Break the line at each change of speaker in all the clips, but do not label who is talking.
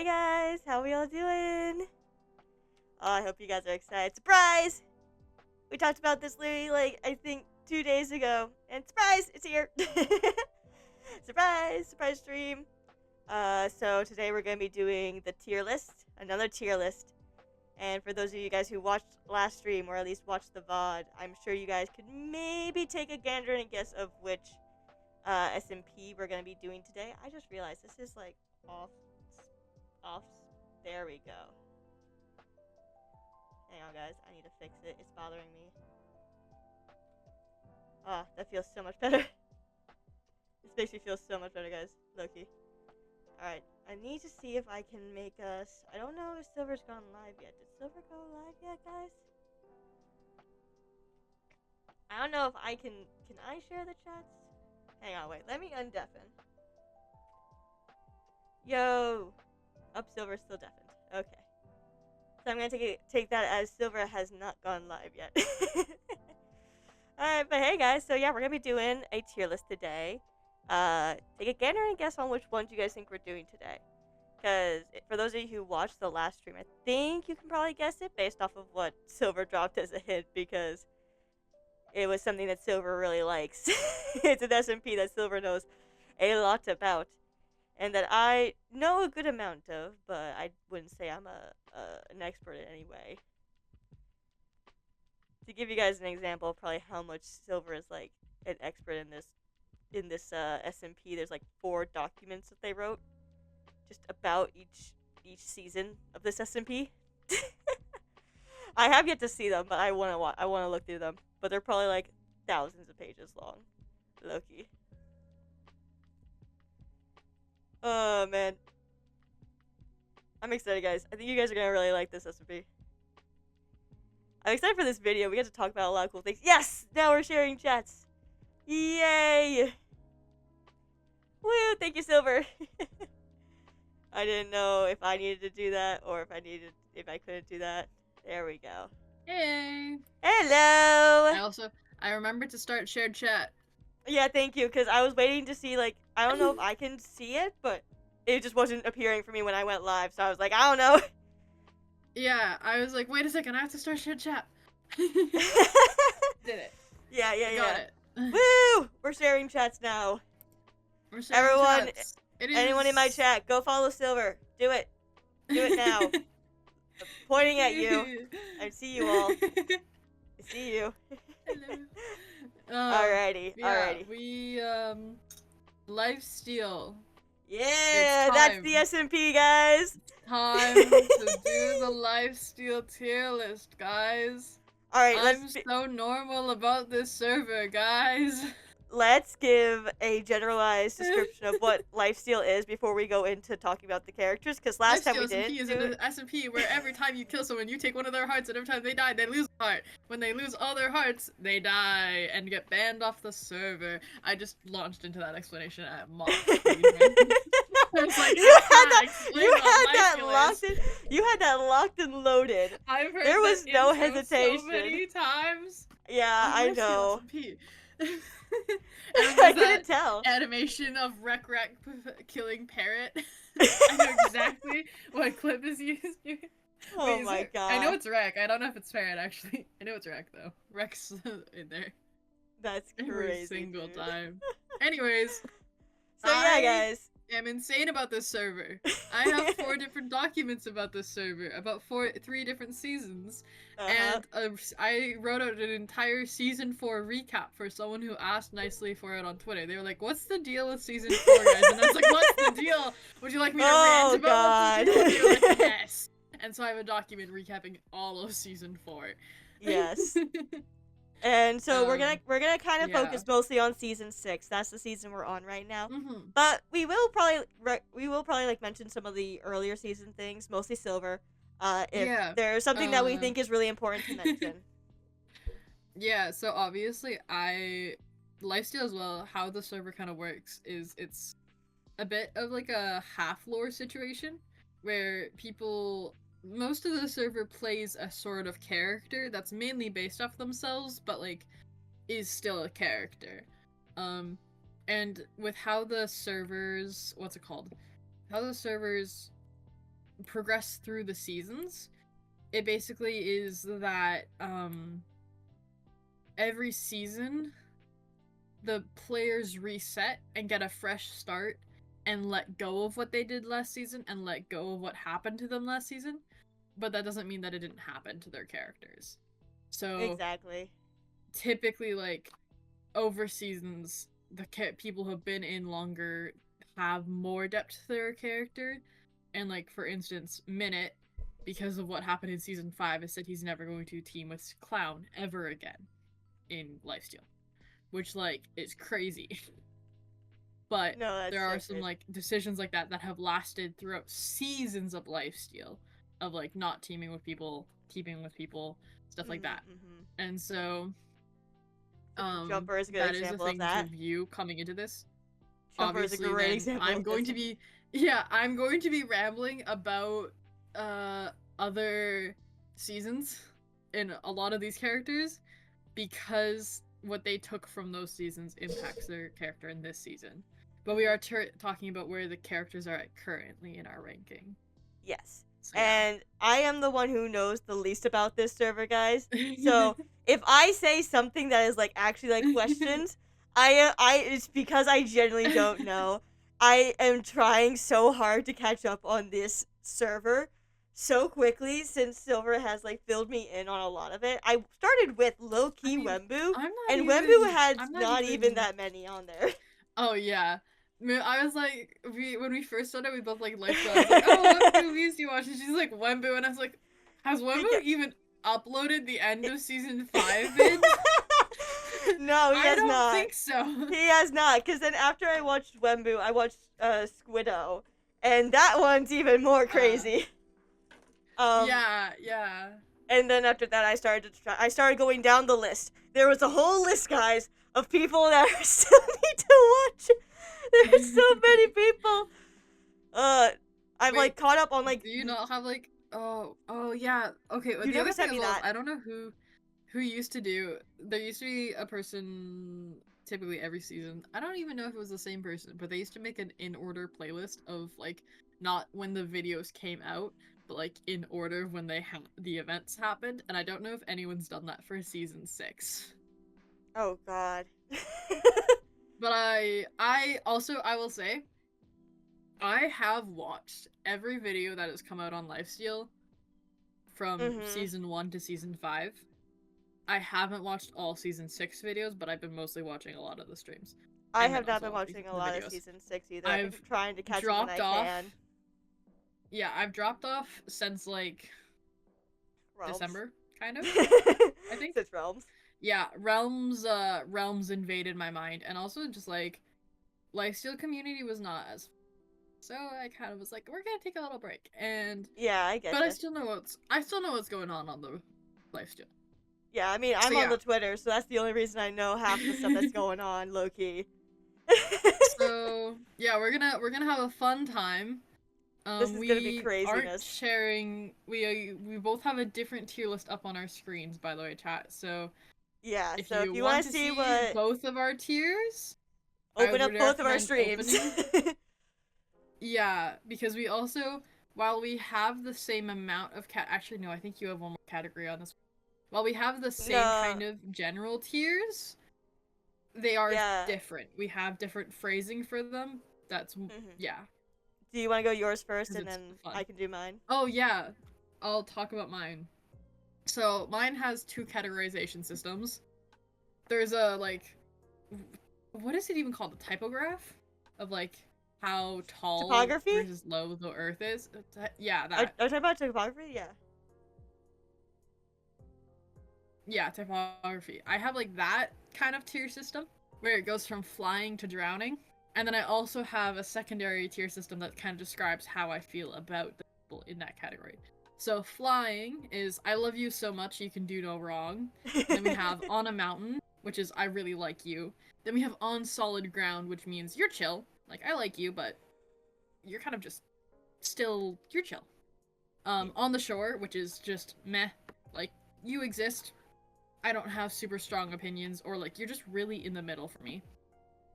Hi guys, how we all doing? Oh, I hope you guys are excited. Surprise! We talked about this literally like I think 2 days ago, and surprise, it's here. Surprise stream. So today we're gonna be doing the tier list, another tier list. And for those of you guys who watched last stream or at least watched the VOD, I'm sure you guys could maybe take a gander and a guess of which SMP we're gonna be doing today. I just realized this is like off. There we go. Hang on, guys. I need to fix it. It's bothering me. Ah, that feels so much better. This makes me feel so much better, guys. Loki. Alright, I need to see if I can make us... I don't know if Silver's gone live yet. Did Silver go live yet, guys? I don't know if I can... Can I share the chats? Hang on, wait. Let me undeafen. Yo! Up, Silver's still deafened. Okay. So I'm gonna take that as Silver has not gone live yet. Alright, but hey guys, so yeah, we're gonna be doing a tier list today. Take a gander and guess on which ones you guys think we're doing today. Because for those of you who watched the last stream, I think you can probably guess it based off of what Silver dropped as a hint, because it was something that Silver really likes. It's an SMP that Silver knows a lot about, and that I know a good amount of, but I wouldn't say I'm an expert in any way. To give you guys an example of probably how much Silver is like an expert in this SMP, there's like 4 documents that they wrote just about each season of this SMP. I have yet to see them, but I wanna look through them. But they're probably like thousands of pages long. Loki. Oh man, I'm excited, guys. I think you guys are gonna really like this SMP. I'm excited for this video. We get to talk about a lot of cool things. Yes! Now we're sharing chats. Yay! Woo! Thank you, Silver. I didn't know if I needed to do that or if I couldn't do that. There we go.
Hey.
Hello!
I remembered to start shared chat.
Yeah, thank you, because I was waiting to see, like, I don't know if I can see it, but it just wasn't appearing for me when I went live, so I was like, I don't know.
Yeah, I was like, wait a second, I have to start shared chat. Did it.
Yeah.
Got it.
Woo! We're sharing chats now.
We're sharing
Everyone,
chats.
anyone in my chat, go follow Silver. Do it. Do it now. I'm pointing at you. I see you all. I see you.
Hello.
Alrighty.
We, Lifesteal.
Yeah, that's the SMP, guys.
Time to do the Lifesteal tier list, guys.
Alright,
I'm so normal about this server, guys.
Let's give a generalized description of what Lifesteal is before we go into talking about the characters, because last time we didn't
is an SMP where every time you kill someone, you take one of their hearts, and every time they die, they lose a heart. When they lose all their hearts, they die and get banned off the server. I just launched into that explanation at mock. I was like,
you had that locked and loaded.
I've heard
there was no hesitation.
So many times.
Yeah, I know.
I
couldn't tell.
Animation of Rek killing Parrot. I know exactly what clip is used.
Oh my god.
I know it's Rek. I don't know if it's Parrot actually. I know it's Rek though. Rek's in there.
That's crazy.
Every single time. Anyways.
So yeah, guys.
I'm insane about this server. I have 4 different documents about this server, about 3 different seasons, and I wrote out an entire season 4 recap for someone who asked nicely for it on Twitter. They were like, "What's the deal with season 4, guys?" And I was like, "What's the deal? Would you like me to rant about what's the deal?" And they were like, "Yes." And so I have a document recapping all of season 4.
Yes. And so we're gonna kind of focus mostly on season 6. That's the season we're on right now. But we will probably like mention some of the earlier season things, mostly Silver. If there's something that we think is really important to mention.
Yeah. So obviously, Lifesteal as well. How the server kind of works is it's a bit of like a half lore situation where most of the server plays a sort of character that's mainly based off themselves, but like is still a character. And with how the servers, how the servers progress through the seasons, it basically is that every season the players reset and get a fresh start and let go of what they did last season and let go of what happened to them last season, but that doesn't mean that it didn't happen to their characters. So
Exactly.
typically, like, over seasons, the people who have been in longer have more depth to their character, and, like, for instance, Minute, because of what happened in season 5, has said he's never going to team with Clown ever again in Lifesteal, which, like, is crazy. But
No,
there
that's
are
so
some
good.
like decisions like that that have lasted throughout seasons of Lifesteal, of like not teaming with people, keeping with people, stuff like that. And so
Jumper is a good
that is a
example of
thing to
that.
view coming into this.
Jumper is a
Obviously,
great
then
example
I'm
of
going
this.
to be I'm going to be rambling about other seasons in a lot of these characters, because what they took from those seasons impacts their character in this season. But we are talking about where the characters are at currently in our ranking.
Yes.
So, yeah.
And I am the one who knows the least about this server, guys. So if I say something that is like actually like questions, I it's because I genuinely don't know. I am trying so hard to catch up on this server so quickly since Silver has like filled me in on a lot of it. I started with low
I
key
mean,
Wembu,
I'm not
and
even.
Wembu had
I'm not
not even
even.
that many on there.
Oh yeah. I was like, when we first started, we both like liked it. I was like, oh, what movies do you watch? And she's like, Wembu, and I was like, has Wembu even uploaded the end of season 5 vid?
No, he
I
has
don't
not.
think so.
He has not, because then after I watched Wembu, I watched Squiddo, and that one's even more crazy.
Yeah.
And then after that, I started going down the list. There was a whole list, guys, of people that I still need to watch. There's so many people. I've
Wait,
like caught up on like.
do you not have like oh yeah, okay, well,
You
the
never
other thing
sent
as
me
well is
that.
I don't know who used to do, there used to be a person typically every season, I don't even know if it was the same person, but they used to make an in order playlist of like not when the videos came out, but like in order when the events happened, and I don't know if anyone's done that for season 6.
Oh God.
But I also, I will say, I have watched every video that has come out on Lifesteal from season 1 to season 5. I haven't watched all season 6 videos, but I've been mostly watching a lot of the streams.
I
And then
have not
also
been watching a
the
lot of
videos.
season 6 either.
I've
I'm trying to catch up when I
dropped off.
can.
Yeah, I've dropped off since like
Realms.
December, kind of. I think.
Since Realms.
Yeah, Realms invaded my mind, and also just like Lifesteal community was not as, so I kind of was like, we're gonna take a little break, and
yeah, I get
but
it.
I still know what's going on the Lifesteal.
Yeah, I mean, I'm on the Twitter, so that's the only reason I know half the stuff that's going on, low key.
So yeah, we're gonna have a fun time.
This is gonna be craziness.
Aren't sharing. We both have a different tier list up on our screens, by the way, chat. So
yeah,
if
so
you
if you
want
to
to
see
what both of our tiers,
open up both of our streams.
Yeah, because we also, while we have the same amount of actually no, I think you have one more category on this. While we have the same kind of general tiers, they are different. We have different phrasing for them. That's yeah.
Do you want to go yours first, and then I can do mine?
Oh yeah, I'll talk about mine. So mine has 2 categorization systems. There's a like, what is it even called? The typograph of like how tall
topography
versus low the Earth is. Yeah, that.
Are you talking about topography? Yeah.
Yeah, typography. I have like that kind of tier system where it goes from flying to drowning. And then I also have a secondary tier system that kind of describes how I feel about the people in that category. So flying is I love you so much you can do no wrong. Then we have on a mountain, which is I really like you. Then we have on solid ground, which means you're chill. Like I like you, but you're kind of just still you're chill. On the shore, which is just meh. Like you exist. I don't have super strong opinions, or like you're just really in the middle for me.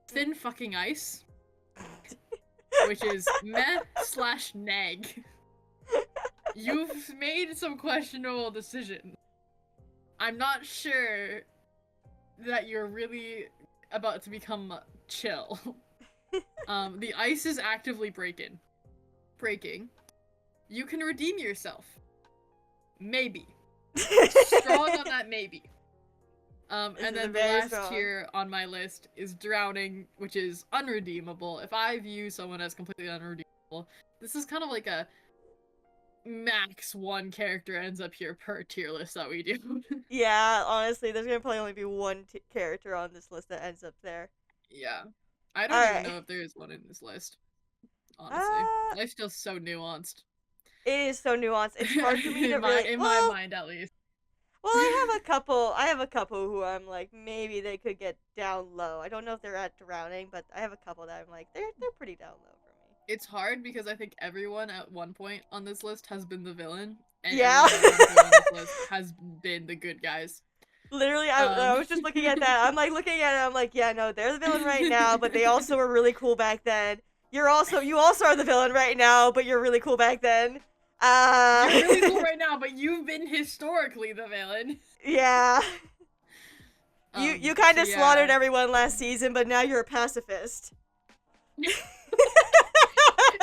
Thin fucking ice, which is meh / neg. You've made some questionable decisions. I'm not sure that you're really about to become chill. The ice is actively breaking. You can redeem yourself. Maybe. Strong on that maybe. And then the last tier on my list is drowning, which is unredeemable. If I view someone as completely unredeemable, this is kind of like a max one character ends up here per tier list that we do.
Yeah, honestly, there's gonna probably only be one character on this list that ends up there.
Yeah. I don't even know if there is one in this list. Honestly. Lifesteal's so nuanced.
It is so nuanced. It's hard for me to really...
In my mind, at least.
Well, I have a couple who I'm like, maybe they could get down low. I don't know if they're at drowning, but I have a couple that I'm like, they're pretty down low for me.
It's hard because I think everyone at one point on this list has been the villain. And
yeah.
everyone at one point on this list has been the good guys.
Literally, I was just looking at that. I'm like looking at it. I'm like, yeah, no, they're the villain right now, but they also were really cool back then. You also are the villain right now, but you're really cool back then.
You're really cool right now, but you've been historically the villain.
Yeah. You kind of slaughtered everyone last season, but now you're a pacifist.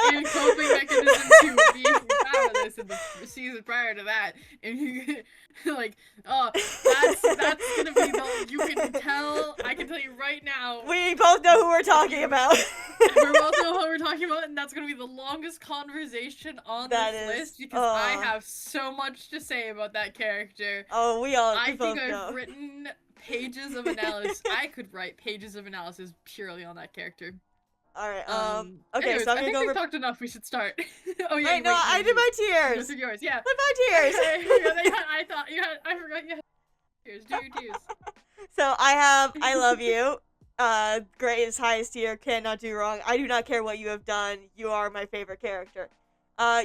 And coping mechanism to being powerless in the season prior to that, and you like, oh, that's gonna be the. You can tell. I can tell you right now.
We both know who we're talking about.
We both know who we're talking about, and that's gonna be the longest conversation on this list because I have so much to say about that character.
Oh, I think
I've written pages of analysis. I could write pages of analysis purely on that character.
Alright, okay,
anyways,
so I'm
gonna
go over...
we've talked enough, we should start. Oh yeah,
wait, no, I did my tiers!
Those are yours, yeah.
My tiers!
I forgot you had tiers, do your tiers.
So, I love you. Greatest, highest tier, cannot do wrong. I do not care what you have done, you are my favorite character.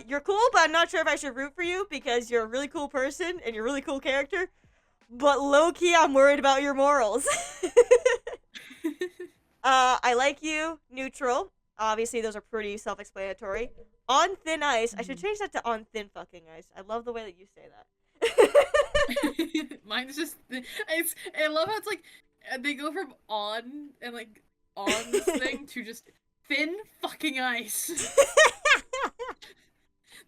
You're cool, but I'm not sure if I should root for you, because you're a really cool person, and you're a really cool character. But low-key, I'm worried about your morals. I like you, neutral. Obviously, those are pretty self-explanatory. On thin ice. I should change that to on thin fucking ice. I love the way that you say
that. Mine's just... I love how it's like, they go from on, and like, on this thing, to just thin fucking ice.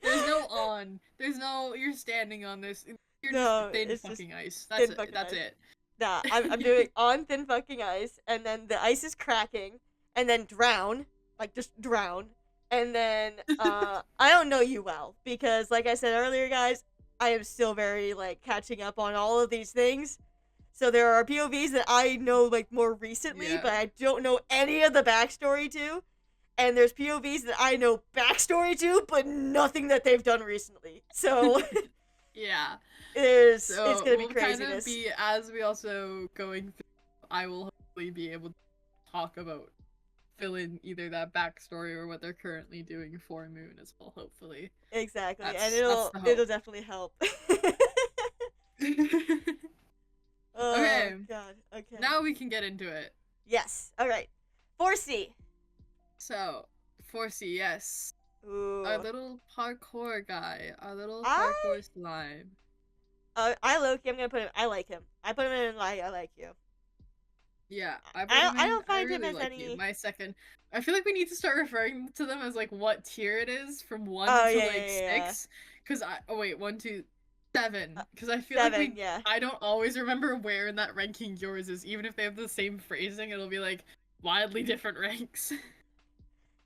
There's no on. There's no, you're standing on this. You're just thin fucking ice. That's it.
Nah, I'm doing on thin fucking ice, and then the ice is cracking, and then drown, like just drown, and then I don't know you well, because like I said earlier, guys, I am still very like catching up on all of these things, so there are POVs that I know like more recently, but I don't know any of the backstory to, and there's POVs that I know backstory to, but nothing that they've done recently, so...
Yeah.
It's gonna be craziness.
Kind of be, as we also going through, I will hopefully be able to talk about, fill in either that backstory or what they're currently doing for Moon as well, hopefully.
Exactly, and it'll definitely help. Oh,
okay.
God, okay.
Now we can get into it.
Yes, alright. 4C.
So, 4C, yes.
Ooh.
Our little parkour guy. Our little parkour slime.
I low-key, I'm gonna put him, I like him. I put him in I like you.
Yeah,
I don't find him as
like
any...
You. My second. I feel like we need to start referring to them as like what tier it is from 1 to 6. Because oh wait, 1, 2, 7. Because I feel like I don't always remember where in that ranking yours is. Even if they have the same phrasing, it'll be like wildly different ranks.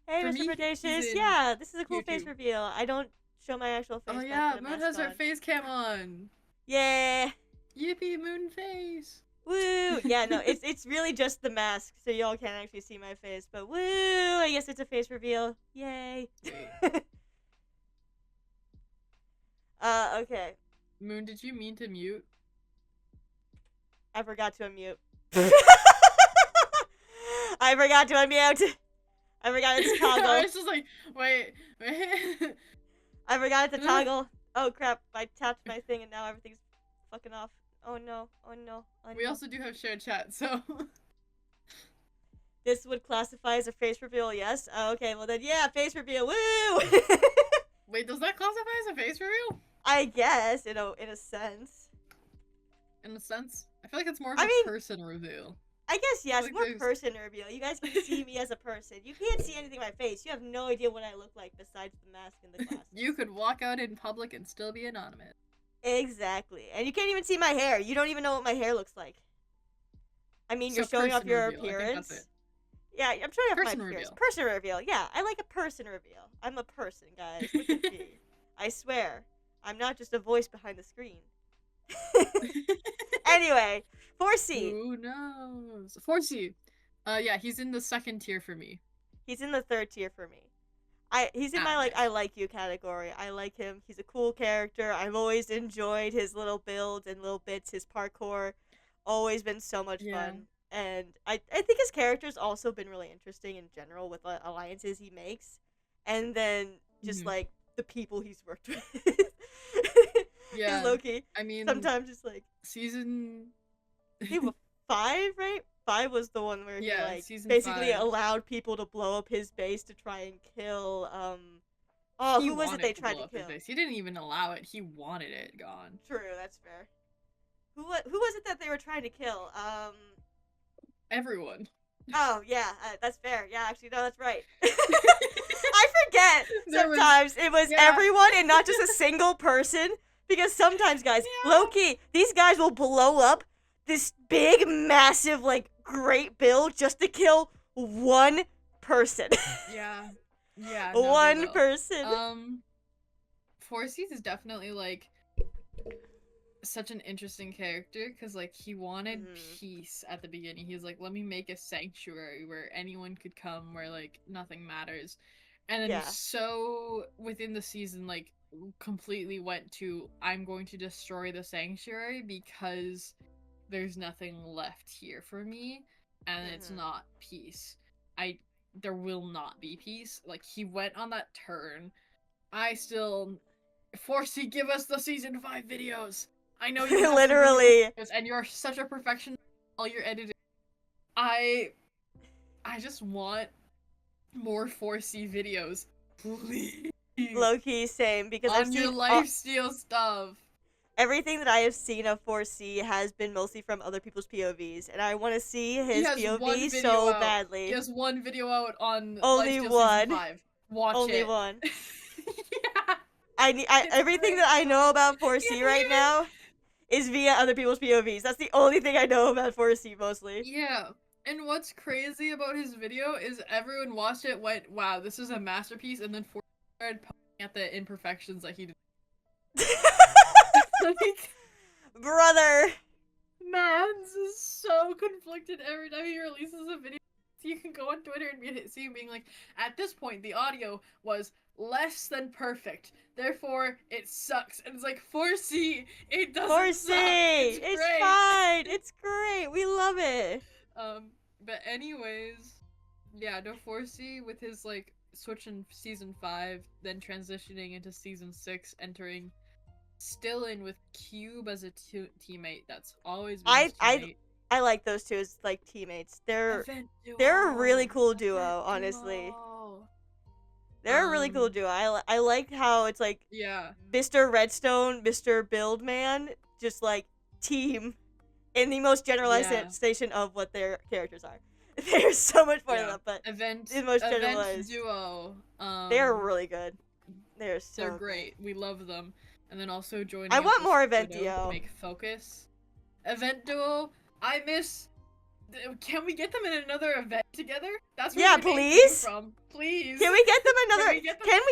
Hey, Mr. Predacious, yeah, this is a cool face reveal. I don't show my actual face.
Oh yeah, Moon has her face cam on.
Yeah.
Yippee, Moon face.
Woo! Yeah, no, it's really just the mask, so y'all can't actually see my face, but woo! I guess it's a face reveal. Yay! Okay.
Moon, did you mean to mute?
I forgot to unmute. I forgot to unmute! I forgot to toggle.
I was just like, wait.
I forgot to toggle. Oh crap, I tapped my thing and now everything's fucking off. Oh no, oh no, oh no.
We also do have shared chat, so...
This would classify as a face reveal, yes? Oh, okay, well then, yeah, face reveal, woo!
Wait, does that classify as a face reveal?
I guess, in a sense.
In a sense, I feel like it's more of
I
a
mean,
person reveal.
I guess, yeah, it's
Like
more
there's
person reveal. You guys can see me as a person. You can't see anything in my face. You have no idea what I look like besides the mask and the glasses.
you could walk out in public and still be anonymous.
Exactly. And you can't even see my hair. You don't even know what my hair looks like. I mean,
So
you're showing off
person
your
reveal, I think that's
appearance.
it.
Yeah, I'm showing off
Person
my appearance.
reveal.
Person reveal. Yeah, I like a person reveal. I'm a person, guys. Look at me. I swear. I'm not just a voice behind the screen. Anyway, 4C.
Who knows? 4C. Yeah, he's in the second tier for me.
He's in the third tier for me. He's in my
Nice.
I like you category. I like him. He's a cool character. I've always enjoyed his little builds and little bits, his parkour. Always been so much fun. And I think his character's also been really interesting in general with the alliances he makes. And then just like the people he's worked with.
Yeah.
He's low-key.
I mean,
sometimes just like
season
I think 5, right? 5 was the one where he like basically
5.
allowed people to blow up his base to try and kill who was it they tried to kill?
He didn't even allow it. He wanted it gone.
True, that's fair. Who was it that they were trying to kill?
Everyone.
Oh yeah, that's fair. Yeah, actually no, that's right. I forget sometimes it was everyone and not just a single person, because sometimes guys, low-key, these guys will blow up this big, massive, like, great build just to kill one person.
Yeah. Yeah.
No, one person.
4C is definitely, like, such an interesting character, because, like, he wanted peace at the beginning. He was like, let me make a sanctuary where anyone could come, where, like, nothing matters. And then so, within the season, like, completely went to, I'm going to destroy the sanctuary because there's nothing left here for me, and it's not peace. There will not be peace. Like, he went on that turn. I still 4C, give us the season 5 videos. I know you have
literally,
and you're such a perfectionist. All your editing. I just want more 4C videos, please.
Low-key, same, because
on
I've seen
your Lifesteal stuff.
Everything that I have seen of 4C has been mostly from other people's POVs, and I want to see his POV so badly.
He has one video out on
only
Lifesteal
one.
Season 5. Watch
only
it.
One.
Yeah.
Everything that I know about 4C right now is via other people's POVs. That's the only thing I know about 4C mostly.
Yeah. And what's crazy about his video is everyone watched it, went, wow, this is a masterpiece, and then 4C started pointing at the imperfections that he did. Like,
brother,
Mans is so conflicted every time he releases a video. You can go on Twitter and see him being like, at this point, the audio was less than perfect, therefore it sucks. And it's like, 4C, it doesn't suck. It's great.
Fine. It's great. We love it.
But anyways, yeah, no, 4C with his like switch in season 5, then transitioning into season 6, entering. Still in with Cube as a teammate. That's always been his teammate.
I like those two as like teammates. They're a really cool duo, honestly. They're a really cool duo. I like how it's like Mr. Redstone, Mr. Buildman, just like team in the most generalized station of what their characters are. They're so much fun enough, but the most generalized
duo.
They're really good. They're
great. We love them. And then also joining.
I want more Event Duo.
Make focus. Event Duo. I miss. Can we get them in another event together? That's where
please.
Came from. Please.
Can we get them another?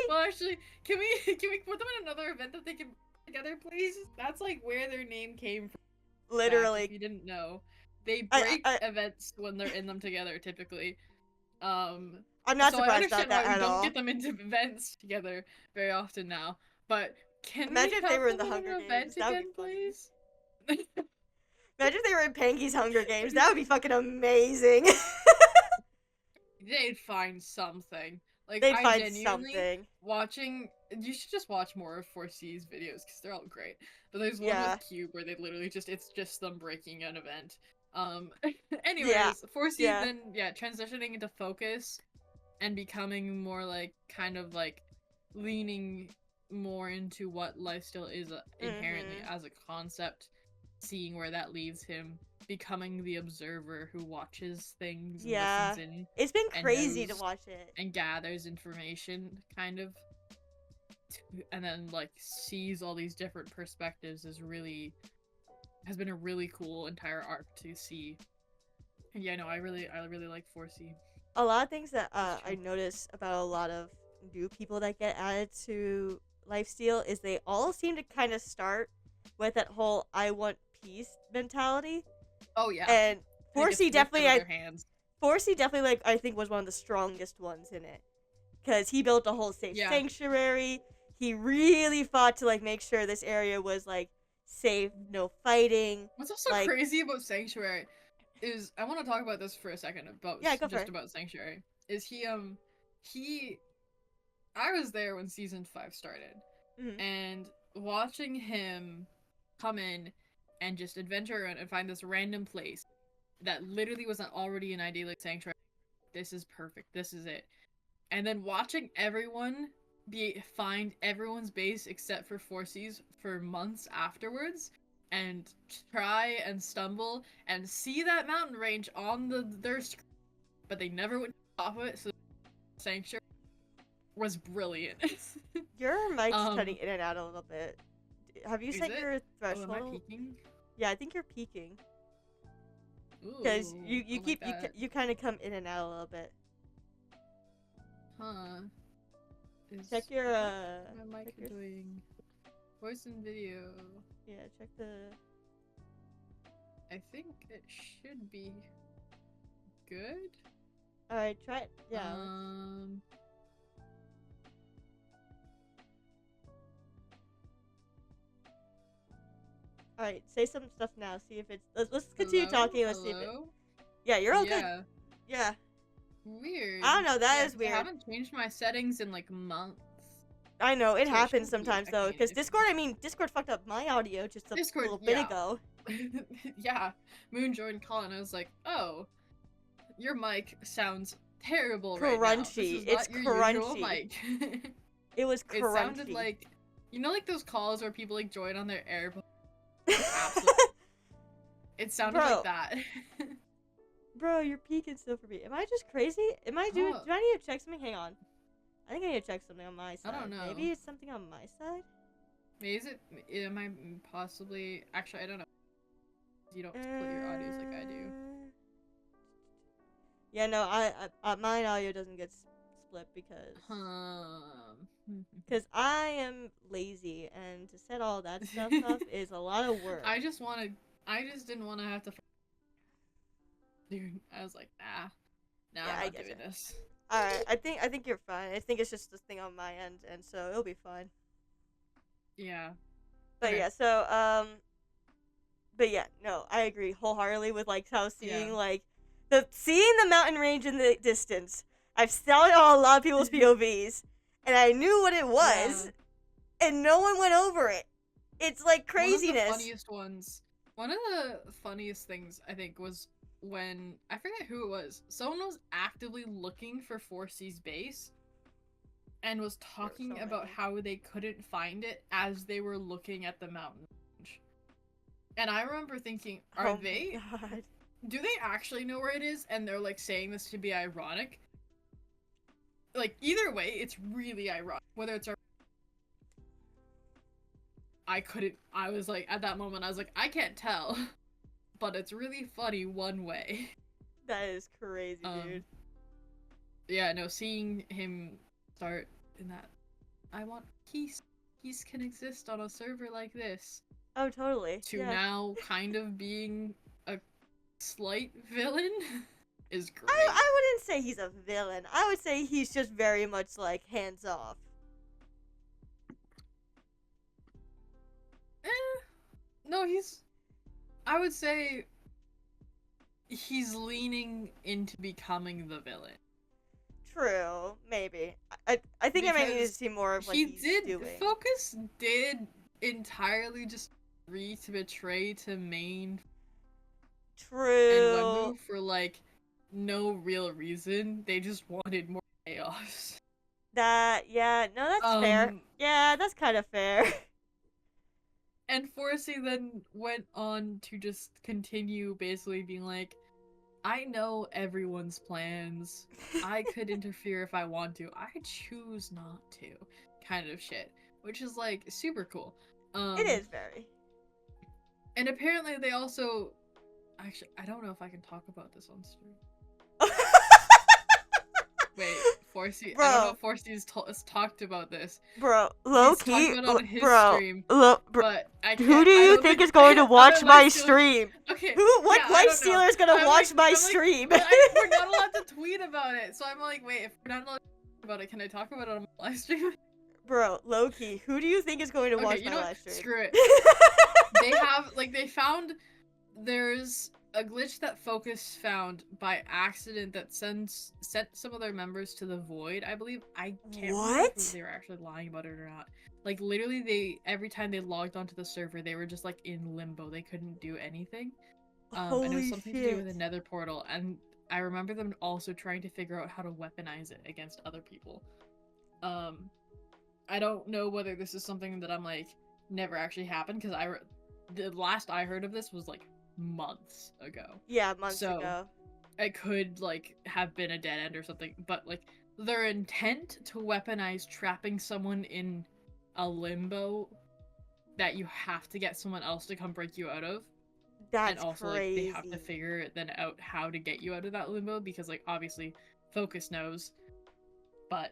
Well, actually, can we put them in another event that they can together, please? That's like where their name came from.
Literally.
If you didn't know, they break events when they're in them together. Typically. I'm
not surprised about that
at all.
Don't
get them into events together very often now, but.
Imagine if they were in the Hunger Games. That would be please. Imagine if they were in Panky's Hunger Games. That would be fucking amazing.
They'd find something. Like,
they'd find something.
Watching, you should just watch more of 4C's videos because they're all great. But there's one with Cube where they literally it's just them breaking an event. Anyways, 4C then transitioning into focus and becoming more like kind of like leaning more into what Lifesteal is inherently
Mhm.
as a concept, seeing where that leads him, becoming the observer who watches things and
Yeah.
listens in
It's been
and
crazy to
knows
watch it.
and gathers information, kind of, and then like sees all these different perspectives has been a really cool entire arc to see. And yeah, no, I really like 4C.
A lot of things that
It's
I
true.
notice about a lot of new people that get added to Lifesteal is they all seem to kind of start with that whole "I want peace" mentality,
Oh yeah,
and
it gets
4C
ripped out
definitely
of
I
their hands.
4C definitely like I think was one of the strongest ones in it because he built a whole safe
Yeah.
sanctuary. He really fought to like make sure this area was like safe, no fighting.
What's also
Like,
crazy about Sanctuary is I want to talk about this for a second about
yeah, go for
just
it.
about Sanctuary. Is he I was there when season 5 started,
Hmm.
and watching him come in and just adventure around and find this random place that literally wasn't already an idyllic sanctuary. This is perfect. This is it. And then watching everyone find everyone's base except for 4C's for months afterwards, and try and stumble and see that mountain range on their screen, but they never went off of it. So sanctuary was brilliant.
Your mic's cutting in and out a little bit. Have you
Is
set
it?
your
Oh, am I
threshold?
peeking?
Yeah, I think you're peaking because
Ooh,
you
don't like
keep
that.
you kind of come in and out a little bit.
Huh.
Check your
What's my
check
mic
your
doing? Voice and video.
yeah, check the.
I think it should be good.
All right, try it. Yeah. All right, say some stuff now. See if it's. Let's continue
Hello?
talking. Let's see if it.
Hello?
Yeah, you're all good.
Yeah.
Yeah.
Weird.
I don't know. That
Yeah,
is
'cause I
weird.
haven't changed my settings in like months.
I know it
So it
happens
shouldn't be
sometimes though,
affecting
because
anything.
Discord. I mean, Discord fucked up my audio just a
Discord,
little bit
yeah.
ago.
Yeah. Moon joined Colin. I was like, oh, your mic sounds terrible right now. This
Crunchy.
is
It's
not your usual
crunchy.
mic.
It was
It sounded
crunchy.
like, you know, like those calls where people like join on their AirPods. Absolutely. It sounded
Bro.
like that.
Bro, you're peeking still for me. Am I just crazy? Am I doing?
Oh.
Do I need to check something? Hang on. I think I need to check something on my side.
I don't know.
Maybe it's something on my side.
Maybe is it? Am I possibly? Actually, I don't know. You don't split your audios like I do.
Yeah, no, mine audio doesn't get split because I am lazy, and to set all that stuff up is a lot of work.
I just didn't want to have to. Dude, I was like, nah,
Yeah,
I'm
I
not
getcha.
doing this.
Alright, I think you're fine. I think it's just this thing on my end, and so it'll be fine.
Yeah.
But
Okay.
yeah, so but yeah, no, I agree wholeheartedly with like how seeing like seeing the mountain range in the distance. I've saw it on a lot of people's POVs, and I knew what it was, and no one went over it. It's like craziness.
One of the funniest things I think was when I forget who it was. Someone was actively looking for 4C's base and was talking about how they couldn't find it as they were looking at the mountain range. And I remember thinking, do they actually know where it is? And they're like saying this to be ironic. Like, either way, it's really ironic. Whether it's I was like, at that moment, I was like, I can't tell. But it's really funny one way.
That is crazy, dude.
Yeah, no, seeing him start in that, I want peace. Peace can exist on a server like this.
Oh, totally.
To now kind of being a slight villain is great.
I wouldn't say he's a villain. I would say he's just very much like hands off.
No, I would say he's leaning into becoming the villain.
True, maybe. I think I might need to see more of what he's doing.
Focus did entirely just agree to betray to main.
True.
And Wemu for like no real reason. They just wanted more chaos.
Yeah, no, that's fair.
Um,
Yeah, that's kind of fair.
and Forsey then went on to just continue basically being like, I know everyone's plans. I could interfere if I want to. I choose not to. Kind of shit. Which is like super cool.
It is very.
And apparently they also actually I don't know if I can talk about this on stream. Wait, Forsey. I don't know
Bro,
if Forsey's has talked about this.
bro, low
He's talked
key,
about it on his
bro,
stream,
bro,
but I
who
can't.
do
I
you
don't
think
think
is going to watch
other
my
Lifestealers.
stream?
Okay,
What
yeah, I
life
don't know.
stealer is gonna
I'm
watch
like,
my
I'm like,
stream?
but we're not allowed to tweet about it. So I'm like, wait, if we're not allowed to tweet about it, can I talk about it on my live stream?
Bro, low key, who do you think is going to watch
Okay, you
my
know what?
live stream?
Screw it. They have they found there's a glitch that Focus found by accident that sent some of their members to the void, I believe. I can't remember if they were actually lying about it or not. Like literally every time they logged onto the server, they were just like in limbo. They couldn't do anything. And it was something to do with a nether portal, and I remember them also trying to figure out how to weaponize it against other people. I don't know whether this is something that I'm like never actually happened, because the last I heard of this was like months ago.
Yeah, months ago.
It could like have been a dead end or something, but like their intent to weaponize trapping someone in a limbo that you have to get someone else to come break you out of.
That's
and also
crazy.
like they have to figure then out how to get you out of that limbo, because like obviously Focus knows. But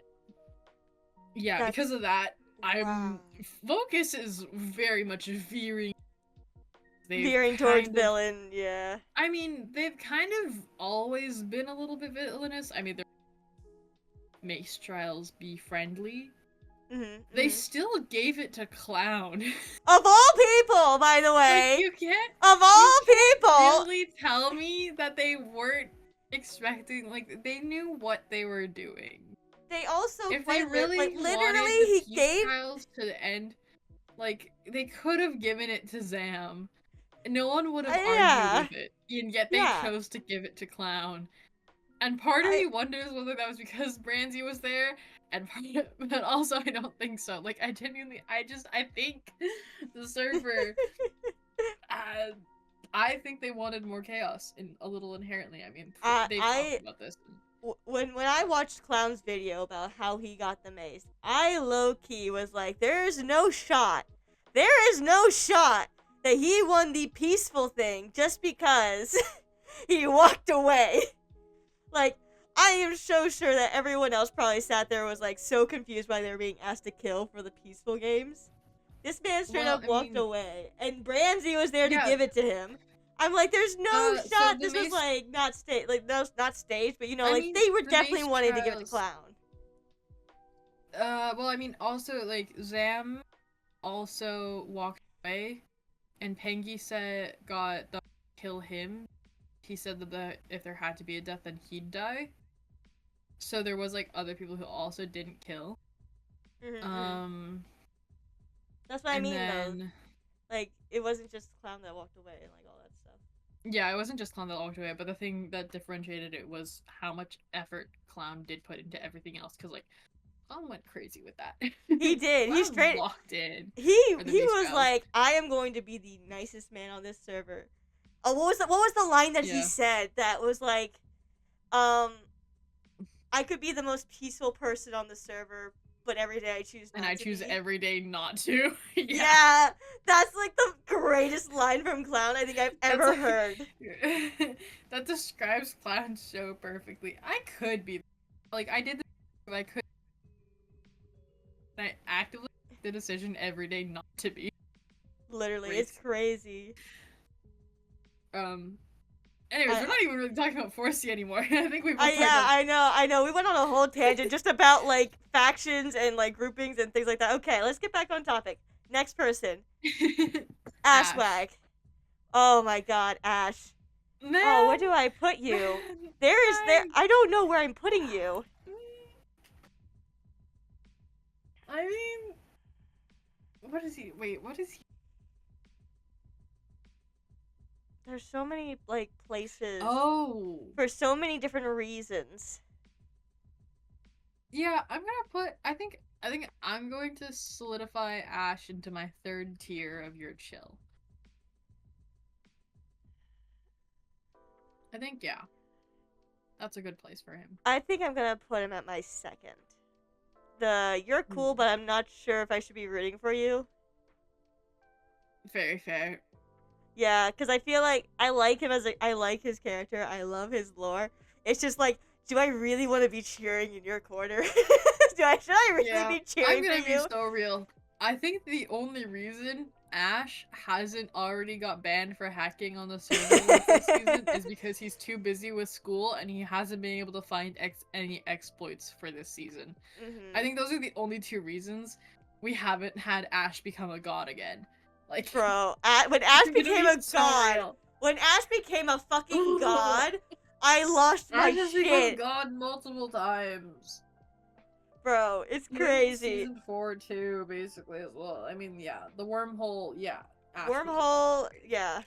yeah, because of that, Focus is very much veering
towards villain, yeah.
I mean, they've kind of always been a little bit villainous. I mean, they're Mace Trials be friendly. They still gave it to Clown.
Of all people, by the way.
Like, you can't.
Of all people.
Really tell me that they weren't expecting. Like, they knew what they were doing.
They also,
if they really
like, literally,
wanted the
he gave
trials to the end. Like, they could have given it to Zam. No one would have argued with it, and yet they chose to give it to Clown. And part of me wonders whether that was because Brandy was there, and but also I don't think so. Like, I genuinely, I think the server, I think they wanted more chaos, a little inherently. I mean, they've talked about this.
When I watched Clown's video about how he got the mace, I low-key was like, there is no shot that he won the peaceful thing just because he walked away. Like, I am so sure that everyone else probably sat there and was like so confused why they were being asked to kill for the peaceful games. This man straight up walked away, and Brandy was there to give it to him. I'm like, there's no shot this was like not staged, like not staged, but you know, like they were definitely wanting to give it to Clown.
Well, I mean, also like Zam also walked away, and Pengi said got the kill him. He said that if there had to be a death, then he'd die. So there was like other people who also didn't kill.
That's what I mean, though. Like, it wasn't just Clown that walked away and like all that stuff.
Yeah, it wasn't just Clown that walked away, but the thing that differentiated it was how much effort Clown did put into everything else. Because like, Clown went crazy with that.
He did. He straight
locked in.
He was like, I am going to be the nicest man on this server. Oh, what was the line that he said that was like, I could be the most peaceful person on the server, but every day I choose not to.
And I choose every day not to.
Yeah, that's like the greatest line from Clown I think I've ever heard.
That describes Clown's so perfectly. I could be, like, I did this, but I could. I actively make the decision every day not to be.
Literally, it's crazy.
Anyways, we're not even really talking about Forsey anymore. I think we've
I know. We went on a whole tangent just about like factions and like groupings and things like that. Okay, let's get back on topic. Next person. Ashwag. Oh my god, Ash.
Man.
Oh, where do I put you? I don't know where I'm putting you.
I mean, what is he?
There's so many, like, places.
Oh.
For so many different reasons.
Yeah, I think I'm going to solidify Ash into my third tier of your chill. I think, yeah, that's a good place for him.
I think I'm gonna put him at my second. You're cool, but I'm not sure if I should be rooting for you.
Very fair.
Yeah, because I feel like I like him I like his character. I love his lore. It's just like, do I really want to be cheering in your corner? Should I really
Yeah,
be
I'm
cheering for
gonna be
you?
so real. I think the only reason Ash hasn't already got banned for hacking on the server this season is because he's too busy with school and he hasn't been able to find any exploits for this season. I
Mhm.
think those are the only two reasons we haven't had Ash become a god again. Like,
Bro, when Ash
I'm gonna
became
be
a
so
god,
real.
when Ash became a fucking god, I lost
Ash
my
has become
shit.
god multiple times.
Bro, it's
Literally
crazy.
season 4 too, basically, as well. I mean, yeah, the wormhole, yeah, Ash was a god.
Wormhole, yeah.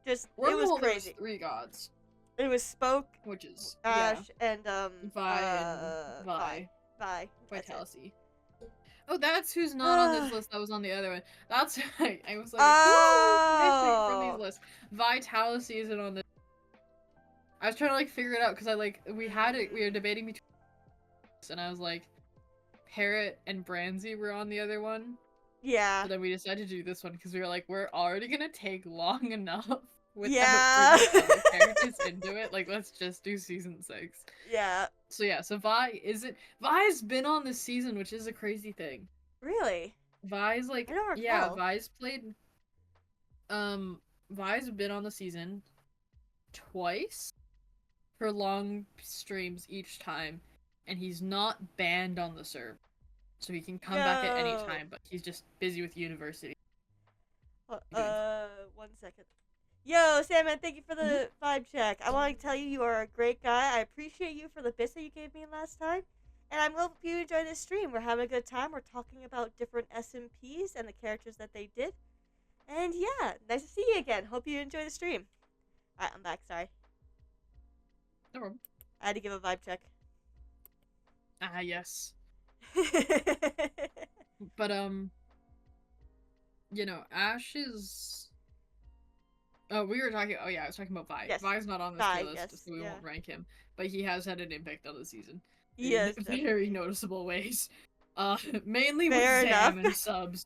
Just, it was
Wormhole, there was
crazy.
3 gods,
It was Spoke,
which is, yeah,
Ash, and,
Vi and
Vi.
Vi.
Vi. That's it.
Vitality. Oh, that's who's not on this list that was on the other one. That's right. I was like, who else missing from these
Oh!
lists? Vitality isn't on this. I was trying to, like, figure it out, because we were debating between, and I was like, Parrot and Branzy were on the other one.
Yeah.
But then we decided to do this one because we were like, we're already gonna take long enough without
Yeah.
bringing other characters into it. Like, let's just do season 6.
Yeah.
So yeah, so Vi's been on this season, which is a crazy thing.
Really?
Vi's like,
I don't
yeah,
recall.
Vi's played. Vi's been on the season twice for long streams each time, and he's not banned on the server. So he can come back at any
Yo.
time, but he's just busy with university.
1 second. Yo, Salmon, thank you for the vibe check. I want to tell you, you are a great guy. I appreciate you for the bits that you gave me last time. And I hope you enjoy this stream. We're having a good time. We're talking about different SMPs and the characters that they did. And yeah, nice to see you again. Hope you enjoy the stream. Alright, I'm back. Sorry.
No problem.
I had to give a vibe check.
Ah, yes. But, you know, Ash is... Oh, we were talking... Oh, yeah, I was talking about Vi.
Yes.
Vi's not on this
Vi,
tier list,
yes,
so we
yeah.
won't rank him. But he has had an impact on the season.
Yes,
In
definitely.
very noticeable ways. Mainly
Fair
with
enough.
Sam and subs.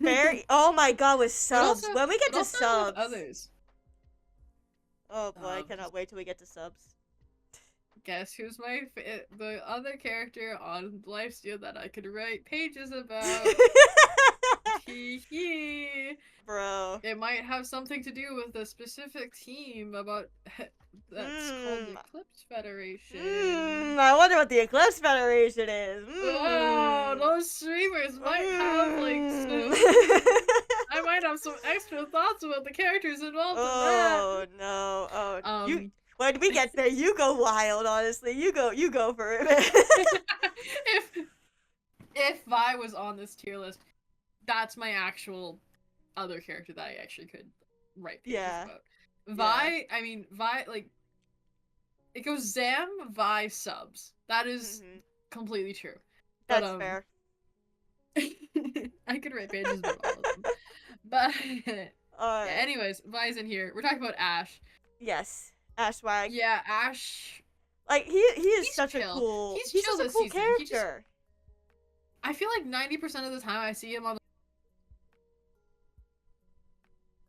Very... Oh my god, with subs.
Also,
when we get to
also
subs...
with others.
Oh boy, I cannot wait till we get to subs.
Guess who's the other character on Lifesteal that I could write pages about? Hee.
Bro.
It might have something to do with a specific team about that's called the Eclipse Federation.
I wonder what the Eclipse Federation is.
Oh, those streamers might have like some. I might have some extra thoughts about the characters involved in that.
Oh no!
Oh,
when we get there, you go wild. Honestly, you go for it.
if Vi was on this tier list, that's my actual other character that I actually could write pages about. Vi, I mean, Vi, like, it goes Zam, Vi, subs. That is completely true.
That's fair.
I could write pages about all of them. But, anyways, Vi's in here. We're talking about Ash.
Yes, Ash Swag.
Yeah, Ash.
Like, he is
he's
such
chill.
a cool...
He's chill
just a cool
this season.
character.
I feel like 90% of the time I see him on the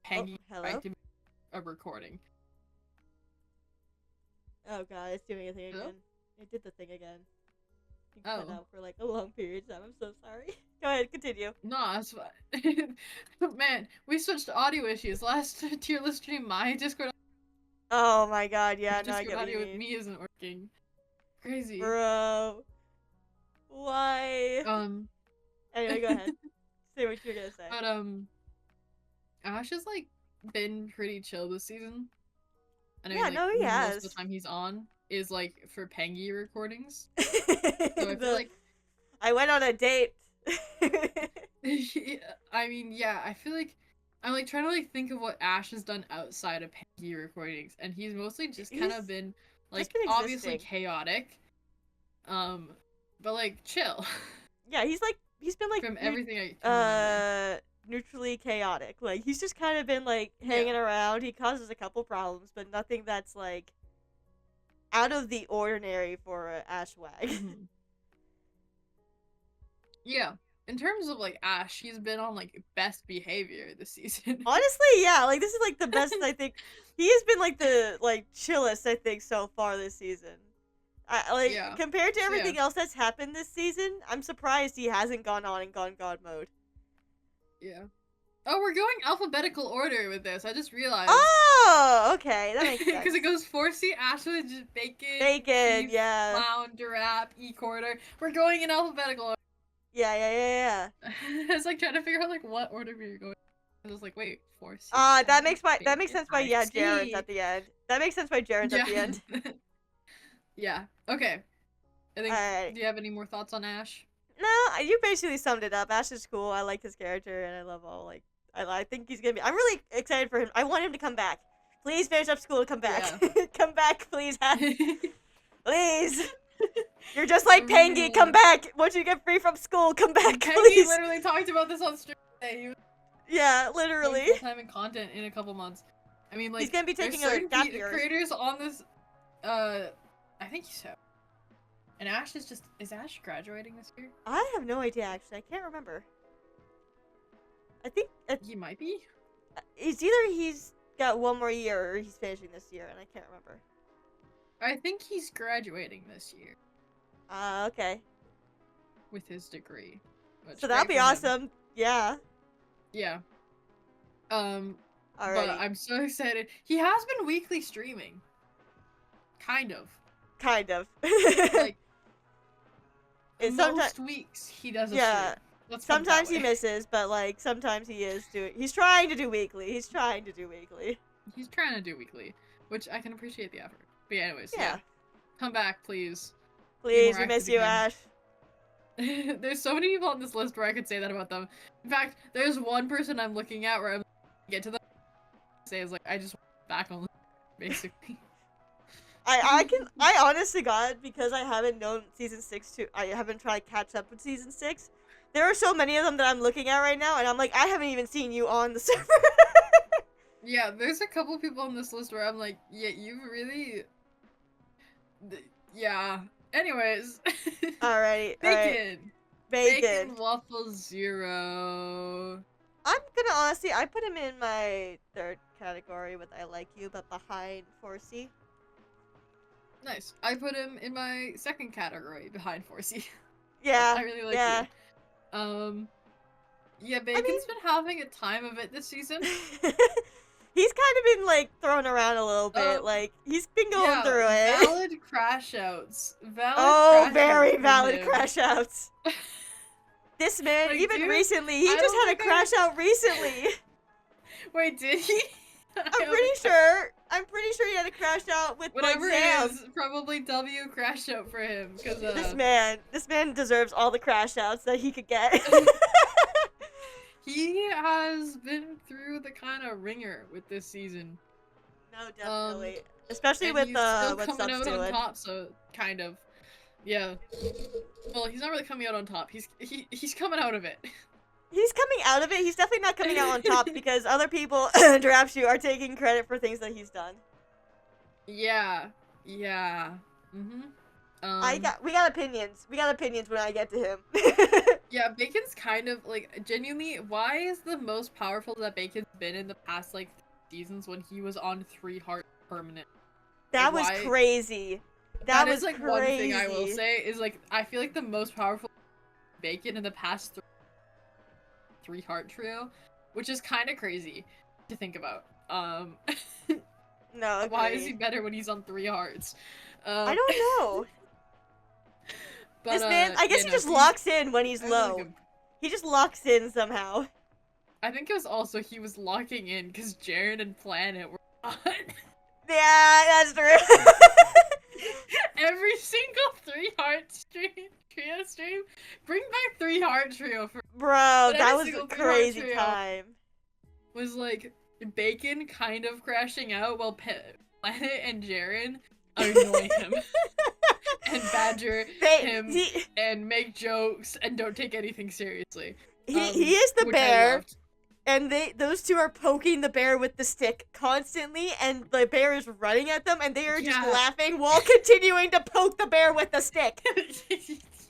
Peggy trying to make a recording.
Oh god, it's doing a thing again. It did the thing again. You
Oh.
cut out for like a long period of time. I'm so sorry. Go ahead, continue.
No, that's fine. Man, we switched to audio issues. Last tier list stream, my Discord.
Oh my god, yeah, no, I
Discord
get what
audio
you
with
mean.
me isn't working. Crazy.
Bro. Why? Anyway, go ahead. Say what you're gonna say.
But, Ash has, like, been pretty chill this season. And I mean, like,
no, he has.
most of the time he's on is, like, for Pengy recordings. So I feel like...
I went on a date.
I mean, yeah, I feel like I'm, like, trying to, like, think of what Ash has done outside of Pengy recordings. And he's mostly just kind of been, like, obviously chaotic. But like, chill.
Yeah, he's been like
From everything I can remember.
neutrally chaotic. Like he's just kind of been like hanging around. He causes a couple problems, but nothing that's like out of the ordinary for a Ashwag.
Mm-hmm. Yeah. In terms of like Ash, he's been on like best behavior this season.
Honestly, yeah, like this is like the best I think. He has been like the like chillest I think so far this season. Compared to everything else that's happened this season, I'm surprised he hasn't gone on and gone God mode.
Yeah. Oh, we're going alphabetical order with this. I just realized.
Oh, okay, that makes sense.
Because it goes 4C, Ashwood, Bacon, Chief,
yeah.
Clown, Durap, E-Quarter. We're going in alphabetical order.
Yeah.
I was like trying to figure out like what order we were going. I was like, wait, 4C.
That makes sense why Jaren's at the end. That makes sense why Jaren's at the end.
Yeah. Okay. I think. Do you have any more thoughts on Ash?
No, you basically summed it up. Ash is cool. I like his character, and I love all like. I think he's gonna be. I'm really excited for him. I want him to come back. Please finish up school and come back. Yeah. Come back, please. Please. You're just like Pangy. Come back. Once you get free from school, come back, please.
Pangy literally talked about this on stream today.
Yeah, literally.
Full-time in content in a couple months. I mean, like
he's gonna be taking a gap year.
Creators on this. I think so. And Ash is Ash graduating this year?
I have no idea, actually. I can't remember. I think...
he might be?
It's either he's got one more year or he's finishing this year, and I can't remember.
I think he's graduating this year.
Okay.
With his degree.
So that'll be awesome. Yeah.
Yeah.
Alrighty.
But I'm so excited. He has been weekly streaming. Kind of.
Like,
most weeks he does a stream.
Sometimes he misses, but like sometimes he's trying to do weekly. He's trying to do weekly,
which I can appreciate the effort. But yeah, anyways, yeah. Come back, please.
Please, we miss you, Ash.
There's so many people on this list where I could say that about them. In fact, there's one person I'm looking at where I'm get to them say is like I just back on basically.
I honest to God, because I haven't known season 6 I haven't tried to catch up with season 6. There are so many of them that I'm looking at right now, and I'm like, I haven't even seen you on the server.
Yeah, there's a couple people on this list where I'm like, yeah, you really... Yeah. Anyways.
Alright.
Bacon Waffle 0.
I'm gonna honestly, I put him in my third category with I like you, but behind 4C.
Nice. I put him in my second category behind 4C.
Yeah.
I really like you. Yeah, Bacon's been having a time of it this season.
He's kind of been like thrown around a little bit. Like he's been going through it.
Valid crash outs.
Very valid crash outs. This man, like, even recently, he just had a crash out recently.
Wait, did he?
I'm pretty sure he had a crash out with
whatever
like, Sam.
It is, probably W crash out for him. Cause
this man deserves all the crash outs that he could get.
He has been through the kind of ringer with this season.
No, definitely, especially with what
coming out
doing.
On top, so kind of, yeah. Well, he's not really coming out on top. He's coming out of it.
He's coming out of it. He's definitely not coming out on top because other people, Draft You, are taking credit for things that he's done.
Yeah. Mm-hmm.
We got opinions. We got opinions when I get to him.
Yeah, Bacon's kind of like genuinely. Why is the most powerful that Bacon's been in the past like seasons when he was on 3 heart permanent?
That was crazy.
That is like crazy. One thing I will say is like I feel like the most powerful Bacon in the past 3 heart trio, which is kind of crazy to think about.
No.
Why is he better when he's on 3 hearts?
I don't know. But, this man, I guess he just locks in when he's low. Like he just locks in somehow.
I think it was also he was locking in because Jaren and Planet were on.
Yeah, that's true.
Every single 3 heart trio stream. Bring back 3 heart trio for
bro. That was a crazy time.
Was like Bacon kind of crashing out while Planet and Jaren annoy him. and badger him
he
and make jokes and don't take anything seriously.
he is the
which I
bear,
loved.
and those two are poking the bear with the stick constantly, and the bear is running at them, and they are just laughing while continuing to poke the bear with the stick.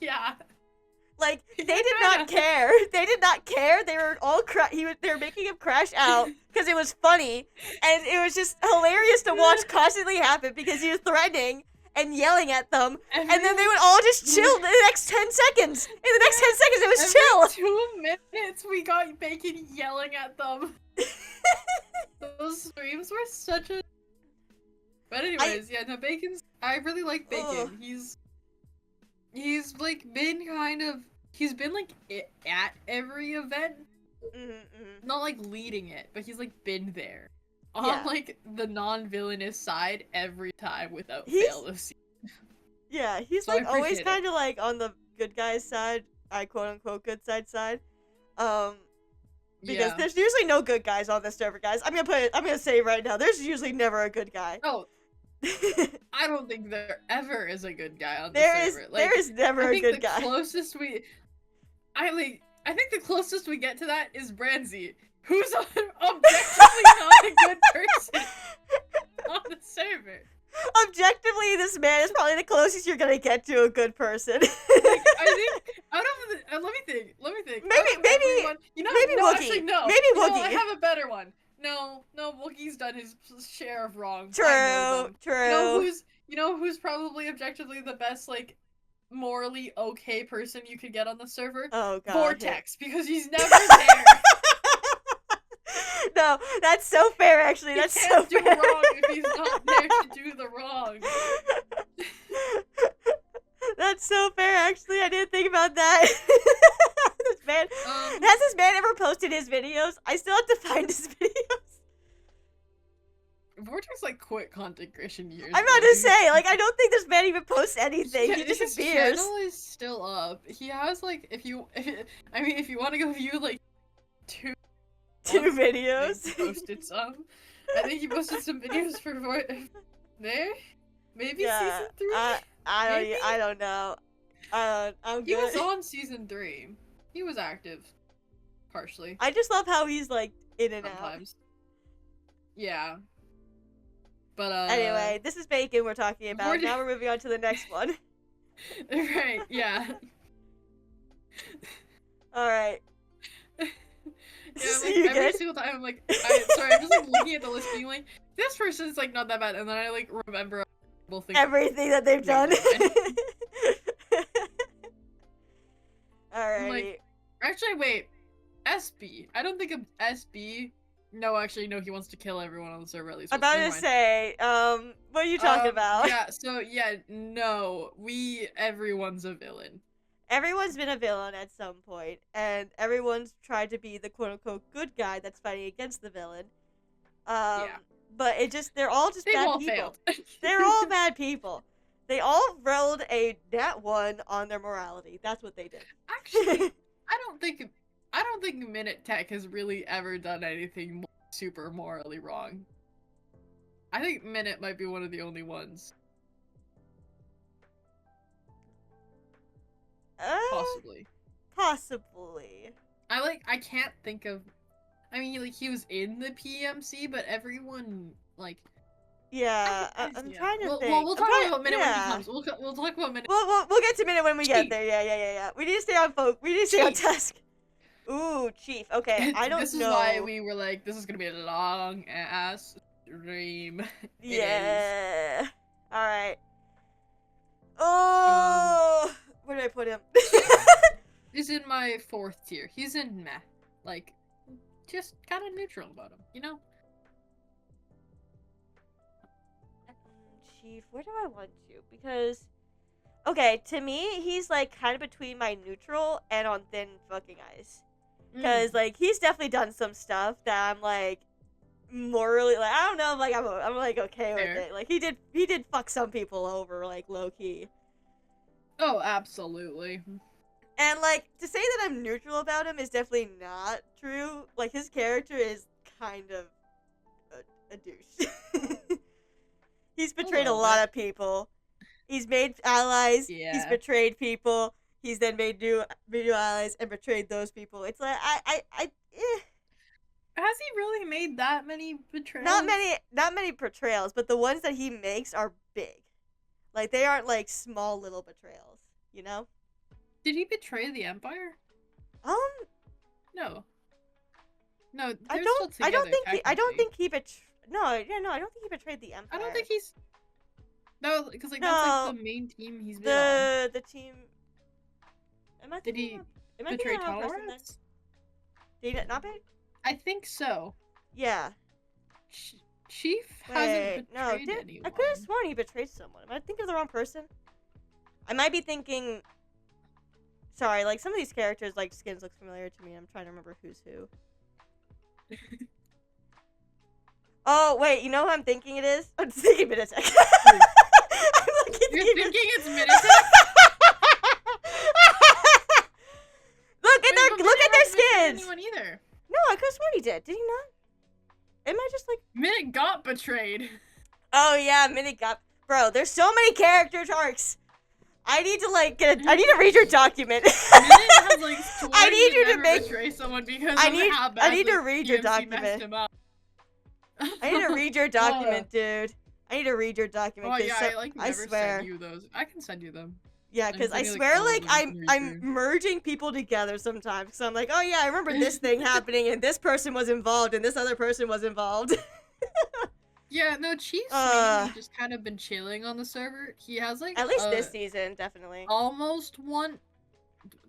Yeah.
Like, they did not care. They did not care. They were all they were making him crash out because it was funny, and it was just hilarious to watch constantly happen because he was threatening and yelling at them, and then they would all just chill in the next 10 seconds. In the next 10 seconds, it was chill.
2 minutes, we got Bacon yelling at them. Those streams were such a... But anyways, Bacon's... I really like Bacon. He's, like, been kind of... He's been, like, at every event. Not, like, leading it, but he's, like, been there. On, like, the non-villainous side every time without fail this season.
Yeah, he's, like, always kind of, like, on the good guy's side. Quote-unquote good side. Because there's usually no good guys on this server, guys. I'm gonna say right now, there's usually never a good guy.
Oh. I don't think there ever is a good guy on the server.
There is never a good guy.
I think the closest we get to that is Branzy, who's objectively not a good person on the server.
Objectively, this man is probably the closest you're gonna get to a good person.
Like, I think out of the, let me think.
Maybe
everyone,
maybe
no,
Wookie.
Actually, no.
Maybe Wookie.
No, I have a better one. No, Wookie's done his share of wrong.
True.
You know who's probably objectively the best, like, morally okay person you could get on the server?
Oh god.
Vortex, because he's never there.
No, that's so fair, actually. That's so fair.
He can't do wrong if he's not there to do the wrong.
That's so fair, actually. I didn't think about that. This man, has this man ever posted his videos? I still have to find his videos.
Vortex, like, quit content creation years
I'm about to say, like, I don't think this man even posts anything. He just appears.
His channel is still up. He has, like, if you want to go view, like, two
videos.
He posted some. I think he posted some videos for there. Maybe season 3.
I don't know.
He was on season 3. He was active, partially.
I just love how he's like in and
sometimes. Yeah. But
anyway, this is Bacon we're talking about. Now we're moving on to the next one.
Right. Yeah.
All right.
Yeah, like, every single time I'm like, I'm just like looking at the list being like, this person's like not that bad, and then I like remember
everything that they've done. Alrighty.
Like, actually, wait, SB. I don't think of SB. No, actually, no. He wants to kill everyone on the server at least.
I'm about to say, what are you talking about?
Yeah. So yeah, no. Everyone's a villain.
Everyone's been a villain at some point, and everyone's tried to be the quote-unquote good guy that's fighting against the villain. But they're all just bad people.
Failed.
They're all bad people. They all rolled a nat 1 on their morality. That's what they did.
Actually, I don't think Minute Tech has really ever done anything super morally wrong. I think Minute might be one of the only ones.
Possibly.
I can't think of... I mean, like, he was in the PMC, but everyone, like...
Yeah, I'm trying to think.
We'll talk about Minute when he comes. We'll talk about Minute.
We'll get to Minute when we get there. Yeah. We need to stay on We need to stay on task. Ooh, Chief. Okay, I don't know.
This is why we were like, this is gonna be a long-ass stream.
Yeah. Alright. Oh! Where did I put him?
He's in my 4th tier. He's in meh. Like, just kind of neutral about him, you know?
Chief, where do I want to? Because, okay, to me, he's like kind of between my neutral and on thin fucking ice. Because, like, he's definitely done some stuff that I'm like, morally, like, I don't know, like, I'm like okay with it. Like, he did fuck some people over, like, low key.
Oh, absolutely.
And, like, to say that I'm neutral about him is definitely not true. Like, his character is kind of a douche. He's betrayed a lot of people He's made allies.
Yeah.
He's betrayed people. He's then made new allies and betrayed those people. It's like
Has he really made that many betrayals?
Not many betrayals, but the ones that he makes are big. Like they aren't like small little betrayals, you know?
Did he betray the Empire?
I
No.
don't think he betrayed the Empire.
I don't think he's because like that's like the main team he's been on.
The team.
Did he betray Tolerance?
Did he not betray?
I think so.
Yeah.
Chief hasn't betrayed anyone.
I could have sworn he betrayed someone. Am I thinking of the wrong person? I might be thinking. Sorry, like some of these characters, like skins look familiar to me. I'm trying to remember who's who. Oh wait, you know who I'm thinking it is? I'm just thinking Minitek.
You're thinking it's Minitek?
Look at their skins.
Anyone either?
No, I could have sworn he did. Did he not? Am I just like
Minute got betrayed?
Oh yeah, Minute got. Bro, there's so many character arcs. I need to like get. I need to read your document.
Minute has like sworn
I need you to
betray someone because I
need to read your document. I need to read your document, dude. I need to read your document.
Oh yeah,
I swear.
Send you those. I can send you them.
Yeah, because I swear, like I'm merging people together sometimes. So I'm like, oh yeah, I remember this thing happening, and this person was involved, and this other person was involved.
Yeah, no, Chief's mainly just kind of been chilling on the server. He has like
at least this season, definitely.
Almost one.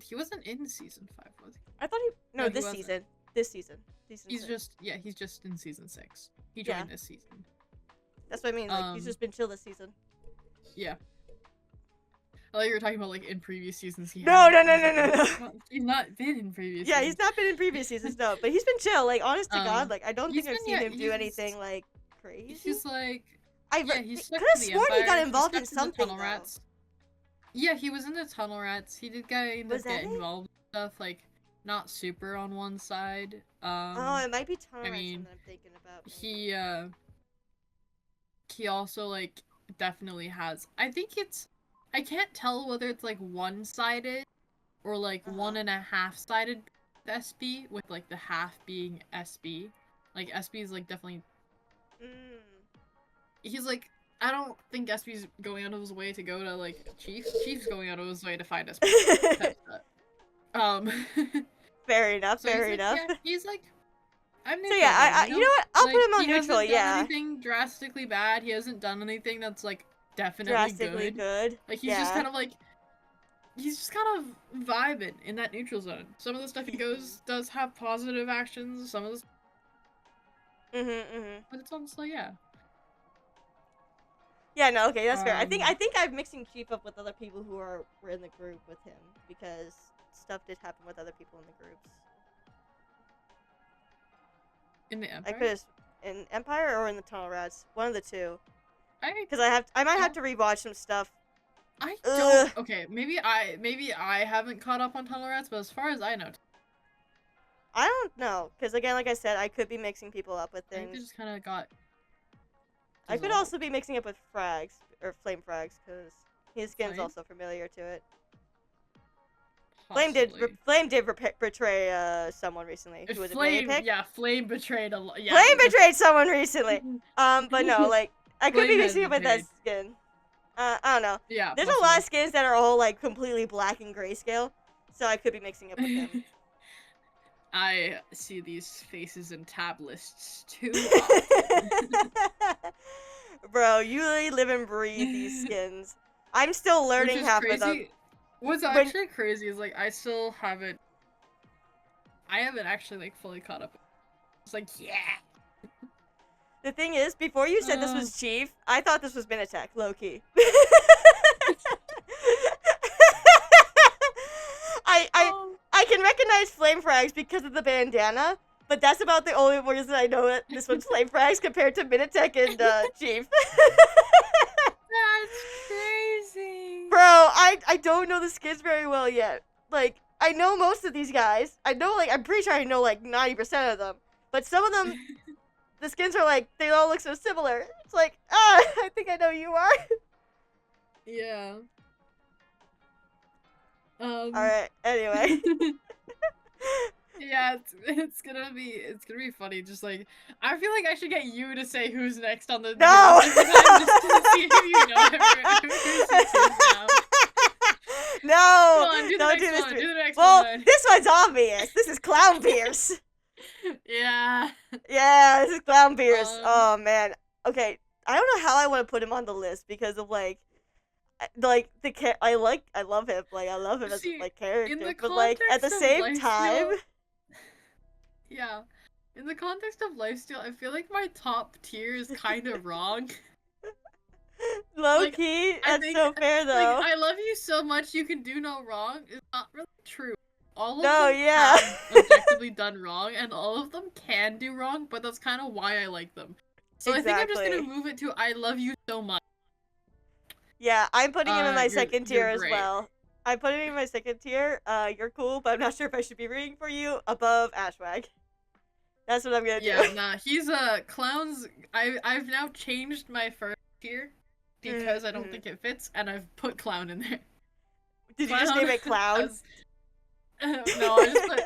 He wasn't in season 5, was he?
I thought he. No, this season. This season. He's 6.
just in season 6. He joined this season.
That's what I mean. Like he's just been chill this season.
Yeah. I thought you were talking about like in previous seasons.
No.
He's not been in previous.
Yeah, he's not been in previous seasons, no. But he's been chill. Like honest to God, like I don't think I've seen him do anything like crazy.
He's like.
He could have sworn he got involved in something.
Tunnel Rats. Yeah, he was in the Tunnel Rats. He did get involved in stuff like not super on one side.
Oh, it might be Tunnel Rats that I'm thinking about. Maybe.
He also like definitely has. I think it's. I can't tell whether it's like one-sided or like 1.5-sided SB with like the half being SB. Like SB is like definitely. He's like, I don't think SB's going out of his way to go to like Chief. Chief's going out of his way to find SB.
Fair enough. Fair enough.
Yeah, he's like. I'm
so yeah, you know what? I'll put him on neutral.
He hasn't done anything drastically bad. He hasn't done anything that's like definitely
drastically good.
Like he's just kind of like. He's just kind of vibing in that neutral zone. Some of the stuff he does have positive actions. Some of the. But it's honestly, yeah.
Yeah, no, okay, that's fair. I think I'm mixing Chief up with other people who were in the group with him because stuff did happen with other people in the groups.
In the Empire?
I could have in Empire or in the Tunnel Rats, one of the two. Because I might have to rewatch some stuff.
I don't. Okay, maybe I haven't caught up on Tunnel Rats, but as far as I know.
I don't know, because again, like I said, I could be mixing people up with things.
I think they just kind of got.
I could also be mixing up with frags, or flame frags, because his skin's also familiar to it. Flame did betray someone recently. Who was it?
Yeah, Flame betrayed yeah.
Flame betrayed someone recently. But no, like I could be mixing up with that skin. I don't know.
Yeah.
There's a lot of skins that are all like completely black and grayscale, so I could be mixing up with them.
I see these faces in tab lists too.
Bro, you really live and breathe these skins. I'm still learning half of them.
What's actually crazy is like I haven't actually like fully caught up. It's like yeah.
The thing is, before you said this was Chief, I thought this was Minitek, low-key. I can recognize Flame Frags because of the bandana, but that's about the only reason I know it. This one's Flame Frags compared to Minitek and Chief.
That's crazy.
Bro, I don't know the skins very well yet. Like, I know most of these guys. I'm pretty sure I know like 90% of them. But some of them, the skins are like, they all look so similar. It's like, I think I know who you are.
Yeah.
Alright, anyway.
Yeah, it's gonna be funny. Just like I feel like I should get you to say who's next on the
No!
list every time just to see if you know who's this is now.
No!
Come on, do the
Don't
next
do this
one.
to me.
Do the next
Well,
one.
this one's obvious. This is Clown Pierce.
Yeah.
Yeah, this is Clown Pierce.
Um,
Oh man. Okay, I don't know how I want to put him on the list because of like I love him. Like I love him as
See,
like
in
character,
the
but like at the
context of
same time,
Lifesteal, yeah. In the context of Lifesteal, I feel like my top tier is kind of wrong.
low
Like,
key,
I
that's
think,
so fair
like,
though.
I love you so much you can do no wrong is not really true. All of
No,
them
yeah.
have objectively done wrong, and all of them can do wrong, but that's kind of why I like them. So I think I'm just gonna
Exactly.
move it to I love you so much.
Yeah, I'm putting him in my second
You're
tier as
great.
well. I'm putting him in my second tier. You're cool, but I'm not sure if I should be rooting for you above Ashwag. That's what I'm gonna do.
Yeah, nah, he's clowns. I've now changed my first tier because I don't think it fits, and I've put clown in there.
Did you just name it Clown?
No, I just put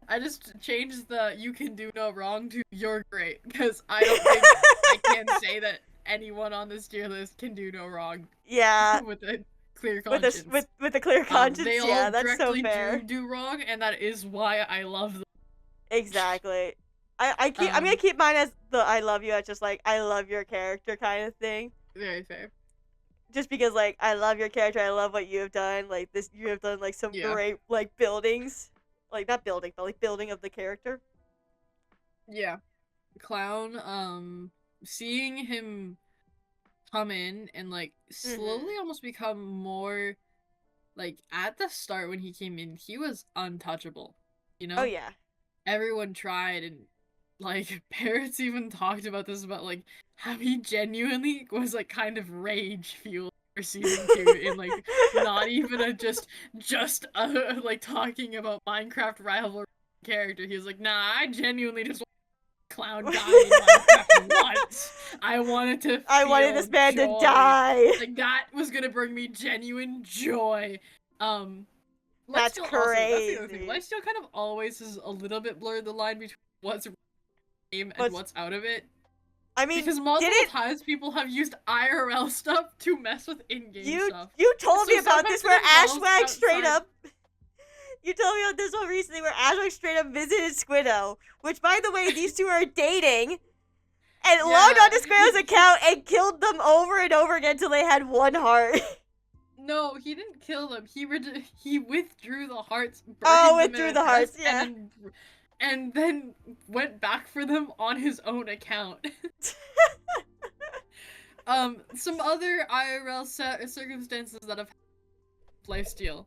I just changed the you can do no wrong to you're great because I don't think I can say that anyone on this tier list can do no wrong.
Yeah.
With a clear conscience.
With a clear conscience,
they all
yeah, that's so
directly
fair.
do wrong, and that is why I love them.
Exactly. I'm gonna keep mine as the I love you. It's just like I love your character kind of thing.
Very fair.
Just because like I love your character, I love what you have done. Like this, you have done like some great like buildings, like not building, but like building of the character.
Yeah, Clown. Seeing him come in and like slowly almost become more like at the start when he came in, he was untouchable. You know?
Oh yeah.
Everyone tried, and like parents even talked about this about like how he genuinely was like kind of rage fueled for season 2 in like not even a just like talking about Minecraft rivalry character. He was like, nah, I genuinely just Clown die in Minecraft once. I wanted this man
to die.
Like that was gonna bring me genuine joy.
That's crazy. Also, that's the other thing.
Lifesteal kind of always is a little bit blurred the line between what's game and what's out of it.
I mean,
because multiple times people have used IRL stuff to mess with in-game stuff.
You told me about this where Ashwag straight up. You told me about this one recently where Ashwag straight up visited Squiddo, which by the way, these two are dating, and logged onto Squiddo's account and killed them over and over again until they had one heart.
No, he didn't kill them. He withdrew the hearts.
Withdrew the hearts, yeah.
And then went back for them on his own account. Some other IRL circumstances that have Lifesteal.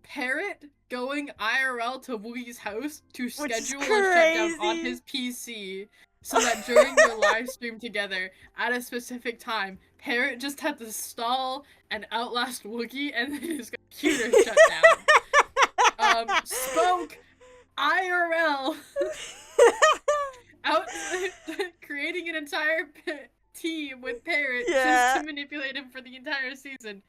Parrot going IRL to Woogie's house to schedule a shutdown on his PC so that during their live stream together at a specific time, Parrot just had to stall and outlast Woogie and then his computer shut down. Spoke IRL out creating an entire team with Parrot just to manipulate him for the entire season.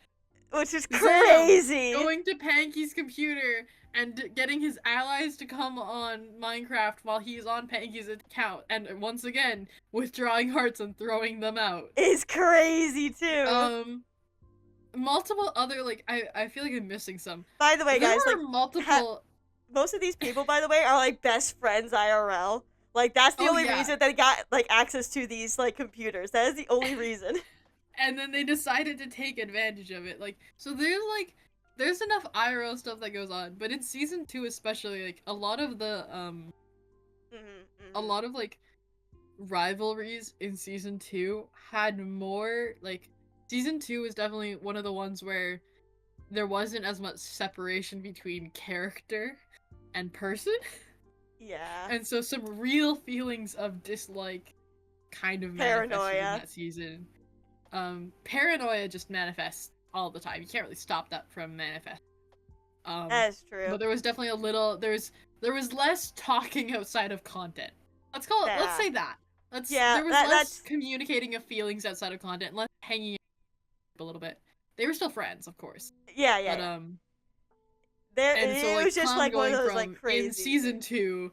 Which is crazy.
Going to Panky's computer and getting his allies to come on Minecraft while he's on Panky's account, and once again withdrawing hearts and throwing them out.
It's crazy too.
Multiple other I feel like I'm missing some.
By the way, guys, like
multiple.
Most of these people, by the way, are like best friends IRL. Like that's the only reason they got like access to these like computers. That is the only reason.
And then they decided to take advantage of it. Like, so there's enough IRL stuff that goes on, but in season 2 especially, like a lot of the a lot of like rivalries in season 2 had more like season 2 is definitely one of the ones where there wasn't as much separation between character and person.
Yeah.
And so some real feelings of dislike kind of manifested in that season. Paranoia just manifests all the time. You can't really stop that from manifest.
That's true.
But there was definitely there was less talking outside of content. Let's say that. There was less communicating of feelings outside of content, less hanging out a little bit. They were still friends, of course.
Yeah,
But
There,
and so
it
like
was just
Clown
like one
going
of those
from
like crazy
in season
things.
2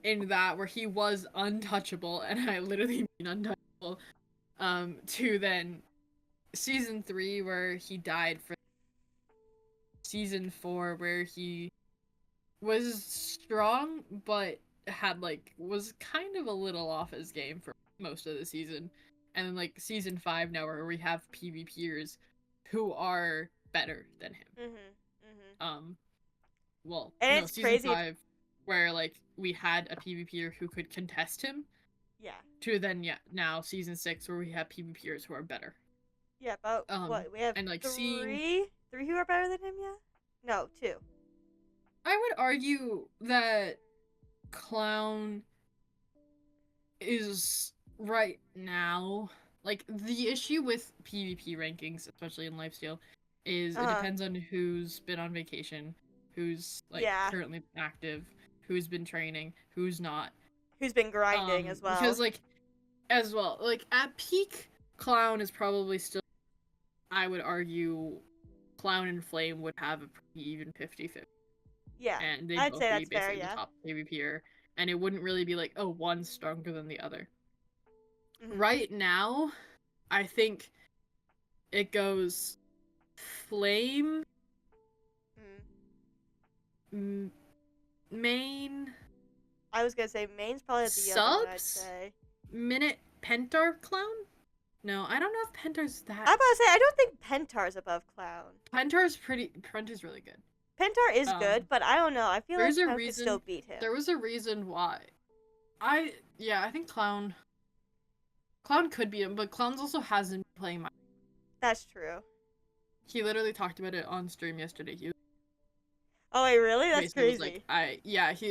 in that where he was untouchable, and I literally mean untouchable, to then season 3 where he died, for season 4 where he was strong but had like was kind of a little off his game for most of the season, and then like season 5 now where we have PvPers who are better than him. Well,
And
no,
it's
season
crazy.
5 where like we had a PvPer who could contest him.
Yeah.
To then now season 6 where we have PvPers who are better.
Yeah, but what we have
and like
three who are better than him. Yeah. No, 2.
I would argue that Clown is right now, like, the issue with PvP rankings, especially in Lifesteal, is it depends on who's been on vacation, who's like currently active, who's been training, who's not,
who's been grinding as well.
Because like at peak, Clown is probably still, I would argue, Clown and Flame would have a pretty even 50-50.
Yeah,
and they'd
I'd
both
say
be
that's
basically
fair,
the top PvPer, and it wouldn't really be like, oh, one's stronger than the other. Right now, I think it goes Flame, Main.
I was gonna say Main's probably the other one, I'd say.
Minute, Pentar, Clown? No, I don't know if Pentar's that.
I'm about to say I don't think Pentar's above Clown.
Pentar's really good.
Pentar is good, but I don't know. I feel like Clown could still beat him.
There was a reason why. I think Clown could beat him, but Clown also hasn't been playing my.
That's true.
He literally talked about it on stream yesterday.
Oh wait, really? That's crazy.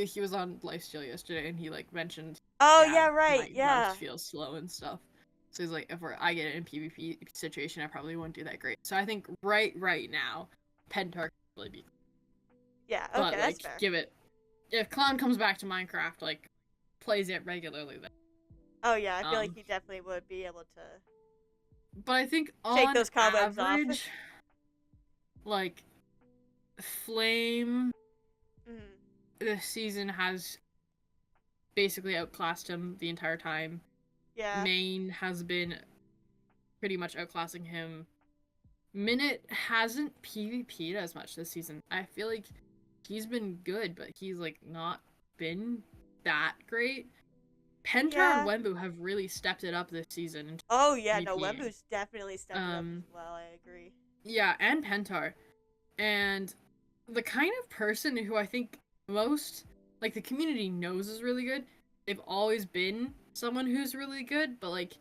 He was on Lifesteal yesterday, and he like mentioned.
Oh yeah, right,
my mouth feels slow and stuff. So he's like, if I get it in PvP situation, I probably won't do that great. So I think right now, Pentar could really be.
Yeah, okay,
but,
that's fair.
Give it. If Clown comes back to Minecraft, like, plays it regularly, then.
Oh yeah, I feel like he definitely would be able to.
But I think
take
on
those cobwebs
average,
off.
like, Flame, this season has basically outclassed him the entire time.
Yeah.
Main has been pretty much outclassing him. Minute hasn't PvP'd as much this season. I feel like he's been good, but he's like not been that great. Pentar and Wembu have really stepped it up this season.
Oh yeah, no, Wembu's definitely stepped it up as well, I agree.
Yeah, and Pentar. And the kind of person who I think most, like, the community knows is really good, they've always been someone who's really good, but like,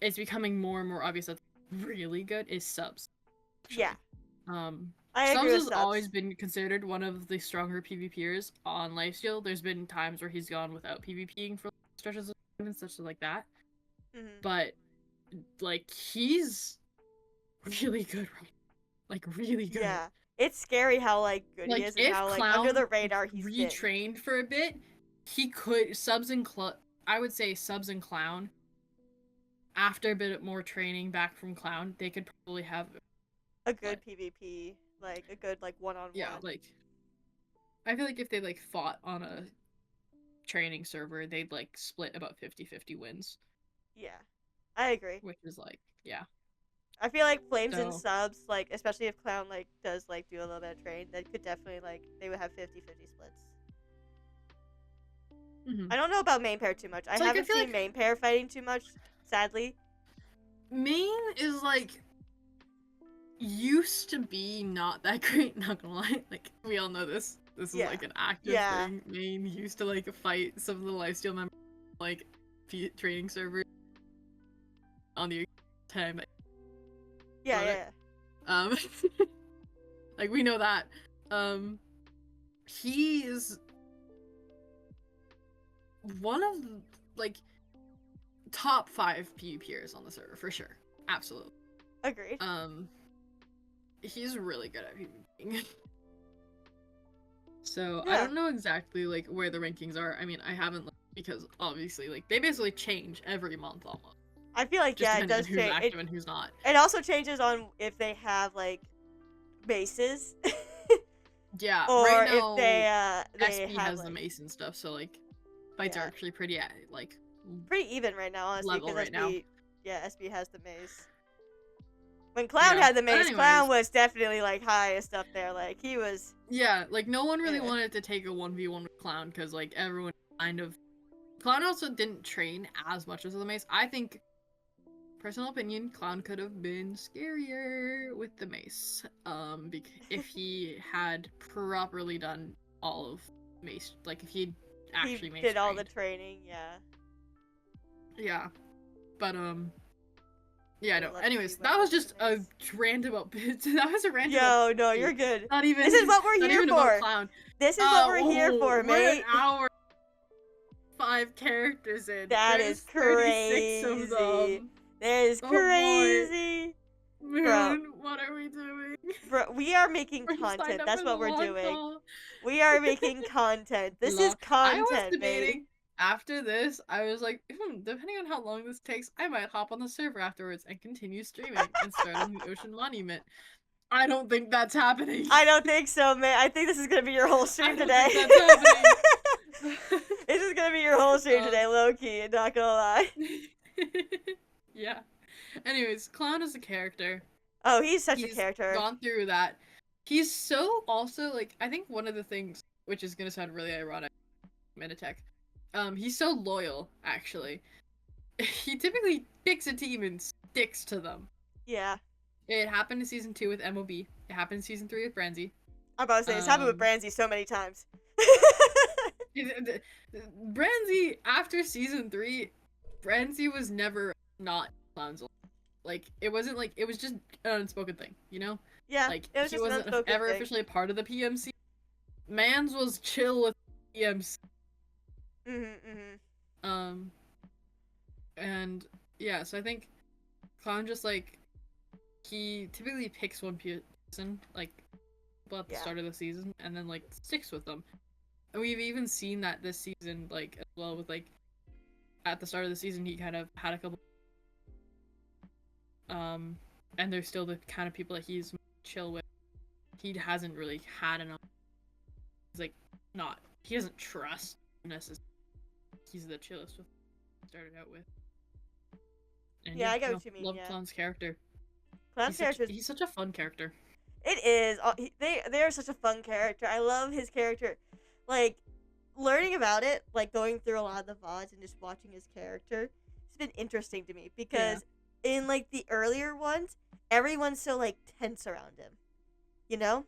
it's becoming more and more obvious that really good is Subs.
Yeah.
I agree with Subs. Has always been considered one of the stronger PvPers on Lifesteal. There's been times where he's gone without PvPing for stretches of time and such like that. But like, he's really good, like really good.
Yeah, it's scary how like good he is and how like under the radar he's
retrained for a bit. He could I would say Subs and Clown. After a bit more training back from Clown, they could probably have
a good PvP, like a good like one-on-one.
Yeah, like I feel like if they like fought on a training server, they'd like split about 50-50 wins.
Yeah, I agree.
Which is like, yeah.
I feel like Flames and Subs, like especially if Clown like does like do a little bit of training, they could definitely like they would have 50-50 splits. I don't know about main pair too much. I haven't seen main pair fighting too much, sadly.
Main is like used to be not that great, not gonna lie. Like, we all know this. This is like an active thing. Main used to like fight some of the Lifesteal members like training servers on the time.
Yeah.
Like, we know that. He is one of like top 5 PvPers on the server for sure. Absolutely.
Agreed.
He's really good at PvPing. So I don't know exactly like where the rankings are. I mean, I haven't looked because obviously like they basically change every month almost.
I feel like,
Just
yeah, it
depending on
does
who's
change.
active and who's not.
It also changes on if they have, like, bases.
Yeah,
Or
right
if
now,
they
SB
have,
has the
like,
mace and stuff, so like fights are
yeah,
actually pretty like
pretty even right now, honestly,
level
because
right now.
SB has the mace. When Clown
Yeah,
had the
but
mace,
anyways,
Clown was definitely, like, highest up there. Like, he was.
yeah, like no one really
Yeah.
wanted to take a 1v1 with Clown because like everyone kind of. Clown also didn't train as much as the mace. I think, personal opinion, Clown could have been scarier with the mace. If he had properly done all of mace, like if he'd actually
He
mace
did all
trained.
the training, yeah.
Yeah, but yeah, no.
Let's
Anyways,
see what
that was
else
just
the
a
mace.
random up. That was a random
Yo, no,
up.
you're good.
Not even.
This is what we're
Not
here
even about
for.
Clown.
This is what we're here for,
We're an
mate.
hour. 5 characters in.
That
There's
is
36 of
crazy.
them.
That is
Oh boy.
crazy. Bro,
Moon, what are we doing?
bro, we are making
We're signed
content.
up
That's
for the
what we're
long
doing.
haul.
We are making content. This is
I was
content, mate.
debating after this. I was like, depending on how long this takes, I might hop on the server afterwards and continue streaming and start on the Ocean Monument. I don't think that's happening.
I don't think so, man. I think this is gonna be your whole stream
I don't
today.
think that's happening.
This is gonna be your whole stream today, low key. Not gonna lie.
Yeah. Anyways, Clown is a character.
Oh, he's such
He's
a character.
gone through that. He's so also like I think one of the things which is gonna sound really ironic, Minitech. He's so loyal, actually. He typically picks a team and sticks to them.
Yeah.
It happened in season 2 with MOB. It happened in season 3 with Branzy.
I'm about to say, it's happened with Branzy so many times.
Branzy, after season 3, Branzy was never not Clown's. Like, it wasn't like, it was just an unspoken thing, you know?
Yeah,
like,
it was
he
just an
wasn't
unspoken
ever
thing.
officially a part of the PMC. Mans was chill with PMC. And yeah, so I think Clown just like he typically picks one person like at the start of the season and then like sticks with them. And we've even seen that this season, like as well with like at the start of the season he kind of had a couple and they're still the kind of people that he's chill with. He hasn't really had enough. He's like not he doesn't trust necessarily. He's the chillest with started out with. And
yeah, I get what you mean.
Love
Yeah.
Clown's character.
Clown's character.
He's such a fun character.
It is. They are such a fun character. I love his character. Like, learning about it, like going through a lot of the VODs and just watching his character, it's been interesting to me because in like the earlier ones, everyone's so like tense around him, you know?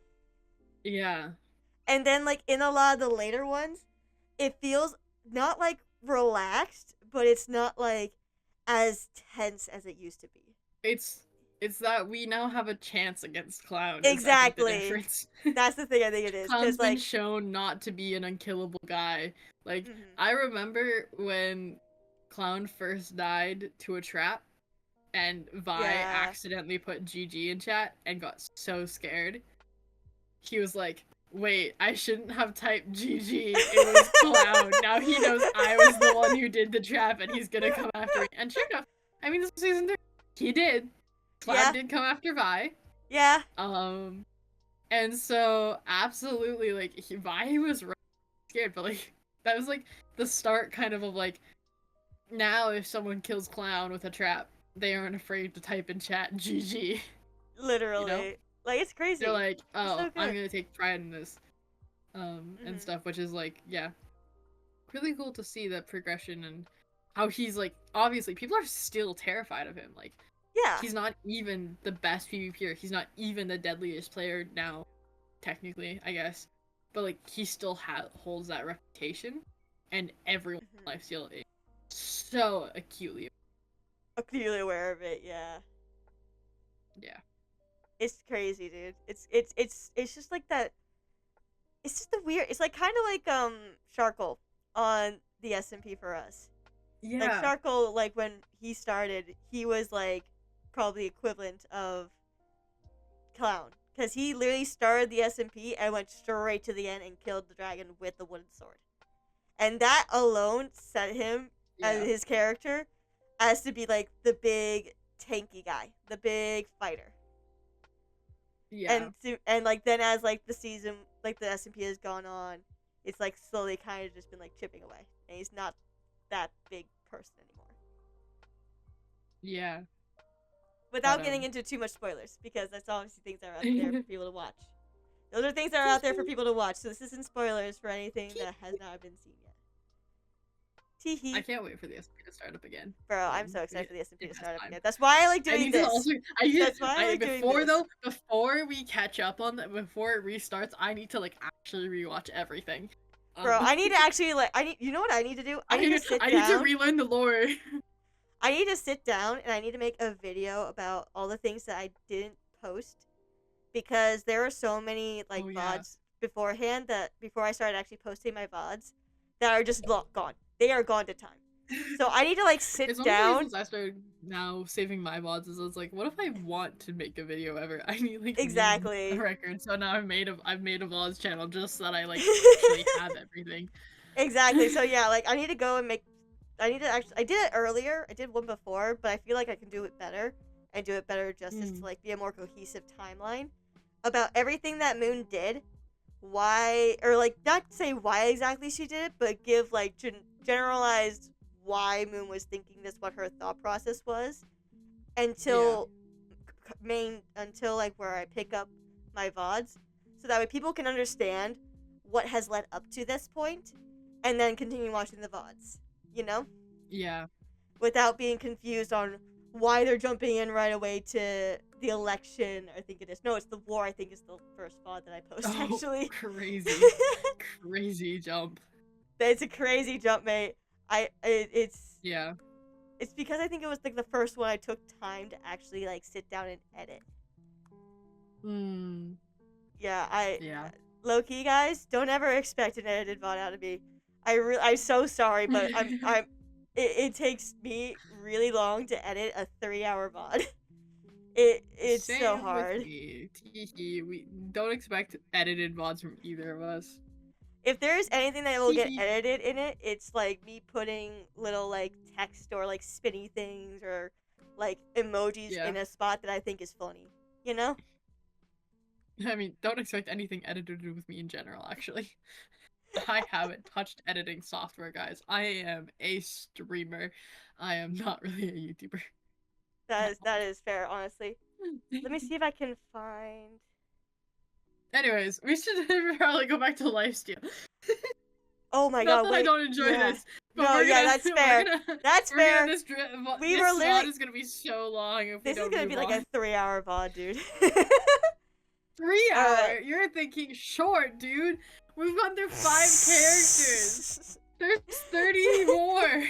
Yeah.
And then like in a lot of the later ones, it feels not like relaxed, but it's not like as tense as it used to be.
It's that we now have a chance against Clown.
Exactly. That's the thing I think it is.
Clown's been
like
shown not to be an unkillable guy. Like, I remember when Clown first died to a trap, and Vi accidentally put GG in chat and got so scared. He was like, wait, I shouldn't have typed GG. It was Clown. Now he knows I was the one who did the trap and he's gonna come after me. And sure enough, I mean, this was season 3. He did. Clown did come after Vi.
Yeah.
And so, absolutely, like, Vi was really scared, but, like, that was, like, the start kind of like, now if someone kills Clown with a trap, they aren't afraid to type in chat GG.
Literally. You know? Like, it's crazy.
They're like, oh, so I'm gonna take pride in this. And stuff, which is, like, yeah. Really cool to see that progression and how he's, like, obviously, people are still terrified of him. Like,
yeah.
He's not even the best PvPer. He's not even the deadliest player now, technically, I guess. But, like, he still holds that reputation. And everyone in Lifesteal is so acutely
aware of it, yeah.
Yeah.
It's crazy, dude. It's just like that. It's just the weird. It's like kind of like Sharkle on the SMP for us.
Yeah.
Like Sharkle, like when he started, he was like probably equivalent of Clown, because he literally started the SMP and went straight to the end and killed the dragon with the wooden sword, and that alone set him as his character as to be like the big tanky guy, the big fighter.
Yeah.
And like then as like the season, like the SMP has gone on, it's like slowly kind of just been like chipping away, and he's not that big person anymore.
Yeah.
Without getting into too much spoilers, because that's obviously things that are out there for people to watch. Those are things that are out there for people to watch, so this isn't spoilers for anything that has not been seen yet.
I can't wait for the SMP to start up again.
Bro, I'm so excited for the SMP to start up again. That's why I like doing this. That's why I like doing this.
Before we catch up on that, before it restarts, I need to like actually rewatch everything.
Bro, I need to actually like you know what I need to do? I need to sit down.
I need to relearn the lore.
I need to sit down and I need to make a video about all the things that I didn't post, because there are so many like VODs beforehand that before I started actually posting my VODs that are just gone. They are gone to time. So I need to like sit
it's
down.
One of the reasons I started now saving my VODs is I was like, what if I want to make a video ever? I need like
exactly
a record. So now I've made a VODs channel just so that I like actually have everything.
Exactly. So yeah, like I need to go and make. I need to actually. I did it earlier. I did one before, but I feel like I can do it better and do it better justice to like be a more cohesive timeline about everything that Moon did. Why, or like not say why exactly she did it, but give like generalized why Moon was thinking this, what her thought process was, until until like where I pick up my VODs, so that way people can understand what has led up to this point, and then continue watching the VODs. You know?
Yeah.
Without being confused on why they're jumping in right away to the election, I think it is. No, it's the war, I think is the first VOD that I post, actually.
Crazy. Crazy jump.
It's a crazy jump, mate. It's...
Yeah.
It's because I think it was like the first one I took time to actually like sit down and edit. Yeah,
Yeah.
Low-key, guys, don't ever expect an edited VOD out of me. I'm so sorry, but it takes me really long to edit a 3-hour VOD. It's
Same
so hard.
With me. We don't expect edited VODs from either of us.
If there's anything that will get edited in it, it's like me putting little like text or like spinny things or like emojis in a spot that I think is funny. You know?
I mean, don't expect anything edited with me in general, actually. I haven't touched editing software, guys. I am a streamer. I am not really a YouTuber.
That is fair, honestly. Let me see if I can find...
Anyways, we should probably go back to Lifesteal.
Oh my god, wait.
I don't enjoy this.
No, that's fair. That's fair.
This VOD is gonna be so long if we don't.
This is gonna be like a 3-hour VOD, dude.
3 hour? You're thinking short, dude. We've gone through 5 characters. There's 30 more.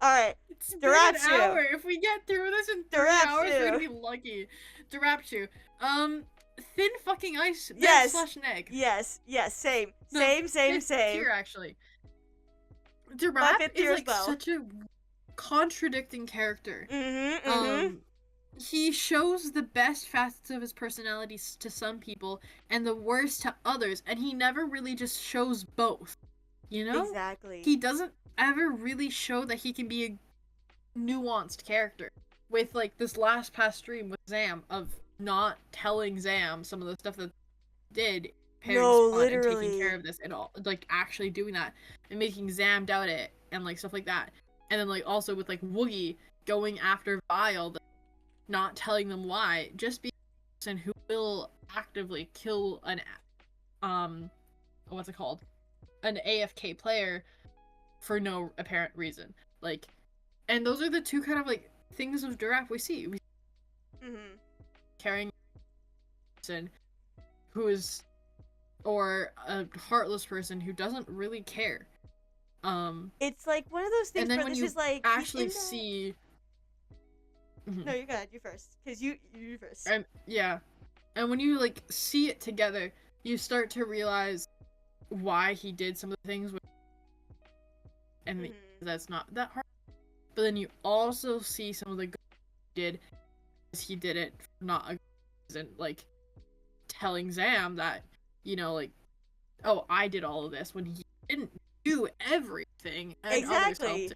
Alright.
It's been an hour. If we get through this in 3 hours, we're gonna be lucky. Durapchu. Thin fucking ice.
Yes.
/ neg.
Yes. Same. Same.
Tier, actually. Durap is like such a contradicting character. He shows the best facets of his personality to some people and the worst to others, and he never really just shows both. You know?
Exactly.
He doesn't ever really show that he can be a nuanced character. With like this last past stream with Zam of not telling Zam some of the stuff that did
literally
and taking care of this and all, like actually doing that and making Zam doubt it and like stuff like that. And then like also with like Woogie going after Vile, not telling them why, just be a person who will actively kill an what's it called? An AFK player for no apparent reason. Like, and those are the two kind of like things of Durap we see. Carrying a person who is, or a heartless person who doesn't really care.
It's like one of those things
and then
where
when
this
you
is like
actually see.
No, you go ahead. You first, because you first.
Yeah, and when you like see it together, you start to realize why he did some of the things, and that's not that hard. But then you also see some of the good he did, because he did it for not a good reason, like telling Zam that, you know, like, oh, I did all of this when he didn't do everything, and others helped him.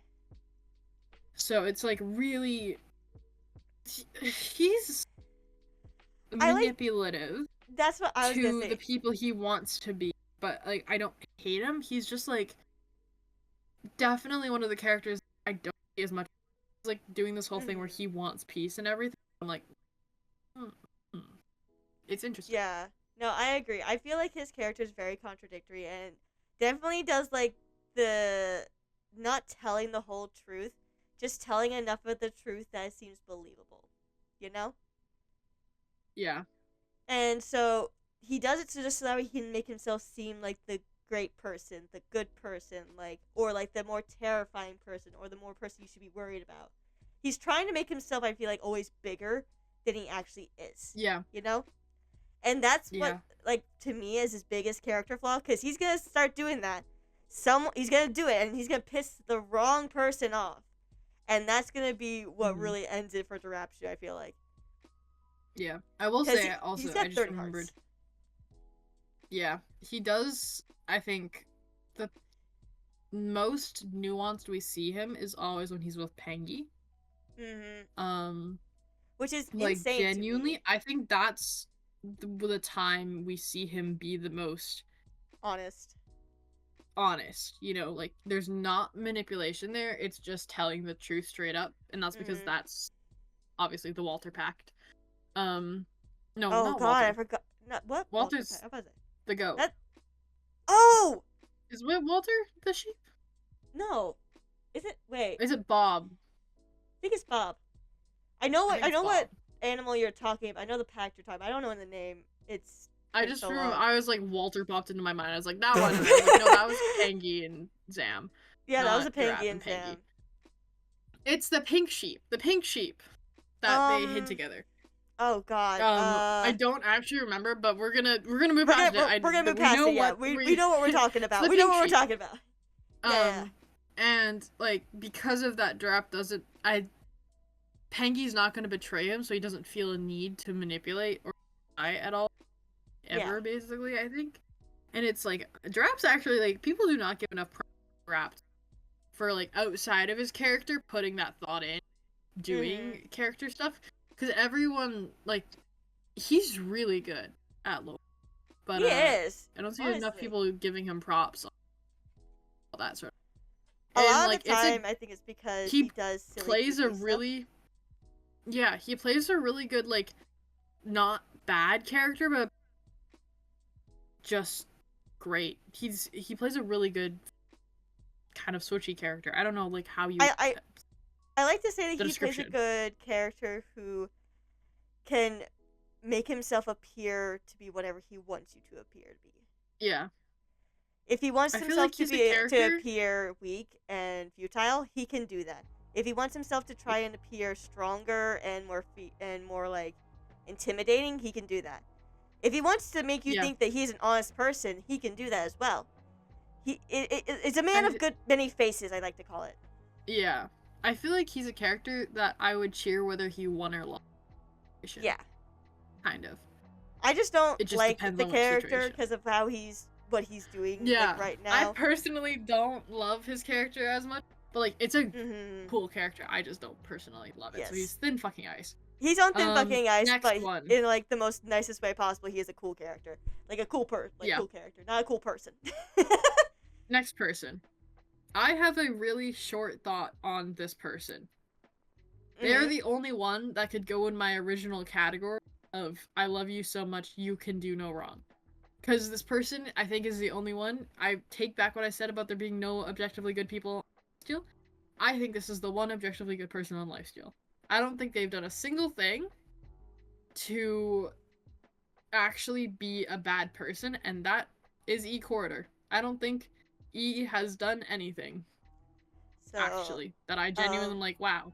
So it's like really, he's
I like.
manipulative
That's what I was gonna
to the
say.
people he wants to be, but like I don't hate him. He's just like definitely one of the characters I don't see as much. He's like doing this whole thing where
Mhm.
he wants peace and everything. I'm like, hmm, hmm. It's interesting.
Yeah. No, I agree. I feel like his character is very contradictory and definitely does like the not telling the whole truth, just telling enough of the truth that it seems believable. You know?
Yeah.
And so he does it so just so that he can make himself seem like the great person, the good person, like or like the more terrifying person or the more person you should be worried about. He's trying to make himself, I feel like, always bigger than he actually is.
Yeah.
You know? And that's what,
Yeah.
like, to me is his biggest character flaw, because he's gonna start doing that. He's gonna do it, and he's gonna piss the wrong person off, and that's gonna be what
Hmm.
really ends it for Darapshu. I feel like,
Yeah. I will
because
say
he's
also, I
got
just
30
remembered.
hearts.
Yeah, he does. I think the most nuanced we see him is always when he's with Pengi.
Mm-hmm.
Um,
Which is
like
insane to me,
genuinely, I think that's the time we see him be the most
honest.
honest. You know, like there's not manipulation there. It's just telling the truth straight up, and that's because
Mm-hmm.
that's obviously the Walter Pact. Um, no,
Oh
not
God, I
Walter.
forgot. Not what Walter.
Walter's
What was it?
the goat.
That. Oh
Is it Walter the sheep?
no, is it? Wait,
Is it Bob?
I think it's Bob. I know
I
what
think it's
what
Bob.
animal you're talking about. I know the pack you're talking about. I don't know the name. It's
I
been
just
so
remember
long.
I was like Walter popped into my mind. I was like, that wasn't it. I was like, no, that was Pengi and Zam,
Yeah, that was a
not
Penguin
Giraffe and
and
Pengi.
Sam.
It's the pink sheep. The pink sheep that they hid
Um.
together.
Oh God.
I don't actually remember, but we're gonna move
We're
past
gonna
it.
we're gonna move
We
past
know
it. Yeah,
what
we know what we're talking
it's
about.
the
We know
pink
what we're
sheep.
talking about. Yeah.
And like because of that draft doesn't Pengi's not gonna betray him, so he doesn't feel a need to manipulate or lie at all
Yeah.
ever, basically, I think. And it's like Drap's actually like people do not give enough Drap for like outside of his character putting that thought in
Mhm.
doing character stuff because everyone like he's really good at lore, but
He is,
I don't see enough
honestly.
people giving him props on all that sort
A
of. And
lot of
like
the
it's a
time, I think it's because he
he
does silly,
plays a
goofy stuff.
really yeah he plays a really good like not bad character but just great. He plays a really good kind of switchy character. I don't know like how you
I I like to say
the
that he plays a
description.
good character who can make himself appear to be whatever he wants you to appear to be.
Yeah.
If he wants
I feel
himself
like
to
he's a
be to
character.
appear weak and futile, he can do that. If he wants himself to try and appear stronger and more like intimidating, he can do that. If he wants to make you
Yeah.
think that he's an honest person, he can do that as well. It's a man of
I
good many faces, I like to call it.
yeah. I feel like he's a character that I would cheer whether he won or lost.
Yeah.
Kind of.
I just don't
It just
like
depends
the
on what
character
situation.
because of what he's doing
Yeah.
like right
I
now.
personally don't love his character as much, but like it's a
Mhm.
cool character. I just don't personally love it. So he's
Yes.
thin fucking ice.
He's on thin fucking ice,
Next
but
one.
in like the most nicest way possible. He is a cool character, like a
Yeah.
cool character, not a cool person.
Next person. I have a really short thought on this person. They're
Mhm.
the only one that could go in my original category of I love you so much you can do no wrong. Because this person, I think, is the only one. I take back what I said about there being no objectively good people on Lifesteal. I think this is the one objectively good person on Lifesteal. I don't think they've done a single thing to actually be a bad person, and that is E Corridor. I don't think E has done anything,
So,
actually, that I genuinely
um,
like, wow.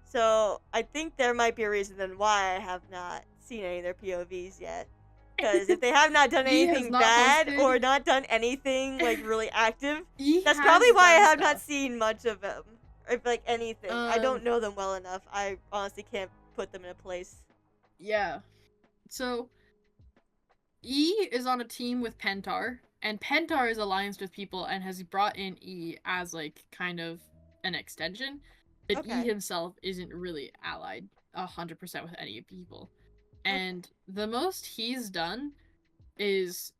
so I think there might be a reason then why I have not seen any of their POVs yet. Because if they have not done
E has
anything
not
bad
posted.
or not done anything like really active,
E
that's
has
probably why I
done
have not
stuff.
seen much of them. Or like anything. I don't
Um,
know them well enough. I honestly can't put them in a place.
yeah. So, E is on a team with Pentar, and Pentar is allianced with people and has brought in E as, like, kind of an extension, but
Okay.
E himself isn't really allied 100% with any people. And the most he's done is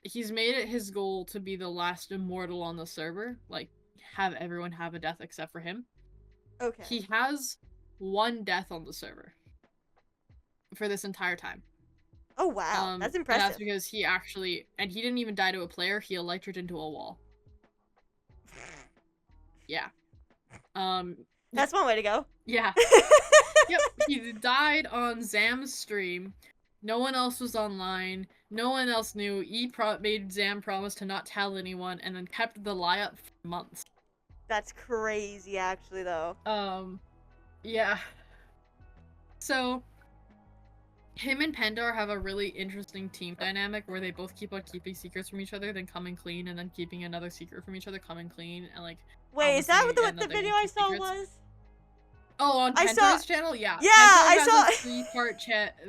he's made it his goal to be the last immortal on the server, like have everyone have a death except for him.
Okay.
He has 1 death on the server for this entire time.
Oh wow, that's
And
impressive.
that's because he actually, and he didn't even die to a player, he electroed into a wall. Yeah.
That's one way to go.
Yeah. Yep, he died on Zam's stream. No one else was online. No one else knew. Made Zam promise to not tell anyone, and then kept the lie up for months.
That's crazy, actually, though.
Yeah. So, him and Pendar have a really interesting team dynamic where they both keep on keeping secrets from each other, then coming clean, and then keeping another secret from each other, coming clean, and like.
Wait, is that what the
they
video
keep
I saw
secrets.
was?
Oh, on Pentar's channel? Yeah.
Yeah,
Pentar
I saw.
has a 3-part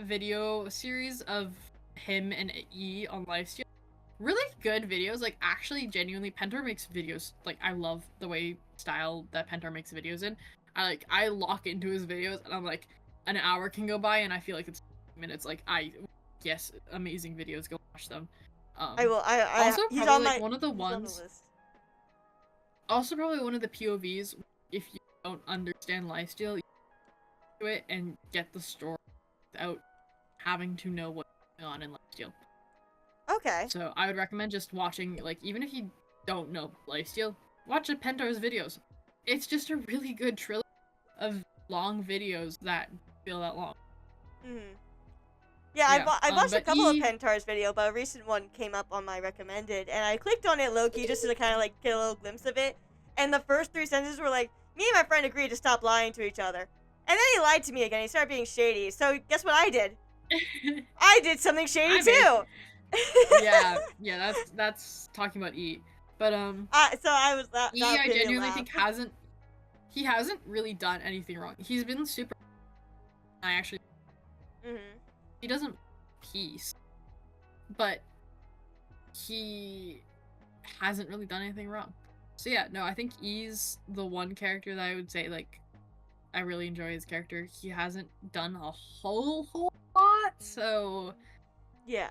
video series of him and E on Lifesteal. Really good videos. Like, actually, genuinely, Pentar makes videos. Like, I love the style that Pentar makes videos in. I lock into his videos, and I'm like, an hour can go by, and I feel like it's minutes. Like, yes, amazing videos. Go watch them.
I will.
Also,
he's
probably
on
like
my,
one of the ones. Also, probably one of the POVs. If you don't understand Lifesteal, you do it and get the story without having to know what's going on in Lifesteal.
Okay.
So I would recommend just watching, like, even if you don't know Lifesteal, watch Pentar's videos. It's just a really good trilogy of long videos that feel that long.
Yeah, I watched a couple of Pentar's video, but a recent one came up on my recommended, and I clicked on it low-key just to kind of, like, get a little glimpse of it, and the first 3 sentences were like, me and my friend agreed to stop lying to each other. And then he lied to me again, he started being shady, so guess what I did? I did something shady too!
yeah, that's talking about E. But,
so I was,
E, I genuinely think he hasn't really done anything wrong. He's been super, he doesn't peace, but he hasn't really done anything wrong. So yeah, no, I think E's the one character that I would say, like, I really enjoy his character. He hasn't done a whole lot, so yeah,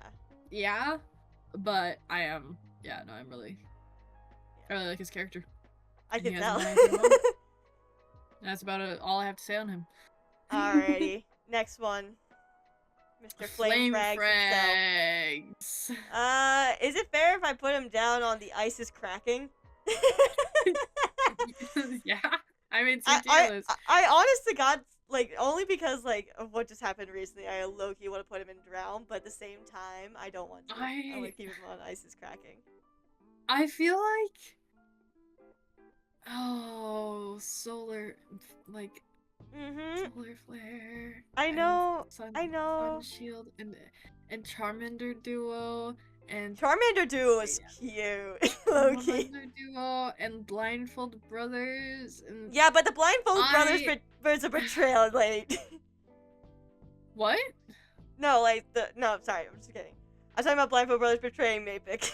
but I really like his character.
I can tell.
That's about all I have to say on him.
Alrighty, next one. Mr. Flame Frags. Is it fair if I put him down on the ice is cracking?
Yeah, I mean, I
honest to God, like, only because, like, of what just happened recently, I low-key want to put him in drown, but at the same time, I don't want to. I want to keep him on ice is cracking.
I feel like, solar, like, solar flare.
I know.
Sun shield and Charmander duo and
Charmander duo is cute. Low-key.
Charmander duo and Blindfold Brothers. And
yeah, but the Blindfold Brothers was a betrayal, like.
What?
No, like no. Sorry, I'm just kidding. I was talking about Blindfold Brothers betraying Mapic.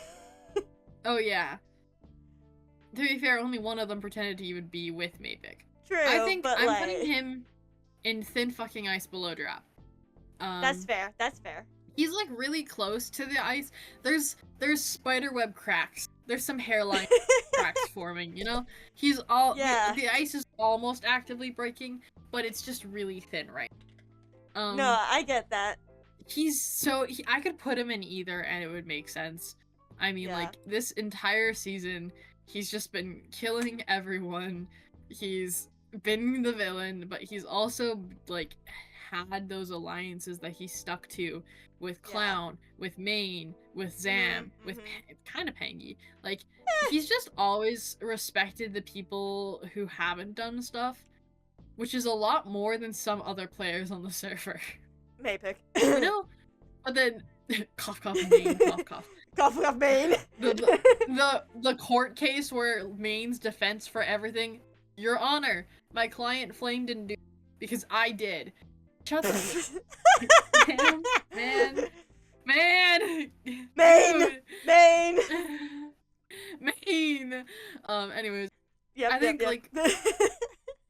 Oh yeah. To be fair, only one of them pretended he would be with Mapic.
True,
I think
but
I'm putting him in thin fucking ice below drop.
That's fair. That's fair.
He's like really close to the ice. There's spiderweb cracks. There's some hairline cracks forming. You know, he's all the ice is almost actively breaking, but it's just really thin, right?
No, I get that.
I could put him in either, and it would make sense. I mean, like, this entire season, he's just been killing everyone. He's been the villain, but he's also, like, had those alliances that he stuck to with Clown, with Main, with Zam, with kind of Pangy. Like, he's just always respected the people who haven't done stuff, which is a lot more than some other players on the server.
Mapic.
You know? But then, cough, cough, Main, cough, cough.
Cough, cough, Main.
The court case where Main's defense for everything. Your Honor, my client Flame didn't do because I did. Shut the Main.
Main.
Anyways.
Yep,
I think
yep.
like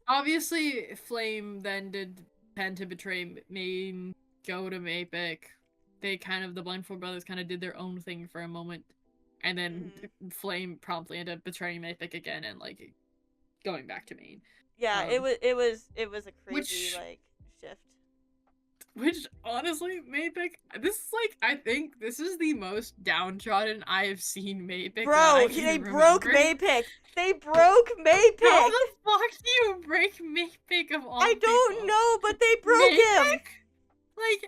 obviously Flame then did tend to betray Main, go to Mapic. They kind of the Blindfold brothers kind of did their own thing for a moment, and then Flame promptly ended up betraying Mapic again and like going back to Main.
Yeah,
Um,
it was a crazy
which
like shift.
honestly, Mapic, this is like I think this is the most downtrodden I have seen Mapic that I
Bro,
can
they broke
remember.
Maypick. They broke
How
Maypick.
the fuck do you break Mapic of all
I don't
people?
know, but they broke him.
Mapic?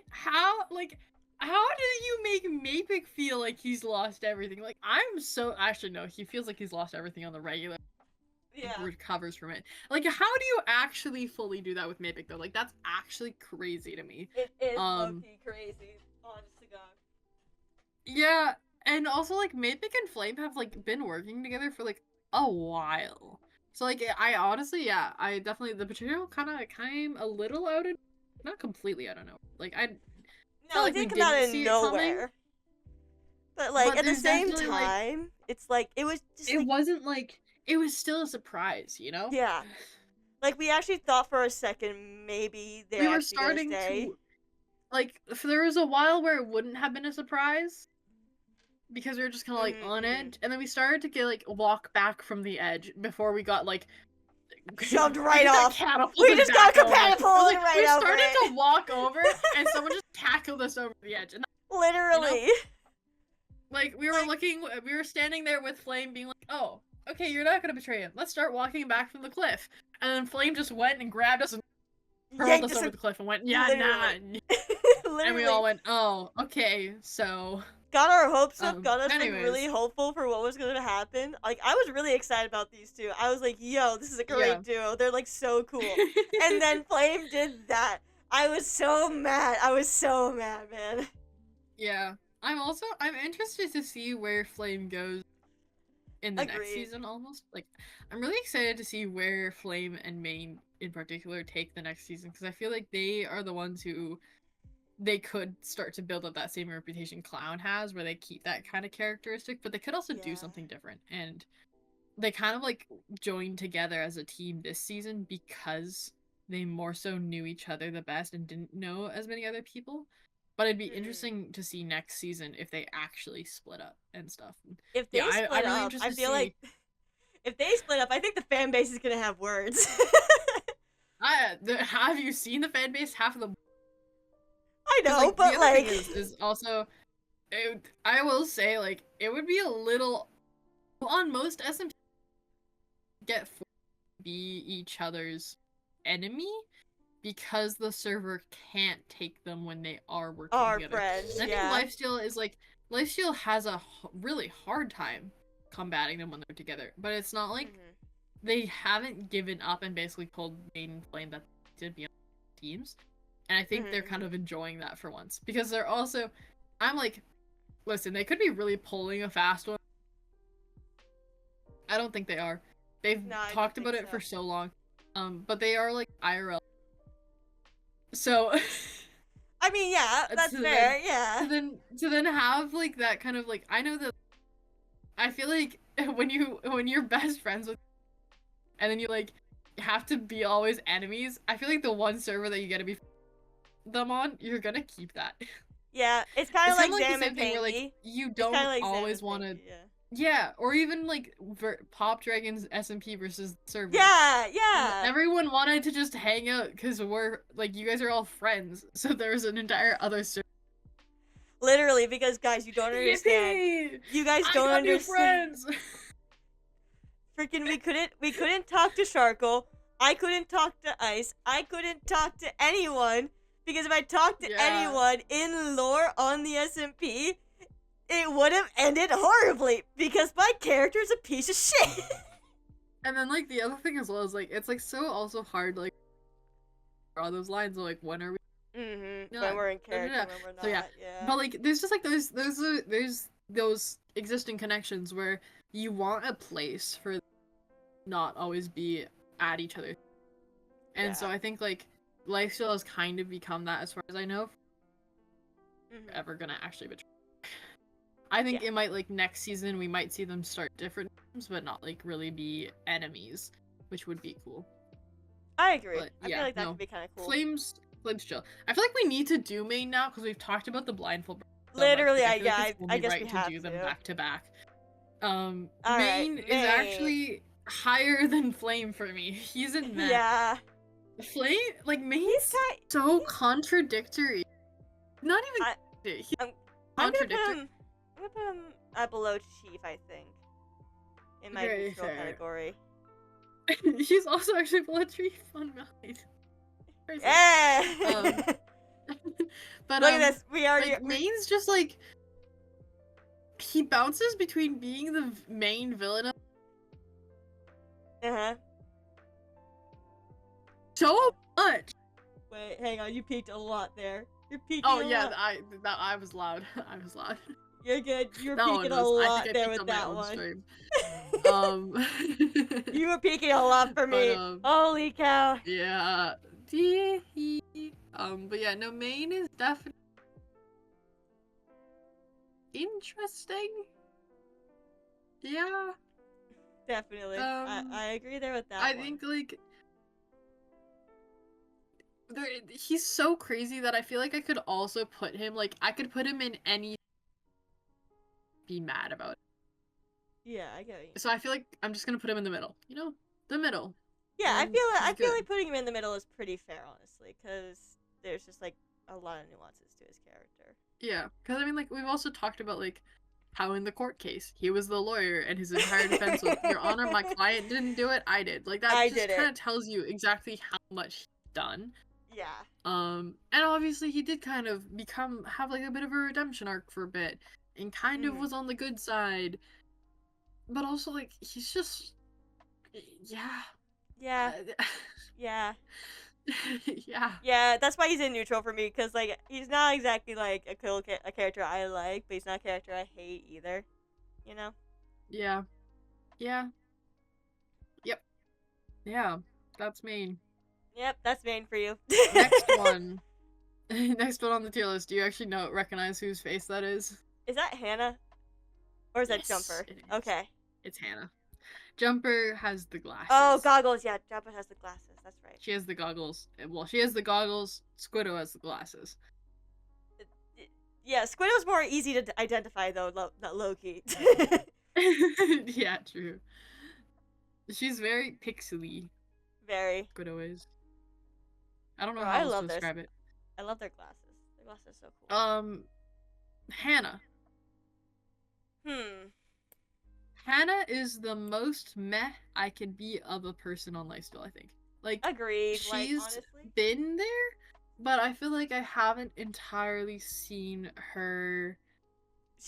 How do you make Mapic feel like he's lost everything? Like I'm so actually no, he feels like he's lost everything on the regular.
Yeah.
Recovers from it. Like how do you actually fully do that with Mapic though? Like that's actually crazy to me.
It is low-key crazy, honest to God.
Yeah, and also like Mapic and Flame have like been working together for like a while. So like I honestly, yeah, I definitely the betrayal kind of came a little out of not completely, I don't know. Like I
No,
felt
it
like we
didn't come out
didn't
of
see it coming.
nowhere. But like
But
at the
there's
same
definitely like
time, it's like it was just
it
like
wasn't like it was still a surprise, you know?
yeah. Like we actually thought for a second maybe they're
We were
actually gonna
starting
stay.
to like there was a while where it wouldn't have been a surprise because we were just kind of like on edge, and then we started to get like walk back from the edge before we got like
Shoved right off.
Catapulted
We just got
back over.
catapulted
Like,
right
we
over
started
it.
to walk over, and someone just tackled us over the edge. And
Literally.
you know, like we were we were standing there with Flame, being like, "Oh, okay, you're not gonna betray him. Let's start walking back from the cliff." And then Flame just went and grabbed us and hurled us over the cliff and went, "Yeah,
literally.
nah." And we all went, "Oh, okay, so."
Got our hopes up, got us like,
anyways.
really hopeful for what was gonna happen. Like I was really excited about these two. I was like, yo, this is a great duo. They're like so cool. And then Flame did that. I was so mad. I was so mad, man.
Yeah. I'm interested to see where Flame goes in the next season almost. Like I'm really excited to see where Flame and Main in particular take the next season because I feel like they are the ones who they could start to build up that same reputation Clown has where they keep that kind of characteristic, but they could also do something different. And they kind of like joined together as a team this season because they more so knew each other the best and didn't know as many other people. But it'd be interesting to see next season if they actually split up and stuff.
If they split up, I feel like if they split up, I think the fan base is gonna have words.
Have you seen the fan base? Half of them.
I know,
like,
but
the other thing is also, I will say like it would be a little on most SMP get to be each other's enemy because the server can't take them when they are working together.
Friends,
and I think Lifesteal is like Lifesteal has a really hard time combating them when they're together, but it's not like they haven't given up and basically told Main and Flame that they did be on teams. And I think they're kind of enjoying that for once. Because they're also... I'm like... Listen, they could be really pulling a fast one. I don't think they are. They've talked about it for so long. But they are, like, IRL. So...
I mean, yeah, that's fair, yeah.
To then have, like, that kind of, like... I know that... I feel like when you're best friends with... And then you, like, have to be always enemies. I feel like the one server that you get to be... them on, you're gonna keep that.
Yeah, it's kind of like
the same thing where like you don't always want to. Yeah, or even like PopDragon's SMP versus server.
Yeah.
Everyone wanted to just hang out because we're like you guys are all friends, so there's an entire other server.
Literally, because guys, you don't understand.
Yippee!
You guys don't understand. Freaking, we couldn't talk to Sharkle. I couldn't talk to Ice. I couldn't talk to anyone. Because if I talked to anyone in lore on the SMP, it would have ended horribly. Because my character is a piece of shit.
And then, like, the other thing as well is, like, it's, like, so also hard, like, draw those lines of, like, when are we...
when we're in character, when we're not,
so, yeah. But, like, there's just, like, there's those existing connections where you want a place for not always be at each other. And so I think, like, Lifesteal has kind of become that as far as I know. Ever gonna actually betray. I think it might, like, next season we might see them start different teams, but not, like, really be enemies, which would be cool.
I agree.
But,
I feel like that could be kind of cool.
Flames chill. I feel like we need to do main now because we've talked about the blindfold.
Literally,
I
guess
right
we have
to do them back to back.
Main
is actually higher than Flame for me. He's in Main.
Yeah.
Flame, like, Main's so contradictory. Not even.
I'm gonna put him below Chief, I think, in my neutral category.
He's also actually below Chief on mine.
Yeah.
But
look at this. We already.
Like, Main's just like he bounces between being the main villain. So much.
Wait, hang on. You peaked a lot there. You're peaking.
Oh yeah, I was loud. I was loud.
You're good. You're peaking a lot there with that one. You were peaking a lot for me. Holy cow.
Yeah. But yeah, no, Main is definitely interesting. Yeah.
Definitely. I agree there with that
I think, like, he's so crazy that I feel like I could also put him, like, I could put him in any be mad about it.
Yeah, I get it.
So I feel like I'm just gonna put him in the middle. You know? The middle.
Yeah, I feel like putting him in the middle is pretty fair, honestly, because there's just, like, a lot of nuances to his character.
Yeah, because, I mean, like, we've also talked about, like, how in the court case, he was the lawyer, and his entire defense was, Your Honor, my client didn't do it, I did. Like, that just kind of tells you exactly how much he's done.
Yeah.
And obviously he did kind of have, like, a bit of a redemption arc for a bit, and kind of was on the good side. But also, like, he's just... Yeah.
Yeah. Yeah.
Yeah.
Yeah, that's why he's in neutral for me, because, like, he's not exactly, like, a character I like, but he's not a character I hate either. You know?
Yeah. Yeah. Yep. Yeah. That's Main.
Yep, that's Main for you.
Next one. Next one on the tier list. Do you actually recognize whose face that is?
Is that Hannah? Or is that Jumper? Okay.
It's Hannah. Jumper has the glasses.
Oh, goggles. Yeah, Jumper has the glasses. That's right.
She has the goggles. Well, she has the goggles. Squiddo has the glasses.
Yeah, Squiddo's more easy to identify, though, not Loki.
Yeah, true. She's very pixely.
Very.
Squiddo is. I don't know how else to describe it.
I love their glasses. Their glasses are so cool.
Hannah. Hannah is the most meh I can be of a person on Lifesteal, I think. Like,
agreed.
She's
honestly,
been there, but I feel like I haven't entirely seen her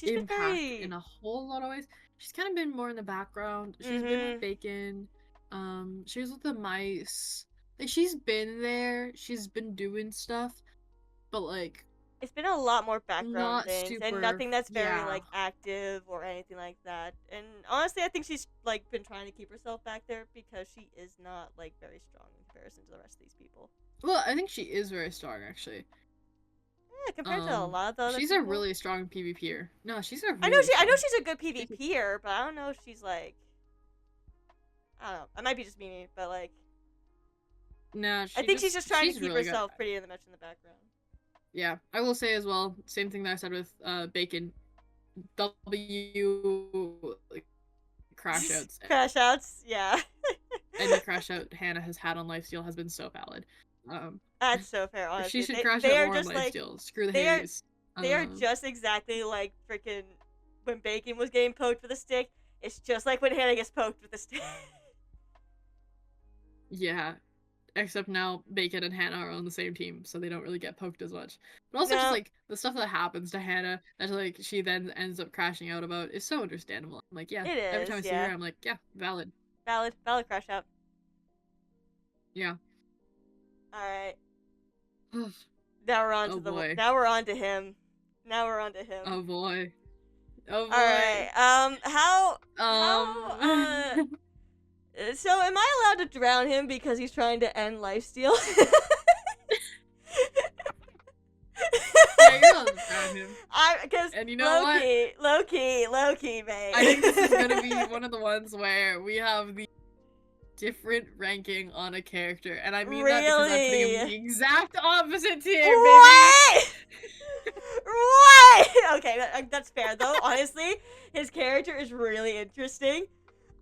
impact in a whole lot of ways. She's kind of been more in the background. She's been with Bacon. She was with the mice. Like, she's been there. She's been doing stuff, but, like,
it's been a lot more background things, and nothing that's very, like, active or anything like that. And honestly, I think she's, like, been trying to keep herself back there because she is not, like, very strong in comparison to the rest of these people.
Well, I think she is very strong, actually.
Yeah, compared to a lot of the other
She's
people.
a really strong PvPer. No, she's a really
I know she's a good PvPer, but I don't know if she's, like... I don't know. I might be just meaning, but, like...
No,
I think she's just trying to keep herself pretty much in the background.
Yeah, I will say as well, same thing that I said with Bacon. Like, crash outs.
Crash outs, yeah.
And the crash out Hannah has had on Lifesteal has been so valid.
That's so fair, honestly.
She should crash out more on Lifesteal. Screw the haters.
They are just exactly like freaking when Bacon was getting poked with a stick. It's just like when Hannah gets poked with a stick.
Yeah. Except now Bacon and Hannah are on the same team, so they don't really get poked as much. But also just, like, the stuff that happens to Hannah that, like, she then ends up crashing out about is so understandable. I'm like, yeah, every time I see her, I'm like, yeah, valid.
Valid crash out.
Yeah.
Alright. Now we're on to now we're on to him.
Oh boy. Oh boy.
Alright, so, am I allowed to drown him because he's trying to end Lifesteal?
Yeah, Yeah, you're allowed to ban him.
Because
And you know what?
Low key, mate.
I think this is gonna be one of the ones where we have the different ranking on a character, and I mean that because I'm putting him in the exact opposite tier, baby.
What? What? Okay, that's fair though. Honestly, his character is really interesting.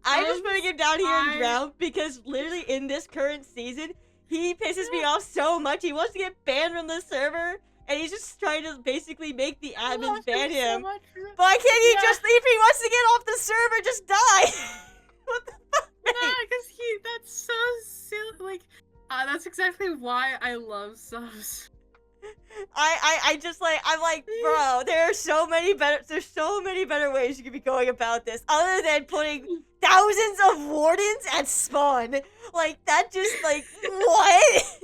I'm just putting him down here in brown because literally in this current season, he pisses me off so much. He wants to get banned from the server, and he's just trying to basically make the admins ban him. But why can't he just, if he wants to get off the server, just die? What the fuck?
Nah, because that's so silly. Like, that's exactly why I love subs.
I'm like, bro, there's so many better ways you could be going about this other than putting thousands of wardens at spawn. Like, that just, like, what?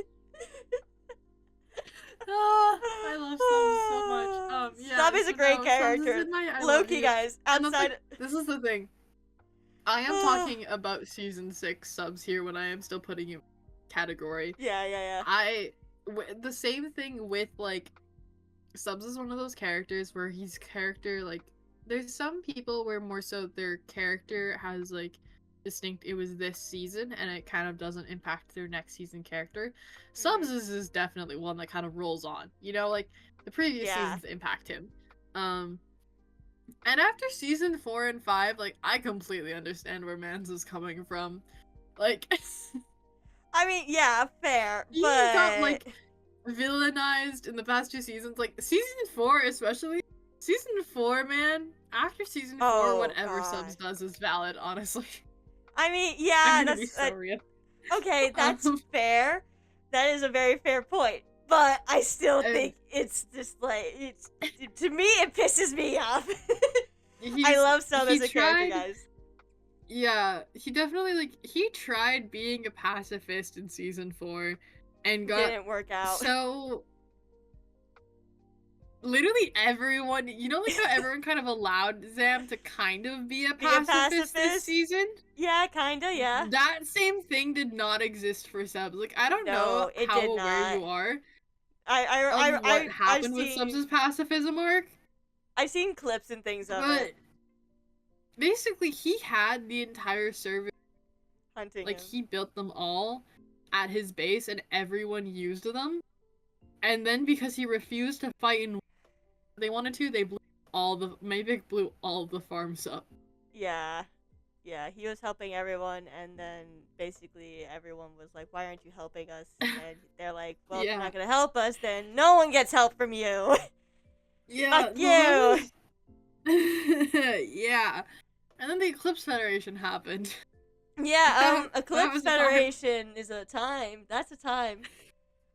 I love Sub so much.
Sub is a great character. Loki, guys, outside.
This is the thing. I am talking about season 6 subs here when I am still putting you in category.
Yeah.
The same thing with, like, subs is one of those characters where his character, like, there's some people where more so their character has, like, distinct, it was this season, and it kind of doesn't impact their next season character. Subs is definitely one that kind of rolls on. You know, like, the previous seasons impact him. And after season 4 and 5, like, I completely understand where Mans is coming from. Like...
I mean, yeah, fair,
he
but...
got, like, villainized in the past 2 seasons. Like, season 4 especially. Season 4, man. After season 4, whatever subs does is valid, honestly.
I mean, yeah, that's... okay, that's fair. That is a very fair point. But I still think it's just, like... to me, it pisses me off. I love Sub as a character, guys.
Yeah, he definitely, like, he tried being a pacifist in season 4 and didn't
work out.
So, literally everyone, you know, like, how everyone kind of allowed Zam to kind of be a pacifist this season?
Yeah, kinda, yeah.
That same thing did not exist for Subs. Like, I don't know how aware you are what happened with Subs' pacifism arc.
I've seen clips and things of it.
Basically, he had the entire server
hunting
like,
him.
he built them all at his base, and everyone used them. And then, because he refused to fight in they wanted to, they blew Mavic blew all the farms up.
Yeah, he was helping everyone, and then basically everyone was like, why aren't you helping us? And they're like, well, if you're not gonna help us, then no one gets help from you.
Yeah.
Fuck you!
Yeah. And then the Eclipse Federation happened.
Yeah, Eclipse Federation is a time. That's a time.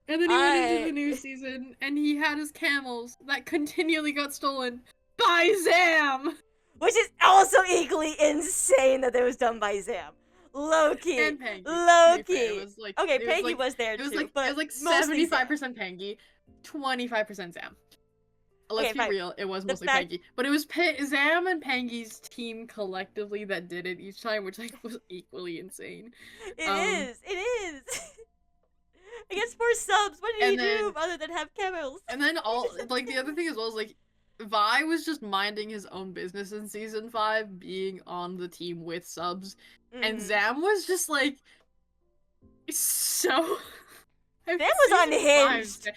And then he went into the new season, and he had his camels that continually got stolen by Zam!
Which is also equally insane that it was done by Zam. Low-key.
And Pangy.
Low-key.
Like,
okay, Pangy was there too, but
it was like 75% Pangy, 25% Zam. Let's be real, it was mostly Pangy. But it was Zam and Pangy's team collectively that did it each time, which, like, was equally insane.
It is. I guess for subs, what did he do other than have camels?
And then the other thing as well is, like, Vi was just minding his own business in season 5, being on the team with subs. And Zam was just, like, so...
Zam was unhinged. Zam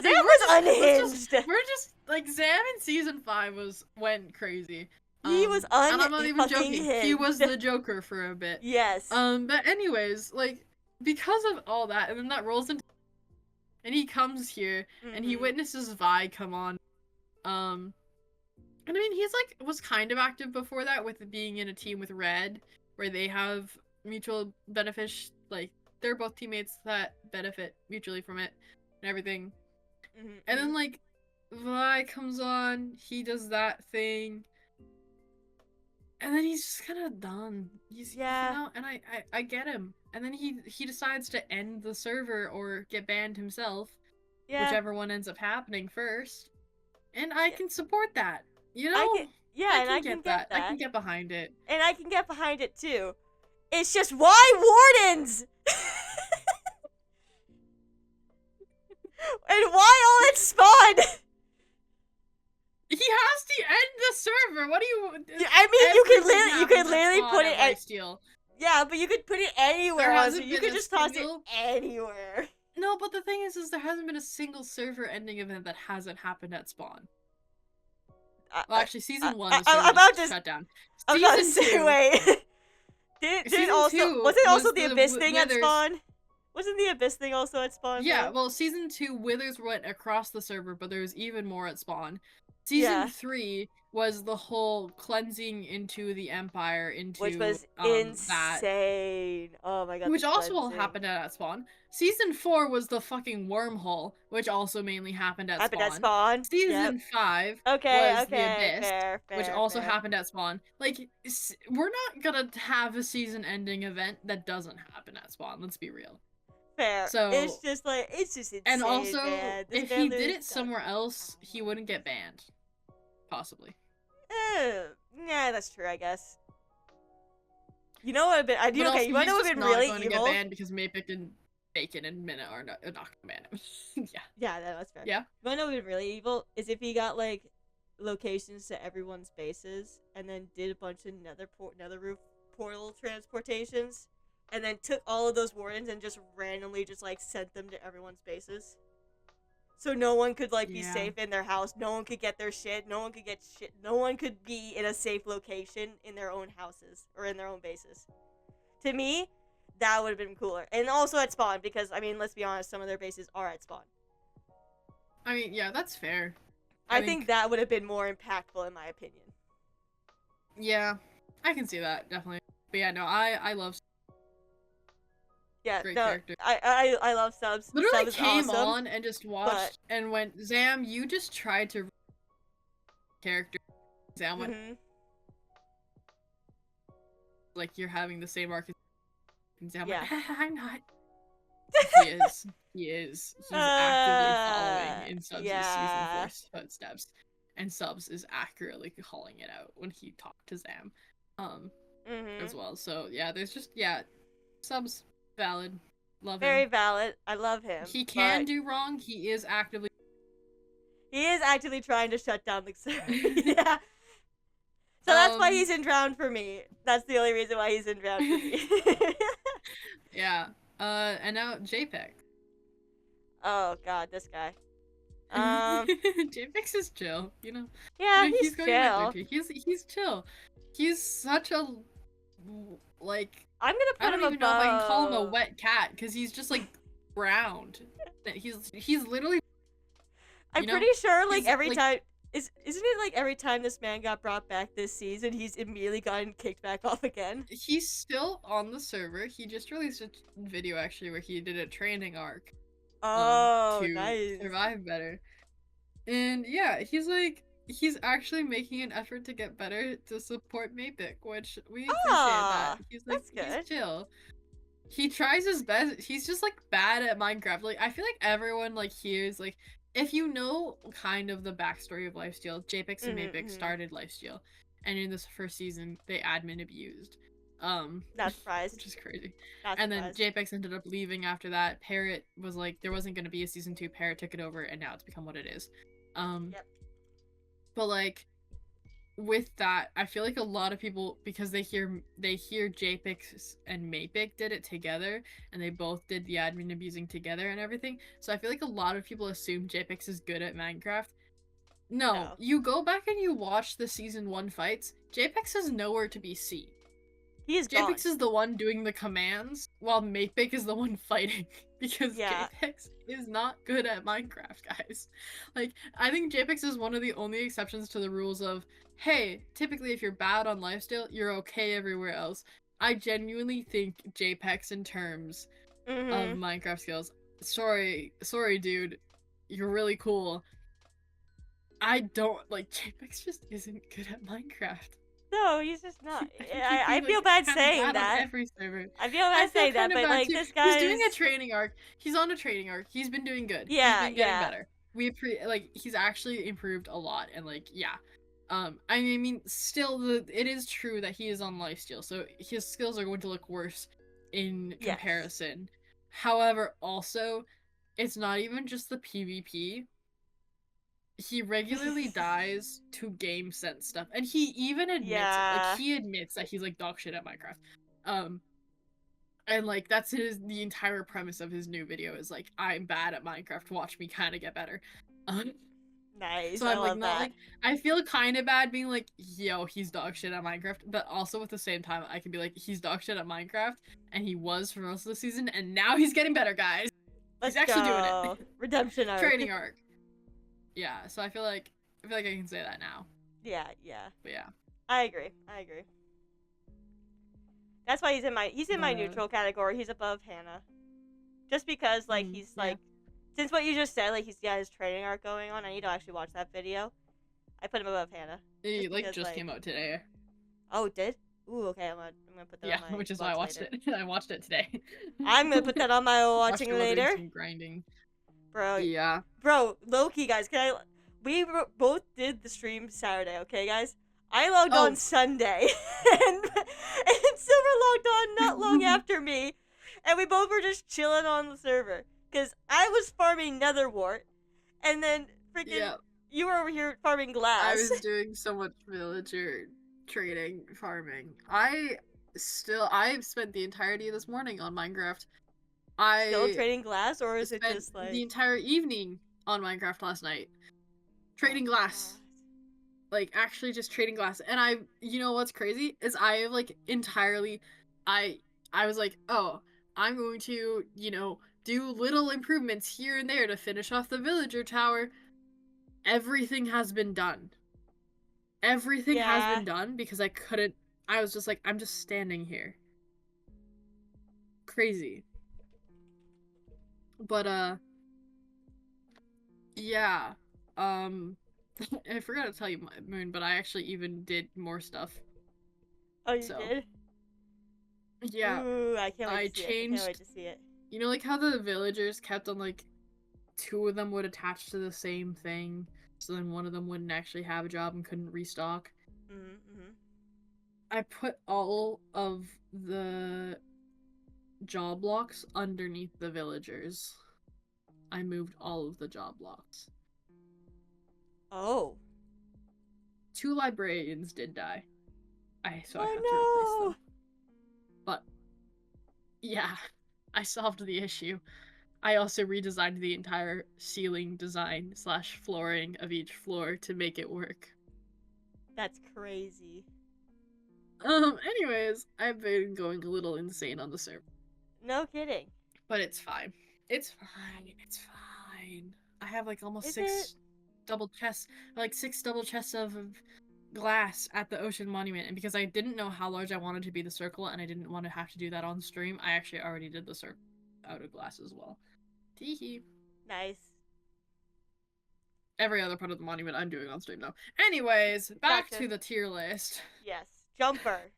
was unhinged.
We're just like, Zam in season 5 went crazy.
He was unhinged.
And I'm not even joking. He was the Joker for a bit.
Yes.
But anyways, like, because of all that, and then that rolls into, and he comes here and he witnesses Vi come on. And I mean, he's like was kind of active before that with being in a team with Red, where they have mutual benefits, like. They're both teammates that benefit mutually from it and everything. And then, like, Vi comes on, he does that thing, and then he's just kind of done. He's, you know, and I get him. And then he decides to end the server or get banned himself, whichever one ends up happening first. And I can support that, you know? I can get that. I can get behind it.
And I can get behind it, too. It's just, why wardens? And why all at spawn?
server. What do you?
Yeah, I mean, you
Everything
could
happens
literally
at
put it
Spawn
at
Lifesteal.
yeah, but you could put it anywhere
There
else.
hasn't
You
been
could
a
just toss it
single.
anywhere.
No, but the thing is there hasn't been a single server ending event that hasn't happened at Spawn. Well, actually, season 1 the server was shut down.
I was about to
Season
say,
2.
wait. Did also
2
wasn't also
was
the Abyss thing at
Withers.
Spawn? Wasn't the Abyss thing also at Spawn?
Yeah,
though?
well, season 2 Withers went across the server, but there was even more at Spawn. Season 3 was the whole cleansing into the Empire into
which was insane. Oh my god.
Which also all happened at Spawn. Season 4 was the fucking wormhole, which also mainly happened at Spawn. Season 5 was the Abyss, which also happened at Spawn. Like, we're not gonna have a season-ending event that doesn't happen at Spawn. Let's be real.
Fair. So it's just insane.
And also,
man.
if he did it somewhere else, he wouldn't get banned. Possibly.
Yeah, that's true. I guess. You know what? I do. Okay, you want to know what would been really evil?
Get banned because Mapik and Bacon and Minna are not gonna ban him. Yeah.
Yeah, that's fair.
Yeah.
You want to know what would be really evil is if he got like locations to everyone's bases and then did a bunch of nether roof portal transportations, and then took all of those wardens and just randomly just like sent them to everyone's bases. So no one could like be safe in their house. No one could get their shit. No one could get shit. No one could be in a safe location in their own houses or in their own bases. To me, that would have been cooler. And also at Spawn, because I mean, let's be honest, some of their bases are at Spawn.
I mean, yeah, that's fair.
I think that would have been more impactful in my opinion.
Yeah, I can see that definitely. But yeah, no, I love.
Yeah,
great
no,
character.
I love subs.
Literally
Subs
came
awesome,
on and just watched and went, Zam, you just tried to character. Zam went like you're having the same arc. And Zam went, I'm not. He is. He's actively following in Subs' season 4 footsteps, and Subs is accurately calling it out when he talked to Zam, as well. So yeah, there's just Subs. Valid. Love him.
Very valid. I love him.
He can do wrong. He is actively
trying to shut down the server. Yeah. So that's why he's in Drowned for me. That's the only reason why he's in Drowned for me.
Yeah. And now JPEG.
Oh god, this guy.
JPEG is chill, you know.
Yeah,
he's
chill.
He's chill. He's such a like.
I'm gonna put him above.
I don't even know if I can call him a wet cat because he's just like round. He's literally.
I'm pretty sure like every time isn't it like every time this man got brought back this season, he's immediately gotten kicked back off again.
He's still on the server. He just released a video actually where he did a training arc.
Oh,
to
nice.
Survive better. And yeah, he's actually making an effort to get better to support Mapik, which we appreciate that. He's like, he's chill. He tries his best. He's just like bad at Minecraft. Like I feel like everyone like hears like if you know kind of the backstory of Lifesteal, JPEX and Mapik started Lifesteal, and in this first season they admin abused.
Not surprised.
Which is crazy. And then JPEX ended up leaving after that. Parrot was like there wasn't gonna be a season 2. Parrot took it over, and now it's become what it is.
Yep.
But like with that, I feel like a lot of people because they hear JPEX and Mapik did it together, and they both did the admin abusing together and everything. So I feel like a lot of people assume JPEX is good at Minecraft. No, you go back and you watch the season 1 fights. JPEX is nowhere to be seen. JPEX is the one doing the commands, while Mapik is the one fighting. Because JPEX is not good at Minecraft, guys. Like, I think JPEX is one of the only exceptions to the rules of, hey, typically if you're bad on Lifesteal, you're okay everywhere else. I genuinely think JPEX in terms of Minecraft skills. Sorry, dude. You're really cool. I don't, like, JPEX just isn't good at Minecraft.
No, he's just not. I feel bad saying that.
Every server.
I feel bad saying that, but like this guy.
He's doing a training arc. He's on a training arc. He's been doing good.
Yeah,
he's been getting better. He's actually improved a lot, and like yeah. I mean, still it is true that he is on Lifesteal, so his skills are going to look worse in comparison. However, also, it's not even just the PvP. he regularly dies to game sense stuff, and he even admits it. Like,
Yeah.
he admits that he's like dog shit at Minecraft. And like that's the entire premise of his new video is like, I'm bad at Minecraft, watch me kind of get better.
Nice.
So
I
I'm like
love
not
that.
like, I feel kind of bad being like, yo, he's dog shit at Minecraft, but also at the same time I can be like, he's dog shit at Minecraft, and he was for most of the season, and now he's getting better, guys.
Let's
He's actually doing
go.
it.
Redemption arc.
Training arc. Yeah, so I feel like I can say that now.
Yeah.
But yeah.
I agree. That's why he's in my neutral category. He's above Hannah. Just because he's
yeah.
since what you just said, he's got his training arc going on, I need to actually watch that video. I put him above Hannah.
He just came out today.
Oh, it did? Ooh, okay, I'm gonna put that on my
which is why I watched
later.
it. I watched it today.
I'm gonna put that on my watching later.
Some grinding.
Bro.
Yeah.
Bro, Loki, guys, we both did the stream Saturday, okay, guys? I logged on Sunday, and Silver logged on not long after me, and we both were just chilling on the server. Because I was farming nether wart, and then freaking you were over here farming glass.
I was doing so much villager trading, farming. I've spent the entirety of this morning on Minecraft.
Still trading glass, or is it just
the entire evening on Minecraft last night? Trading glass. Like, actually just trading glass. And you know what's crazy? Is I have, entirely, I was like, oh, I'm going to, do little improvements here and there to finish off the villager tower. Everything has been done. Everything has been done because I was just like, I'm just standing here. Crazy. But, yeah. I forgot to tell you, Moon, but I actually even did more stuff.
Oh, you did?
Yeah.
Ooh, I can't wait to see it.
You know, how the villagers kept on, 2 of them would attach to the same thing, so then one of them wouldn't actually have a job and couldn't restock?
Mm-hmm.
I put all of the job blocks underneath the villagers. I moved all of the job blocks.
Oh.
2 librarians did die. I have to replace them. But, yeah, I solved the issue. I also redesigned the entire ceiling design / flooring of each floor to make it work.
That's crazy.
Anyways, I've been going a little insane on the server.
No kidding.
But it's fine. It's fine. I have almost 6 double chests, 6 double chests of glass at the Ocean Monument, and because I didn't know how large I wanted to be the circle, and I didn't want to have to do that on stream, I actually already did the circle out of glass as well. Teehee.
Nice.
Every other part of the monument I'm doing on stream though. Anyways, back to the tier list.
Yes. Jumper.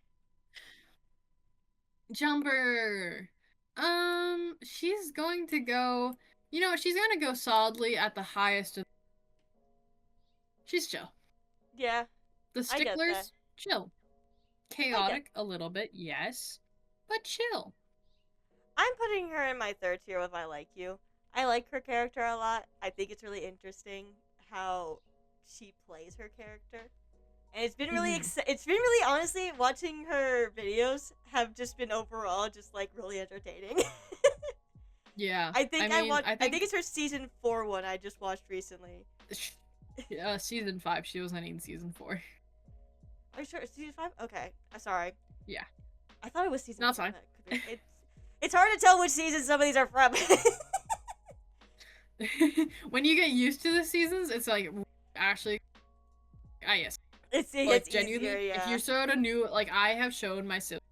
She's going to go, she's gonna go solidly at the highest of. She's chill.
Yeah.
The sticklers, chill. Chaotic a little bit, yes, but chill.
I'm putting her in my 3rd tier with I Like You. I like her character a lot. I think it's really interesting how she plays her character. And it's been really it's been really, honestly, watching her videos have just been overall just really entertaining.
Yeah.
I think it's her season 4 one I just watched recently.
Season 5. She wasn't in season 4.
Are you sure it's season 5? Okay. I'm sorry.
Yeah.
I thought it was season 4.
Fine.
It's hard to tell which season some of these are from.
When you get used to the seasons, it's actually, yes.
It's
genuinely
easier, yeah.
If you showed a new, I have shown my siblings.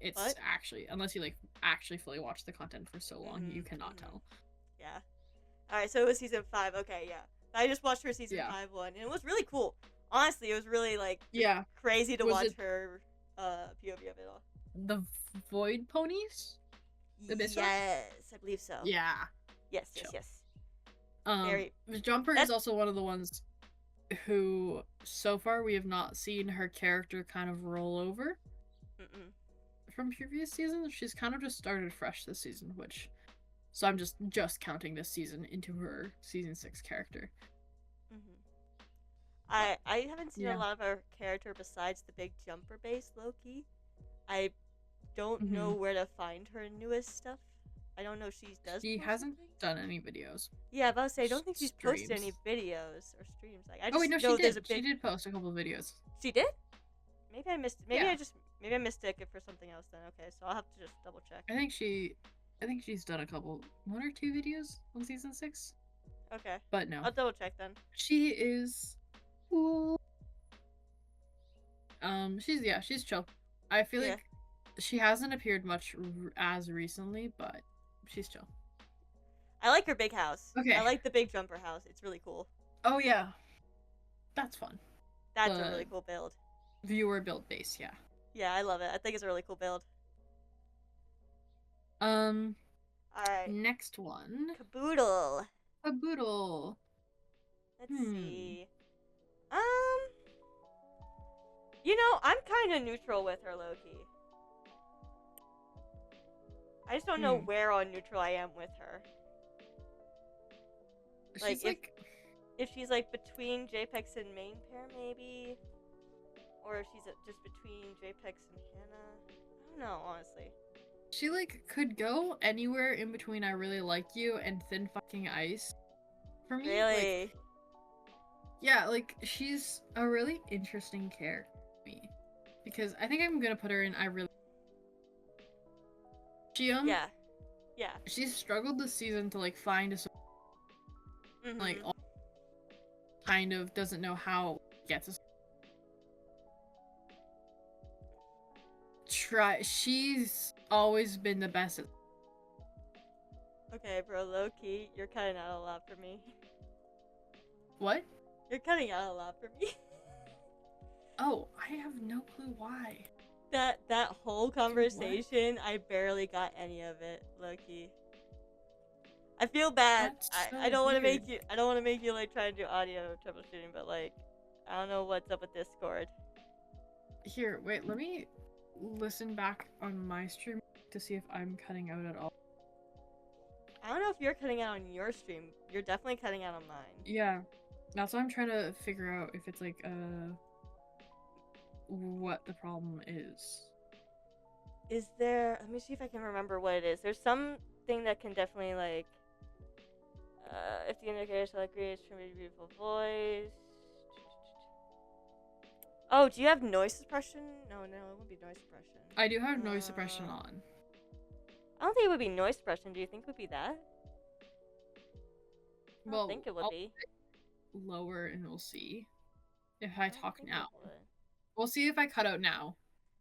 It's actually, unless you actually fully watch the content for so long, you cannot tell.
Yeah. Alright, so it was season 5. Okay, yeah. I just watched her season 5 one, and it was really cool. Honestly, it was really crazy to watch her POV of it all.
The Void Ponies?
Yes, I believe so.
Yeah.
Yes.
Jumper is also one of the ones who, so far, we have not seen her character kind of roll over from previous seasons. She's kind of just started fresh this season, which So I'm just counting this season into her season 6 character.
Mm-hmm.
But
I haven't seen a
yeah.
lot of her character besides the big jumper base Loki. I don't know
Hmm.
where to find her newest stuff. I don't know if she does
She
post
hasn't
something.
done any videos.
Yeah, I was about to say I don't think she's posted any
Streams.
videos or streams. Like I
Oh wait,
just
no, she
know there's
did.
a
She
big.
did post a couple videos.
She did? Maybe I missed.
Yeah.
Maybe I mistook it for something else. Then okay, so I'll have to just double check.
I think she's done a couple, 1 or 2 videos on season 6.
Okay,
But no,
I'll double check then.
she is cool. She's chill. I feel
Yeah,
like she hasn't appeared much as recently, but she's chill.
I like her big house. I
Okay.
like the big jumper house. It's really cool.
Oh yeah, that's fun.
That's a
The
really cool build.
viewer build base, yeah.
Yeah, I love it. I think it's a really cool build.
Um,
All right,
next one,
Caboodle.
a boodle.
Let's see. You know, I'm kind of neutral with her, Loki. I just don't know where on neutral I am with her.
She's like,
If she's like between JPEX and main pair, maybe, or if she's just between JPEX and Hannah. I don't know, honestly.
she like could go anywhere in between I really like you and thin fucking ice. For me,
Really?
like, yeah, like she's a really interesting character to me because I think I'm gonna put her in. She
Yeah.
she's struggled this season to like find a
Mm-hmm.
like kind of doesn't know how to get to try. She's always been the best at
Okay, bro, low key, you're cutting out a lot for me.
what?
You're cutting out a lot for me.
Oh, I have no clue why.
That whole conversation, I barely got any of it, low key. I feel bad.
That's so
I don't want to
weird.
make you. I don't want to make you like try and do audio troubleshooting, but like, I don't know what's up with Discord.
Here, wait, let me listen back on my stream to see if I'm cutting out at all.
I don't know if you're cutting out on your stream. You're definitely cutting out on mine.
Yeah, that's what I'm trying to figure out if it's like what the problem is.
Is there? Let me see if I can remember what it is. There's something that can definitely like. If the indicator shall agree, it's from a beautiful voice. Oh, do you have noise suppression? No, it won't be noise suppression.
I do have noise suppression on.
I don't think it would be noise suppression. Do you think it would be that? I
Well,
don't think it would
I'll
be.
lower and we'll see if I talk
think
now.
it would.
We'll see if I cut out now.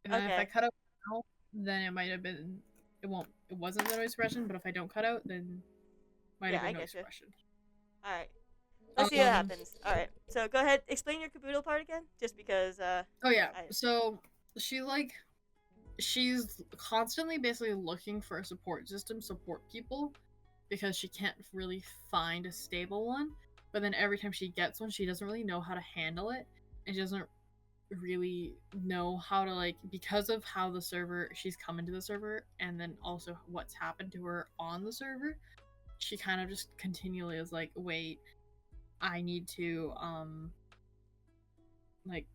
And then if I cut out now, then it might have been. It wasn't the noise suppression, but if I don't cut out, then might have been noise suppression.
All right. Let's see what happens. All right. So go ahead. Explain your caboodle part again, just because.
Oh yeah. So she's constantly basically looking for a support system, support people, because she can't really find a stable one. But then every time she gets one, she doesn't really know how to handle it, and she doesn't really know how to like, because of how the server she's come into the server, and then also what's happened to her on the server. She kind of just continually is like, wait, I need to like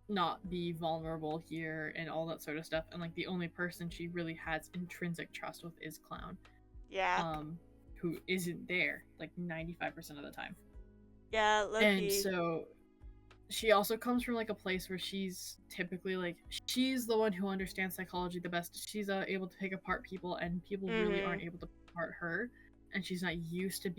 not be vulnerable here and all that sort of stuff. And like the only person she really has intrinsic trust with is Clown.
Yeah.
Who isn't there like 95% of the time.
Yeah, Loki.
And so she also comes from like a place where she's typically like, she's the one who understands psychology the best. She's able to pick apart people, and people really aren't able to pick apart her. And she's not used to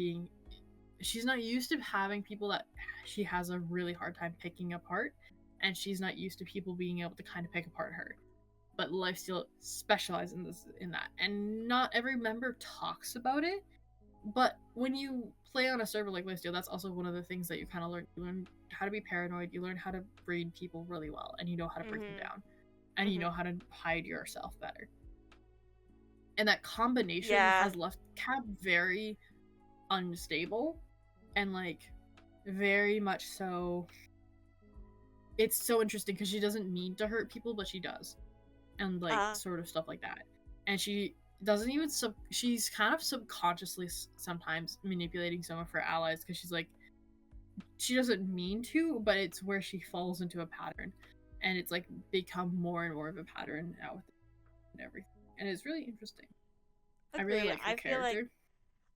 having people that she has a really hard time picking apart, and she's not used to people being able to kind of pick apart her. But Lifesteal specializes in that, and not every member talks about it. But when you play on a server like Lifesteal, that's also one of the things that you kind of learn. You learn how to be paranoid. You learn how to read people really well, and you know how to break them down, and you know how to hide yourself better. And that combination has left Cab very unstable, and like very much so. It's so interesting because she doesn't need to hurt people, but she does, and like sort of stuff like that. And she doesn't even she's kind of subconsciously sometimes manipulating some of her allies because she's like, she doesn't mean to, but it's where she falls into a pattern, and it's like become more and more of a pattern now and everything, and it's really interesting. I really
Agreed.
like her
I feel like
character.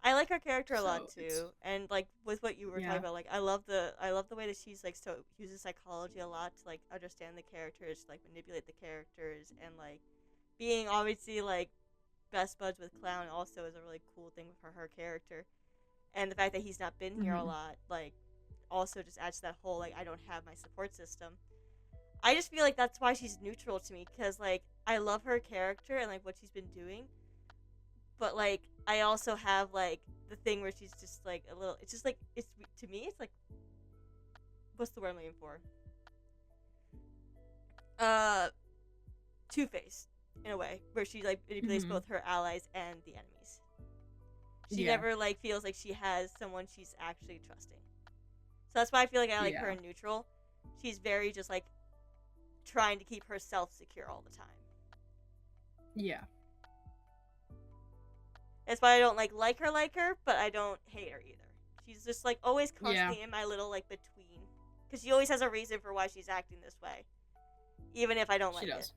I like her character a lot
So it's
too, and like with what you were talking
yeah.
about, like I love the way that she's like so uses psychology a lot to like understand the characters, like manipulate the characters, and like being obviously like best buds with Clown also is a really cool thing for her character, and the fact that he's not been here a
Mm-hmm.
lot, like also just adds to that whole like I don't have my support system. I just feel like that's why she's neutral to me because like I love her character and like what she's been doing, but like I also have like the thing where she's just like a little. It's just like it's to me. It's like what's the word I'm looking for? Uh, Two-Faced in a way where she like manipulates
Mm-hmm.
both her allies and the enemies. She
Yeah.
never like feels like she has someone she's actually trusting. So that's why I feel like I like her
Yeah.
in neutral. She's very just like trying to keep herself secure all the time.
Yeah.
That's why I don't like her, but I don't hate her either. She's just like always
Yeah.
constantly in my little like between, because she always has a reason for why she's acting this way, even if I don't
She
like
does.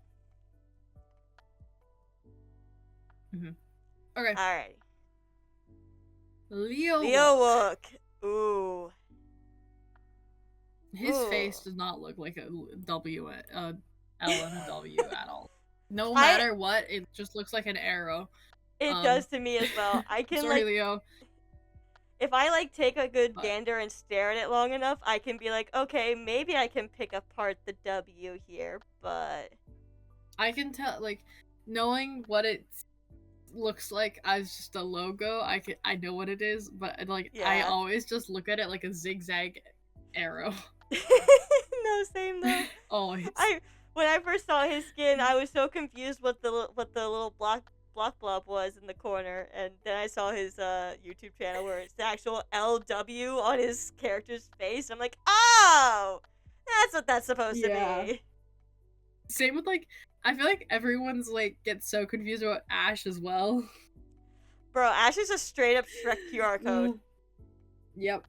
Mm-hmm. Okay.
it. Alrighty.
Leo.
Leo Wook. Ooh.
His
Ooh.
face does not look like a W, L and a W at all. No
I-
matter what, it just looks like an arrow.
It does to me as well. I can
Sorry,
like
Leo.
if I like take a good
But
gander and stare at it long enough, I can be like, okay, maybe I can pick apart the W here, but
I can tell, like, knowing what it looks like as just a logo, I know what it is, but like I
yeah.
always just look at it like a zigzag arrow.
No, same though.
Always.
When I first saw his skin, I was so confused what the little block blob was in the corner, and then I saw his YouTube channel where it's the actual LW on his character's face. I'm like, oh, that's what that's supposed to be.
Same with like, I feel like everyone's like gets so confused about Ash as well.
Bro, Ash is a straight up Shrek QR code.
Yep.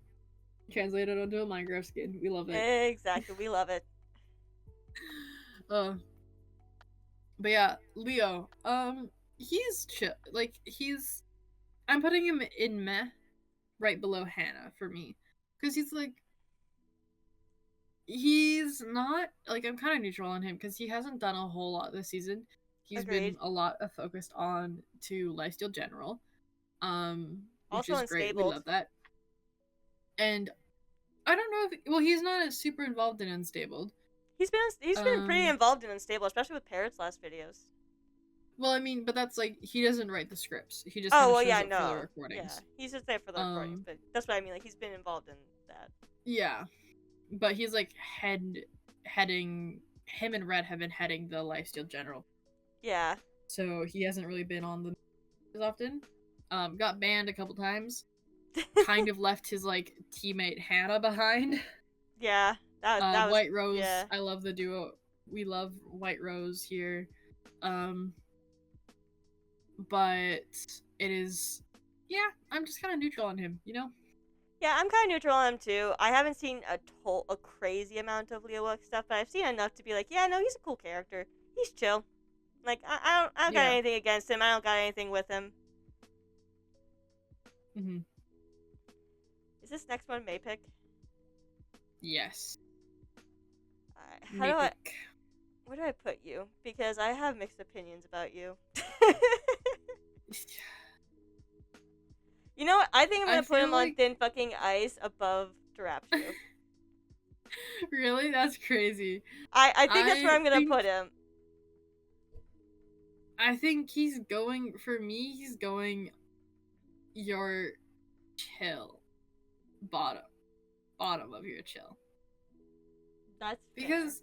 Translated onto a Minecraft skin. We love it.
Exactly, we love it.
But yeah, Leo. He's chill. Like I'm putting him in meh, right below Hannah for me, because he's not like, I'm kind of neutral on him because he hasn't done a whole lot this season. He's
Agreed.
been a lot focused on to Lifesteal General, which
Also
is great. We
unstabled.
love that. And I don't know if he's not super involved in Unstabled.
He's been pretty involved in Unstable, especially with Parrot's last videos.
Well, I mean, but that's like, he doesn't write the scripts. He just
Oh,
kind of
well,
shows
yeah,
up for
no.
the recordings.
Yeah, he's just there for the recordings, but that's what I mean. Like, he's been involved in that.
Yeah, but he's like heading. Him and Red have been heading the Lifesteal General.
Yeah.
So he hasn't really been on the as often. Got banned a couple times. Kind of left his like teammate Hannah behind.
Yeah, that was
White Rose.
Yeah.
I love the duo. We love White Rose here. But it is, yeah, I'm just kind of neutral on him, you know?
Yeah, I'm kind of neutral on him too. I haven't seen a crazy amount of Leo Wook stuff, but I've seen enough to be like, yeah, no, he's a cool character. He's chill. Like, I don't got anything against him. I don't got anything with him.
Mm-hmm.
Is this next one May picked?
Yes.
Alright, where do I put you? Because I have mixed opinions about you. You know what? I think I'm gonna put him on thin fucking ice above Durapshu.
Really? That's crazy.
I think that's where I'm gonna put him.
I think he's going your chill bottom of your chill.
That's fair.
Because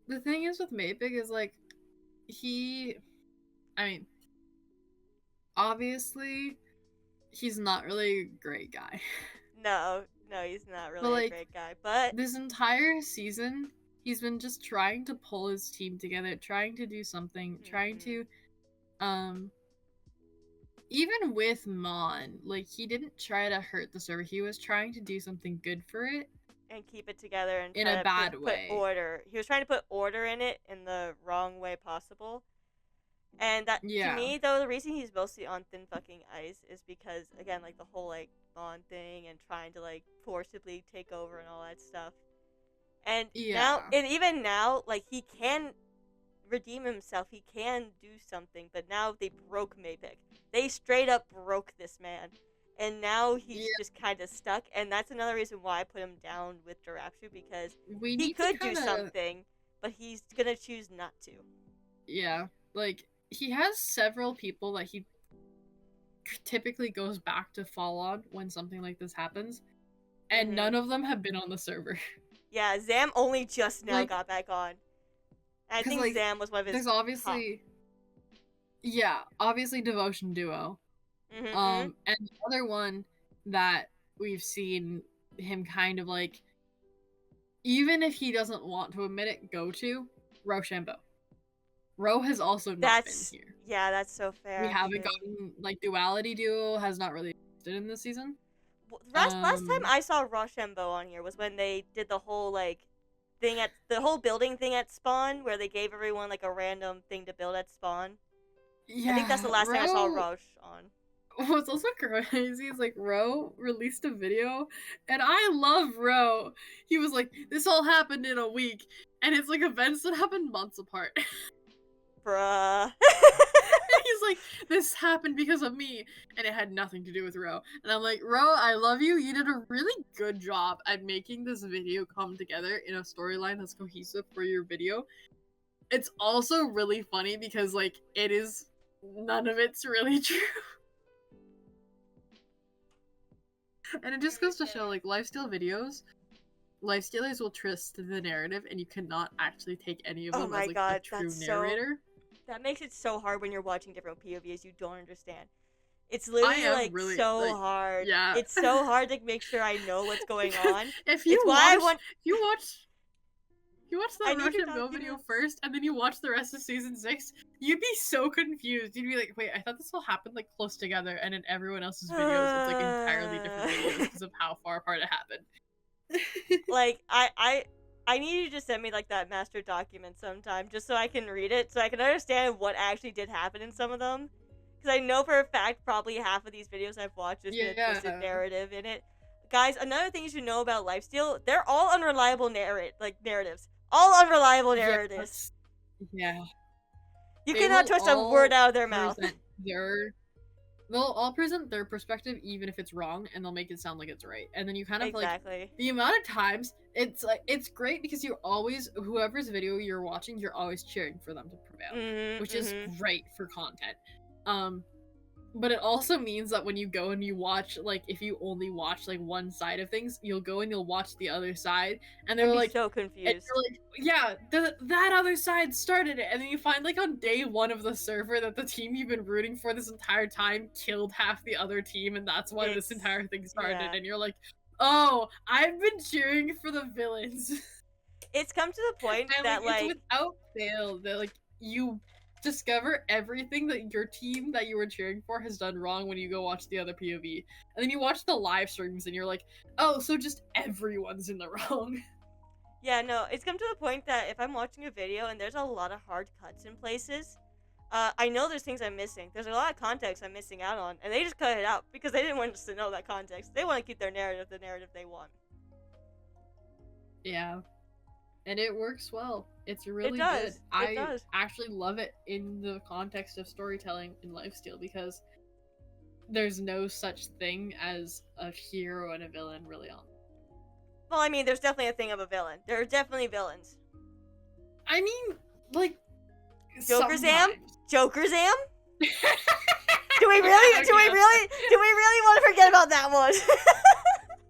the thing is with Mapig is like, obviously he's not really a great guy.
No, he's not really a great guy. But
this entire season, he's been just trying to pull his team together, trying to do something, trying to even with Mon, like, he didn't try to hurt the server. He was trying to do something good for it
And keep it together and
in
try
a
to
bad
put
way.
order. He was trying to put order in it in the wrong way possible. And that, to
Yeah.
me, though, the reason he's mostly on thin fucking ice is because, again, like, the whole, like, Bond thing and trying to, like, forcibly take over and all that stuff. And now,
Yeah.
and even now, like, he can redeem himself. He can do something, but now they broke Maypick. They straight up broke this man. And now he's
Yeah.
just kind of stuck, and that's another reason why I put him down with Jirakshu, because
We
he
need to
could do
kind of,
something, but he's gonna choose not to.
yeah, like, he has several people that he typically goes back to fall on when something like this happens, and none of them have been on the server.
Yeah, Zam only just now
Like,
got back on. I
because,
think
like,
Zam was one of his
there's
top.
obviously, yeah, obviously Devotion Duo. And the other one that we've seen him kind of, like, even if he doesn't want to admit it, go to Rochambeau. Ro has also not been here.
Yeah, that's so fair.
We haven't
actually.
gotten, like, Duality Duo has not really existed in this season.
Last time I saw Rochambeau on here was when they did the whole, like, thing at the whole building thing at spawn, where they gave everyone, like, a random thing to build at spawn.
Yeah,
I think that's the last time I saw Roche on.
What's also crazy is, like, Ro released a video, and I love Ro. He was like, this all happened in a week, and it's, like, events that happened months apart.
Bruh.
He's like, this happened because of me, and it had nothing to do with Ro. And I'm like, Ro, I love you. You did a really good job at making this video come together in a storyline that's cohesive for your video. It's also really funny because, like, it is, none of it's really true. And it just goes to show, like, Lifesteal videos, Lifestealers will twist the narrative, and you cannot actually take any of them as, like, a true narrator.
That makes it so hard when you're watching different POVs you don't understand. It's literally, like, really, so hard.
Yeah.
It's so hard to make sure I know what's going on.
If you watch that Rochambeau video first, and then you watch the rest of season 6, you'd be so confused. You'd be like, wait, I thought this all happened, like, close together, and in everyone else's videos, it's, like, entirely different videos because of how far apart it happened.
Like, I need you to send me, like, that master document sometime, just so I can read it, so I can understand what actually did happen in some of them. Because I know for a fact probably half of these videos I've watched is a twisted narrative in it. Guys, another thing you should know about Lifesteal, they're all unreliable narratives. All unreliable narratives.
Yeah.
You cannot twist a word out of their mouth.
They'll all present their perspective even if it's wrong, and they'll make it sound like it's right. And then you kind of like, the amount of times, it's like, it's great because you always, whoever's video you're watching, you're always cheering for them to prevail, which is great for content. But it also means that when you go and you watch, like, if you only watch, like, one side of things, you'll go and you'll watch the other side, and they're like,
so confused.
And you're like, yeah, that other side started it, and then you find, like, on day 1 of the server that the team you've been rooting for this entire time killed half the other team, and that's why this entire thing started, and you're like, oh, I've been cheering for the villains.
It's come to the point
and,
that, like,
without fail, that, like, you discover everything that your team that you were cheering for has done wrong when you go watch the other POV. And then you watch the live streams and you're like, oh, so just everyone's in the wrong.
Yeah, no, it's come to the point that if I'm watching a video and there's a lot of hard cuts in places, I know there's things I'm missing. There's a lot of context I'm missing out on, and they just cut it out because they didn't want us to know that context. They want to keep their narrative the narrative they want.
Yeah. And it works well. It's really good. I actually love it in the context of storytelling in Lifesteal because there's no such thing as a hero and a villain really on.
Well, I mean, there's definitely a thing of a villain. There are definitely villains.
I mean, like,
Joker Zam? Joker Zam? Do we really want to forget about that one?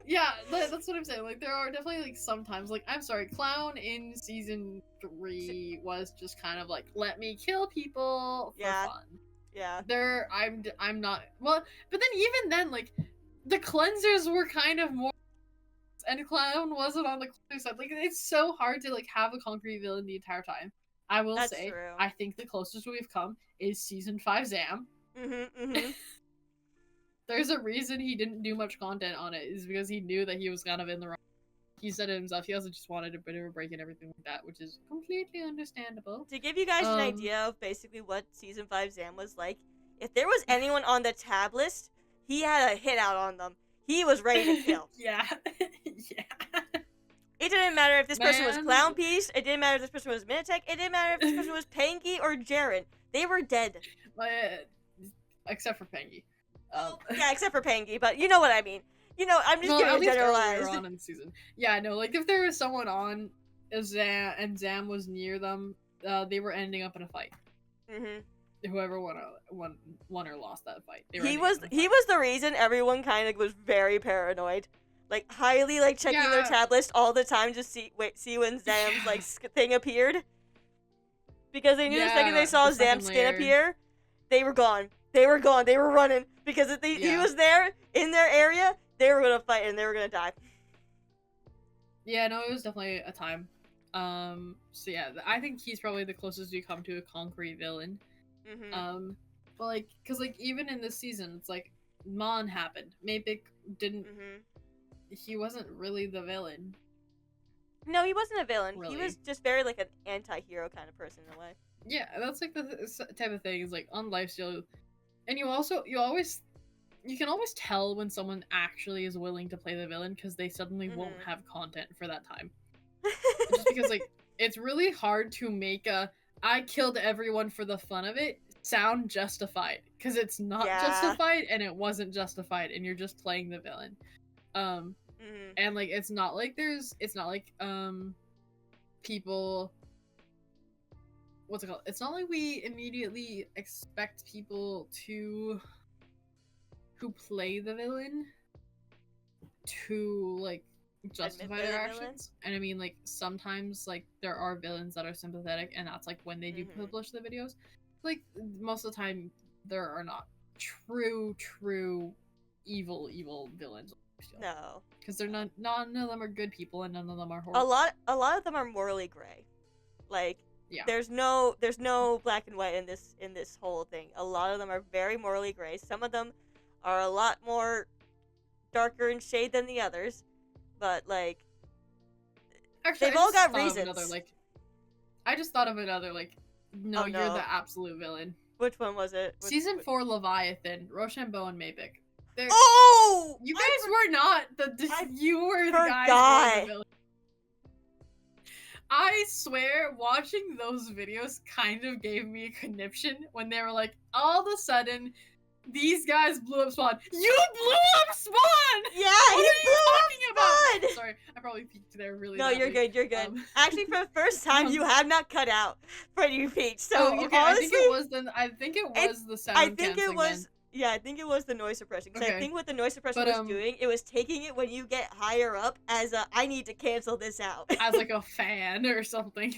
Yeah, that's what I'm saying. Like, there are definitely, like, sometimes, like, I'm sorry, Clown in season 3 was just kind of like, let me kill people for fun.
Yeah.
I'm not, well, but then even then, like, the cleansers were kind of more, and Clown wasn't on the cleanser side. Like, it's so hard to, like, have a concrete villain the entire time. I will say, I think the closest we've come is season 5 Zam. There's a reason he didn't do much content on it, is because he knew that he was kind of in the wrong. He said it himself. He also just wanted a bit of a break and everything like that, which is completely understandable.
To give you guys an idea of basically what Season 5 Zam was like, if there was anyone on the tab list, he had a hit out on them. He was ready to kill.
Yeah. Yeah.
It didn't matter if this person was Clown Piece, it didn't matter if this person was Minitech, it didn't matter if this person was Pangy or Jaren. They were dead.
Except for Pangy.
Yeah, except for Pangy, but you know what I mean. You know, I'm just giving it generalized.
On in the season. Yeah, no, like if there was someone on Zam and Zam was near them, they were ending up in a fight. Mm-hmm. Whoever won or lost that fight.
He was the reason everyone kind of was very paranoid. Like, highly, like, checking their tab list all the time to see when Zam's, like, thing appeared. Because they knew the second they saw Zam's skin appear, they were gone. They were gone. They were running. Because if he was there, in their area, they were gonna fight and they were gonna die.
Yeah, no, it was definitely a time. So yeah, I think he's probably the closest we come to a concrete villain. Mm-hmm. But, like, because, like, even in this season, it's like, Mon happened. Mapik didn't... Mm-hmm. He wasn't really the villain.
No, he wasn't a villain. Really. He was just very, like, an anti-hero kind of person in a way.
Yeah, that's, like, the type of thing is, like, on Lifesteal. And you can always tell when someone actually is willing to play the villain because they suddenly won't have content for that time. Just because, like, it's really hard to make I killed everyone for the fun of it sound justified. Because it's not justified and it wasn't justified and you're just playing the villain. And, like, it's not like people, what's it called? It's not like we immediately expect people who play the villain to, like, justify their actions. And I mean, like, sometimes, like, there are villains that are sympathetic, and that's, like, when they do publish the videos. Like, most of the time, there are not true evil villains.
No,
because they're none of them are good people, and none of them are horrible.
A lot of them are morally gray. Like, there's no black and white in this whole thing. A lot of them are very morally gray. Some of them are a lot more darker in shade than the others, but, like, actually, they've all got reasons.
I just thought of another, like, no, you're the absolute villain.
Which one was it?
Season 4 Leviathan, Rochambeau and Mapik.
Oh!
You guys were not you were the guys who were the villain. I swear, watching those videos kind of gave me a conniption when they were like, all of a sudden, these guys blew up Spawn. You blew up Spawn!
Yeah,
what are you talking about? Sorry, I probably peeked there really badly.
You're good, you're good. Actually, for the first time, you have not cut out when you peeked. So,
okay, honestly, I think it was the sound canceling.
Yeah, I think it was the noise suppression. Because I think what the noise suppression was doing, it was taking it when you get higher up as a, I need to cancel this out.
As, like, a fan or something.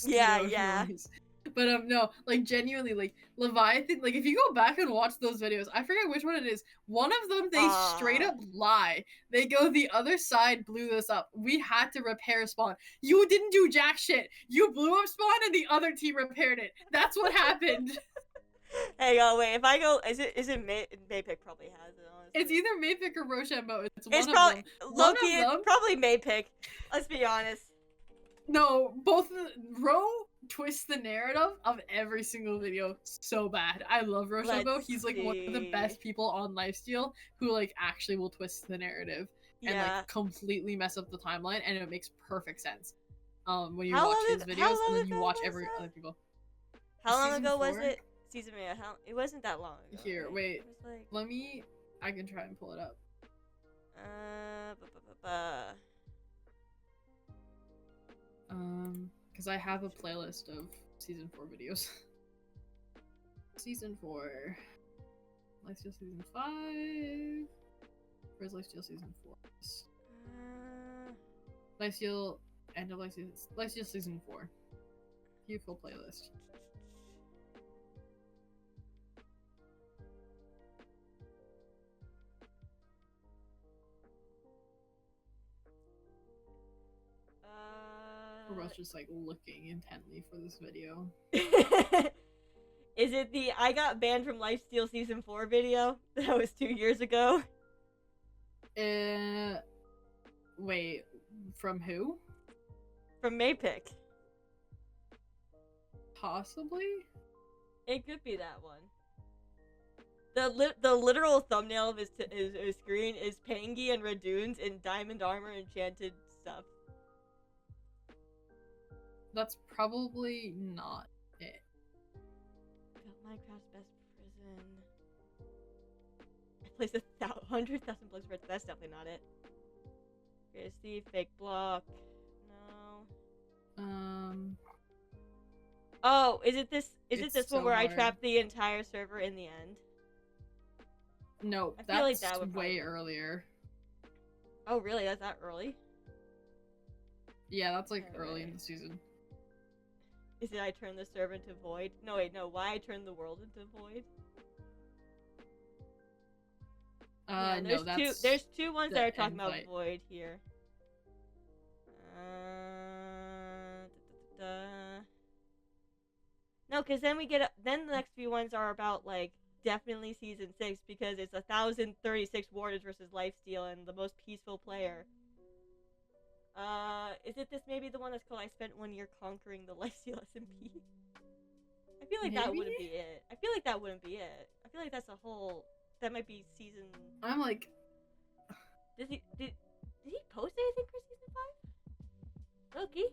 Yeah. Noise. But, no, like, genuinely, like, Leviathan, like, if you go back and watch those videos, I forget which one it is. One of them, they straight up lie. They go, the other side blew this up. We had to repair Spawn. You didn't do jack shit. You blew up Spawn and the other team repaired it. That's what happened.
Hang on, wait. If I go, is it Mapik probably has it, honestly.
It's either Mapik or Rochambeau. It's
probably Loki. Probably Mapik. Let's be honest.
No, both Ro twists the narrative of every single video so bad. I love Rochambeau. He's like one of the best people on Lifesteal who, like, actually will twist the narrative and like completely mess up the timeline, and it makes perfect sense. When you watch his videos and then you watch every other people.
How long ago was it? Season 8. It wasn't that long ago.
Here, wait. Let me. I can try and pull it up. Because I have a playlist of season 4 videos. Season 4. Lifesteal season 5. Where's Lifesteal season 4? Lifesteal end of Lifesteal season 4. Beautiful playlist. We're both just, like, looking intently for this video.
Is it the I got banned from Lifesteal Season 4 video? That was 2 years ago.
Wait, from who?
From Maypick.
Possibly?
It could be that one. The literal thumbnail of his screen is Pangy and Radoons in diamond armor enchanted stuff.
That's probably not it.
Built Minecraft's best prison. I placed 100,000 blocks for it. That's definitely not it. Greatest thief, fake block. No. Oh, is it this? Is it this one where I trapped the entire server in the end?
No,
I feel
that's
like that would
way earlier.
Oh, really? That's that early?
Yeah, that's like early in the season.
Is it I turned the server into void? No, wait, no. Why I turned the world into void? Yeah,
no, that's
there's two ones that are talking about
invite.
void here. No, because then then the next few ones are about like definitely season 6 because it's 1,036 warders versus Lifesteal and the most peaceful player. Is it this maybe the one that's called I spent 1 year conquering the Lifesteal SMP? I feel like that wouldn't be it. I feel like that wouldn't be it. I feel like that's a whole. That might be season.
I'm like.
Did he post anything for season 5? Loki.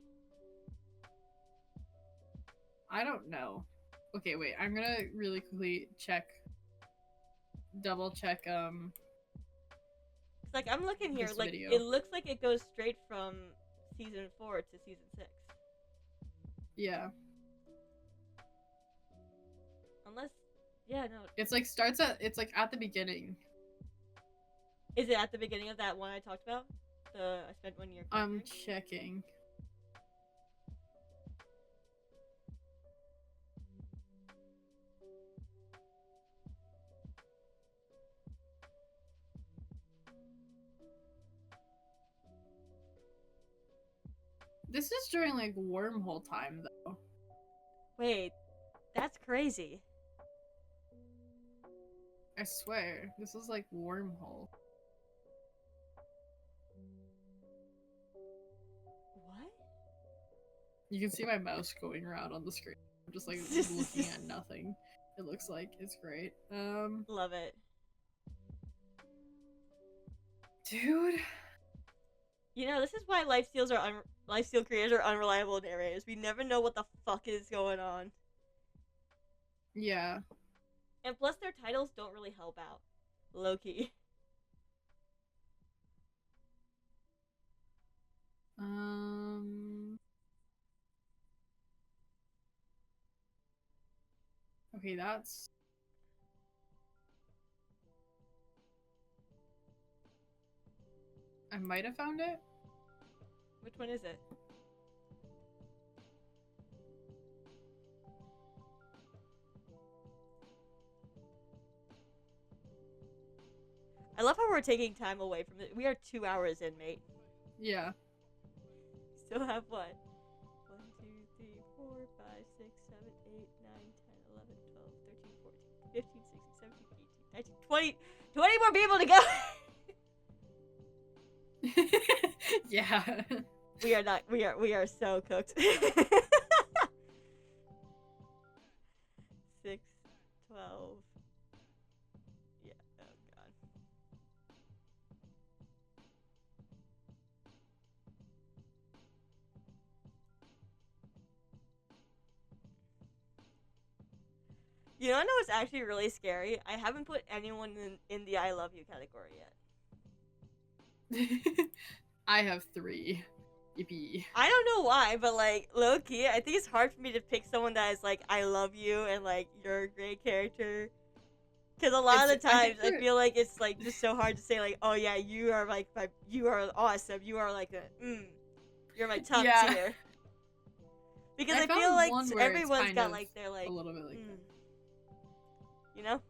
I don't know. Okay, wait. I'm gonna really quickly double check.
It's like I'm looking here. Like
video.
it looks like it goes straight from season 4 to season 6.
Yeah.
Unless, yeah, no.
It's like starts at. It's like at the beginning.
Is it at the beginning of that one I talked about? The I spent 1 year.
I'm checking. This is during like wormhole time though.
Wait, that's crazy.
I swear, this is like wormhole.
What?
You can see my mouse going around on the screen. I'm just like looking at nothing. It looks like it's great.
Love it.
Dude.
You know, this is why Lifesteal creators are unreliable narrators. We never know what the fuck is going on.
Yeah.
And plus their titles don't really help out. Low-key.
Okay, that's... I might have found it.
Which one is it? I love how we're taking time away from it. We are 2 hours in, mate.
Yeah.
Still have what? 1, 2, 3, 4, 5, 6, 7, 8, 9, 10, 11, 12, 13, 14, 15, 16, 17, 18, 19, 20. 20 more people to go!
Yeah.
We are not. We are so cooked. 6, 12. Yeah. Oh god. You know what's actually really scary? I haven't put anyone in the I love you category yet.
I have 3. Yippee.
I don't know why, but like low key, I think it's hard for me to pick someone that is like I love you and like you're a great character. Because a lot of the times I feel like it's like just so hard to say like, oh yeah, you are like you are awesome. You are like you're my top tier. Because I feel like everyone's got like their like
a little bit like
you know?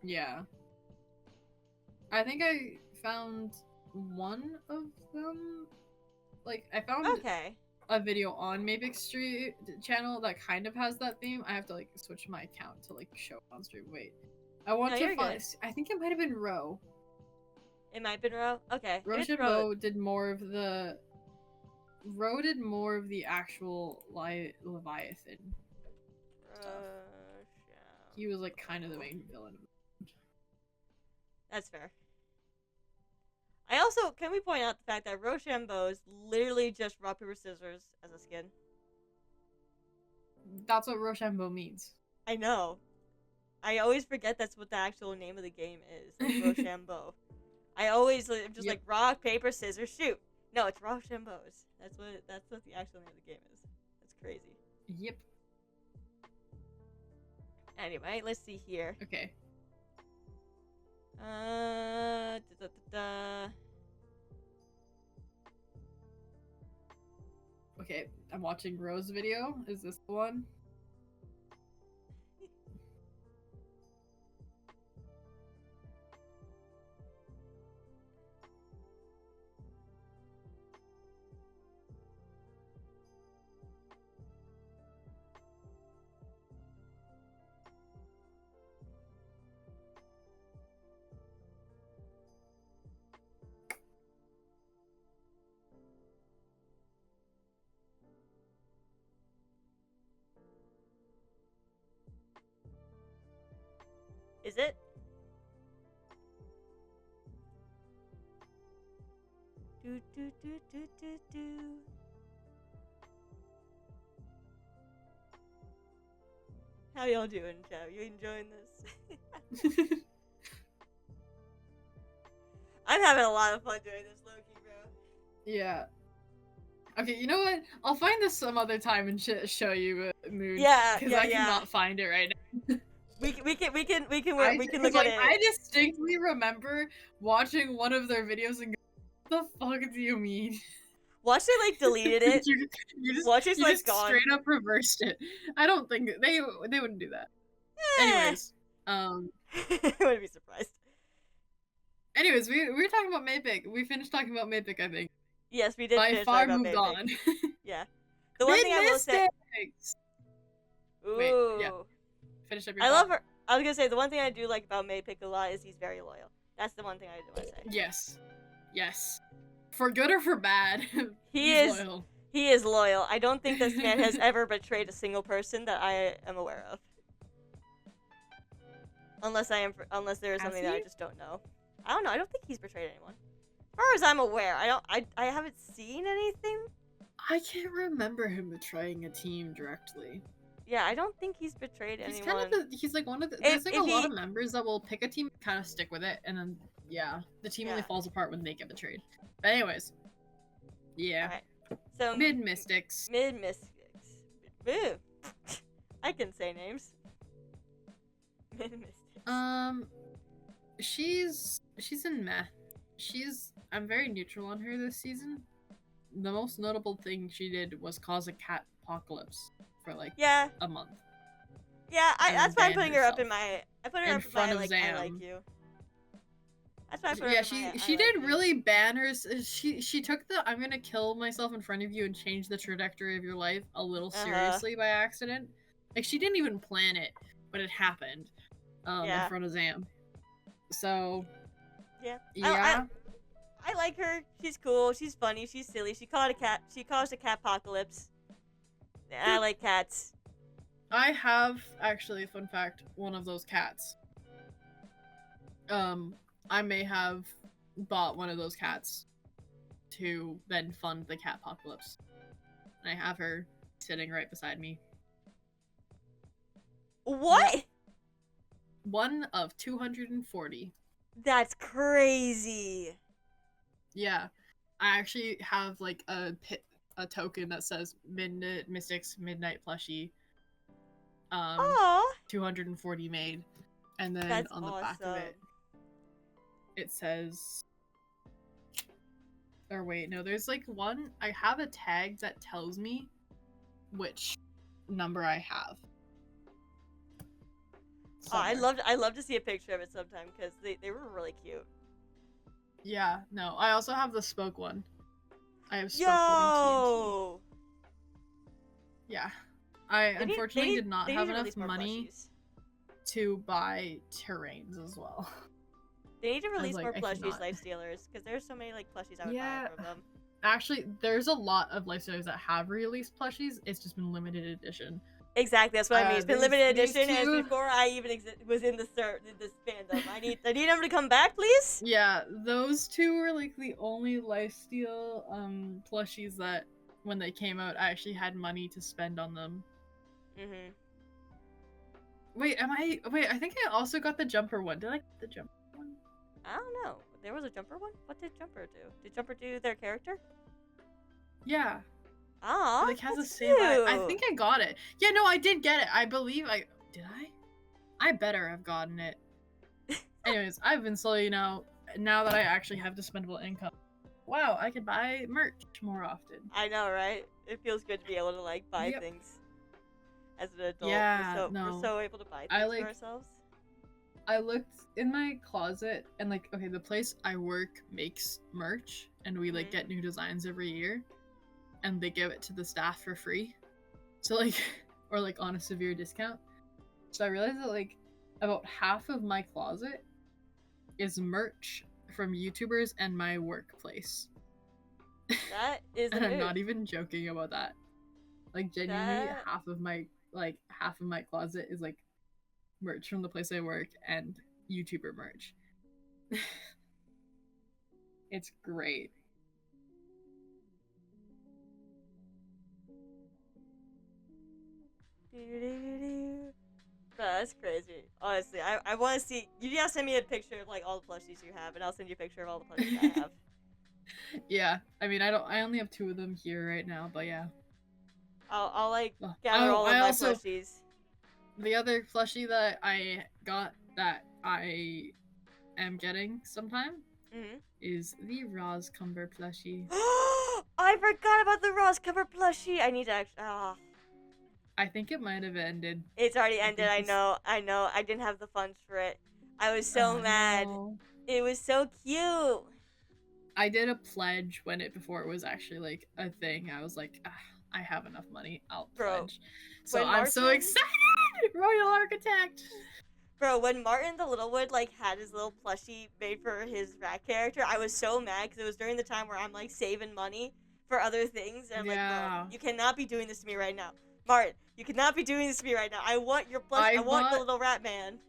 Yeah. I think I found one of them. Like I found a video on Mapix Street channel that kind of has that theme. I have to like switch my account to like show it on stream. Wait, I want to find.
Good.
I think it might have been Ro.
It might have been Ro. Okay.
Rochambeau did more of the. Ro did more of the actual Leviathan stuff. He was like kind of the main villain.
That's fair. I also, can we point out the fact that Rochambeau is literally just rock, paper, scissors as a skin?
That's what Rochambeau means.
I know. I always forget that's what the actual name of the game is. Like Rochambeau. I always just like rock, paper, scissors, shoot. No, it's Rochambeau's. That's what the actual name of the game is. That's crazy.
Yep.
Anyway, let's see here.
Okay. Okay, I'm watching Ro's video. Is this the one?
Is it? Do do do do do do. How y'all doing, chat? You enjoying this? I'm having a lot of fun doing this, Loki, bro.
Yeah. Okay, you know what? I'll find this some other time and show you Moon.
Yeah,
because I cannot find it right now.
We can look
like,
at it.
I distinctly remember watching one of their videos and go, what the fuck do you mean?
Watch it like deleted it.
you just,
Watch it's
you
like
just
gone.
straight up reversed it. I don't think they wouldn't do that. Anyways,
I wouldn't be surprised.
Anyways, we were talking about Mapic. We finished talking about Mapic, I think.
Yes, we did.
By far moved
Mapic.
on.
Yeah. The one thing I will say. Ooh.
Wait, yeah. Finish up your
I
thought.
love her. I was gonna say the one thing I do like about Mapic a lot is he's very loyal. That's the one thing I do want to say.
Yes. Yes. For good or for bad,
he's
loyal.
He is loyal. I don't think this man has ever betrayed a single person that I am aware of. Unless there is something that I just don't know. I don't know. I don't think he's betrayed anyone. As far as I'm aware, I haven't seen anything.
I can't remember him betraying a team directly.
Yeah, I don't think he's betrayed anyone.
Kind of he's like one of the. There's like a lot of members that will pick a team, kind of stick with it, and then the team only falls apart when they get betrayed. But anyways, yeah.
Alright. So
Mid Mystics.
Ooh. I can say names. Mid Mystics.
She's in meh. I'm very neutral on her this season. The most notable thing she did was cause a cat apocalypse for like a month.
Yeah, that's why I'm putting her up in
my.
I put her up in my like I like you. That's why I put her up in my
she did really banners. She took the I'm gonna kill myself in front of you and change the trajectory of your life a little seriously by accident. Like she didn't even plan it, but it happened. In front of Zam. So
yeah. I like her. She's cool. She's funny. She's silly. She caused a cat apocalypse. I like cats.
I have actually, fun fact, one of those cats. I may have bought one of those cats to then fund the cat apocalypse. And I have her sitting right beside me.
What?
One of 240.
That's crazy.
Yeah. I actually have like a token that says Mystics Midnight Plushie. 240 made. And then
that's
on the
awesome.
back of it says, or wait, no, there's like one, I have a tag that tells me which number I have.
I'd love to see a picture of it sometime because they were really cute.
Yeah, no, I also have the Spoke one. I have Spoke
Yo!
Yeah. I
They
unfortunately did not
they
have
need to
enough
release more
money
plushies.
to buy terrains as well.
They need to
I was
release
like,
more
I
plushies,
cannot.
Lifestealers, because there's so many like plushies I would buy
Yeah.
from them.
Actually, there's a lot of Lifestealers that have released plushies. It's just been limited edition.
Exactly, that's what I mean. It's been limited
These
edition, and
two.
before I even was in this fandom. I need them to come back, please.
Yeah, those two were like the only Lifesteal plushies that when they came out I actually had money to spend on them.
Mhm.
Wait, I think I also got the jumper one. Did I get the jumper one?
I don't know. There was a Jumper one. What did Jumper do? Did Jumper do their character?
Yeah.
Aw,
It like has the
that's
same
cute.
I think I got it. Yeah, no, I did get it. I believe I did I better have gotten it. Anyways, I've been slowly now that I actually have dispendable income. Wow, I could buy merch more often.
I know, right? It feels good to be able to like buy things as an adult.
Yeah,
we're so able to buy things for ourselves.
I looked in my closet and like, okay, the place I work makes merch and we like get new designs every year and they give it to the staff for free. So like, or like on a severe discount. So I realized that like about half of my closet is merch from YouTubers and my workplace.
That is
and I'm not even joking about that. Like genuinely half of my closet is like merch from the place I work and YouTuber merch. It's great.
That's crazy. Honestly, I want to see. You gotta send me a picture of like all the plushies you have, and I'll send you a picture of all the plushies I have.
Yeah, I mean, I only have 2 of them here right now, but yeah.
I'll like gather all of my plushies.
The other plushie that I got that I am getting sometime is the Roscumber plushie.
I forgot about the Roscumber plushie. I need to actually.
I think it might have ended.
It's already ended. I know. I didn't have the funds for it. I was so mad.
No.
It was so cute.
I did a pledge before it was actually like a thing. I was like, I have enough money. I'll pledge. So I'm so excited. Royal Architect.
Bro, when Martin the Littlewood like had his little plushie made for his rat character, I was so mad because it was during the time where I'm like saving money for other things, and I'm like, bro, you cannot be doing this to me right now. Martin, you cannot be doing this to me right now. I want your plushie. I want the little rat man.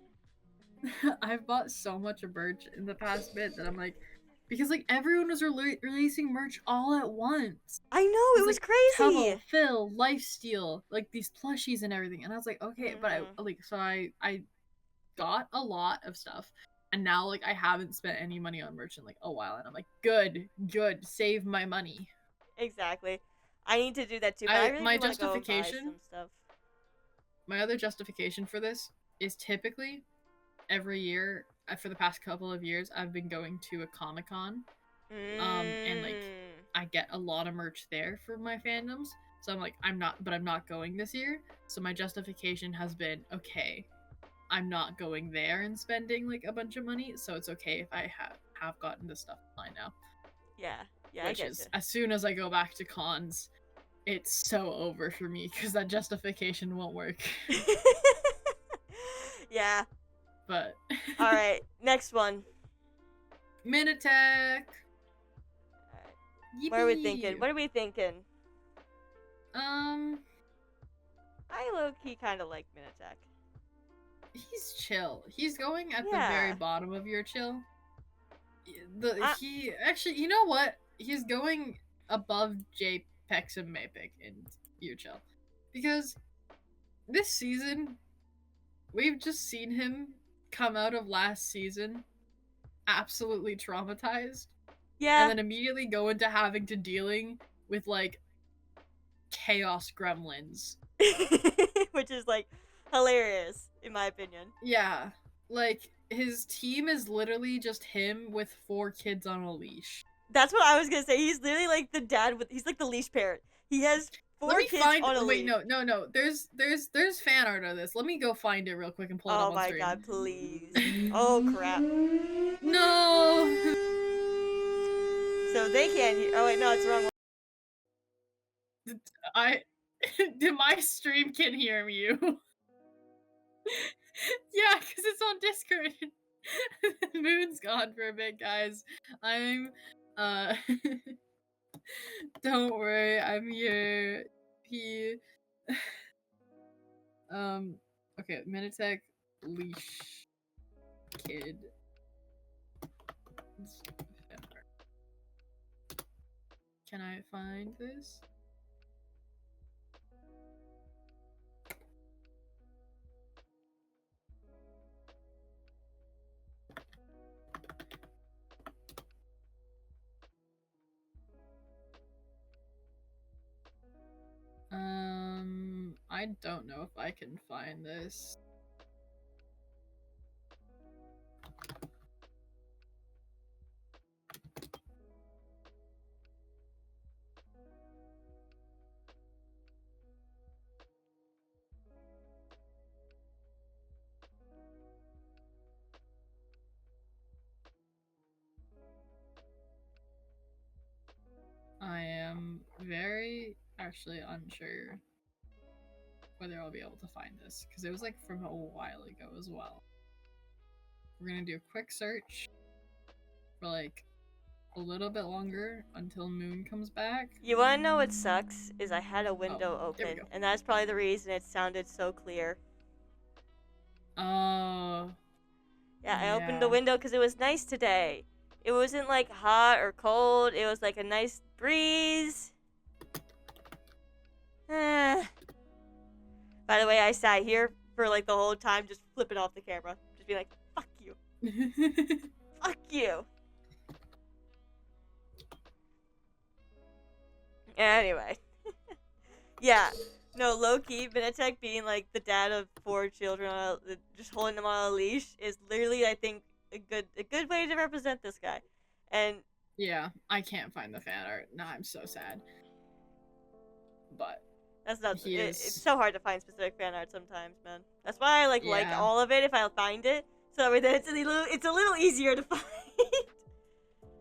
I've bought so much merch in the past bit that I'm like, because like everyone was releasing merch all at once.
I know, it was crazy.
Tubble, Phil, Lifesteal, like these plushies and everything, and I was like, okay, but I got a lot of stuff, and now like I haven't spent any money on merch in like a while, and I'm like, good, save my money.
Exactly. I need to do that too. But I really
my
want to go buy some stuff.
My other justification for this is typically every year for the past couple of years I've been going to a Comic-Con, and like I get a lot of merch there for my fandoms. So I'm like, I'm not going this year. So my justification has been, okay, I'm not going there and spending like a bunch of money, so it's okay if I have gotten this stuff online now.
Yeah,
which is as soon as I go back to cons, it's so over for me because that justification won't work.
Yeah.
But
all right, next one.
Minitech.
Right. What are we thinking? I low-key kind of like Minitech.
He's chill. He's going at the very bottom of your chill. He actually, you know what? He's going above JPEX and Mapek in your chill, because this season we've just seen him come out of last season absolutely traumatized.
Yeah.
And then immediately go into having to dealing with like chaos gremlins.
Which is like hilarious in my opinion.
Yeah. Like his team is literally just him with 4 kids on a leash.
That's what I was gonna say. He's literally like the dad he's like the leash parent. He has 4 kids on a leash.
Wait, no. There's fan art of this. Let me go find it real quick and pull it up on screen.
Oh my god, please. Oh crap.
No.
So they can't hear. Oh wait, no, it's the wrong one.
My stream can hear you. Yeah, because it's on Discord. Moon's gone for a bit, guys. I'm, don't worry, I'm here. He, okay, Minitech leash kid. Can I find this? I don't know if I can find this. I am very actually unsure whether I'll be able to find this, because it was like from a while ago as well. We're gonna do a quick search for like a little bit longer until Moon comes back.
You wanna know what sucks? Is I had a window open,
go.
and that's probably the reason it sounded so clear.
Oh.
Yeah, I opened the window because it was nice today. It wasn't like hot or cold. It was like a nice breeze. By the way, I sat here for like the whole time just flipping off the camera. Just being like, fuck you. Fuck you. Anyway. Yeah. No, low-key, Benetech being like the dad of 4 children, just holding them on a leash is literally, I think, a good way to represent this guy. And
yeah, I can't find the fan art. Nah, I'm so sad. But
that's not. It's so hard to find specific fan art sometimes, man. That's why I like all of it if I find it, so that it's a little easier to find.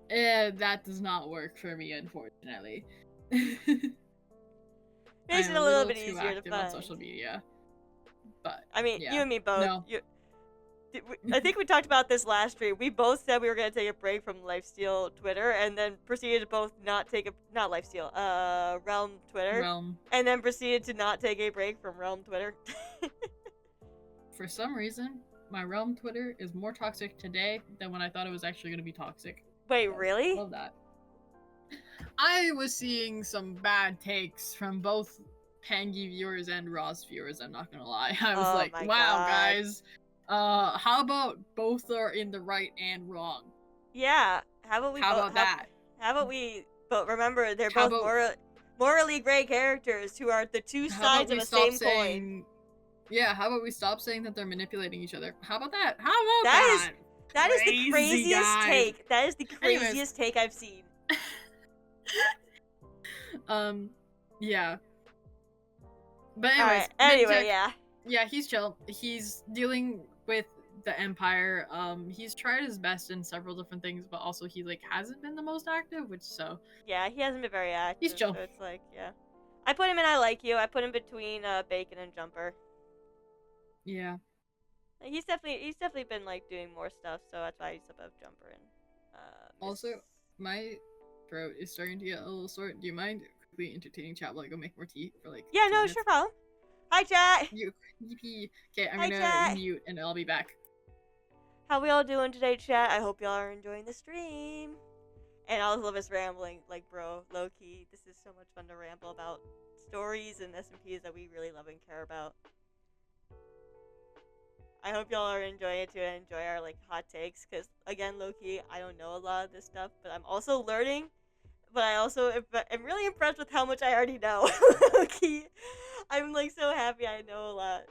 That does not work for me, unfortunately.
Makes it a little bit easier to find
on social media. But
I mean,
yeah.
you and me both.
No.
I think we talked about this last stream. We both said we were gonna take a break from Lifesteal Twitter, and then proceeded to both not Lifesteal, Realm Twitter, and then proceeded to not take a break from Realm Twitter.
For some reason, my Realm Twitter is more toxic today than when I thought it was actually gonna be toxic.
Wait, really?
Love that. I was seeing some bad takes from both Pangy viewers and Ross viewers, I'm not gonna lie. I was like, wow, guys. How about both are in the right and wrong?
Yeah. How about we but remember, they're both morally gray characters who are the two sides of the same coin.
Yeah, how about we stop saying that they're manipulating each other? How about that? How about that?
That is the craziest take. That is the craziest take I've seen.
Yeah. But anyways,
right. Anyway,
yeah, he's chill. He's dealing with the Empire. He's tried his best in several different things, but also he like hasn't been the most active,
yeah, he hasn't been very active.
He's chill.
So it's like, yeah. I put him in I Like You. I put him between Bacon and Jumper.
Yeah.
He's definitely been like doing more stuff, so that's why he's above Jumper and
Also, my throat is starting to get a little sore. Do you mind quickly entertaining chat while I go make more tea for like?
Yeah, no,
minutes?
sure problem. Hi, chat.
Okay, I'm gonna mute and I'll be back.
How we all doing today, chat? I hope y'all are enjoying the stream. And all of us rambling, like, bro, low key. This is so much fun to ramble about stories and SMPs that we really love and care about. I hope y'all are enjoying it too and enjoy our like hot takes, because again, low-key, I don't know a lot of this stuff, but I'm also learning. But I also am really impressed with how much I already know. Low-key, I'm like so happy I know a lot,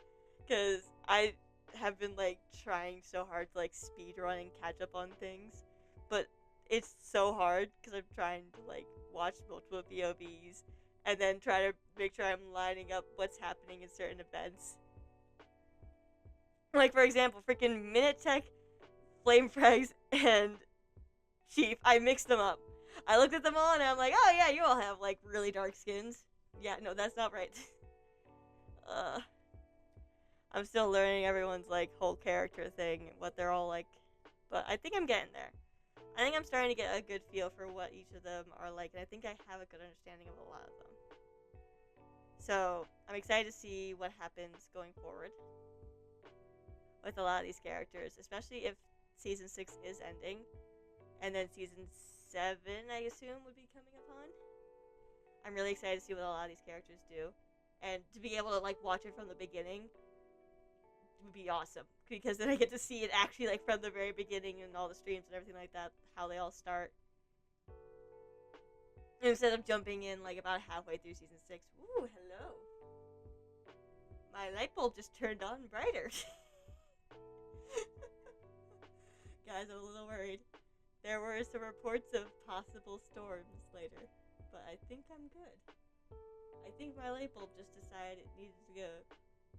because I have been like trying so hard to like speedrun and catch up on things, but it's so hard because I'm trying to like watch multiple POVs and then try to make sure I'm lining up what's happening in certain events. Like, for example, freaking Minute Tech, Flame Frags, and Chief. I mixed them up. I looked at them all and I'm like, oh yeah, you all have like really dark skins. Yeah, no, that's not right. Uh, I'm still learning everyone's like whole character thing, what they're all like, but I think I'm getting there. I think I'm starting to get a good feel for what each of them are like, and I think I have a good understanding of a lot of them. So I'm excited to see what happens going forward with a lot of these characters, especially if season 6 is ending, and then season 7, I assume, would be coming upon. I'm really excited to see what a lot of these characters do, and to be able to like watch it from the beginning would be awesome, because then I get to see it actually like from the very beginning and all the streams and everything like that, how they all start, instead of jumping in like about halfway through season 6. Ooh, hello. My light bulb just turned on brighter. Guys, I'm a little worried. There were some reports of possible storms later, but I think I'm good. I think my light bulb just decided it needed to go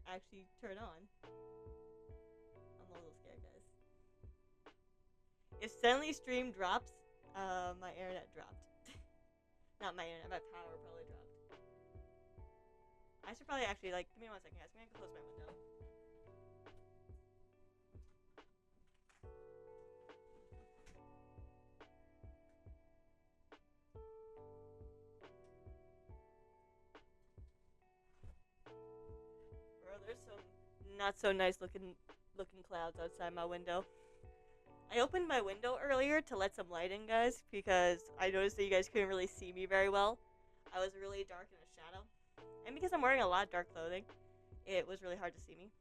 actually turn on. I'm a little scared, guys. If suddenly stream drops, my internet dropped. Not my internet, my power probably dropped. I should probably actually, like, give me 1 second, guys. I'm gonna close my window. Bro, there's some not so nice looking clouds outside my window. I opened my window earlier to let some light in, guys, because I noticed that you guys couldn't really see me very well. I was really dark in the shadow. And because I'm wearing a lot of dark clothing, it was really hard to see me.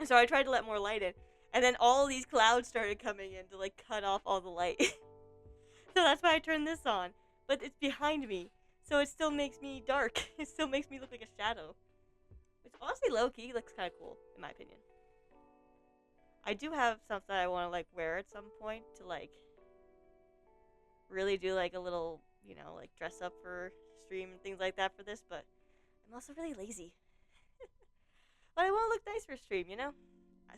So I tried to let more light in. And then all these clouds started coming in to, like, cut off all the light. So that's why I turned this on. But it's behind me, so it still makes me dark. It still makes me look like a shadow. Which, honestly, low-key looks kind of cool, in my opinion. I do have something that I want to, like, wear at some point to, like, really do, like, a little, you know, like, dress up for stream and things like that for this, but I'm also really lazy. But I want to look nice for stream, you know?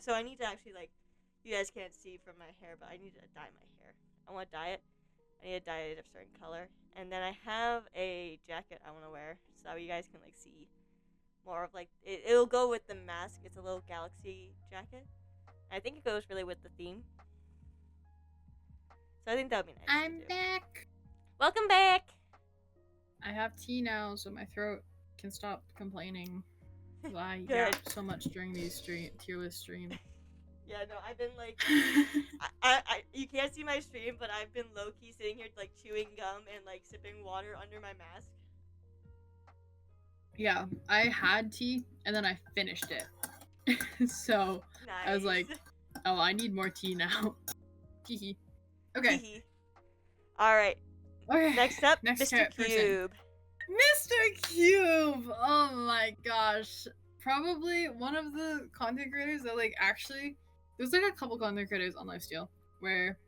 So I need to actually, like, you guys can't see from my hair, but I need to dye my hair. I want to dye it. I need to dye it a certain color. And then I have a jacket I want to wear, so you guys can, like, see more of, like, it'll go with the mask. It's a little galaxy jacket. I think it goes really with the theme. So I think that would be nice.
I'm back.
Welcome back.
I have tea now, so my throat can stop complaining. I
Good.
yap so much during these tier list streams.
Yeah, no, I've been like, you can't see my stream, but I've been low key sitting here like chewing gum and like sipping water under my mask.
Yeah, I had tea and then I finished it. So
nice.
I was like, oh, I need more tea now. Hee. Okay.
Alright.
Okay.
Next up, Mr. Cube.
Mr. Cube! Oh my gosh. Probably one of the content creators that, like, actually, there's like a couple content creators on Lifesteal where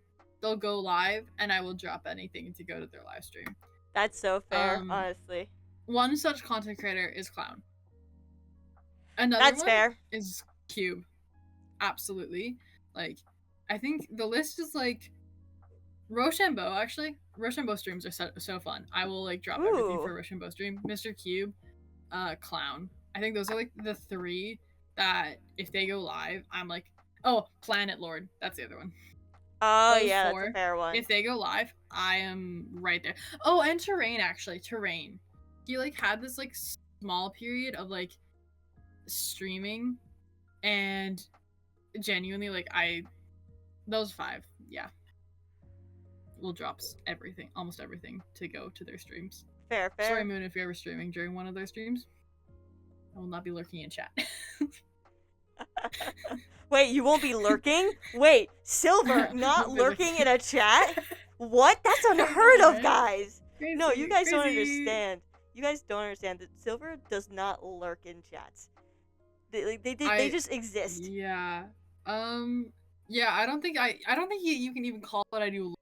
they'll go live and I will drop anything to go to their live stream.
That's so fair, honestly.
One such content creator is Clown. Another
That's
one
fair.
is Cube. Absolutely. Like, I think the list is like Rochambeau, actually. Rochambeau streams are so fun. I will like drop everything for Rochambeau stream. Mr. Cube, Clown. I think those are like the three that if they go live, I'm like, oh, Planet Lord. That's the other one.
Oh yeah, that's a fair one.
If they go live, I am right there. Oh, and Terrain, actually. Terrain. He like had this like small period of like streaming and genuinely like those 5, yeah. Will drops everything, almost everything, to go to their streams.
Fair.
Sorry, Moon, if you're ever streaming during one of their streams. I will not be lurking in chat.
Wait, you won't be lurking? Wait, Silver not lurking in a chat? What? That's unheard of, guys.
Crazy,
no, you guys don't understand. You guys don't understand that Silver does not lurk in chats. They just exist.
Yeah. Yeah, I don't think you can even call what I do,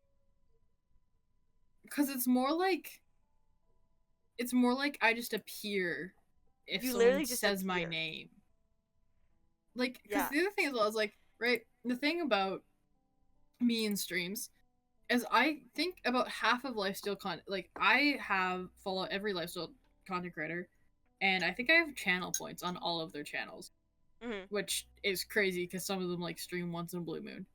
because it's more like I just appear if you someone just says my name. Like, because the other thing as well is like, right, the thing about me in streams is I think about half of Lifesteal content, like I follow every Lifesteal content creator, and I think I have channel points on all of their channels, which is crazy because some of them like stream once in a blue moon.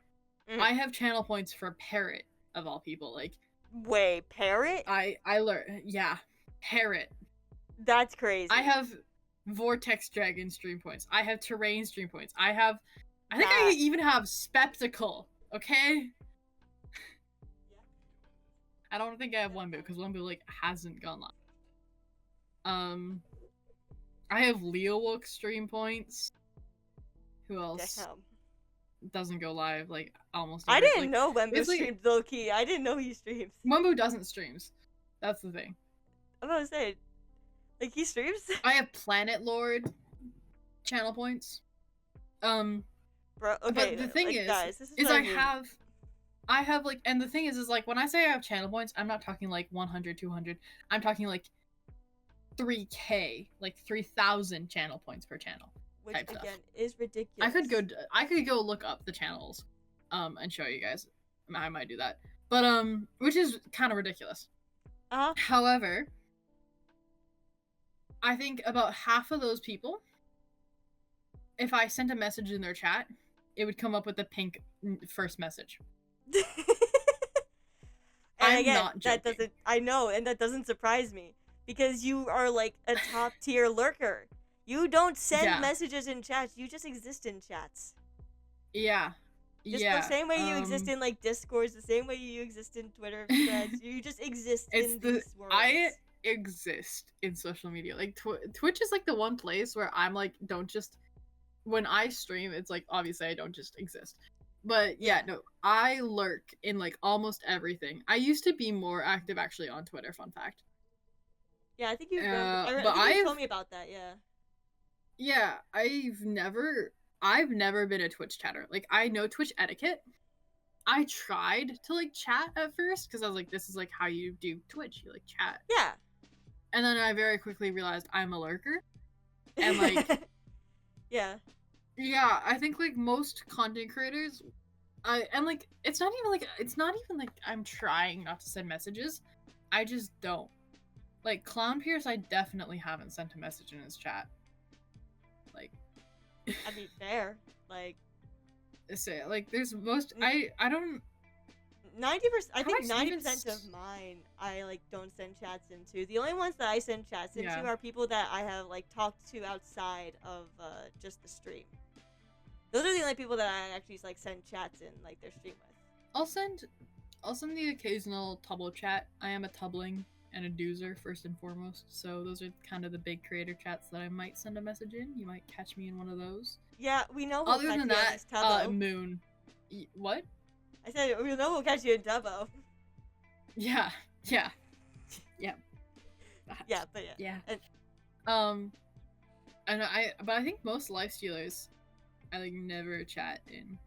I have channel points for Parrot of all people. Like,
wait, Parrot?
I learned, yeah, Parrot.
That's crazy.
I have Vortex Dragon stream points. I have Terrain stream points. I think I even have Spectacle. Okay. I don't think I have Wembu because Wembu like hasn't gone live. I have Leowook stream points. Who else?
Damn.
Doesn't go live like almost.
I didn't know Wembu streamed low key. I didn't know he streams.
Wembu doesn't streams. That's the thing.
I'm about to say, like he streams.
I have Planet Lord channel points.
Bro, okay.
But the thing is,
guys, this
is I have like, and the thing is like when I say I have channel points, I'm not talking like 100, 200. I'm talking like 3K, like 3,000 channel points per channel.
Which again is ridiculous.
I could go look up the channels, and show you guys. I might do that, but which is kind of ridiculous. However, I think about half of those people, if I sent a message in their chat, it would come up with the pink first message.
And again, not joking. That doesn't. I know, and that doesn't surprise me because you are like a top tier lurker. You don't send messages in chats. You just exist in chats.
Yeah.
Just the same way you exist in like Discords, the same way you exist in Twitter threads. You just exist in these worlds.
I exist in social media. Like Twitch is like the one place where I'm like, don't just. When I stream, it's like obviously I don't just exist. But yeah, no, I lurk in like almost everything. I used to be more active actually on Twitter. Fun fact.
Yeah, I think you. You told me about that. Yeah.
Yeah, I've never been a Twitch chatter. Like, I know Twitch etiquette. I tried to, like, chat at first, because I was like, this is, like, how you do Twitch. You, like, chat.
Yeah.
And then I very quickly realized I'm a lurker. And, like...
yeah.
Yeah, I think, like, most content creators... and, like, it's not even, like, I'm trying not to send messages. I just don't. Like, Clown Pierce, I definitely haven't sent a message in his chat. Like,
I mean, fair. Like,
say like there's most I don't.
90%. I think 90% of mine I like don't send chats into. The only ones that I send chats into are people that I have like talked to outside of just the stream. Those are the only people that I actually like send chats in like their stream with.
I'll send the occasional Tubble chat. I am a Tubbling and a Doozer first and foremost, so those are kind of the big creator chats that I might send a message in. You might catch me in one of those.
Yeah, we know.
Other than that, Moon. What?
I said we know we'll catch you in Dubbo.
Yeah. Yeah, but
yeah.
And I think most Lifestealers, I like never chat in.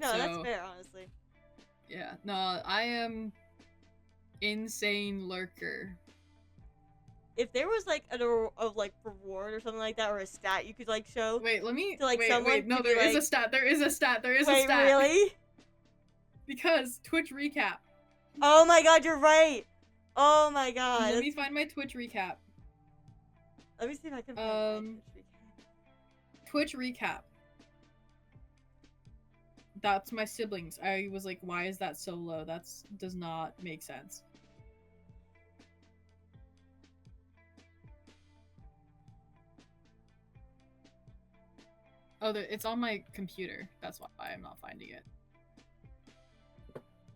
No, so, that's fair, honestly.
Yeah, no, I am insane lurker.
If there was like a like reward or something like that, or a stat you could like show.
Wait, let me.
To, like,
wait. No, there is a stat. There is a stat. There is a stat.
Really?
Because Twitch recap.
Oh my god, you're right. Oh my god.
Let me find my Twitch recap.
Let me see if I can find my
Twitch recap. That's my siblings. I was like, why is that so low? Does not make sense. Oh, it's on my computer. That's why I'm not finding it.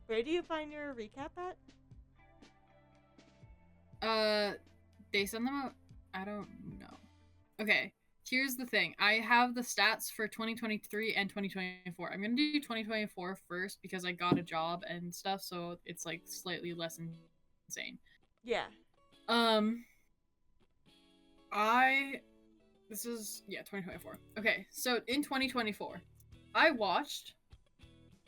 Where do you find your recap
at? They send them out. I don't know. Okay. Here's the thing. I have the stats for 2023 and 2024. I'm gonna do 2024 first because I got a job and stuff, so it's like slightly less insane.
Yeah.
This is 2024. Okay, so in 2024, I watched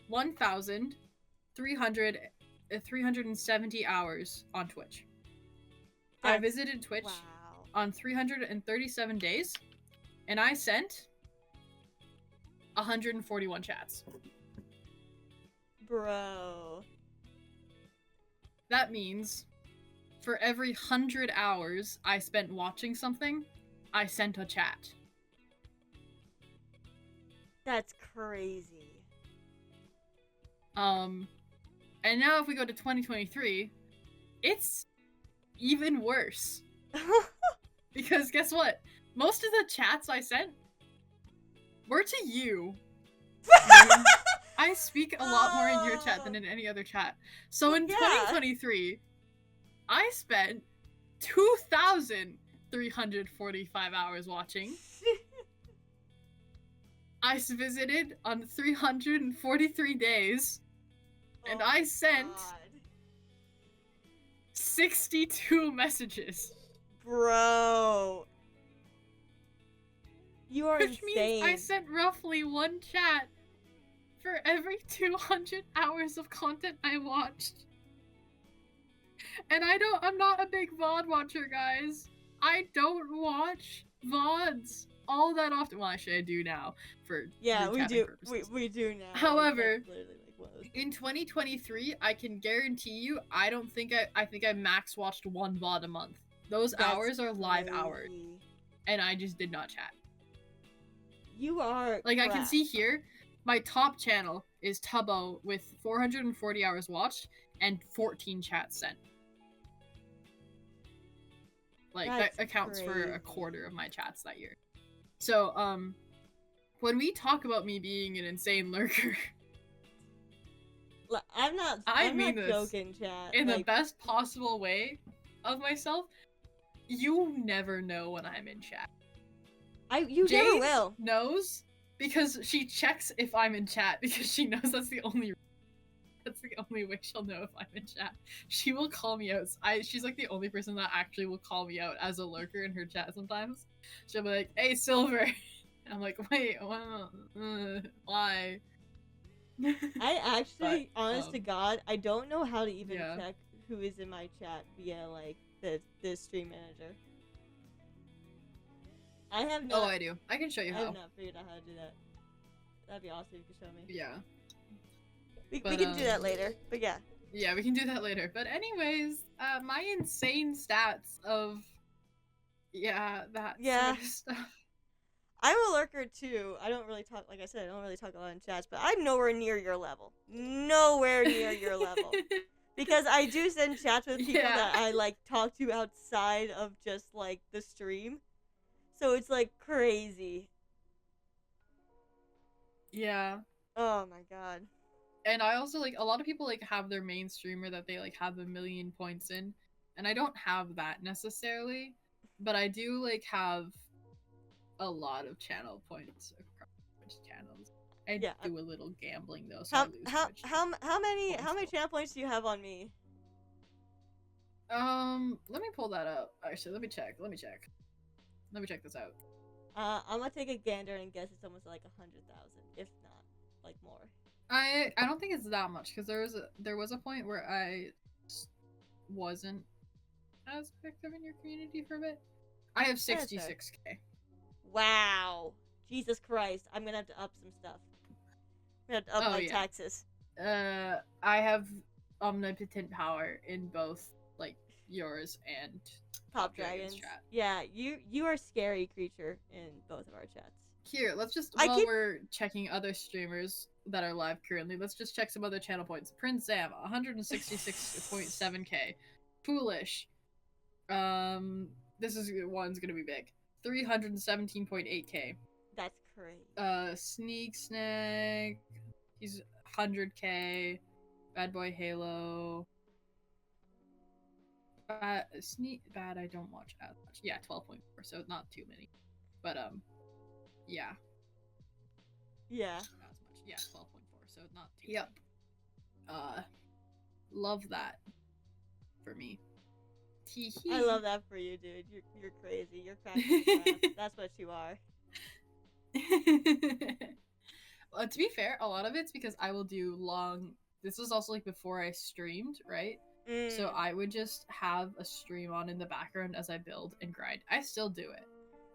1,370 hours on Twitch. I visited Twitch on 337 days. And I sent 141 chats.
Bro.
That means for every 100 hours I spent watching something, I sent a chat.
That's crazy.
And now if we go to 2023, it's even worse. Because guess what? Most of the chats I sent were to you. I speak a lot more in your chat than in any other chat. So in 2023, I spent 2,345 hours watching. I visited on 343 days. And I sent 62 messages.
Bro. You are
Which
insane.
means I sent roughly one chat for every 200 hours of content I watched. And I'm not a big VOD watcher, guys. I don't watch VODs all that often. Well, actually I do now for
we do.
purposes.
We do now.
However, in 2023, I can guarantee you, I think I max watched one VOD a month. Those hours are live hours. And I just did not chat.
You are
like, I can see here, my top channel is Tubbo with 440 hours watched and 14 chats sent. Like, that accounts for a quarter of my chats that year. So, when we talk about me being an insane lurker,
I'm not joking, chat.
In the best possible way of myself. You never know when I'm in chat.
You never will.
Knows because she checks if I'm in chat because she knows that's the only way she'll know if I'm in chat. She will call me out. She's like the only person that actually will call me out as a lurker in her chat sometimes. She'll be like, "Hey, Silver," and I'm like, "Wait, why?"
I actually, honest to God, I don't know how to even check who is in my chat via like the stream manager. I have not.
Oh, I do. I can show you how.
I have not figured out how to do that. That'd be awesome if you could show me.
Yeah.
We can do that later, but yeah.
Yeah, we can do that later. But anyways, my insane stats of, that sort of stuff.
I'm a lurker too. I don't really talk, like I said, I don't really talk a lot in chats, but I'm nowhere near your level. Nowhere near your level. Because I do send chats with people that I, like, talk to outside of just, like, the stream. So it's, like, crazy.
Yeah.
Oh my god.
And I also, like, a lot of people, like, have their main streamer that they, like, have a million points in. And I don't have that necessarily. But I do, like, have a lot of channel points across Twitch channels. I do a little gambling, though, so I lose Twitch.
How many channel points do you have on me?
Let me pull that up. Actually, let me check. Let me check this out.
I'm gonna take a gander and guess it's almost like 100,000, if not, like, more.
I don't think it's that much, because there was a point where I wasn't as active in your community for a bit. I have 66k.
Wow. Jesus Christ. I'm gonna have to up some stuff. I'm gonna have to up my taxes.
I have omnipotent power in both, like, yours and
PopDragon's chat. Yeah, you are a scary creature in both of our chats.
Here, let's just, while we're checking other streamers that are live currently, let's just check some other channel points. Prince Sam, 166.7k. Foolish. This one's gonna be big. 317.8k.
That's crazy.
Sneak Snack, he's 100k. Bad Boy Halo. Bad, I don't watch as much. Yeah, 12.4, so not too many. But, yeah.
Yeah.
Not as much. Yeah, 12.4, so not too many. Love that for me.
I love that for you, dude. You're crazy. You're cracking. That's what you are.
Well, to be fair, a lot of it's because I will do long. This was also like before I streamed, right? So I would just have a stream on in the background as I build and grind. I still do it.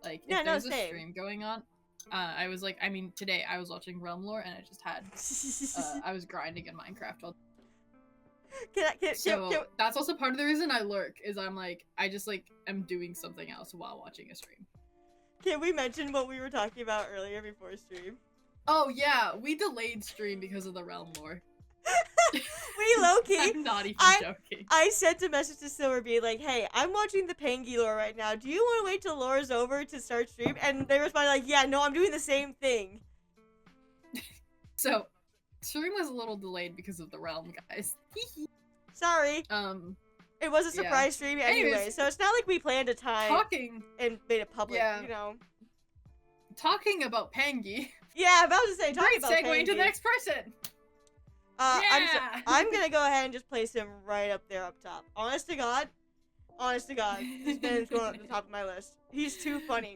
Like, if there's a stream going on, I was like, I mean, today I was watching Realm Lore and I just had, I was grinding in Minecraft all So that's also part of the reason I lurk, is I'm like, I just like am doing something else while watching a stream.
Can we mention what we were talking about earlier before stream?
Oh yeah, we delayed stream because of the realm lore.
We low-key.
I'm not even joking.
I sent a message to Silver being like, hey, I'm watching the Pangy lore right now. Do you want to wait till lore's over to start stream? And they responded like, yeah, no, I'm doing the same thing.
So, stream was a little delayed because of the realm, guys.
Sorry. It was a surprise stream anyway,
Anyways,
so it's not like we planned a time and made it public, you know.
Talking about Pangy.
Yeah, I was about to say, talking about Pangy.
Segue into the next person.
I'm gonna go ahead and just place him right up there up top. Honest to God, this man's going at the top of my list. He's too funny.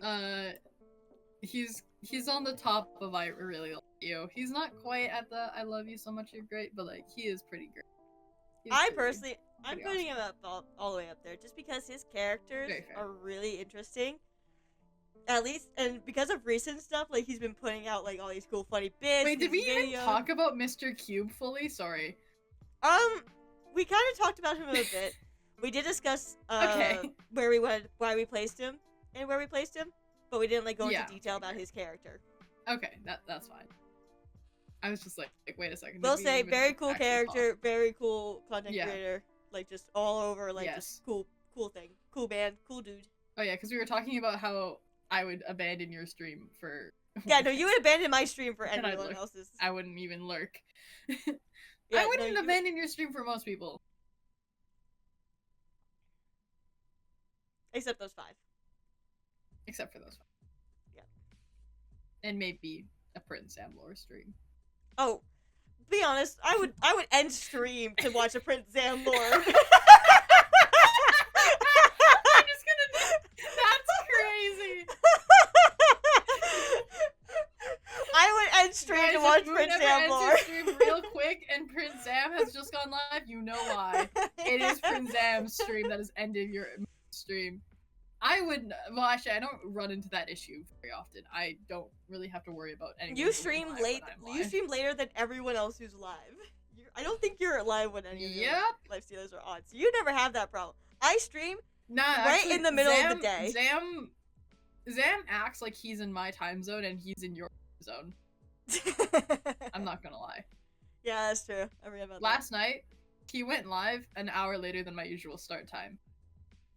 He's on the top of I really love you. He's not quite at the I love you so much you're great, but like he is pretty great.
I'm putting him up all the way up there just because his characters are really interesting. At least, and because of recent stuff, like he's been putting out like all these cool funny bits.
Wait, did we even talk about Mr. Cube fully? Sorry.
We kind of talked about him a bit. We did discuss why we placed him and where we placed him, but we didn't like go into detail about his character.
Okay, that's fine. I was just like wait a second.
We'll say very cool character, very cool content creator, like just all over, like just cool thing, cool band, cool dude.
Oh yeah, because we were talking about how I would abandon your stream for.
Yeah, no, you would abandon my stream for anyone else's.
I wouldn't even lurk. I wouldn't abandon your stream for most people.
Except those 5.
Except for those 5.
Yeah.
And maybe a Prince Sam lore stream.
Oh, be honest, I would end stream to watch a Prince Sam lore.
I'm just gonna. That's crazy.
I would end stream to watch Prince Sam lore.
Stream real quick, and Prince Sam has just gone live. You know why? It is Prince Sam's stream that has ended your stream. I would. Well, actually, I don't run into that issue very often. I don't really have to worry about anything.
You stream late. You stream later than everyone else who's live. I don't think you're live when any of your Lifestealers are on, so you never have that problem. I stream right in the middle of the day.
Zam acts like he's in my time zone and he's in your zone. I'm not gonna lie.
Yeah, that's true. I forgot about
Last night, he went live an hour later than my usual start time.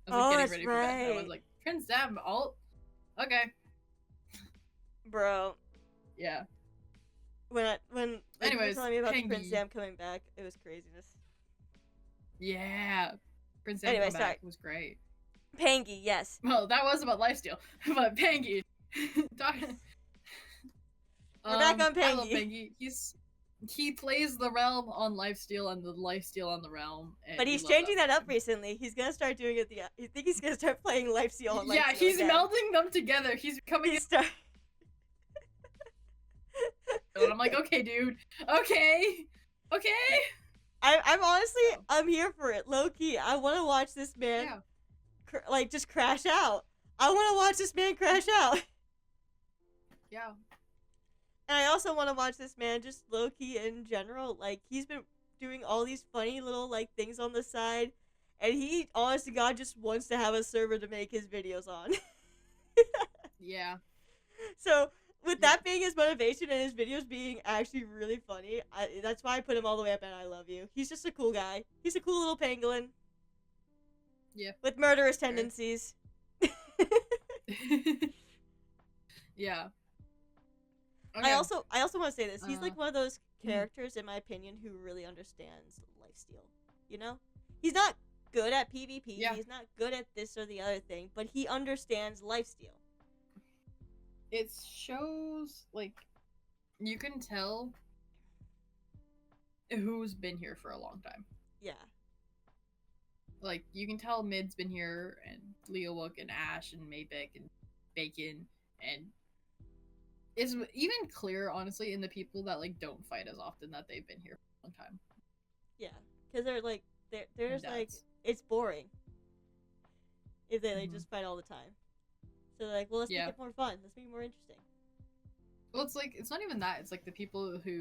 I was like, getting ready for bed. I was like, Prince Zam, alt? Okay.
Bro.
Yeah.
When
anyways,
you were telling me about Prince Zam coming back, it was craziness.
Yeah. Prince Zam coming back was great.
Pangy, yes.
Well, that was about Lifesteal, but Pangy.
We're back on Pangy.
I love Pangy. He plays the realm on Lifesteal and the Lifesteal on the realm.
But he's changing that up recently. He's gonna start doing it. I think he's gonna start playing Lifesteal on Lifesteal.
Yeah, he's melding them together. He's becoming. And I'm like, okay, dude. Okay.
I'm honestly, I'm here for it. Low key, I want to watch this man, just crash out. I want to watch this man crash out.
Yeah.
And I also want to watch this man just low-key in general. Like, he's been doing all these funny little, like, things on the side. And he, honest to God, just wants to have a server to make his videos on.
Yeah.
So, with that being his motivation and his videos being actually really funny, that's why I put him all the way up and I love you. He's just a cool guy. He's a cool little pangolin.
Yeah.
With murderous tendencies.
Yeah.
Okay. I also want to say this. He's like one of those characters, in my opinion, who really understands Lifesteal. You know? He's not good at PvP. Yeah. He's not good at this or the other thing, but he understands Lifesteal.
It shows, like, you can tell who's been here for a long time.
Yeah.
Like, you can tell Mid's been here, and Leowook, and Ash, and Maybeck, and Bacon, and it's even clearer, honestly, in the people that, like, don't fight as often that they've been here for a long time.
Yeah, because they're, like, they're just, like, it's boring if they, like, just fight all the time. So they're like, well, let's make it more fun. Let's make it more interesting.
Well, it's, like, it's not even that. It's, like, the people who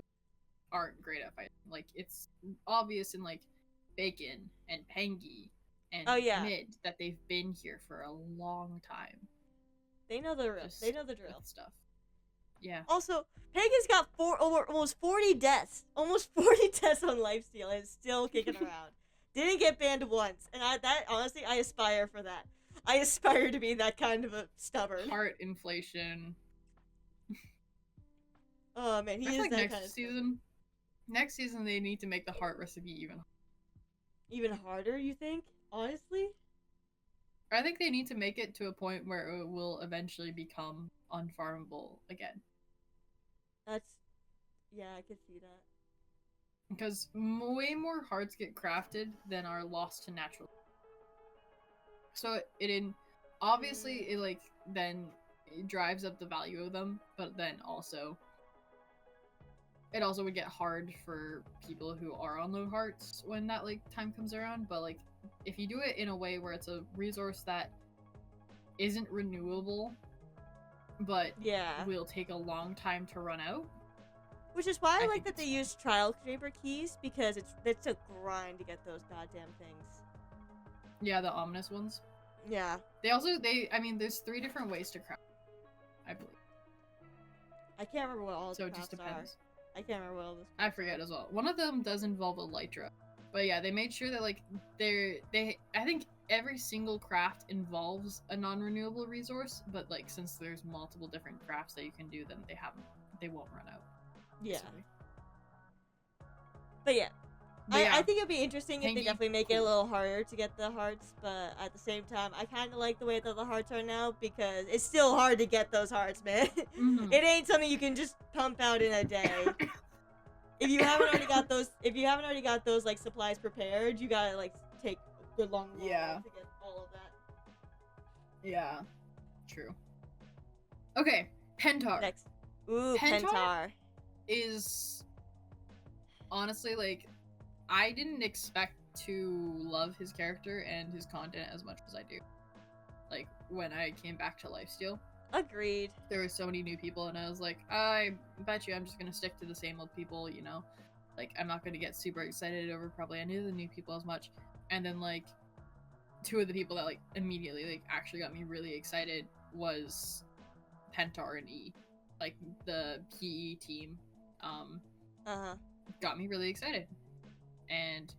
aren't great at fighting. Like, it's obvious in, like, Bacon and Pengy and
Oh yeah,
Mid that they've been here for a long time.
they know the drill.
Just
They know the drill.
with stuff. Yeah.
Also, Pagan's got almost 40 deaths. Almost 40 deaths on Lifesteal and is still kicking around. Didn't get banned once. And honestly, I aspire for that. I aspire to be that kind of a stubborn.
Heart inflation.
Oh man, he
I feel
is
like
that
next
kind of
season.
stubborn.
Next season they need to make the heart recipe
Even harder, you think? Honestly?
I think they need to make it to a point where it will eventually become unfarmable again.
Yeah, I could see that.
Because way more hearts get crafted than are lost to natural. So obviously it then it drives up the value of them, but then also it also would get hard for people who are on low hearts when that time comes around. But if you do it in a way where it's a resource that isn't renewable, but will take a long time to run out.
Which is why I like that they use trial creeper keys, because it's a grind to get those goddamn things.
Yeah, the ominous ones.
Yeah.
There's 3 different ways to craft, I believe.
I can't remember what all the crafts
So it just depends.
I can't remember what all those
I forget as well. One of them does involve elytra. But yeah, they made sure that I think every single craft involves a non-renewable resource, but since there's multiple different crafts that you can do, then they won't run out.
Yeah.
Easily.
But yeah. I think it'd be interesting if they definitely make it a little harder to get the hearts, but at the same time, I kind of like the way that the hearts are now, because it's still hard to get those hearts, man.
Mm-hmm.
It ain't something you can just pump out in a day. If you haven't already got those supplies prepared, you gotta take a good long while to get all of that.
Yeah. True. Okay, Pentar.
Next. Ooh, Pentar
is honestly I didn't expect to love his character and his content as much as I do. When I came back to Lifesteal.
Agreed.
There were so many new people, and I was like, I bet you I'm just gonna stick to the same old people, you know? I'm not gonna get super excited over probably any of the new people as much. And then, 2 of the people that, immediately, actually got me really excited was Pentar and E. The PE team, got me really excited. And,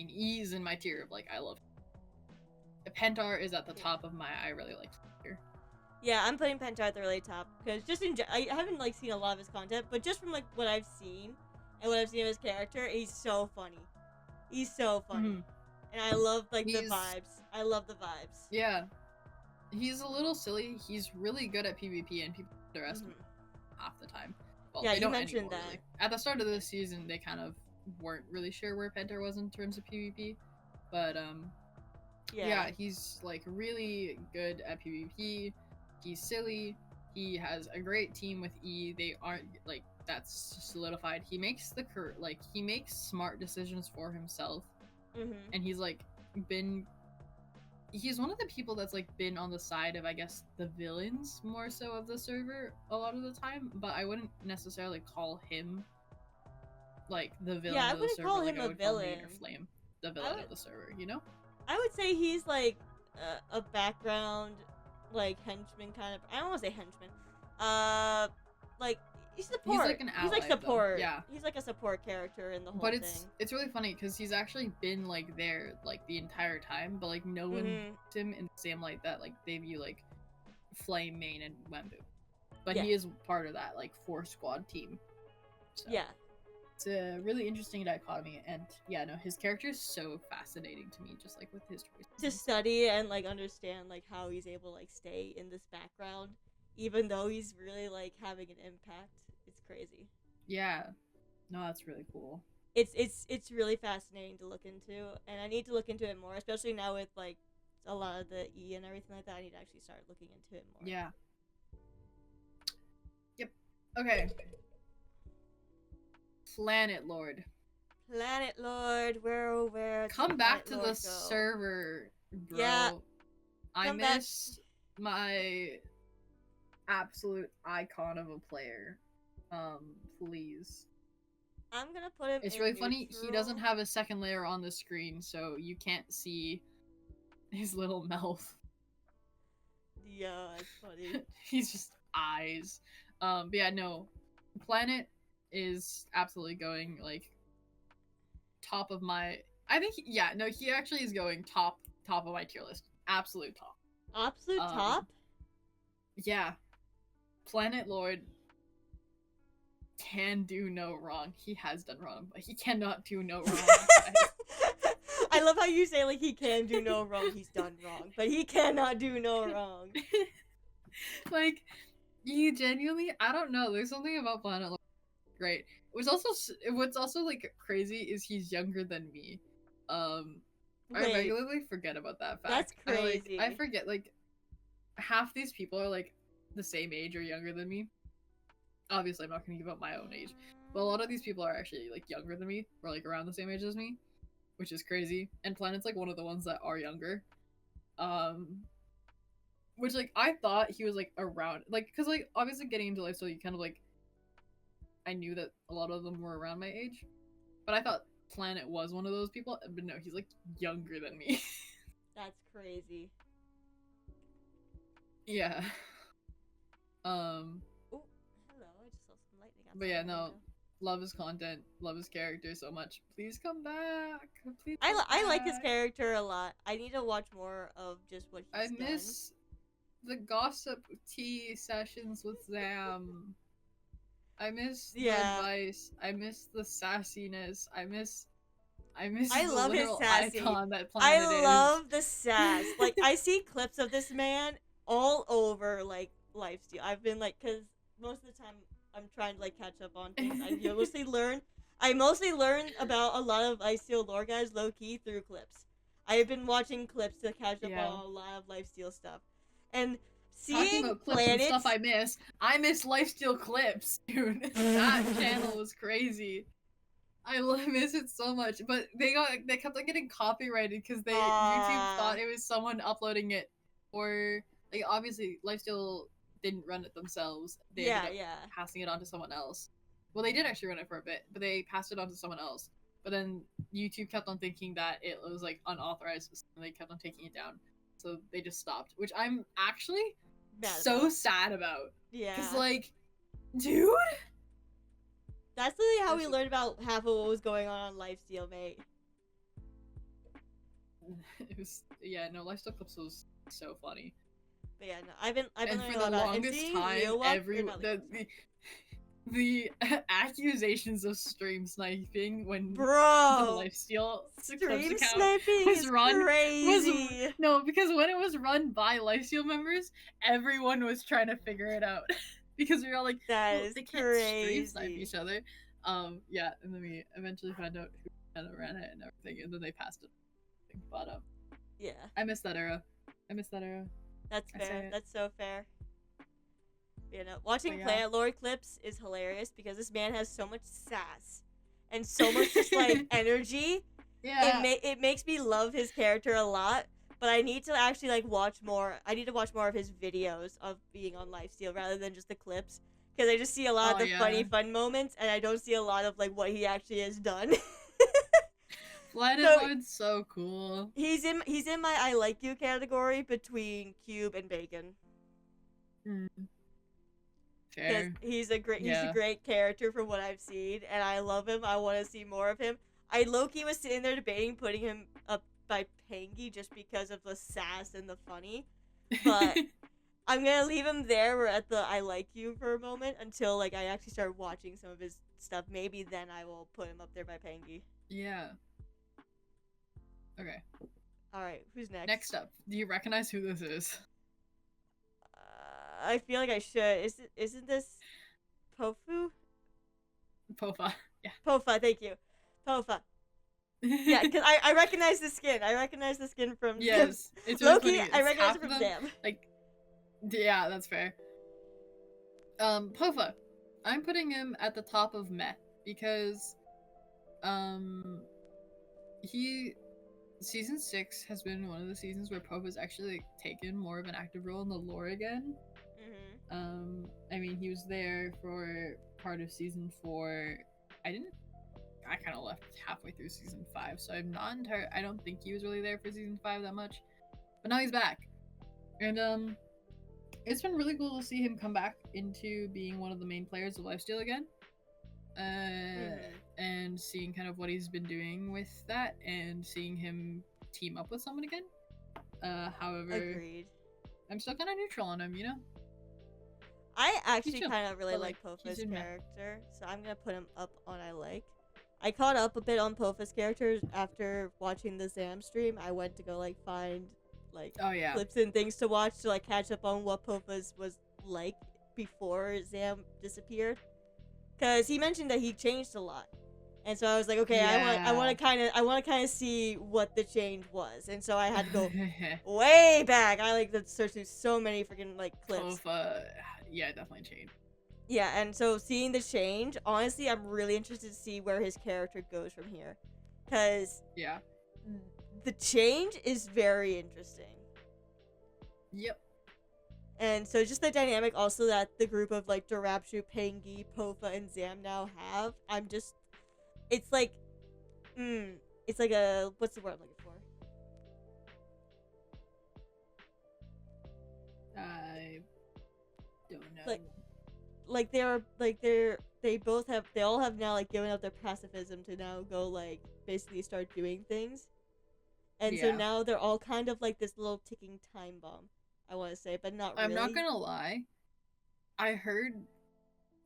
E's in my tier of, I love him. Pentar is at the top of my I really like tier.
Yeah, I'm putting Pentar at the really top, because I haven't, seen a lot of his content, but just from, what I've seen, and what I've seen of his character, he's so funny. He's so funny. Mm-hmm. And I love, the vibes. I love the vibes.
Yeah. He's a little silly. He's really good at PvP, and people underestimate him half the time. Well,
yeah,
they don't
you mentioned
anymore,
that.
Really. At the start of this season, they kind of weren't really sure where Pentar was in terms of PvP. But, yeah, he's, really good at PvP. He's silly. He has a great team with E. They aren't, that's solidified. He makes he makes smart decisions for himself.
Mm-hmm.
And he's, he's one of the people that's, been on the side of, I guess, the villains more so of the server a lot of the time. But I wouldn't necessarily call him, the villain of the server.
Call him a villain.
Or Flame, the villain of the server, you know?
I would say he's, a background, henchman kind of. I don't want to say henchman. He's support.
He's an ally.
He's support.
Though. Yeah.
He's a support character in the whole thing.
But it's really funny because he's actually been there the entire time, but no one views him in the same light that they view Flame, Main, and Wembu. But he is part of that 4-squad team. So.
Yeah.
It's a really interesting dichotomy, and yeah, no, his character is so fascinating to me, just with his choices.
To study and understand how he's able to stay in this background, even though he's really having an impact. It's crazy.
Yeah, no, that's really cool.
It's really fascinating to look into, and I need to look into it more, especially now with a lot of the E and everything like that. I need to actually start looking into it more.
Yeah. Yep. Okay. Planet Lord.
Planet Lord, where?
Come back to the server, bro. Yeah. I miss my absolute icon of a player. Please.
I'm gonna put him
It's
in
really funny. He doesn't
neutral.
have a second layer on the screen, so you can't see his little mouth.
Yeah, it's funny.
He's just eyes. But yeah, no. Planet is absolutely going like top of my. I think yeah, no, he actually is going top of my tier list. Absolute top.
Absolute
Um,
top?
yeah, Planet Lord can do no wrong. He has done wrong, but he cannot do no wrong, guys.
I love how you say like he can do no wrong, he's done wrong, but he cannot do no wrong.
Like, you genuinely, I don't know. There's something about Planet Lord great. What's also like crazy is he's younger than me. I
Wait,
regularly forget about that
that's
fact.
crazy.
I forget like half these people are like the same age or younger than me. Obviously, I'm not gonna give up my own age, but a lot of these people are actually like younger than me or like around the same age as me, which is crazy. And Planet's like one of the ones that are younger. Which like I thought he was like around like because like obviously getting into Lifesteal you kind of like I knew that a lot of them were around my age, but I thought Planet was one of those people. But no, he's like younger than me.
That's crazy.
Yeah.
Oh, hello. I just saw some lightning outside.
But yeah,
my
no.
window.
Love his content, love his character so much. Please come back. Please
I like his
back.
character a lot. I need to watch more of just what he's done.
I miss the gossip tea sessions with Zam. I miss the advice. I miss the sassiness. I miss
I
the
love his
literal
sassy.
icon that Planet
I
is.
love the sass. Like I see clips of this man all over like Lifesteal. I've been like, cause most of the time I'm trying to like catch up on things. I mostly learn about a lot of Lifesteal lore guys low key through clips. I've been watching clips to catch up on a lot of Lifesteal stuff, and
Talking
seeing
about clips and stuff I miss Lifesteal clips, dude. That channel was crazy. I miss it so much, but they kept on getting copyrighted because YouTube thought it was someone uploading it, or like obviously Lifesteal didn't run it themselves. They ended up passing it on to someone else. Well, they did actually run it for a bit, but they passed it on to someone else. But then YouTube kept on thinking that it was like unauthorized, and they kept on taking it down. So they just stopped, which I'm actually so sad about.
Yeah.
Because like, dude.
That's literally how we learned about half of what was going on Lifesteal, mate.
It was Lifesteal clips was so funny.
But yeah, no, I've been
and
learning
for
a lot
the
about
longest time, the accusations of stream sniping when the Lifesteal
stream sniping was crazy.
Because when it was run by Lifesteal members, everyone was trying to figure it out. Because we were all like, they can't stream snipe each other. And then we eventually found out who kind of ran it and everything, and then they passed it. But
yeah,
I miss that era.
That's fair. That's so fair. You know, watching Planet Lord clips is hilarious because this man has so much sass and so much just like energy.
Yeah,
it makes me love his character a lot. But I need to actually like watch more. I need to watch more of his videos of being on Lifesteal rather than just the clips, because I just see a lot of the funny fun moments, and I don't see a lot of like what he actually has done.
Planet Lord's so cool.
He's in my I like you category between Cube and Bacon.
Fair.
He's a great character from what I've seen, and I love him. I want to see more of him. I low-key was sitting there debating putting him up by Pangy just because of the sass and the funny, but I'm gonna leave him there. We're at the I like you for a moment until like I actually start watching some of his stuff. Maybe then I will put him up there by Pangy.
Yeah. Okay.
All right, who's next?
Next up, do you recognize who this is?
I feel like I should. Isn't this Pofu?
Pofa. Yeah.
Pofa. Thank you. Pofa. Yeah, because I recognize the skin. I recognize the skin from
it's really
Loki. I recognize it from Zam.
Like, yeah, that's fair. Pofa, I'm putting him at the top of Meh because, season 6 has been one of the seasons where Pofa's actually like, taken more of an active role in the lore again.
Mm-hmm.
I mean, he was there for part of season 4. I didn't I kind of left halfway through season 5, so I'm not entire. I don't think he was really there for season 5 that much, but now he's back, and it's been really cool to see him come back into being one of the main players of Lifesteal again. And seeing kind of what he's been doing with that, and seeing him team up with someone again. However,
Agreed.
I'm still kind of neutral on him, you know?
I actually
chill,
kind of really
but,
like
like,
Pofa's
he's in
character, so I'm gonna put him up on I like. I caught up a bit on Pofa's character after watching the Zam stream. I went to go like find like
Oh yeah.
clips and things to watch to like catch up on what Pofa's was like before Zam disappeared, because he mentioned that he changed a lot, and so I was like, okay, I want to kind of see what the change was, and so I had to go way back. I like to search through so many freaking like clips.
Pofa, yeah, definitely changed.
Yeah, and so seeing the change, honestly, I'm really interested to see where his character goes from here, because
Yeah.
the change is very interesting.
Yep.
And so just the dynamic also that the group of like Darapshu, Pengi, Pofa, and Zam now have, it's like a, what's the word I'm looking for?
I don't know.
They all have now like given up their pacifism to now go like basically start doing things. And so
Yeah.
now they're all kind of like this little ticking time bomb, I want to say, but not really.
I'm not gonna lie. I heard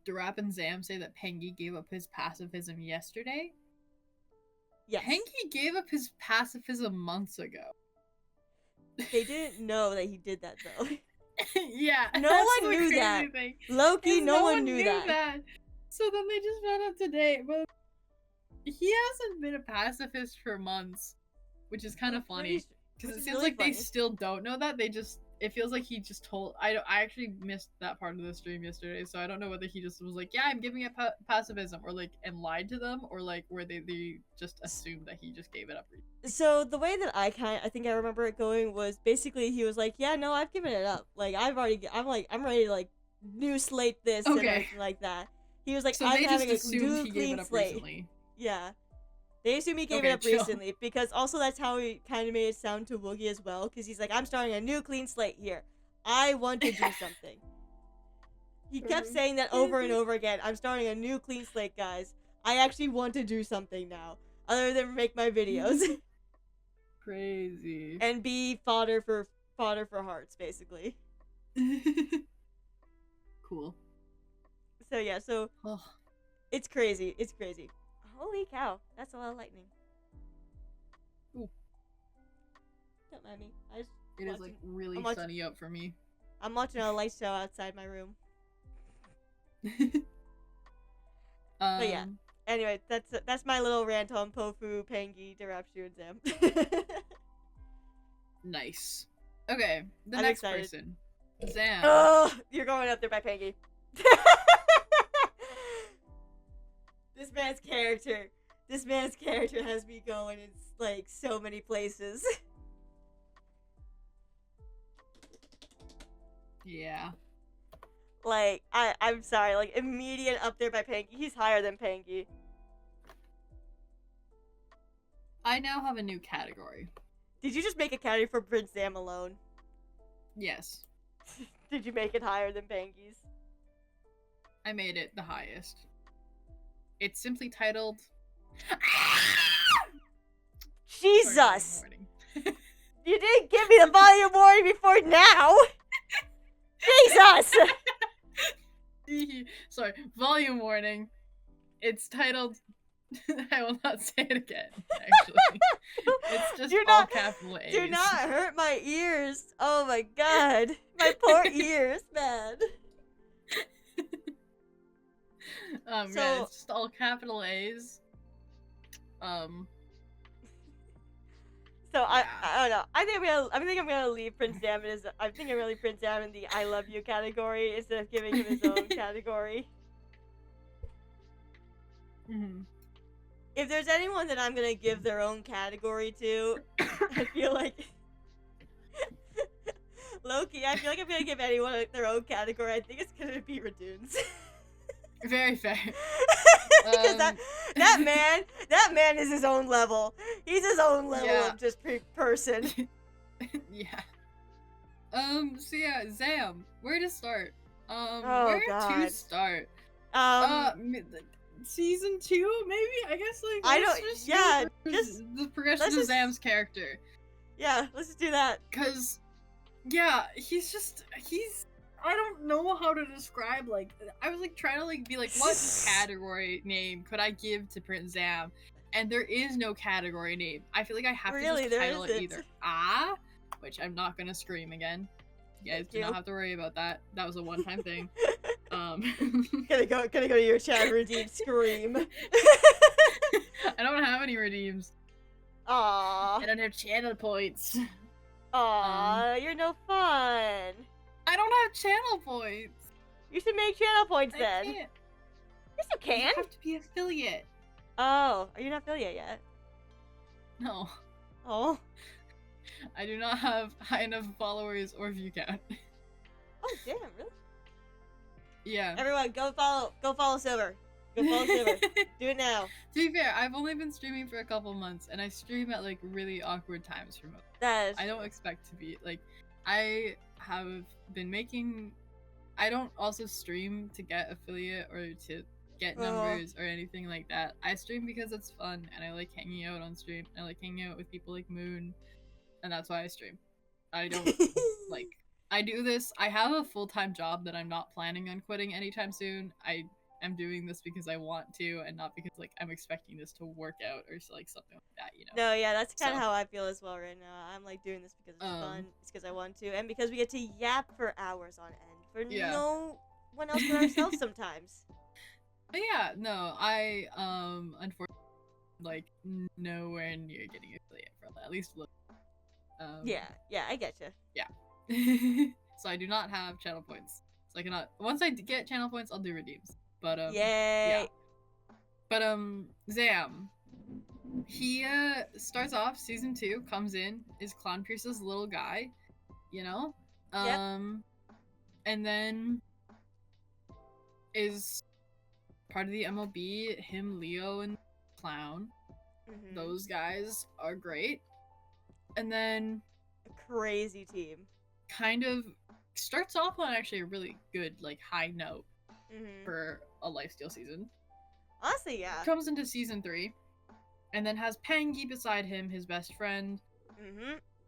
Darap and Zam say that Pengi gave up his pacifism yesterday.
Yes.
Pengi gave up his pacifism months ago.
They didn't know that he did that though.
Yeah.
No
that's
one
the
knew
crazy
that.
thing.
Low-key,
Is
no one knew that.
So then they just found out today, but he hasn't been a pacifist for months, which is kind of funny because it seems
really
like
funny.
they still don't know that. It feels like he just told. I actually missed that part of the stream yesterday, so I don't know whether he just was like, yeah, I'm giving up pacifism, or like and lied to them, or like where they just assumed that he just gave it up.
So the way that I think I remember it going was basically he was like, yeah, no, I've given it up. Like I'm ready to like new slate this and everything like that. He was like,
So
I'm
they
having
just
a
assumed
new
he gave
clean
it up
slate.
recently.
Yeah. They assume he gave it up recently, because also that's how he kind of made it sound to Woogie as well, because he's like, I'm starting a new clean slate here. I want to do something. He kept saying that over and over again. I'm starting a new clean slate, guys. I actually want to do something now, other than make my videos.
Crazy.
And be fodder for hearts, basically.
Cool.
So yeah, it's crazy. It's crazy. Holy cow, that's a lot of lightning.
Ooh.
Don't mind me.
It is like really sunny up for me.
I'm watching a light show outside my room. But yeah. Anyway, that's my little rant on Pofu, Pengi, Darapshu, and Zam.
Nice. Okay, the
I'm
next
excited.
person. Zam.
Oh, you're going up there by Pengi. This man's character has me going in like so many places.
Yeah.
Like, I'm sorry, like immediate up there by Pengi. He's higher than Pengi.
I now have a new category.
Did you just make a category for Prince Zam alone?
Yes.
Did you make it higher than Pengi's?
I made it the highest. It's simply titled...
Jesus! You didn't give me the volume warning before now! Jesus!
Sorry, volume warning. It's titled... I will not say it again, actually. It's just all capital A's.
Do not hurt my ears. Oh my god. My poor ears, man.
Yeah, it's just all capital A's.
So yeah. I don't know. I think I'm gonna leave Prince Zam in the I love you category instead of giving him his own category.
Mm-hmm.
If there's anyone that I'm gonna give their own category to, I feel like Loki. I feel like I'm gonna give anyone their own category. I think it's gonna be Radoons.
Very fair.
Because that man is his own level. He's his own level
Yeah.
of just person.
Yeah. So yeah, Zam, where to start?
Oh,
Where
God.
to start? Season 2, maybe? I guess, like,
I
let's
don't-
just
yeah,
go through
just-
the progression
let's
of
just-
Zam's character.
Yeah, let's just do that.
Cause, yeah, he's, I don't know how to describe, like, I was, like, trying to, like, be like, what category name could I give to Prince Zam? And there is no category name. I feel like I have to just title it either which I'm not gonna scream again. You guys do not have to worry about that. That was a one-time thing.
Gonna go to your chat redeem scream.
I don't have any redeems.
Aww.
I don't have channel points.
Aww, you're no fun.
I don't have channel points.
You should make channel points
I
then.
Can't.
Yes, you can.
You have to be affiliate.
Oh, are you not affiliate yet?
No.
Oh.
I do not have high enough followers or view count.
Oh, damn, really?
Yeah.
Everyone, go follow Silver. Go follow Silver. Do it now.
To be fair, I've only been streaming for a couple months, and I stream at, like, really awkward times for most. I don't expect to be, like, I have been making... I don't also stream to get affiliate or to get numbers or anything like that. I stream because it's fun, and I like hanging out on stream. I like hanging out with people like Moon, and that's why I stream. I don't, like... I do this. I have a full-time job that I'm not planning on quitting anytime soon. I am doing this because I want to, and not because, like, I'm expecting this to work out or, like, something like that, you know?
No, yeah, that's kind of how I feel as well right now. I'm, like, doing this because it's fun. It's because I want to, and because we get to yap for hours on end for no one else but ourselves sometimes.
But yeah, no, I, unfortunately, like, nowhere near getting affiliate from that, at least a little.
Yeah, I get you.
Yeah. So I do not have channel points. So I cannot. Once I get channel points, I'll do redeems. But
Yay!
yeah. But Zam, he starts off season 2, comes in, is Clownpierce's little guy, you know, and then is part of the MLB. Him, Leo, and Clown.
Mm-hmm.
Those guys are great. And then
a crazy team.
Kind of starts off on actually a really good, like, high note for a Lifesteal season.
Honestly, yeah.
Comes into season 3, and then has Pangy beside him, his best friend.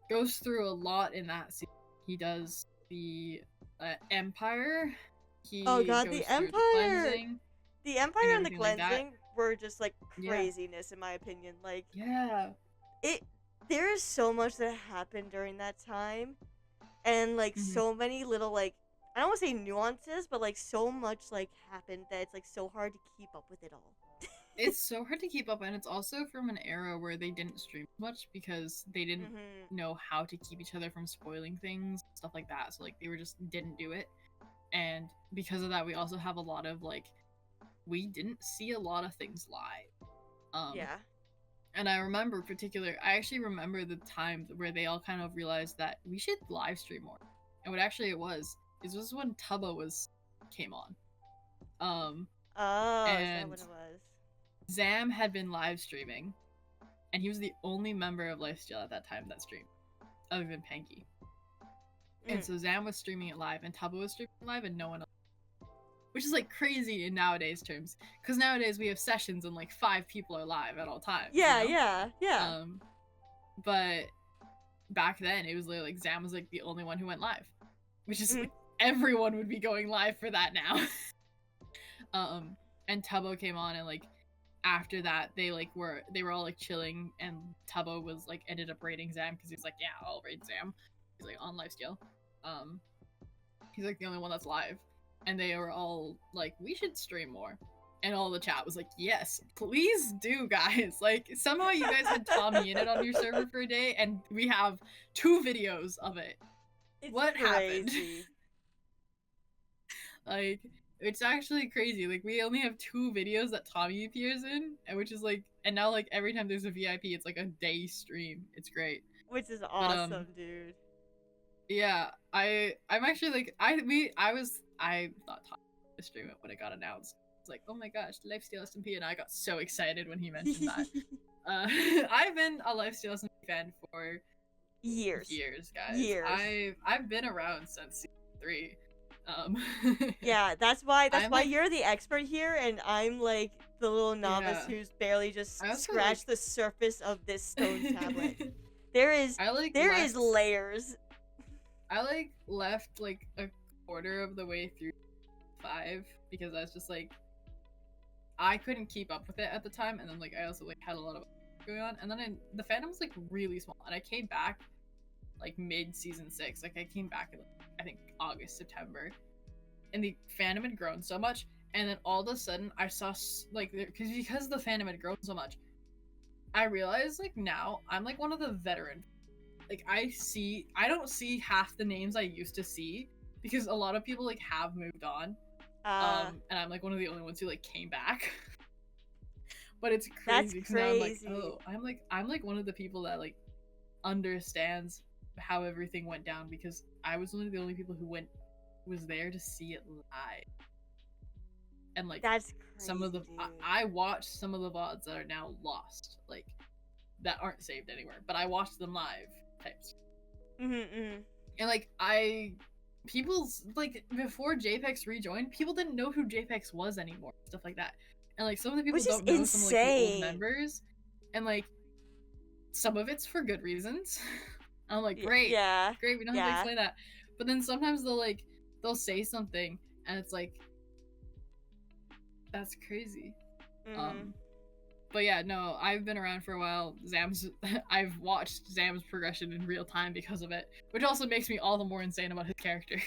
Goes through a lot in that season. He does the Empire.
Oh god, the Empire! The Empire and the Cleansing were just, like, craziness in my opinion. Like, there is so much that happened during that time. And, like, so many little, like, I don't want to say nuances, but, like, so much, like, happened that it's, like, so hard to keep up with it all.
It's so hard to keep up, and it's also from an era where they didn't stream much because they didn't know how to keep each other from spoiling things, stuff like that. So, like, they just didn't do it. And because of that, we also have a lot of, like, we didn't see a lot of things live. And I actually remember the time where they all kind of realized that we should live stream more. And what actually it was, is this was when Tubbo came on.
Oh, is that what it was?
Zam had been live streaming, and he was the only member of Lifesteal at that time that streamed, other than Panky. And so Zam was streaming it live, and Tubbo was streaming it live, and no one else. Which is, like, crazy in nowadays terms. Because nowadays we have sessions and, like, 5 people are live at all times.
Yeah,
you know?
yeah.
But back then, it was literally, like, Zam was, like, the only one who went live. Which is, like, everyone would be going live for that now. And Tubbo came on, and, like, after that, they were all, like, chilling, and Tubbo was, like, ended up raiding Zam, because he was like, yeah, I'll raid Zam. He's, like, on Lifesteal. He's, like, the only one that's live. And they were all like, we should stream more. And all the chat was like, yes, please do, guys. Like, somehow you guys had Tommy in it on your server for a day, and we have 2 videos of it. What happened? Like, it's actually crazy. Like, we only have 2 videos that Tommy appears in, which is like, and now, like, every time there's a VIP, it's like a day stream. It's great.
Which is awesome, dude.
Yeah, I'm actually, like, I thought Tommy would stream it when it got announced. like, oh my gosh, Lifesteal SMP, and I got so excited when he mentioned that. I've been a Lifesteal SMP fan for
years,
guys. I've been around since season 3.
Yeah, that's why you're the expert here, and I'm like the little novice who's barely just scratched the surface of this stone tablet. There is layers.
I like left like a quarter of the way through 5 because I was just like, I couldn't keep up with it at the time, and then like I also like had a lot of going on, and then the fandom was like really small, and I came back like mid season 6. Like I came back in I think August, September, and the fandom had grown so much, and then all of a sudden I saw like because the fandom had grown so much, I realized like now I'm like one of the veterans. Like I don't see half the names I used to see because a lot of people like have moved on. And I'm like one of the only ones who like came back. But it's crazy because now I'm like, oh, I'm like one of the people that like understands how everything went down because I was one of the only people who was there to see it live. And like
that's crazy,
some of the I watched some of the VODs that are now lost, like that aren't saved anywhere, but I watched them live types. And like people's like before JPEX rejoined, people didn't know who JPEX was anymore, stuff like that. And like some of the people don't know some of like the old members, and like some of it's for good reasons. I'm like, great, we don't have to explain that. But then sometimes they'll say something, and it's like, that's crazy. But yeah, no, I've been around for a while. I've watched Zam's progression in real time because of it, which also makes me all the more insane about his character.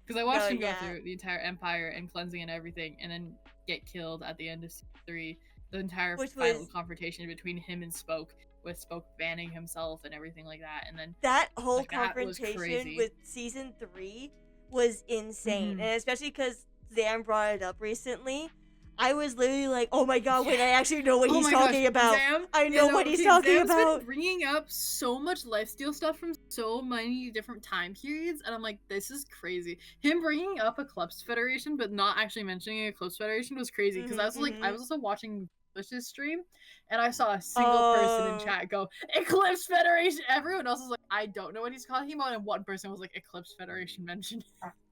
Because I watched him go through the entire Empire and cleansing and everything, and then get killed at the end of season 3. The entire final confrontation between him and Spoke, with Spoke banning himself and everything like that, and then
that whole confrontation with season 3 was insane, and especially because Zam brought it up recently. I was literally like, oh my god, wait, I actually know what he's talking about. I know what he's talking about.
Zam's been bringing up so much Lifesteal stuff from so many different time periods, and I'm like, this is crazy. Him bringing up Eclipse Federation, but not actually mentioning Eclipse Federation was crazy, because I was like, I was also watching Bush's stream, and I saw a single person in chat go, Eclipse Federation! Everyone else was like, I don't know what he's talking about, and one person was like, Eclipse Federation mentioned.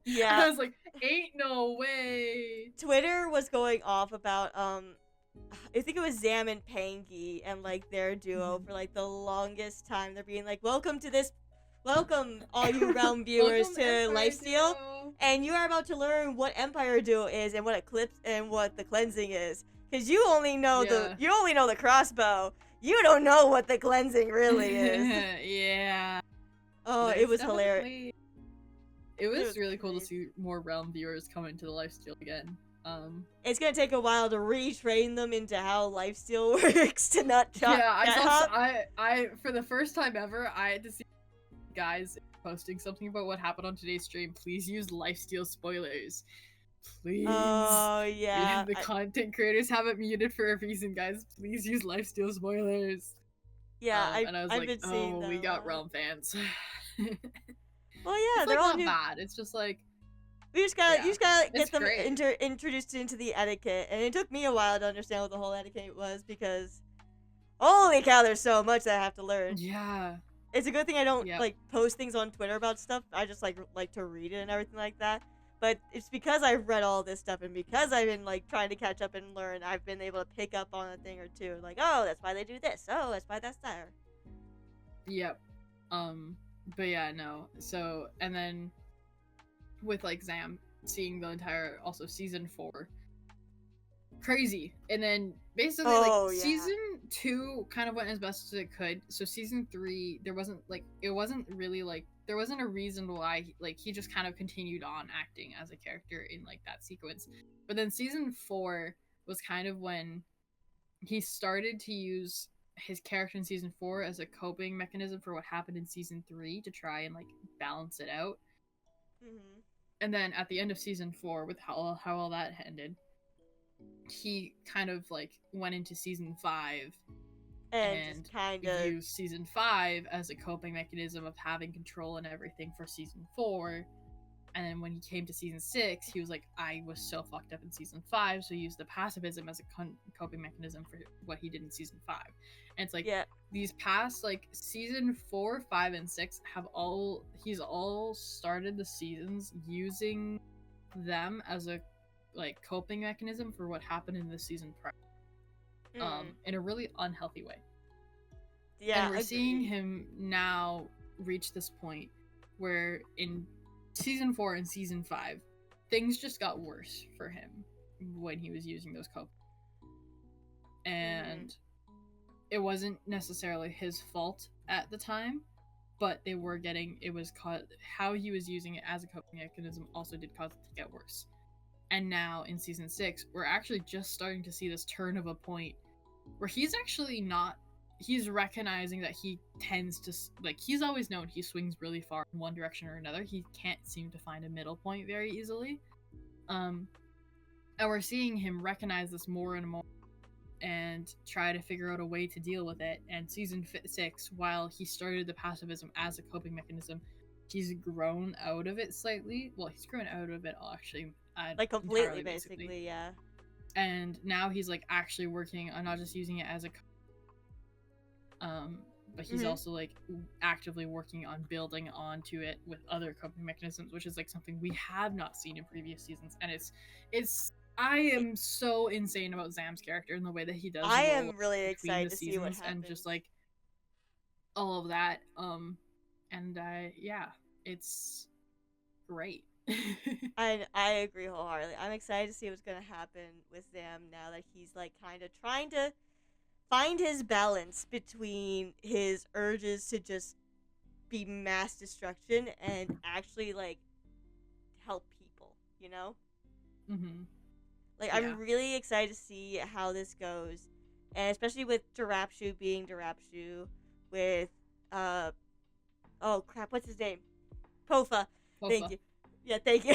Yeah.
And I was like, ain't no way.
Twitter was going off about, I think it was Zam and Pangy and, like, their duo for, like, the longest time. They're being like, welcome all you realm viewers to Lifesteal. And you are about to learn what Empire Duo is and what Eclipse and what the cleansing is. Because you only know the crossbow. You don't know what the cleansing really is.
Yeah.
Oh, it was hilarious.
It was really cool to see more realm viewers come into the Lifesteal again.
It's gonna take a while to retrain them into how Lifesteal works to not chop.
Yeah, I for the first time ever, I had to see guys posting something about what happened on today's stream. Please use Lifesteal spoilers. Please.
Oh yeah.
The content creators have it muted for a reason, guys. Please use Lifesteal spoilers.
Yeah,
and I was like, oh, we got realm fans.
Well, yeah,
it's
they're
like
all
not
new.
Bad. It's just like
you just gotta get them introduced into the etiquette, and it took me a while to understand what the whole etiquette was because, holy cow, there's so much that I have to learn.
Yeah,
it's a good thing I don't like post things on Twitter about stuff. I just like to read it and everything like that. But it's because I've read all this stuff and because I've been like trying to catch up and learn, I've been able to pick up on a thing or two. Like, oh, that's why they do this. Oh, that's why that's there.
Yep. But yeah, no. So, and then with like Zam seeing the entire also season 4, craisy. And then basically season 2 kind of went as best as it could. So season 3, there wasn't a reason why he just kind of continued on acting as a character in like that sequence. But then season 4 was kind of when he started to use his character in season 4 as a coping mechanism for what happened in season 3 to try and like balance it out. And then at the end of season 4, with how all that ended, he kind of like went into season 5 and kind of used season 5 as a coping mechanism of having control and everything for season 4. And then when he came to season 6, he was like, I was so fucked up in season 5, so he used the pacifism as a coping mechanism for what he did in season 5. And it's like,
Yeah.
these past, like, season 4, 5, and 6 he's all started the seasons using them as a, like, coping mechanism for what happened in the season prior. In a really unhealthy way.
Yeah,
and we're seeing him now reach this point where in season 4 and season 5, things just got worse for him when he was using those coping. And it wasn't necessarily his fault at the time, but how he was using it as a coping mechanism also did cause it to get worse. And now in season 6, we're actually just starting to see this turn of a point where he's recognizing that he tends to, like, he's always known he swings really far in one direction or another. He can't seem to find a middle point very easily. And we're seeing him recognize this more and more and try to figure out a way to deal with it. And season 6, while he started the pacifism as a coping mechanism, he's grown out of it slightly. Well, he's grown out of it actually.
Like completely, basically, yeah.
And now he's like actually working on not just using it as a but he's also like actively working on building onto it with other coping mechanisms, which is like something we have not seen in previous seasons. And I am so insane about Zam's character and the way that he does.
I am really excited to see what happens.
And just like all of that. Yeah, it's great.
I agree wholeheartedly. I'm excited to see what's gonna happen with Zam now that he's like kind of trying to find his balance between his urges to just be mass destruction and actually like help people, you know? Like, yeah. I'm really excited to see how this goes, and especially with Darapshu being Darapshu, with oh crap, what's his name? Pofa. Thank you. Yeah, thank you.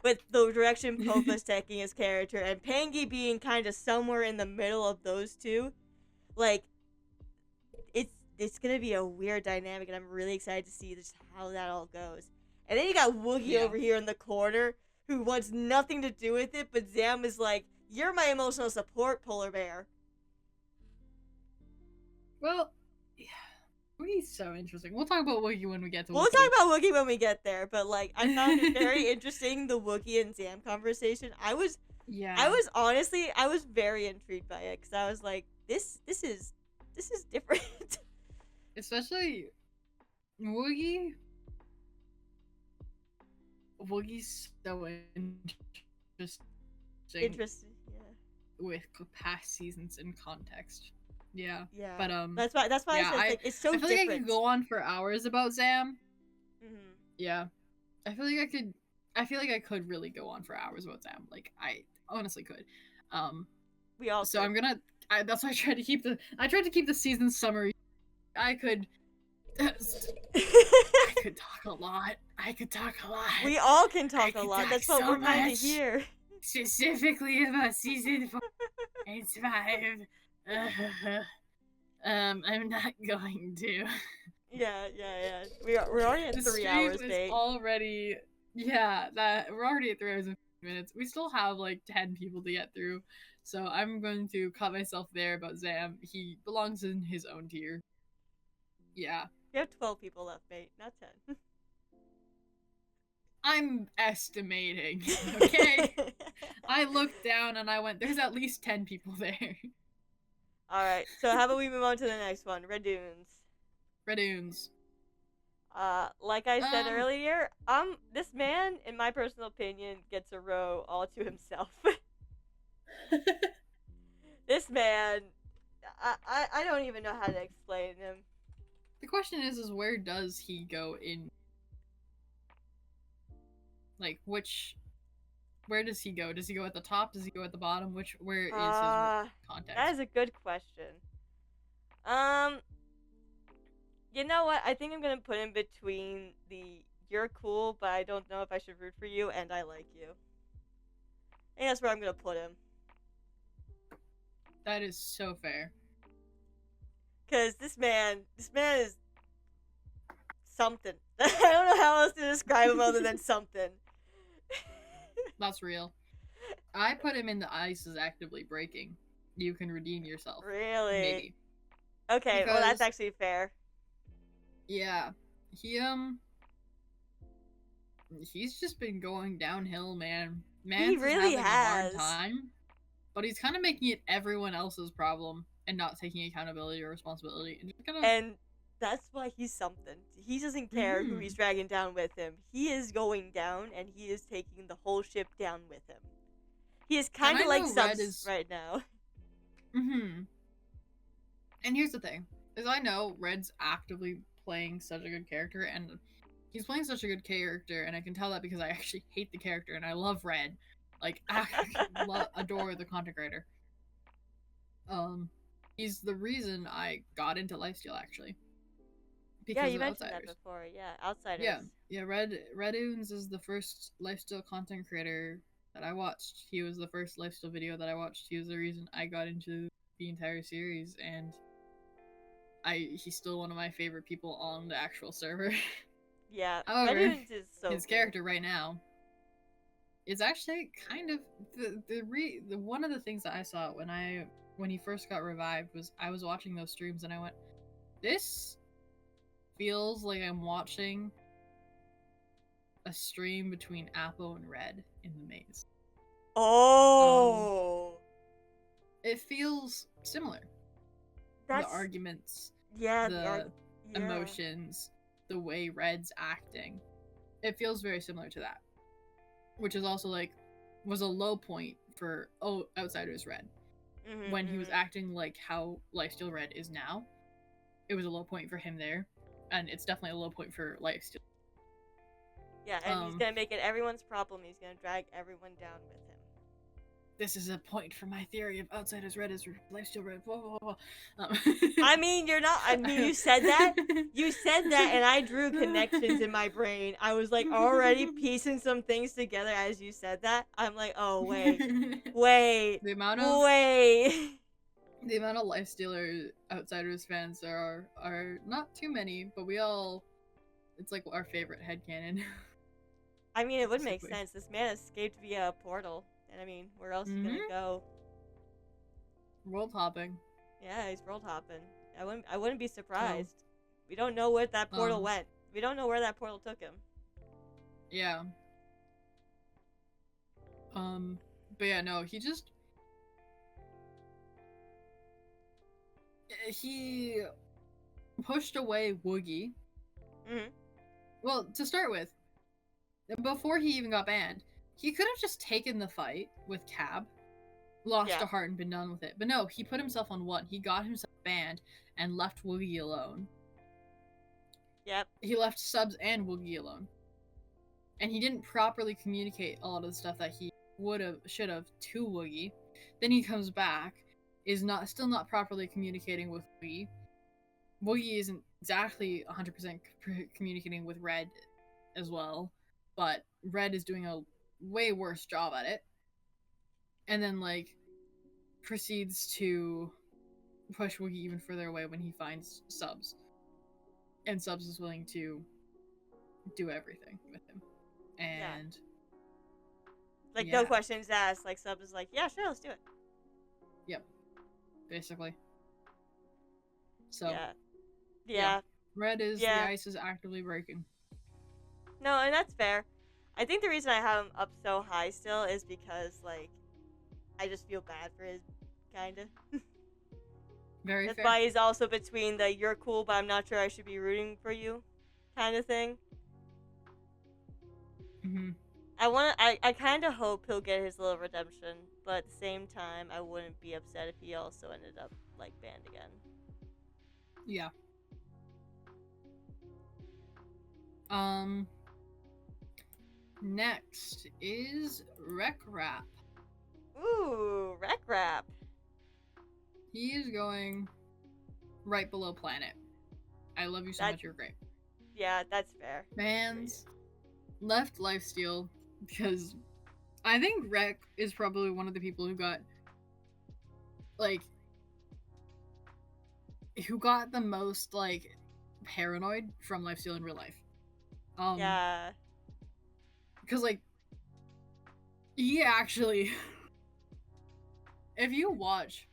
With the direction Pofa's taking his character, and Pangi being kind of somewhere in the middle of those two, like, it's gonna be a weird dynamic, and I'm really excited to see just how that all goes. And then you got Woogie over here in the corner, who wants nothing to do with it, but Zam is like, you're my emotional support, polar bear.
Well, yeah. Woogie's so interesting. We'll talk about Woogie when we get to Woogie.
We'll talk about Woogie when we get there, but like, I found it very interesting, the Woogie and Zam conversation. I was very intrigued by it, because I was like, this is different.
Especially Woogie's so interesting, yeah. With past seasons in context. Yeah. But
that's why I said like, it's so different. I feel like I
could go on for hours about Zam. Yeah. I feel like I could really go on for hours about Zam. Like, I honestly could.
We all
So could. That's why I tried to keep the season summary. I could talk a lot.
We all can talk a lot. That's what we're trying to hear.
Specifically about season 4 and 5. I'm not going to.
Yeah. We're already at 3 hours, babe.
We're already at 3 hours and 50 minutes. We still have like 10 people to get through, so I'm going to cut myself there about Zam. He belongs in his own tier. Yeah.
You have 12 people left, mate, not 10.
I'm estimating, okay? I looked down and I went, there's at least 10 people there.
Alright, so how about we move on to the next one? Red Dunes. Like I said earlier, this man, in my personal opinion, gets a row all to himself. This man, I don't even know how to explain him.
The question is where does he go in? Like, where does he go? Does he go at the top? Does he go at the bottom? Where is his context?
That is a good question. You know what? I think I'm gonna put him between the "you're cool, but I don't know if I should root for you" and "I like you." I think that's where I'm gonna put him.
That is so fair.
Cause this man is something. I don't know how else to describe him other than something.
That's real. I put him in the ice is actively breaking. You can redeem yourself.
Really?
Maybe.
Okay, well that's
Because
actually fair.
yeah, he's just been going downhill, man.
He
Mans is
really
having a hard
has.
time, but he's kind of making it everyone else's problem and not taking accountability or responsibility and just kind of.
And that's why he's something. He doesn't care who he's dragging down with him. He is going down, and he is taking the whole ship down with him. He is kind of like Subs right now.
Mm-hmm. And here's the thing, is I know Red's actively playing such a good character, and he's playing such a good character, and I can tell that because I actually hate the character, and I love Red. Like, I adore the content creator. He's the reason I got into Lifesteal, actually.
Because yeah, you mentioned that before. Yeah, Outsiders.
Yeah. Red Oons is the first Lifesteal content creator that I watched. He was the first Lifesteal video that I watched. He was the reason I got into the entire series, and he's still one of my favorite people on the actual server.
Yeah,
however,
Red Oons is so
his character right now is actually kind of the one of the things that I saw when he first got revived was I was watching those streams and I went, this feels like I'm watching a stream between Apple and Red in the maze.
Oh,
it feels similar. The arguments, the emotions, the way Red's acting, it feels very similar to that, which is also like was a low point for Outsiders Red. When he was acting like how Lifesteal Red is now, it was a low point for him there, and it's definitely a low point for Lifesteal.
Yeah, and he's gonna make it everyone's problem. He's gonna drag everyone down with him.
This is a point for my theory of Outsiders Red is Lifesteal Red. Blah, blah, blah.
I mean, you're not. I mean, you said that. You said that, and I drew connections in my brain. I was like already piecing some things together as you said that. I'm like, oh wait.
The amount of Lifestealer Outsiders fans there are not too many, but it's like our favorite headcanon.
I mean, it would make sense. This man escaped via a portal. And I mean, where else is he gonna go?
World hopping.
Yeah, he's world hopping. I wouldn't be surprised. We don't know where that portal went. We don't know where that portal took him.
Yeah. But yeah, no, he pushed away Woogie. Well, to start with, before he even got banned, he could have just taken the fight with Cab, lost a heart, and been done with it. But no, he put himself on one. He got himself banned and left Woogie alone.
Yep.
He left Subs and Woogie alone. And he didn't properly communicate a lot of the stuff that he should have to Woogie. Then he comes back, is still not properly communicating with Woogie. Woogie isn't exactly 100% communicating with Red as well, but Red is doing a way worse job at it, and then like proceeds to push Woogie even further away when he finds Subs, and Subs is willing to do everything with him, and
no questions asked. Like Subs is like, yeah, sure, let's do it.
Yep, basically. So
yeah.
Red is the ice is actively breaking.
No, and that's fair. I think the reason I have him up so high still is because, like, I just feel bad for his, kinda.
Very
That's
fair.
why he's also between the you're cool, but I'm not sure I should be rooting for you kind of thing. I kind of hope he'll get his little redemption, but at the same time, I wouldn't be upset if he also ended up, like, banned again.
Yeah. Next is Wreck Rap.
Ooh, Wreck Rap.
He is going right below Planet. I love you so much, you're great.
Yeah, that's fair.
Man's left Lifesteal because I think Wreck is probably one of the people who got the most, like, paranoid from Lifesteal in real life.
Yeah.
Because, like, he actually... if you watch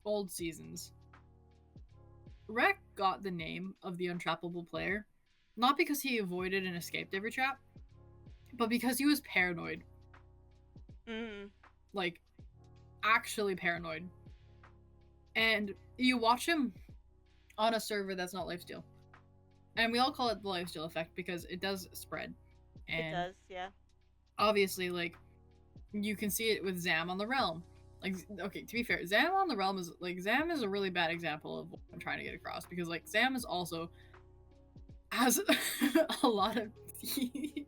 old seasons, Rek got the name of the untrappable player, not because he avoided and escaped every trap, but because he was paranoid. Like, actually paranoid. And you watch him on a server that's not Lifesteal. And we all call it the Lifesteal effect because it does spread. And
it does, yeah.
obviously, like, you can see it with Zam on the Realm. Like, okay, to be fair, Zam on the Realm is, like, Zam is a really bad example of what I'm trying to get across, because, like, Zam is also has a lot of he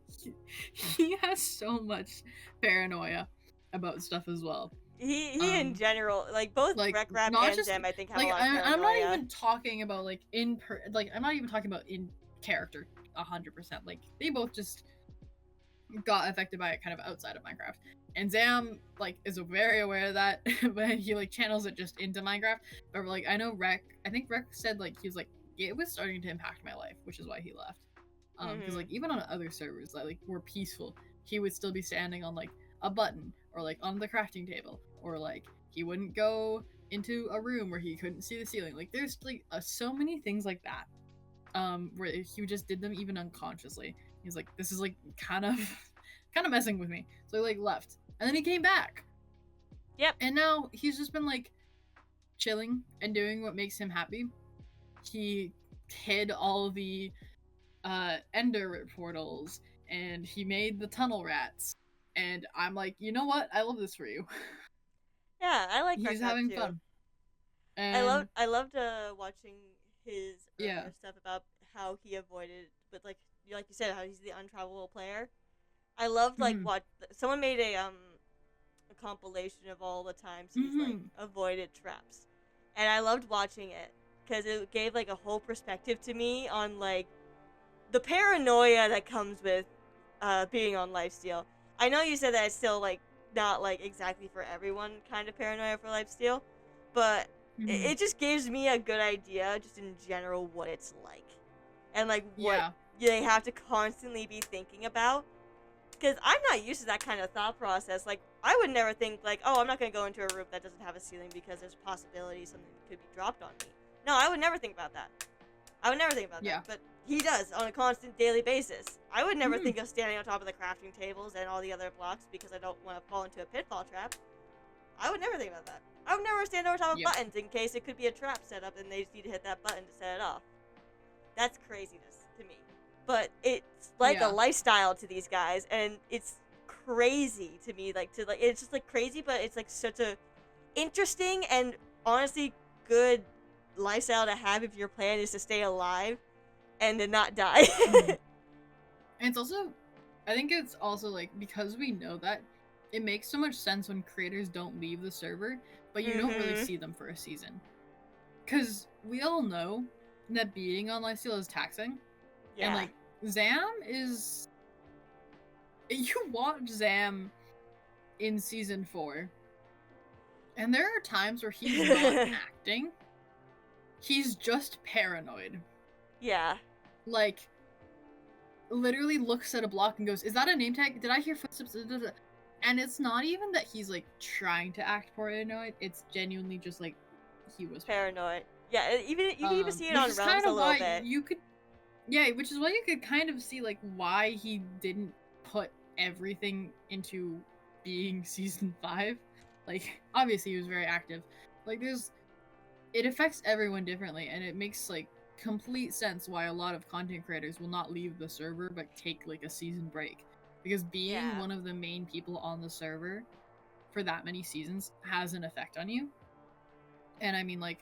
has so much paranoia about stuff as well.
He in general, like, both
like,
Rek Rap
not
and
just,
Zem, I think, have
like,
a lot of paranoia.
I'm not even talking about, like, I'm not even talking about in character 100%. Like, they both just got affected by it kind of outside of Minecraft. And Zam, like, is very aware of that, but he, like, channels it just into Minecraft. But, like, I know I think Rek said, like, he was like, it was starting to impact my life, which is why he left. Because, like, even on other servers that, like, were peaceful, he would still be standing on, like, a button, or, like, on the crafting table, or, like, he wouldn't go into a room where he couldn't see the ceiling. Like, there's, like, so many things like that, where he just did them even unconsciously. He's like, this is, like, kind of messing with me. So he, like, left. And then he came back.
Yep.
And now he's just been, like, chilling and doing what makes him happy. He hid all the ender portals, and he made the tunnel rats. And I'm like, you know what? I love this for you.
Yeah, I like
He's
Rek Rap
having
too.
fun. And
I loved watching his
yeah.
stuff about how he avoided, but like you said, how he's the untravelable player. I loved like what someone made a compilation of all the times he's like avoided traps, and I loved watching it because it gave like a whole perspective to me on like the paranoia that comes with being on Lifesteal. I know you said that it's still like not like exactly for everyone kind of paranoia for Lifesteal, but it just gives me a good idea just in general what it's like and like what they have to constantly be thinking about. Because I'm not used to that kind of thought process. Like, I would never think, like, oh, I'm not going to go into a room that doesn't have a ceiling because there's a possibility something could be dropped on me. No, I would never think about that. that. But he does on a constant daily basis. I would never think of standing on top of the crafting tables and all the other blocks because I don't want to fall into a pitfall trap. I would never think about that. I would never stand over top of buttons in case it could be a trap set up and they just need to hit that button to set it off. That's craziness to me. But it's like a lifestyle to these guys, and it's crazy to me. It's just like crazy, but it's like such a interesting and honestly good lifestyle to have if your plan is to stay alive and to not die.
And it's also, I think it's also like, because we know that, it makes so much sense when creators don't leave the server, but you don't really see them for a season. Because we all know that being on Lifesteal is taxing. Yeah. And like, Zam is... You watch Zam in Season 4, and there are times where he's not acting. He's just paranoid.
Yeah.
Like, literally looks at a block and goes, is that a name tag? Did I hear footsteps? And it's not even that he's, like, trying to act paranoid. It's genuinely just, like, he was paranoid.
Yeah, you can even see it on Realms a little bit.
Yeah, which is why you could kind of see, like, why he didn't put everything into being Season 5. Like, obviously he was very active. Like, it affects everyone differently, and it makes, like, complete sense why a lot of content creators will not leave the server, but take, like, a season break. Because being one of the main people on the server for that many seasons has an effect on you. And I mean, like,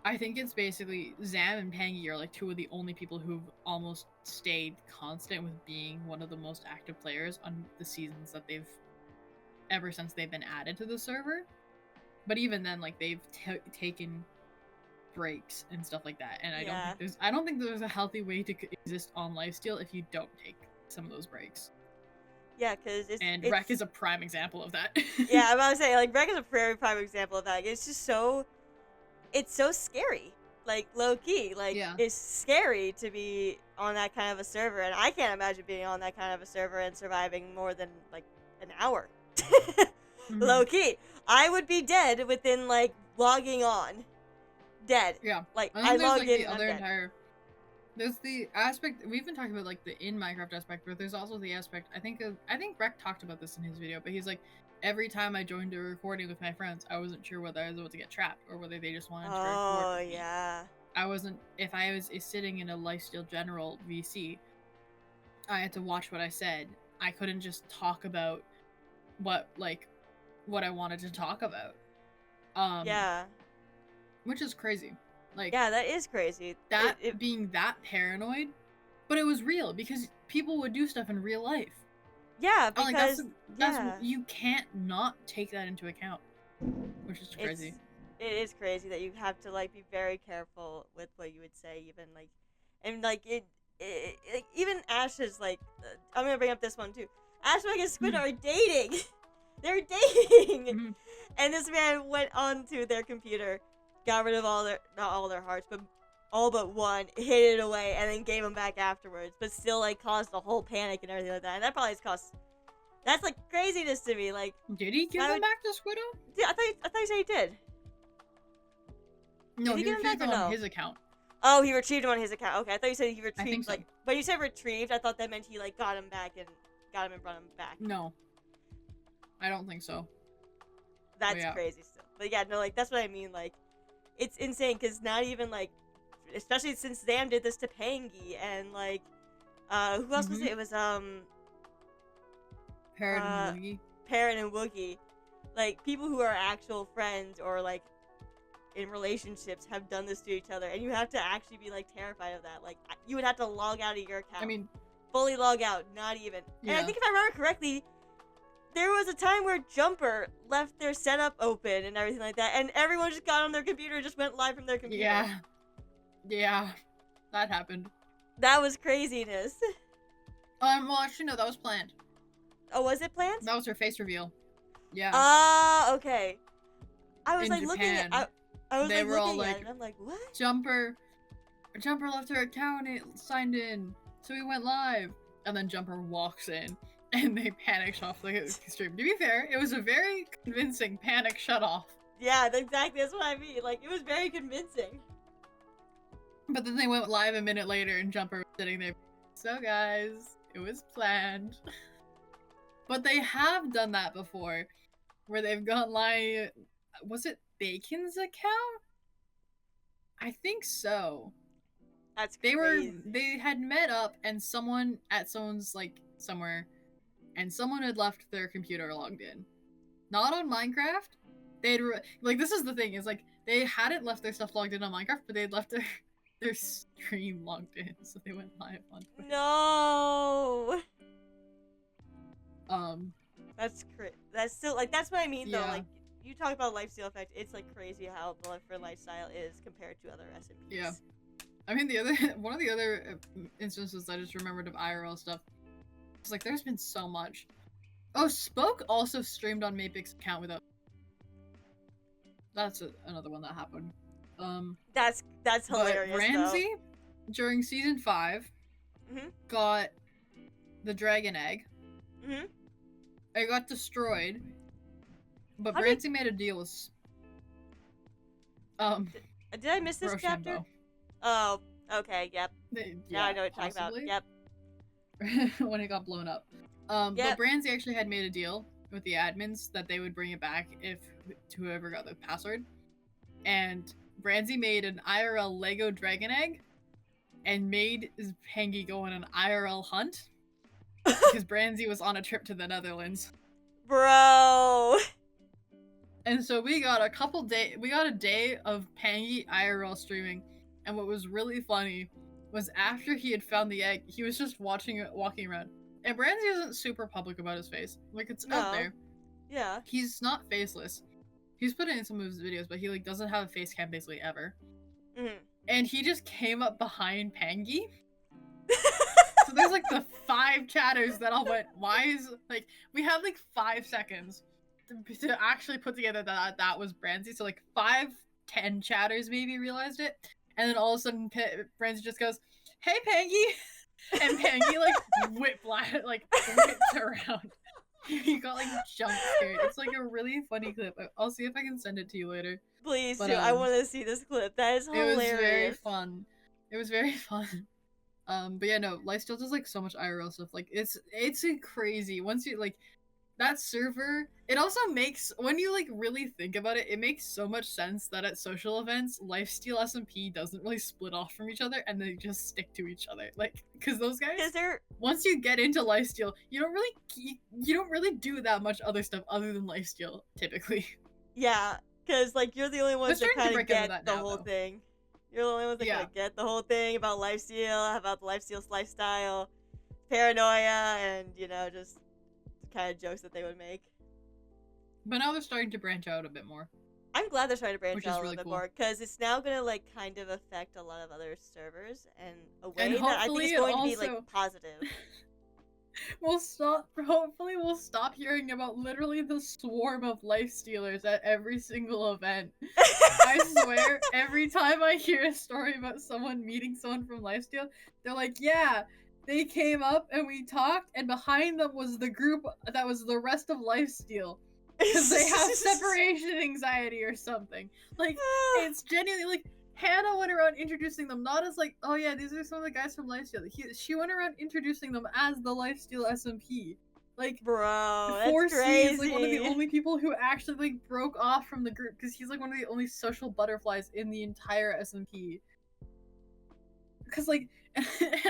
I think it's basically Zam and Pangy are like two of the only people who've almost stayed constant with being one of the most active players on the seasons that they've ever since they've been added to the server. But even then, like, they've taken breaks and stuff like that. And I don't think there's a healthy way to exist on Lifesteal if you don't take some of those breaks.
Yeah, because it's
Rek is a prime example of that.
Yeah, I'm about to say, like, Rek is a very prime example of that. It's just so... It's so scary. Like, low key, like,
Yeah.
it's scary to be on that kind of a server, and I can't imagine being on that kind of a server and surviving more than, like, an hour. Low key. I would be dead within, like, logging on. Dead.
Yeah.
Like,
I
I
think there's
log
like
in
the
and I'm
other
dead.
entire. There's the aspect we've been talking about, like the in Minecraft aspect, but there's also the aspect I think Breck talked about this in his video, but he's like, every time I joined a recording with my friends, I wasn't sure whether I was about to get trapped or whether they just wanted to record with me.
Yeah.
I wasn't. If I was sitting in a Lifesteal General VC, I had to watch what I said. I couldn't just talk about what I wanted to talk about.
Yeah.
Which is crazy. Like,
yeah, that is crazy.
That being that paranoid, but it was real because people would do stuff in real life.
Yeah, because
that's you can't not take that into account, which is crazy.
It is crazy that you have to like be very careful with what you would say, even like, and like like, even Ash is like, I'm gonna bring up this one too. Ash and Squid are dating. They're dating, and this man went onto their computer, got rid of not all their hearts, but all but one, hid it away, and then gave them back afterwards, but still like caused a whole panic and everything like that. And that probably caused. That's like craziness to me. Like,
did he give them back to Squiddo?
Yeah, I thought you said he did.
No, he retrieved them on his account.
Oh, he retrieved him on his account. Okay, I thought you said he retrieved.
I think so.
Like, but you said retrieved. I thought that meant he like got him back and got him and brought him back.
No, I don't think so.
That's crazy still. But yeah, no, like that's what I mean. Like, it's insane because not even like, especially since Zam did this to Pangy and like, who else was it? It was
Parrot and Woogie.
Parrot and Woogie, like people who are actual friends or like in relationships have done this to each other, and you have to actually be like terrified of that. Like, you would have to log out of your account.
I mean,
fully log out, not even.
Yeah.
And I think if I remember correctly, there was a time where Jumper left their setup open and everything like that, and everyone just got on their computer and just went live from their computer.
Yeah, that happened.
That was craziness.
Well, actually, no, that was planned.
Oh, was it planned?
That was her face reveal. Yeah.
Okay. I was
in
like
Japan,
looking at. I was
they
like
were all
looking
like,
at it, and I'm like, what?
Jumper left her account, it signed in, so we went live, and then Jumper walks in, and they panic shut off the stream. To be fair, it was a very convincing panic shut off.
Yeah, exactly. That's what I mean. Like, it was very convincing.
But then they went live a minute later, and Jumper was sitting there. So guys, it was planned. But they have done that before, where they've gone live. Was it Bacon's account? I think so.
That's crazy.
They had met up, and someone at someone's like somewhere, and someone had left their computer logged in. Not on Minecraft. They'd like, this is the thing, is like they hadn't left their stuff logged in on Minecraft, but they'd left their stream logged in, so they went live on Twitch.
No. That's still like, that's what I mean though. Like, you talk about lifesteal effect, it's like crazy how the for lifestyle is compared to other SMPs.
Yeah. I mean, one of the other instances I just remembered of IRL stuff, it's like there's been so much. Oh, Spoke also streamed on Mapic's account without. That's another one that happened.
That's hilarious.
But Ramsey, during season 5, got the dragon egg. It got destroyed, but Ramsey made a deal with.
Did I miss this chapter? Oh, okay. Yep. Now I know what you're talking about. Yep.
When it got blown up. But Ramsey actually had made a deal with the admins that they would bring it back if to whoever got the password. And Brandy made an IRL Lego dragon egg and made Pangy go on an IRL hunt because Brandy was on a trip to the Netherlands.
Bro.
And so we got a day of Pangy IRL streaming, and what was really funny was after he had found the egg, he was just walking around. And Brandy isn't super public about his face. Like, it's out there.
Yeah.
He's not faceless. He's put it in some of his videos, but he like doesn't have a face cam basically ever. And he just came up behind Pangy. So there's like the 5 chatters that all went, why is, like, we had like 5 seconds to actually put together that was Brandy. So like 5-10 chatters maybe realized it. and then all of a sudden Francie just goes, "Hey, Pangy," and Pangy whips around. He got jump scared. It's a really funny clip. I'll see if I can send it to you later.
Please do. I want to see this clip. That is hilarious.
It was very fun. It was very fun. But yeah, no, Lifesteal does so much IRL stuff. It's crazy. Once you that server, it also makes, when you really think about it, it makes so much sense that at social events, Lifesteal SMP doesn't really split off from each other and they just stick to each other. Because those guys, once you get into Lifesteal, you don't really do that much other stuff other than Lifesteal typically.
Yeah, because you're the only ones that kind of get the whole thing. You're the only ones that kind of get the whole thing about Lifesteal, about the Lifesteal's lifestyle, paranoia, and just kind of jokes that they would make.
But now they're starting to branch out a bit more.
I'm glad they're starting to branch out a little bit more, because it's now gonna kind of affect a lot of other servers in a way that I think is going to be positive.
Hopefully we'll stop hearing about literally the swarm of Lifestealers at every single event. I swear, every time I hear a story about someone meeting someone from Lifesteal, they're like, yeah, they came up and we talked, and behind them was the group that was the rest of Lifesteal. Because they have separation anxiety or something. It's genuinely, Hannah went around introducing them, not as oh yeah, these are some of the guys from Lifesteal. She went around introducing them as the Lifesteal SMP.
Bro, that's
4C
crazy.
is one of the only people who actually broke off from the group, because he's one of the only social butterflies in the entire SMP. Because and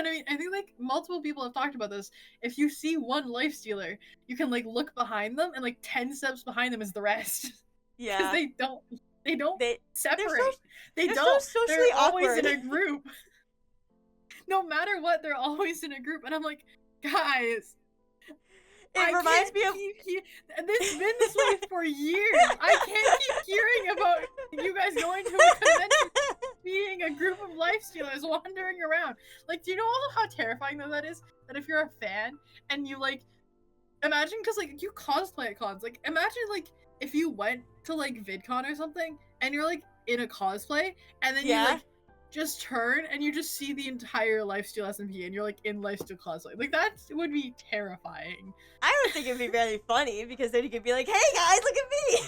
I think multiple people have talked about this. If you see one Lifestealer, you can look behind them, and 10 steps behind them is the rest.
Yeah.
Because they don't separate.
They're socially
always
awkward.
in a group. No matter what, they're always in a group, and I'm guys.
It reminds me of.
It's been this way for years. I can't keep hearing about you guys going to a convention, being a group of Lifestealers wandering around. Do you know how terrifying that is? That if you're a fan and you imagine, because you cosplay at cons. Imagine if you went to VidCon or something, and you're in a cosplay, and then you just turn and you just see the entire Lifesteal SMP, and you're in Lifesteal cosplay. That would be terrifying.
I would think it'd be really funny, because then you could be like, "Hey guys, look at me!"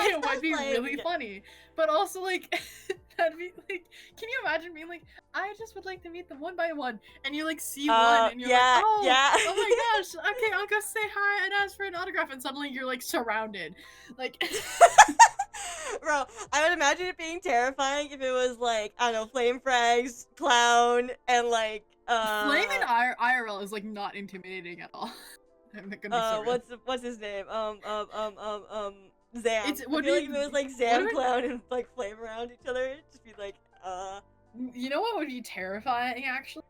It would be really funny, but also that'd be can you imagine being I just would like to meet them one by one, and you see one, and you're oh my gosh, okay, I'll go say hi and ask for an autograph, and suddenly you're surrounded,
Bro, I would imagine it being terrifying if it was I don't know, Flame Frags, Clown, and
Flame in IRL is not intimidating at all. I'm not gonna be so
what's his name? Zam.
I
feel if it was Zam, Clown, and Flame around each other, it'd just be
You know what would be terrifying, actually?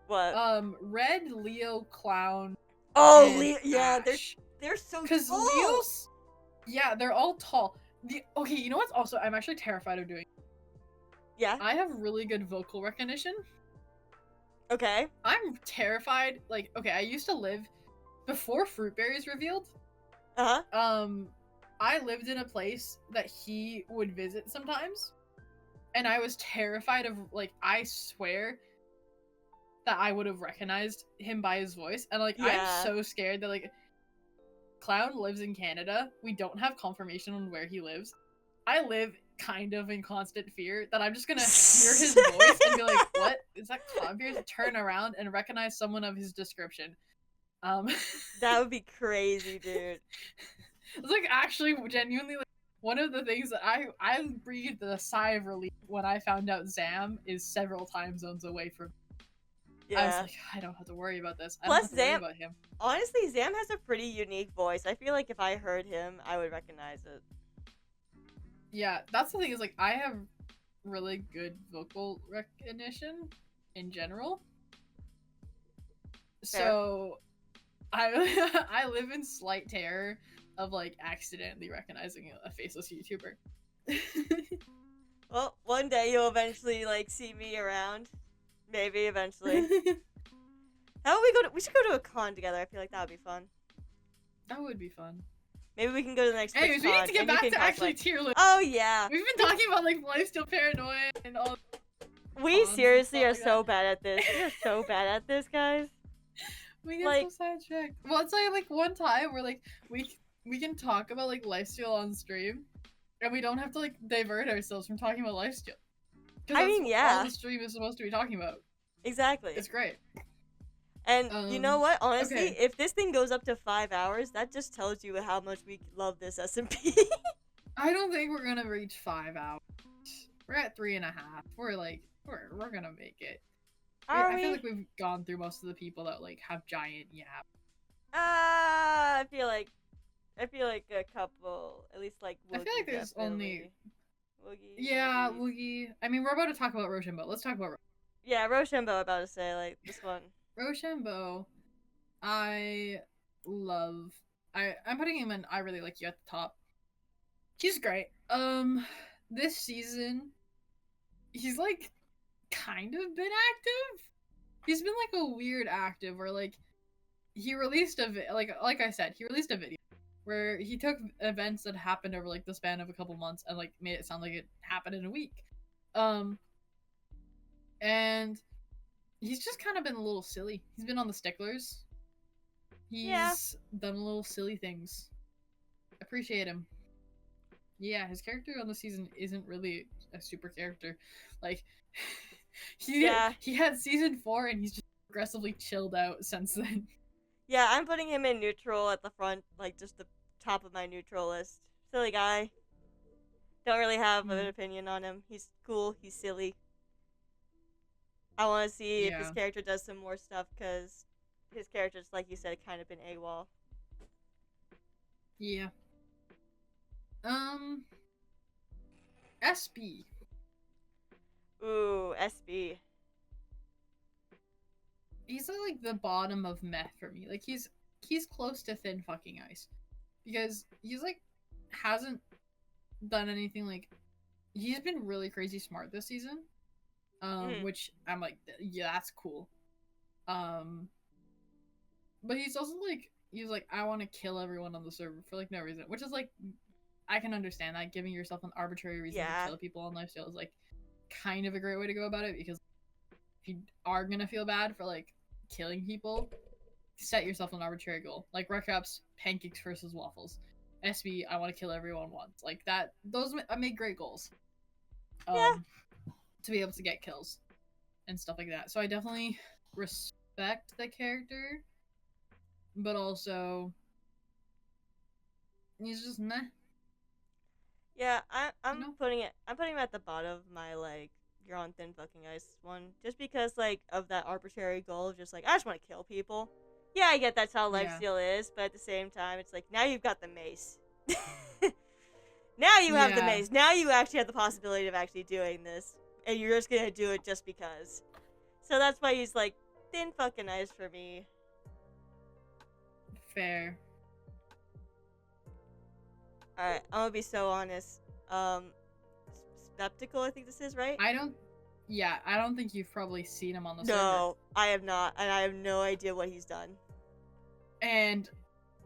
What?
Red, Leo, Clown.
Oh, Leo. Yeah,
Ash.
they're so tall.
Because Leo's. Yeah, they're all tall. Okay, you know what's also I'm actually terrified of doing?
Yeah.
I have really good vocal recognition.
Okay.
I'm terrified. Okay, I used to live before Fruitberries revealed. I lived in a place that he would visit sometimes, and I was terrified of I swear that I would have recognized him by his voice, and I'm so scared that Clown lives in Canada. We don't have confirmation on where he lives. I live kind of in constant fear that I'm just gonna hear his voice and be what is that? Clown Beers? Turn around and recognize someone of his description.
That would be crazy, dude.
It's actually genuinely one of the things that I breathed a sigh of relief when I found out Zam is several time zones away from. Yeah. I was I don't have to worry about this. I don't have to worry about him.
Honestly, Zam has a pretty unique voice. I feel if I heard him, I would recognize it.
Yeah, that's the thing is I have really good vocal recognition in general. Fair. So I live in slight terror of accidentally recognizing a faceless YouTuber.
Well, one day you'll eventually see me around. Maybe eventually. How about we should go to a con together. I feel that would be fun.
That would be fun.
Maybe we can go to the next.
Anyways, we need to get back to actually tier list.
Oh yeah.
We've been talking about Lifesteal paranoia and all.
We
cons and
seriously
stuff
are
like that.
so bad at this. We are so bad at this, guys.
We get so
Like,
sidetracked. Well, it's like one time where like we can talk about like lifestyle on stream, and we don't have to like divert ourselves from talking about lifestyle, because
I
that's
mean,
all
yeah,
the stream is supposed to be talking about.
exactly.
It's great.
And you know what? Honestly,
Okay.
if this thing goes up to 5 hours, that just tells you how much we love this SMP.
I don't think we're gonna reach 5 hours. We're at 3.5. We're like we're gonna make it.
Are
I feel
we?
like we've gone through most of the people that like have giant yap.
I feel like a couple, at least like
I feel like
Woogie
there's only
definitely. Woogie,
yeah,
Woogie.
Woogie. I mean, we're about to talk about Rochambeau. Let's talk about
Yeah, Rochambeau about to say like this one.
Rochambeau. I love. I'm putting him in. I really like you at the top. He's great. This season, he's like kind of been active. He's been like a weird active where like he released like I said, he released a video where he took events that happened over like the span of a couple months and like made it sound like it happened in a week. Um and he's just kind of been a little silly. He's been on the sticklers.
Yeah,
He's done little silly things. Appreciate him. Yeah, his character on the season isn't really a super character. Like
yeah,
he had season 4 and he's just progressively chilled out since then.
yeah. I'm putting him in neutral at the front, like just the top of my neutral list. Silly guy. Don't really have an opinion on him. He's cool. He's silly. I want to see if his
Yeah.
character does some more stuff because his character's, like you said, kind of been AWOL.
Yeah. SB.
Ooh, SB.
He's at like the bottom of meh for me. Like he's close to thin fucking ice. Because he's like hasn't done anything like he's been really crazy smart this season. Which I'm like, yeah, that's cool. But he's also like I want to kill everyone on the server for like no reason, which is like I can understand that giving yourself an arbitrary reason to kill people on Lifesteal is like kind of a great way to go about it, because if you are gonna feel bad for like killing people, set yourself an arbitrary goal. Like Recaps, pancakes versus waffles. SB, I want to kill everyone once. Like that. Those I made great goals.
Yeah.
To be able to get kills and stuff like that. So I definitely respect the character, but also he's just meh.
Yeah, I'm putting him at the bottom of my like you're on thin fucking ice one, just because like of that arbitrary goal of just like I just want to kill people. Yeah, I get that's how Lifesteal is, but at the same time, it's like now you've got the mace. Now you have the mace. Now you actually have the possibility of actually doing this, and you're just gonna do it just because. So that's why he's like thin fucking ice for me.
Fair.
Alright, I'm gonna be so honest. Skeptical, I think this is, right?
I don't think you've probably seen him on the server.
No, I have not, and I have no idea what he's done.
And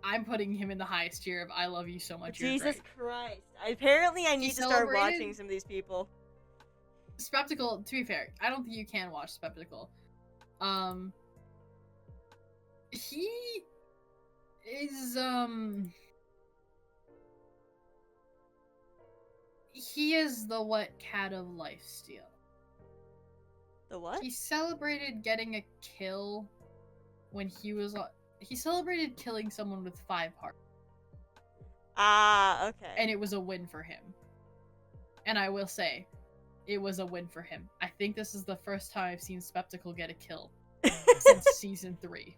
I'm putting him in the highest tier of I love you so much.
Jesus Christ. Apparently I need to start watching some of these people.
Spectacle, to be fair, I don't think you can watch Spectacle. He is he is the wet cat of Lifesteal.
The what?
He celebrated getting a kill when he celebrated killing someone with 5 hearts.
Ah, okay.
And it was a win for him. And I will say, it was a win for him. I think this is the first time I've seen Spectacle get a kill since season 3.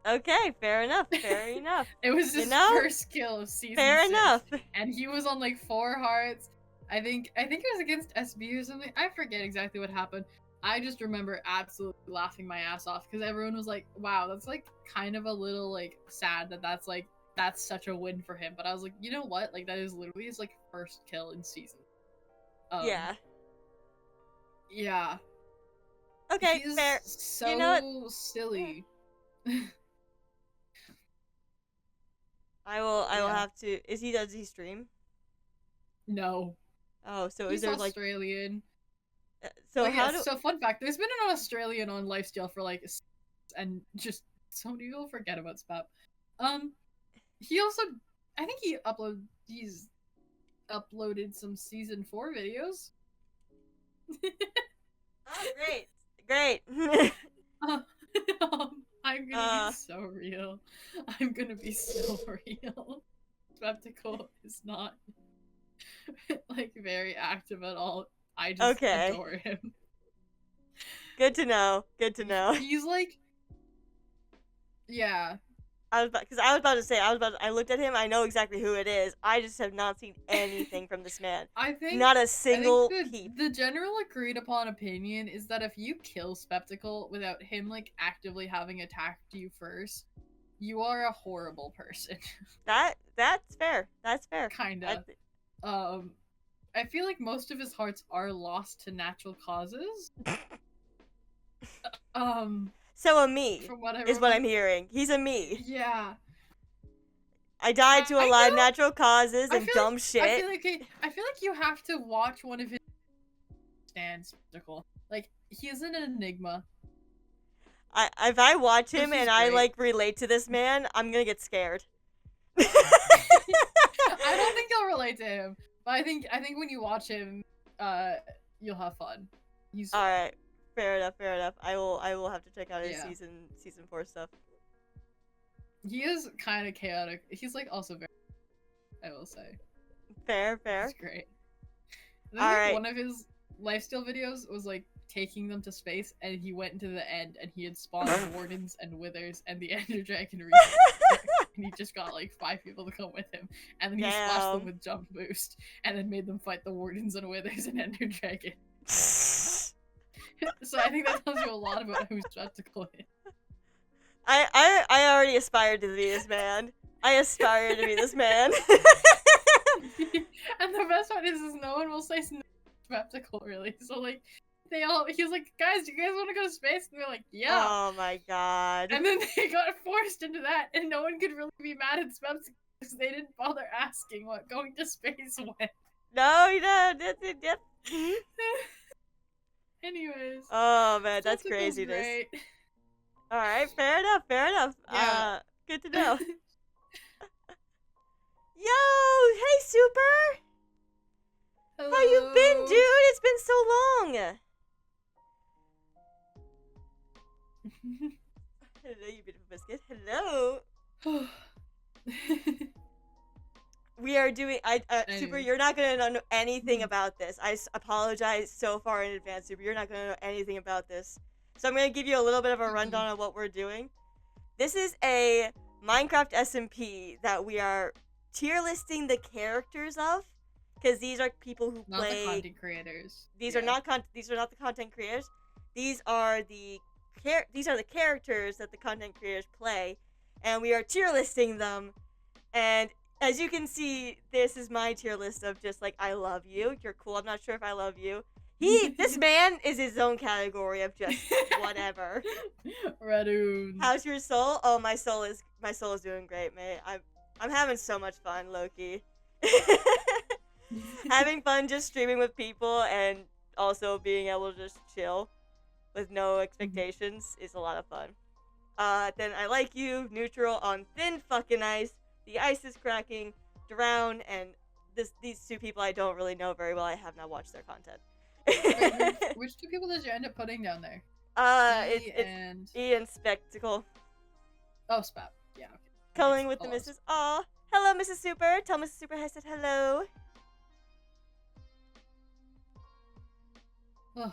Okay, fair enough, fair enough.
It was his first kill of season 6.
Fair enough.
And he was on like 4 hearts. I think it was against SB or something. I forget exactly what happened. I just remember absolutely laughing my ass off because everyone was like, wow, that's like kind of a little like sad that's such a win for him. But I was like, you know what? Like that is literally his like first kill in season.
Yeah.
Yeah.
Okay,
He's
fair.
So
you know
silly.
I will have to. Does he stream?
No.
Oh, so
He's
is there
Australian.
So
So fun fact, there's been an Australian on Lifesteal for like, and just so many people forget about Spap. He also, I think he's uploaded some season 4 videos.
Oh, great.
I'm gonna be so real. I'm gonna be so real. Spectacle is not like very active at all. I just adore him.
Good to know.
He's like, yeah.
I was about to say, I looked at him, I know exactly who it is. I just have not seen anything from this man. Not a single peep.
The general agreed upon opinion is that if you kill Spectacle without him like actively having attacked you first, you are a horrible person.
That's fair.
Kinda. I feel like most of his hearts are lost to natural causes.
So a me is what I'm hearing. He's a me.
Yeah.
I died to a lot of natural causes and dumb shit.
I feel like you have to watch one of his stands Spectacle. Like, he is an enigma.
If I watch him and I like relate to this man, I'm gonna get scared.
I don't think you'll relate to him, but I think when you watch him, you'll have fun. He's
all right. Fair enough. I will have to check out his season 4 stuff.
He is kind of chaotic. He's like also very, I will say.
Fair.
He's great. All right. One of his Lifesteal videos was like taking them to space, and he went into the end, and he had spawned wardens and withers and the Ender Dragon and he just got like 5 people to come with him, and then he splashed them with jump boost, and then made them fight the wardens and withers and Ender Dragon. So I think that tells you a lot about who Spectacle is.
I already aspired to be this man. And
the best part is no one will say Spectacle really. So like he was like, guys, do you guys want to go to space? And they're like, yeah.
Oh my god.
And then they got forced into that, and no one could really be mad at Spectacle because they didn't bother asking what going to space went.
No, that's it.
Anyways.
Oh man, that's craziness.
Great.
All right, fair enough.
Yeah.
Good to know. Yo, hey Super.
Hello.
How you been, dude? It's been so long. Hello, you beautiful biscuit. Hello. We are doing. Super, you're not gonna know anything about this. I apologize so far in advance, Super. You're not gonna know anything about this. So I'm gonna give you a little bit of a rundown of what we're doing. This is a Minecraft SMP that we are tier listing the characters of, because these are people who
not
play.
The content creators.
These are not the content creators. These are the characters that the content creators play, and we are tier listing them. And as you can see, this is my tier list of just like, I love you, you're cool, I'm not sure if I love you. This man is his own category of just whatever.
Radoon.
How's your soul? Oh, my soul is doing great, mate. I'm having so much fun, Loki. Having fun just streaming with people and also being able to just chill with no expectations is a lot of fun. Then I like you, neutral on thin fucking ice. The ice is cracking, drown, and these 2 people I don't really know very well. I have not watched their content.
Wait, which 2 people did you end up putting down there?
It's E and Spectacle.
Oh, Spap. Yeah. Okay.
Calling with the Mrs. Aw. Hello, Mrs. Super. Tell Mrs. Super I said hello.
Oh.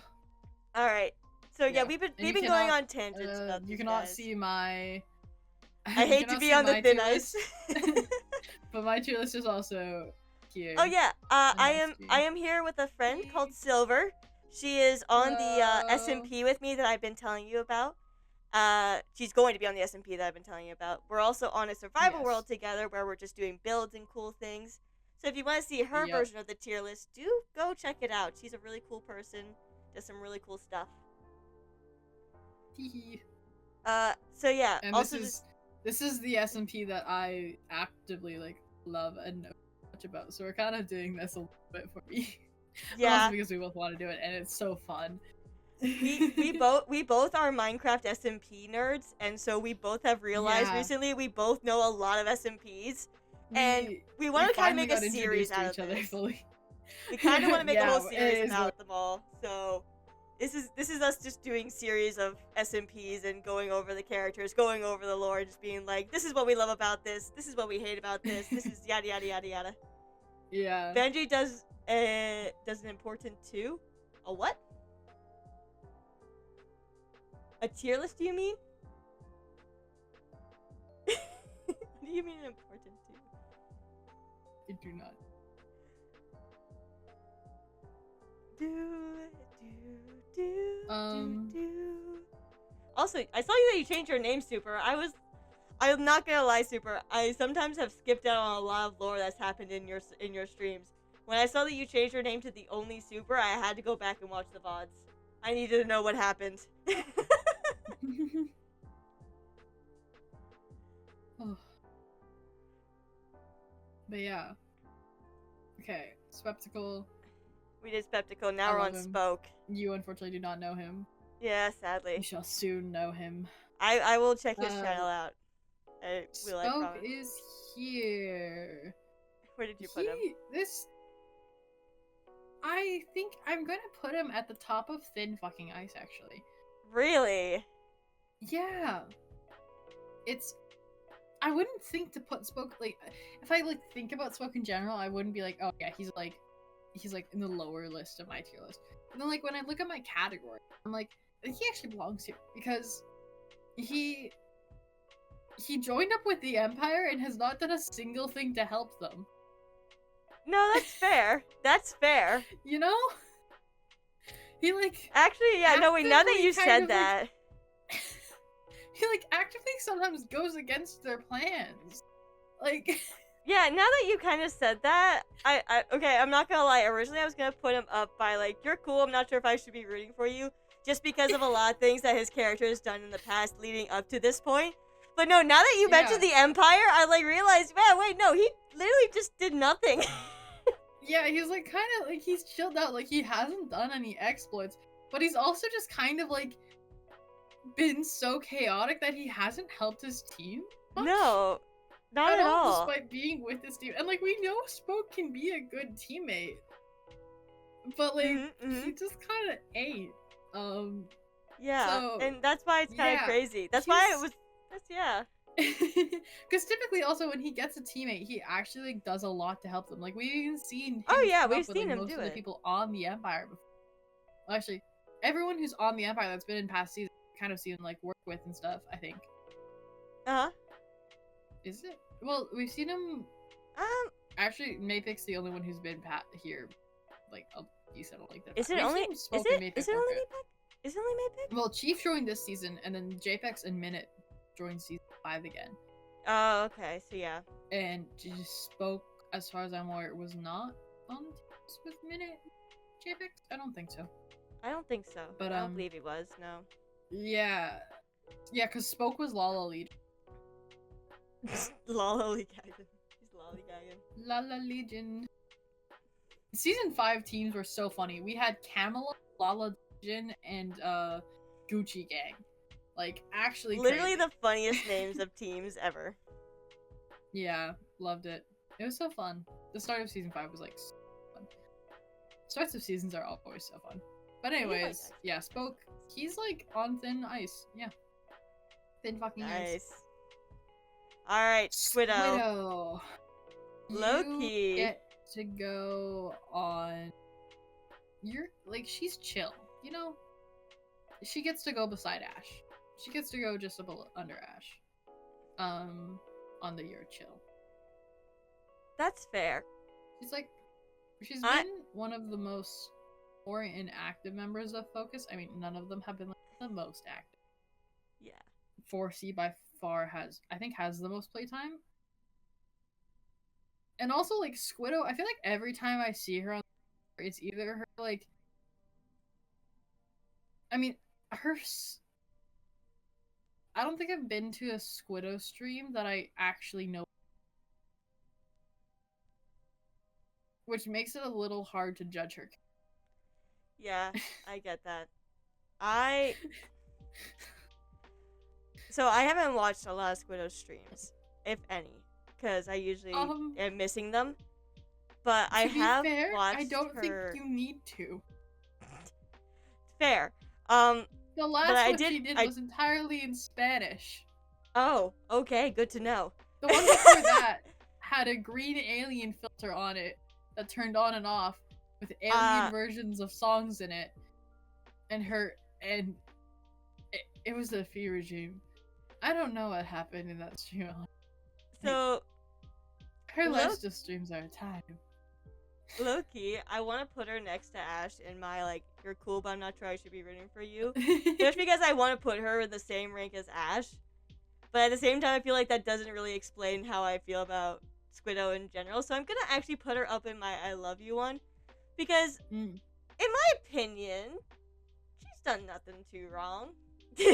All right. So yeah, we've been going on tangents about these
You cannot
guys.
see my.
I hate to be on the thin ice.
But my tier list is also here.
Oh yeah, I am here with a friend called Silver. She is on the SMP with me that I've been telling you about. She's going to be on the SMP that I've been telling you about. We're also on a survival world together where we're just doing builds and cool things. So if you want to see her version of the tier list, do go check it out. She's a really cool person, does some really cool stuff. So yeah,
and
also
this is the SMP that I actively like love and know much about. So we're kind of doing this a little bit for me. But also
Yeah.
because we both want to do it, and it's so fun.
We both are Minecraft SMP nerds, and so we both have realized
Yeah.
recently we both know a lot of SMPs, and
We
we want to kind of
finally
make a
got
series
introduced to
out of
each other
this.
fully.
We kind of want to make a whole
Yeah,
series
it is
about them all. So this is us just doing series of SMPs and going over the characters, going over the lore, just being like, this is what we love about this. This is what we hate about this. This is yada yada yada yada.
Yeah.
Benji does an important too. A what? A tier list, do you mean? What do you mean important too?
I do not.
Do. Also, I saw you that you changed your name, Super. I'm not gonna lie, Super. I sometimes have skipped out on a lot of lore that's happened in your streams. When I saw that you changed your name to the only Super, I had to go back and watch the VODs. I needed to know what happened.
Oh. But yeah. Okay, Spectacle.
We did Spectacle, now
I
we're
love
on
him.
Spoke.
You unfortunately do not know him.
Yeah, sadly.
You shall soon know him.
I will check his channel out. I
Spoke
promise.
is here.
Where did you put him?
I think I'm gonna put him at the top of Thin Fucking Ice, actually.
Really?
Yeah. I wouldn't think to put Spoke, like, if I, like, think about Spoke in general, I wouldn't be like, oh yeah, he's in the lower list of my tier list. And then, like, when I look at my category, I'm like, he actually belongs here, because he joined up with the Empire and has not done a single thing to help them.
No, that's fair. That's fair.
You know? He, like...
Actually, yeah, no, wait, now that you said that...
Like, he, like, actively sometimes goes against their plans. Like...
Yeah, now that you kind of said that, okay, I'm not gonna lie. Originally, I was gonna put him up by, like, you're cool, I'm not sure if I should be rooting for you, just because of a lot of things that his character has done in the past leading up to this point. But no, now that you mentioned the Empire, I, like, realized, man, wait, no, he literally just did nothing.
Yeah, he's, like, kind of, like, he's chilled out, like, he hasn't done any exploits, but he's also just kind of, like, been so chaotic that he hasn't helped his team much.
No, not at all.
Despite being with his team. And, like, we know Spoke can be a good teammate, but, like, he just kind of ain't.
Yeah,
so,
and that's why it's kind of crazy. That's why it was, yeah.
Because typically, also, when he gets a teammate, he actually, like, does a lot to help them. Like, we've even seen him
We've seen him
most
do
of the people on the Empire before. Well, actually, everyone who's on the Empire that's been in past seasons kind of seen, like, work with and stuff, I think.
Uh-huh.
Is it? Well, we've seen him... Actually, Mapic's the only one who's been here, like, a decent, like, that.
Is it only Mapic? Is it only Mapic?
Well, Chief joined this season, and then JPEX and Minute joined season 5 again.
Oh, okay, so yeah.
And just Spoke, as far as I'm aware, was not on teams with Minute JPEX? I don't think so.
I don't think so.
But,
I don't believe he was, no.
Yeah. Yeah, because Spoke was Lala lead.
Lollygagging. He's lollygagging.
Lala Legion. Season 5 teams were so funny. We had Camilla, Lala Legion, and Gucci Gang. Like, actually
literally
crazy.
the funniest names of teams ever.
Yeah, loved it. It was so fun. The start of season 5 was, like, so fun. Starts of seasons are always so fun. But anyways, yeah, Spoke, he's, like, on thin ice. Yeah. Thin fucking ice.
Alright, Squiddo.
Low-key. You get to go on... she's chill, you know? She gets to go beside Ash. She gets to go just under Ash. On the year chill.
That's fair.
She's been one of the most important and active members of Focus. I mean, none of them have been, like, the most active.
Yeah.
4C by far has the most playtime. And also, like, Squiddo, I feel like every time I see her on, it's either her, like, I mean, I don't think I've been to a Squiddo stream that I actually know which makes it a little hard to judge her.
Yeah, I get that. So I haven't watched a lot of Squiddo streams, if any, because I usually am missing them. But I have
fair,
watched
I don't
her...
think you need to.
Fair.
The last one she did was entirely in Spanish.
Oh, okay, good to know.
The one before that had a green alien filter on it that turned on and off with alien versions of songs in it. And it was the Fee regime. I don't know what happened in that stream.
So
her Lifesteal streams are a time.
Low-key, I want to put her next to Ash in my, like, you're cool but I'm not sure I should be rooting for you. Just because I want to put her in the same rank as Ash. But at the same time, I feel like that doesn't really explain how I feel about Squiddo in general. So I'm going to actually put her up in my I love you one. Because, in my opinion, she's done nothing too wrong. He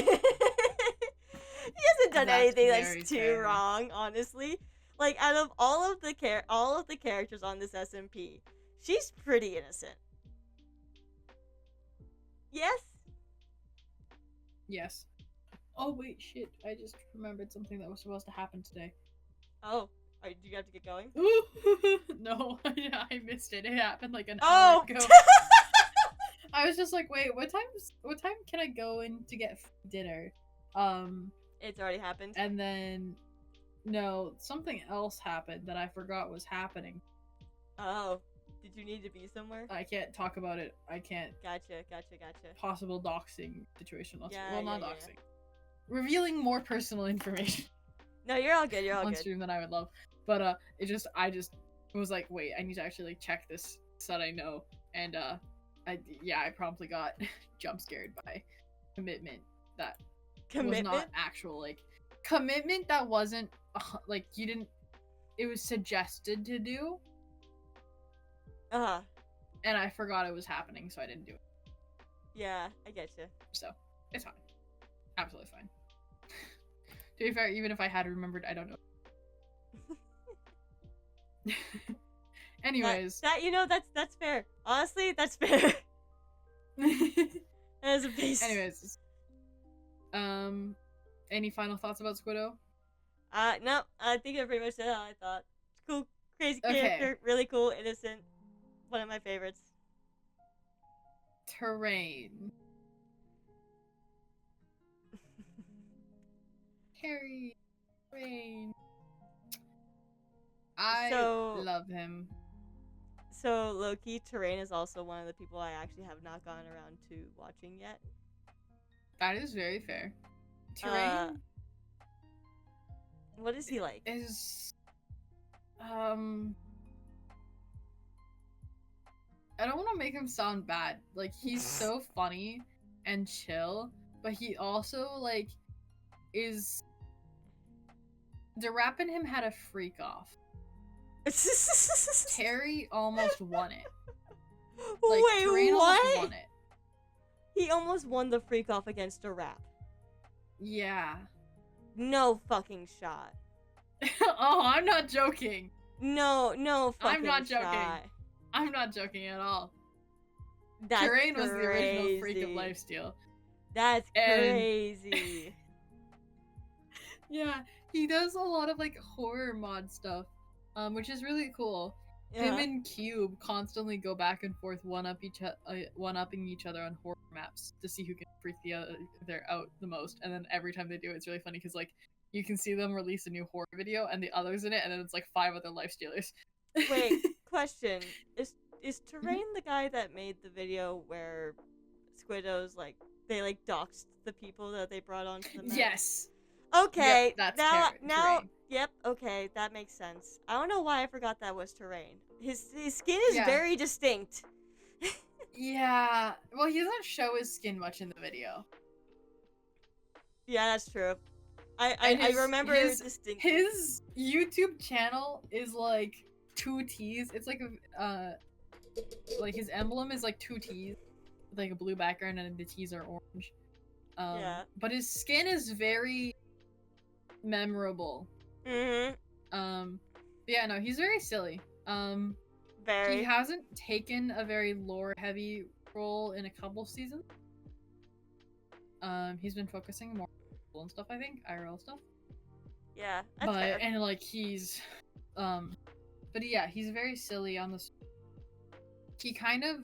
hasn't done anything that's too wrong, honestly. Like, out of all of the characters on this SMP, she's pretty innocent. Yes?
Yes. Oh, wait, shit. I just remembered something that was supposed to happen today.
Oh. Do you have to get going?
No, I missed it. It happened like an hour ago. I was just like, wait, what time can I go in to get dinner?
It's already happened.
And then... No, something else happened that I forgot was happening.
Oh. Did you need to be somewhere?
I can't talk about it. I can't.
Gotcha.
Possible doxing situation.
Yeah,
not doxing. Yeah. Revealing more personal information.
No, you're all good.
On stream that I would love. But I just was like, wait, I need to actually like check this so that I know. And I promptly got jump scared by commitment that was not actual like commitment that wasn't like you didn't. It was suggested to do. And I forgot it was happening, so I didn't do it.
Yeah, I get you.
So it's fine, absolutely fine. To be fair, even if I had remembered, I don't know. Anyways,
that's fair. Honestly, that's fair. As a base.
Anyways, any final thoughts about Squiddo?
No, I think I pretty much said how I thought. Cool, crazy character, really cool, innocent. One of my favorites.
Terrain. Harry. Terrain. I love him.
So, low-key, Terrain is also one of the people I actually have not gotten around to watching yet.
That is very fair. Terrain.
What is he like?
Is I don't want to make him sound bad. Like, he's so funny and chill, but he also, like, is... The rap in him had a freak off. Terry almost won it. Like,
wait,
Terrain
what?
almost won it.
He almost won the freak off against a rap.
Yeah.
No fucking shot.
Oh, I'm not joking.
No fucking
I'm not joking.
shot.
I'm not joking at all.
That's
Terrain
crazy.
was the original freak of Lifesteal.
That's crazy.
Yeah, he does a lot of like horror mod stuff, which is really cool. Him and Cube constantly go back and forth one-upping each other on horror maps to see who can freak the other out the most. And then every time they do it, it's really funny because like you can see them release a new horror video and the others in it, and then it's like 5 other Lifestealers.
Wait, question: Is Terrain the guy that made the video where Squiddo's like they like doxed the people that they brought onto the map?
Yes.
Okay.
Yep, that's
now.
Terrain.
Yep. Okay, that makes sense. I don't know why I forgot that was Terrain. His skin is very distinct.
Yeah. Well, he doesn't show his skin much in the video.
Yeah, that's true. I remember distinctly.
His YouTube channel is like 2 T's. It's like like his emblem is like 2 T's with like a blue background and the T's are orange. But his skin is very memorable.
Mm-hmm.
Yeah, no, he's very silly.
Very.
He hasn't taken a very lore-heavy role in a couple seasons. He's been focusing more on and stuff, I think, IRL stuff.
Yeah, that's fair.
And like he's, but yeah, he's very silly on this. He kind of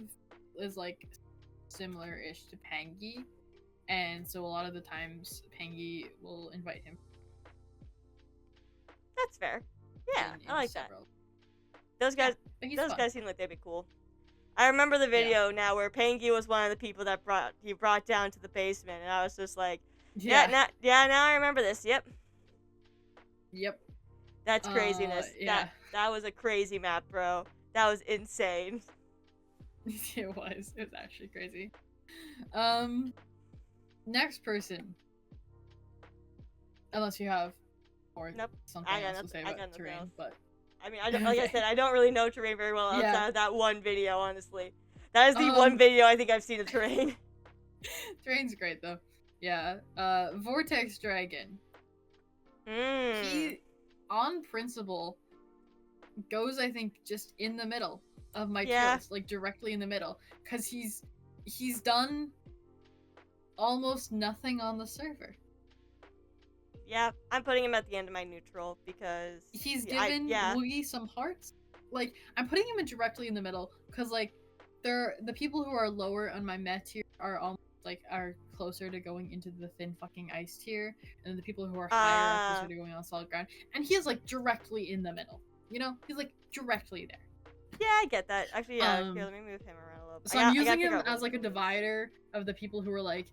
is like similar-ish to Pangy, and so a lot of the times Pangy will invite him.
That's fair. Yeah, I like
several.
that. Those guys seem like they'd be cool. I remember the video now where Pangy was one of the people that he brought down to the basement, and I was just like, now I remember this. Yep. That's craziness. That was a crazy map, bro. That was insane.
It was actually crazy. Next person. Unless you have something else to say about terrain, but
I mean, like I said, I don't really know terrain very well outside of that one video, honestly. That is the one video I think I've seen of terrain.
Terrain's great, though. Yeah. Vortex Dragon. He, on principle, goes, I think, just in the middle of my tier list, like directly in the middle. Because he's done almost nothing on the server.
Yeah, I'm putting him at the end of my neutral because
he's given Woogie some hearts. Like, I'm putting him directly in the middle because, like, the people who are lower on my meh tier are almost like are closer to going into the thin fucking ice tier, and the people who are higher are closer to going on solid ground. And he is like directly in the middle. You know, he's like directly there.
Yeah, I get that. Actually, yeah. Here, let me move him around a little bit.
So I'm using him as like a divider of the people who are like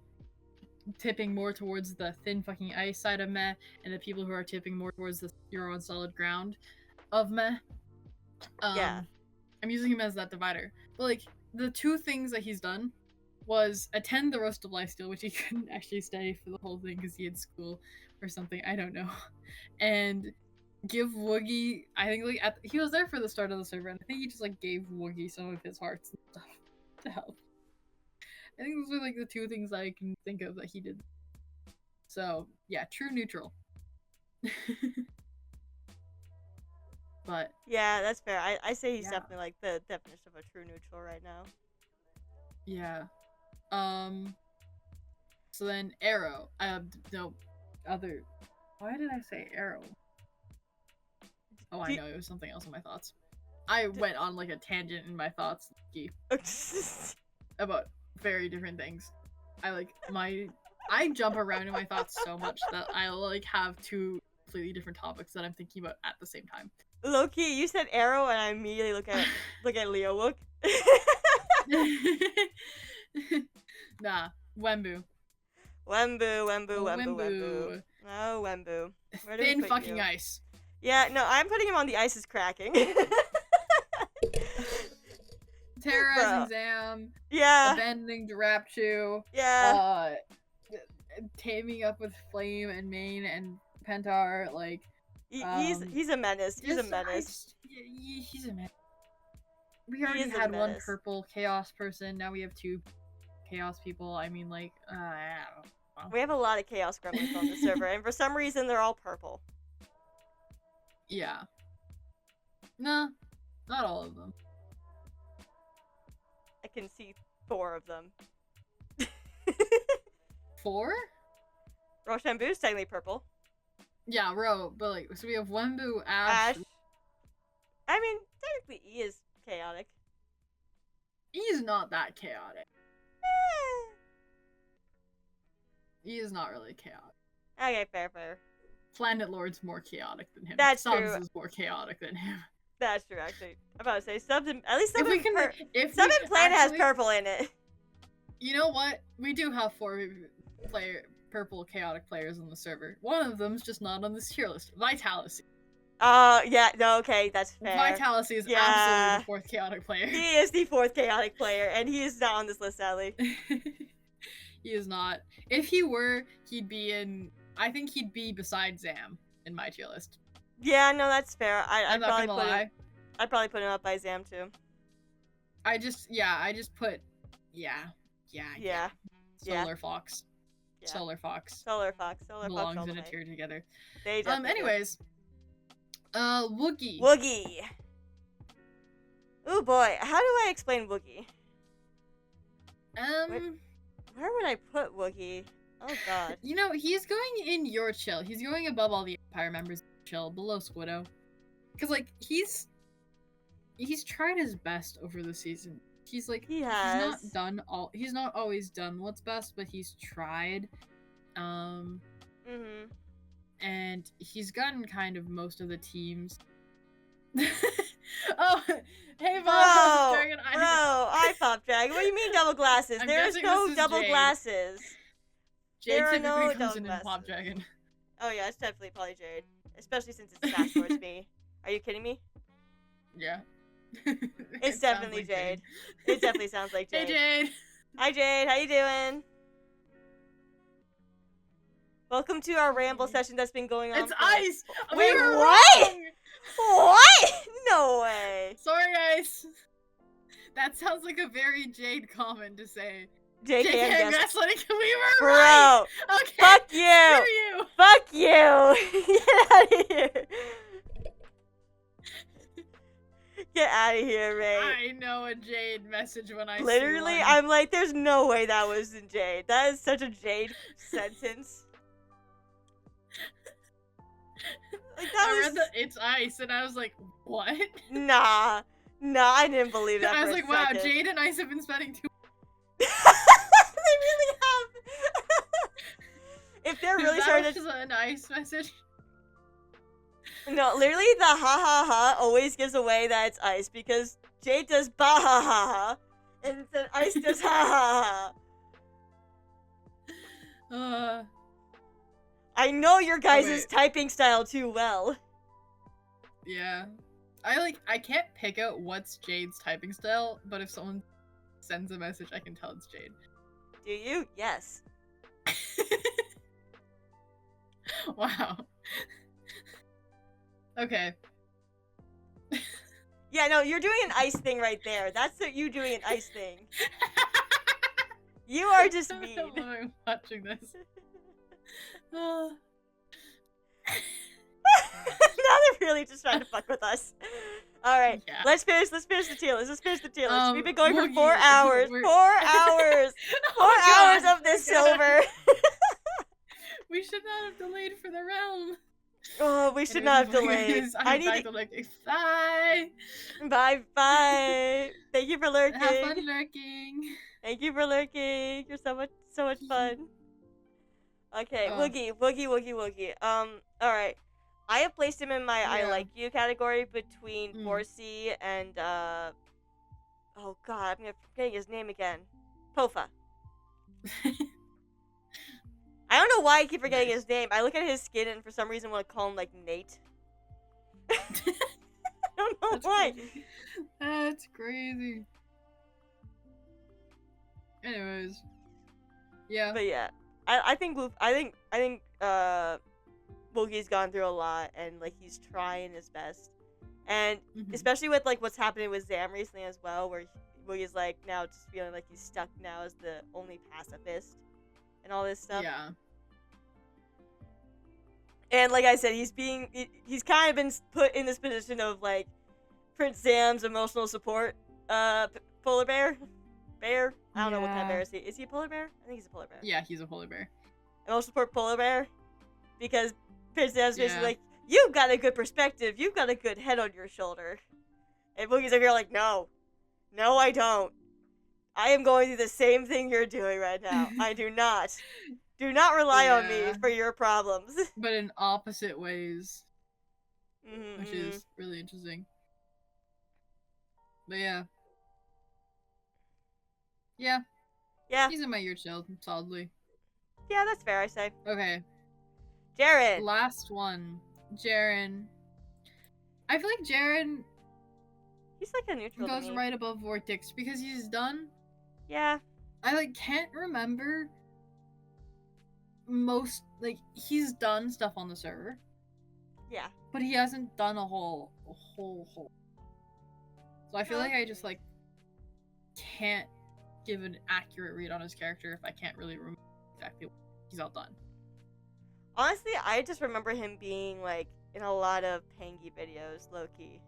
tipping more towards the thin fucking ice side of meh, and the people who are tipping more towards the you're on solid ground of meh. I'm using him as that divider. But like the two things that he's done was attend the roast of Lifesteal, which he couldn't actually stay for the whole thing because he had school or something, I don't know, and give Woogie, I think like he was there for the start of the server, and I think he just like gave Woogie some of his hearts and stuff to help. I think those are like the two things I can think of that he did. So yeah, true neutral. But
yeah, that's fair. I say he's definitely like the definition of a true neutral right now.
Yeah. So then Arrow. Why did I say Arrow? Oh, I know, it was something else in my thoughts. I went on like a tangent in my thoughts about very different things. I jump around in my thoughts so much that I like have two completely different topics that I'm thinking about at the same time.
Low-key, you said Arrow and I immediately look at Leo Wook. Nah,
Wembu.
Wembu. Oh, Wembu.
Thin fucking ice.
Yeah, no, I'm putting him on the ice is cracking.
Terrorizing Zam.
Yeah.
Abandoning Durapchu.
Yeah.
Taming up with Flame and Main and Pentar, like
he's a menace. He's a menace.
He's a menace. We already had one purple chaos person, now we have two chaos people. I mean, like, I don't know.
We have a lot of chaos gremlins on the server, and for some reason they're all purple.
Yeah. Nah, not all of them.
I can see 4 of them.
4?
Roshambu's technically purple.
Yeah, but like, so we have Wembu, Ash.
I mean, technically E is chaotic.
E is not that chaotic. E is not really chaotic.
Okay, fair.
Planet Lord's more chaotic than him.
That's
Subs
true.
is more chaotic than him.
That's true, actually. I'm about to say, at least Sub and
Planet
has purple in it.
You know what? We do have 4 purple chaotic players on the server. One of them's just not on this tier list. Vitalacy.
Yeah, no, okay, that's fair.
Vitalacy is absolutely the 4th chaotic player.
He is the 4th chaotic player, and he is not on this list, sadly.
He is not. If he were, he'd be in... I think he'd be beside Zam in my tier list.
Yeah, no, that's fair.
I'd
probably put him up by Zam, too.
I just put... Yeah. Solar Fox.
Yeah.
Solar Fox
belongs
in a tier together.
They definitely
anyways, Woogie.
Ooh boy, how do I explain Woogie?
Um,
Where would I put Woogie? Oh god.
you know, he's going in your chill. He's going above all the Empire members chill, below Squiddo. Because, like, he's tried his best over the season. He's like,
He
he's
has.
he's not always done what's best, but he's tried.
Mm-hmm.
And he's gotten kind of most of the teams. Oh, hey, PopDragon.
I PopDragon. What do you mean double glasses?
I'm
There's
guessing
no
this is
double
Jade.
glasses.
Jade
There are
typically
no
comes
double
in
glasses.
PopDragon.
Oh yeah, it's definitely probably Jade. Especially since it's fast towards me. Are you kidding me?
Yeah.
It's definitely
like
Jade. It definitely sounds like Jade.
Hey, Jade.
Hi Jade, how you doing? Welcome to our ramble session that's been going on.
It's Ice.
Wait,
we were
what?
Wrong.
What? No way.
Sorry, Ice. That sounds like a very Jade comment to say.
JK,
JK, gaslighting. We were
Bro,
right. Okay.
fuck you.
Screw you.
Fuck you. Get out of here. Get out of here, Ray.
I know a Jade message when I
Literally,
see one.
I'm like, there's no way that wasn't Jade. That is such a Jade sentence. Like, that
I
was...
read the "It's Ice" and I was like, "What?"
Nah, I didn't believe that.
I was
for a
like, "Wow,
second.
Jade and Ice have been spending too."
They really have. If they're really starting to...
Is an Ice message?
No, literally the ha ha ha always gives away that it's Ice because Jade does ba ha ha ha, and then Ice does ha ha ha. I know your guys' typing style too well.
Yeah. I can't pick out what's Jade's typing style, but if someone sends a message, I can tell it's Jade.
Do you? Yes.
Wow. Okay.
Yeah, no, you're doing an Ice thing right there. That's what you doing an Ice thing. You are just mean.
I don't know why I'm watching this.
Now they're really just trying to fuck with us. Alright,
Yeah.
let's finish the tier list. Let's finish the tier list. We've been going for
Woogie,
4 hours. 4 hours! 4
Oh,
hours
God.
of this silver!
We should not have delayed for the realm.
Oh, we should not have delayed. I need to...
Bye!
Bye! Thank you for lurking.
Have fun lurking.
Thank you for lurking. You're so much fun. Okay,
Oh.
Woogie. Alright. I have placed him in my I
Yeah.
like you category between
Mm.
Horsey and oh god, I'm forgetting his name again. Pofa. I don't know why I keep forgetting his name. I look at his skin and for some reason want to call him like Nate. I don't know
That's
why.
crazy. That's crazy. Anyways. Yeah.
But yeah. I think Woogie's gone through a lot and like he's trying his best. And
Mhm.
especially with like what's happening with Zam recently as well, where Woogie's like now just feeling like he's stuck now as the only pacifist and all this stuff.
Yeah.
And like I said, he's kind of been put in this position of like Prince Zam's emotional support polar bear. I don't know what kind of bear is he. Is he a polar bear? I think he's a polar bear.
Yeah, he's a polar bear.
Emotional support polar bear, because Prince Zam's basically
Yeah.
like, you've got a good perspective, you've got a good head on your shoulder, and Boogie's over here like, no, I don't. I am going through the same thing you're doing right now. I do not. Do not rely on me
Yeah.
for your problems.
But in opposite ways,
Mm-hmm,
which is really interesting. But yeah. Yeah.
yeah,
He's in my ear chill, solidly.
yeah, that's fair. I say,
Okay.
Jared.
Last one. Jaren. I feel like Jaren
He's like a neutral to
goes
me.
right above Vortex because he's done.
Yeah.
I like can't remember most like he's done stuff on the server,
Yeah.
but he hasn't done a whole. So I feel like I just like can't give an accurate read on his character if I can't really remember exactly what he's all done.
Honestly, I just remember him being like in a lot of Pangy videos, low key.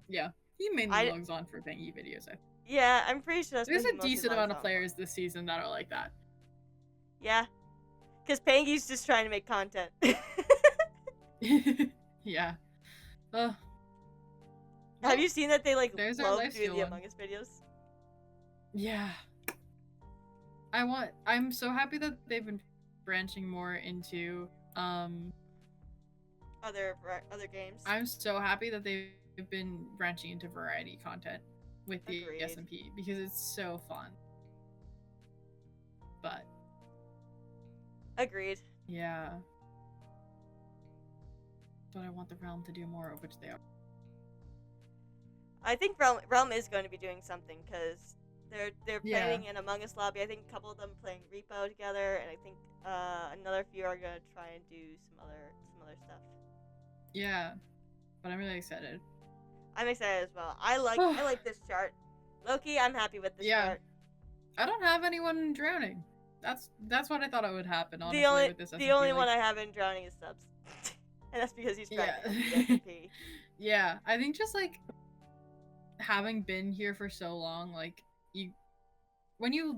Yeah. He mainly
I
logs on for Pengy videos.
yeah, I'm pretty sure that's
There's
what he
a
mostly
decent
logs
amount of
on
players
for.
this season that are like that.
Yeah, because Pangy's just trying to make content.
Yeah. Uh,
Have
well,
you seen that they like
there's our
love doing
Lifesteal
the
one.
Among Us videos?
Yeah. I'm so happy that they've been branching more into
Other games.
I'm so happy that they've been branching into variety content with the
Agreed.
SMP because it's so fun. But
Agreed.
yeah. But I want the Realm to do more, of which they are.
I think Realm is going to be doing something because they're planning an Among Us lobby. I think a couple of them playing Repo together, and I think another few are gonna try and do some other stuff.
Yeah, but I'm really excited.
I'm excited as well. I like this chart. Loki, I'm happy with this chart.
I don't have anyone drowning. That's what I thought it would happen. Honestly, with this SMP.
The only one I have in drowning is Subs, and that's because he's trying to get the SMP.
Yeah, I think just like having been here for so long, like when you've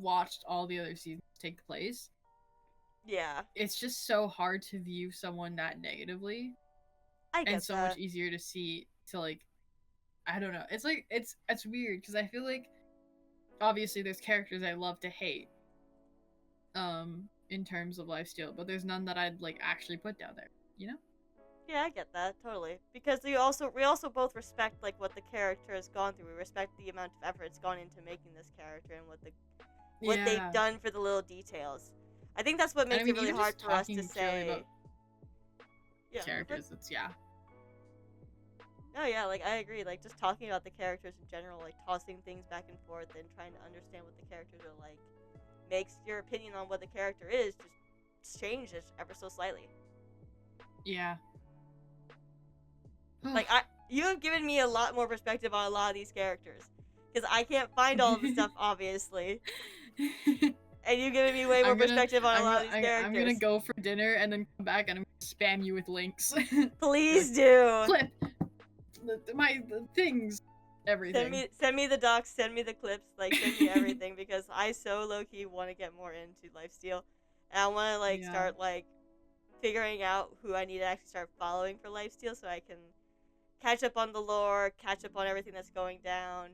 watched all the other seasons take place,
yeah,
it's just so hard to view someone that negatively. And so much easier to see to like, I don't know. It's like it's weird because I feel like obviously there's characters I love to hate, in terms of Lifesteal, but there's none that I'd like actually put down there. You know?
Yeah, I get that totally. Because we also both respect like what the character has gone through. We respect the amount of effort it's gone into making this character and what they've done for the little details. I think that's what makes it really hard for us to say.
About characters, it's
Oh yeah, like I agree. Like just talking about the characters in general, like tossing things back and forth and trying to understand what the characters are like, makes your opinion on what the character is just changes ever so slightly.
Yeah.
Like you have given me a lot more perspective on a lot of these characters, because I can't find all of the stuff obviously. And you've given me way more perspective on a lot of these characters.
I'm gonna go for dinner and then come back and I'm gonna spam you with links.
Please do.
Clip the things, everything.
Send me the docs, send me the clips, like send me everything because I so low key want to get more into Lifesteal, and I want to like start like figuring out who I need to actually start following for Lifesteal so I can catch up on the lore, catch up on everything that's going down,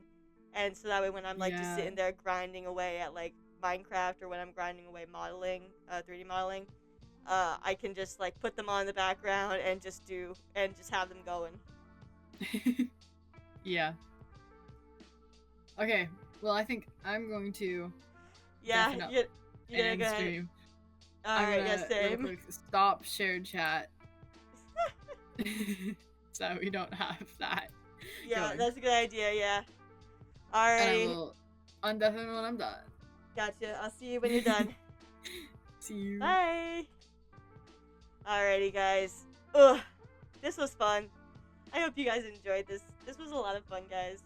and so that way when I'm like just sitting there grinding away at like Minecraft or when I'm grinding away modeling, 3D modeling, I can just like put them on in the background and just have them going.
Yeah. Okay. Well, I think I'm going to.
Yeah, you're gonna go ahead.
Stream.
Alright, yeah, same.
Real quick, stop shared chat. So we don't have that.
Yeah,
going.
that's a good idea, yeah. Alrighty.
And I will undeafen when I'm done.
Gotcha. I'll see you when you're done.
See you.
Bye. Alrighty, guys. Ugh. This was fun. I hope you guys enjoyed this. This was a lot of fun, guys.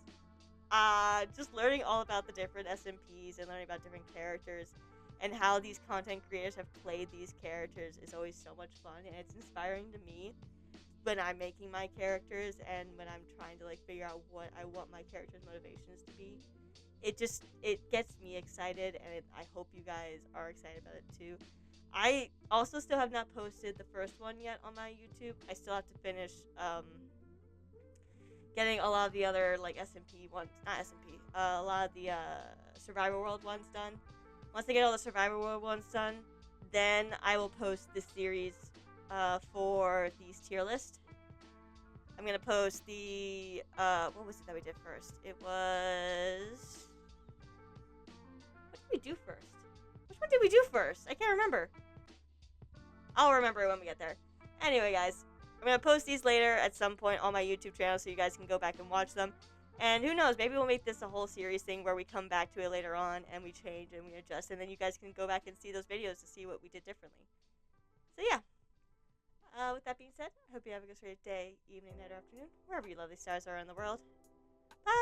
Just learning all about the different SMPs and learning about different characters and how these content creators have played these characters is always so much fun, and it's inspiring to me when I'm making my characters and when I'm trying to like figure out what I want my character's motivations to be. It gets me excited, and I hope you guys are excited about it too. I also still have not posted the first one yet on my YouTube. I still have to finish getting a lot of the other like SMP ones, not SMP, a lot of the Survivor World ones done. Once I get all the Survivor World ones done, then I will post the series for these tier list. I'm gonna post the what was it that we did first? It was, what did we do first? Which one did we do first? I can't remember. I'll remember it when we get there. Anyway, guys, I'm gonna post these later at some point on my YouTube channel so you guys can go back and watch them. And who knows, maybe we'll make this a whole series thing where we come back to it later on and we change and we adjust, and then you guys can go back and see those videos to see what we did differently. So yeah. With that being said, I hope you have a good day, evening, night, or afternoon, wherever you lovely stars are in the world. Bye!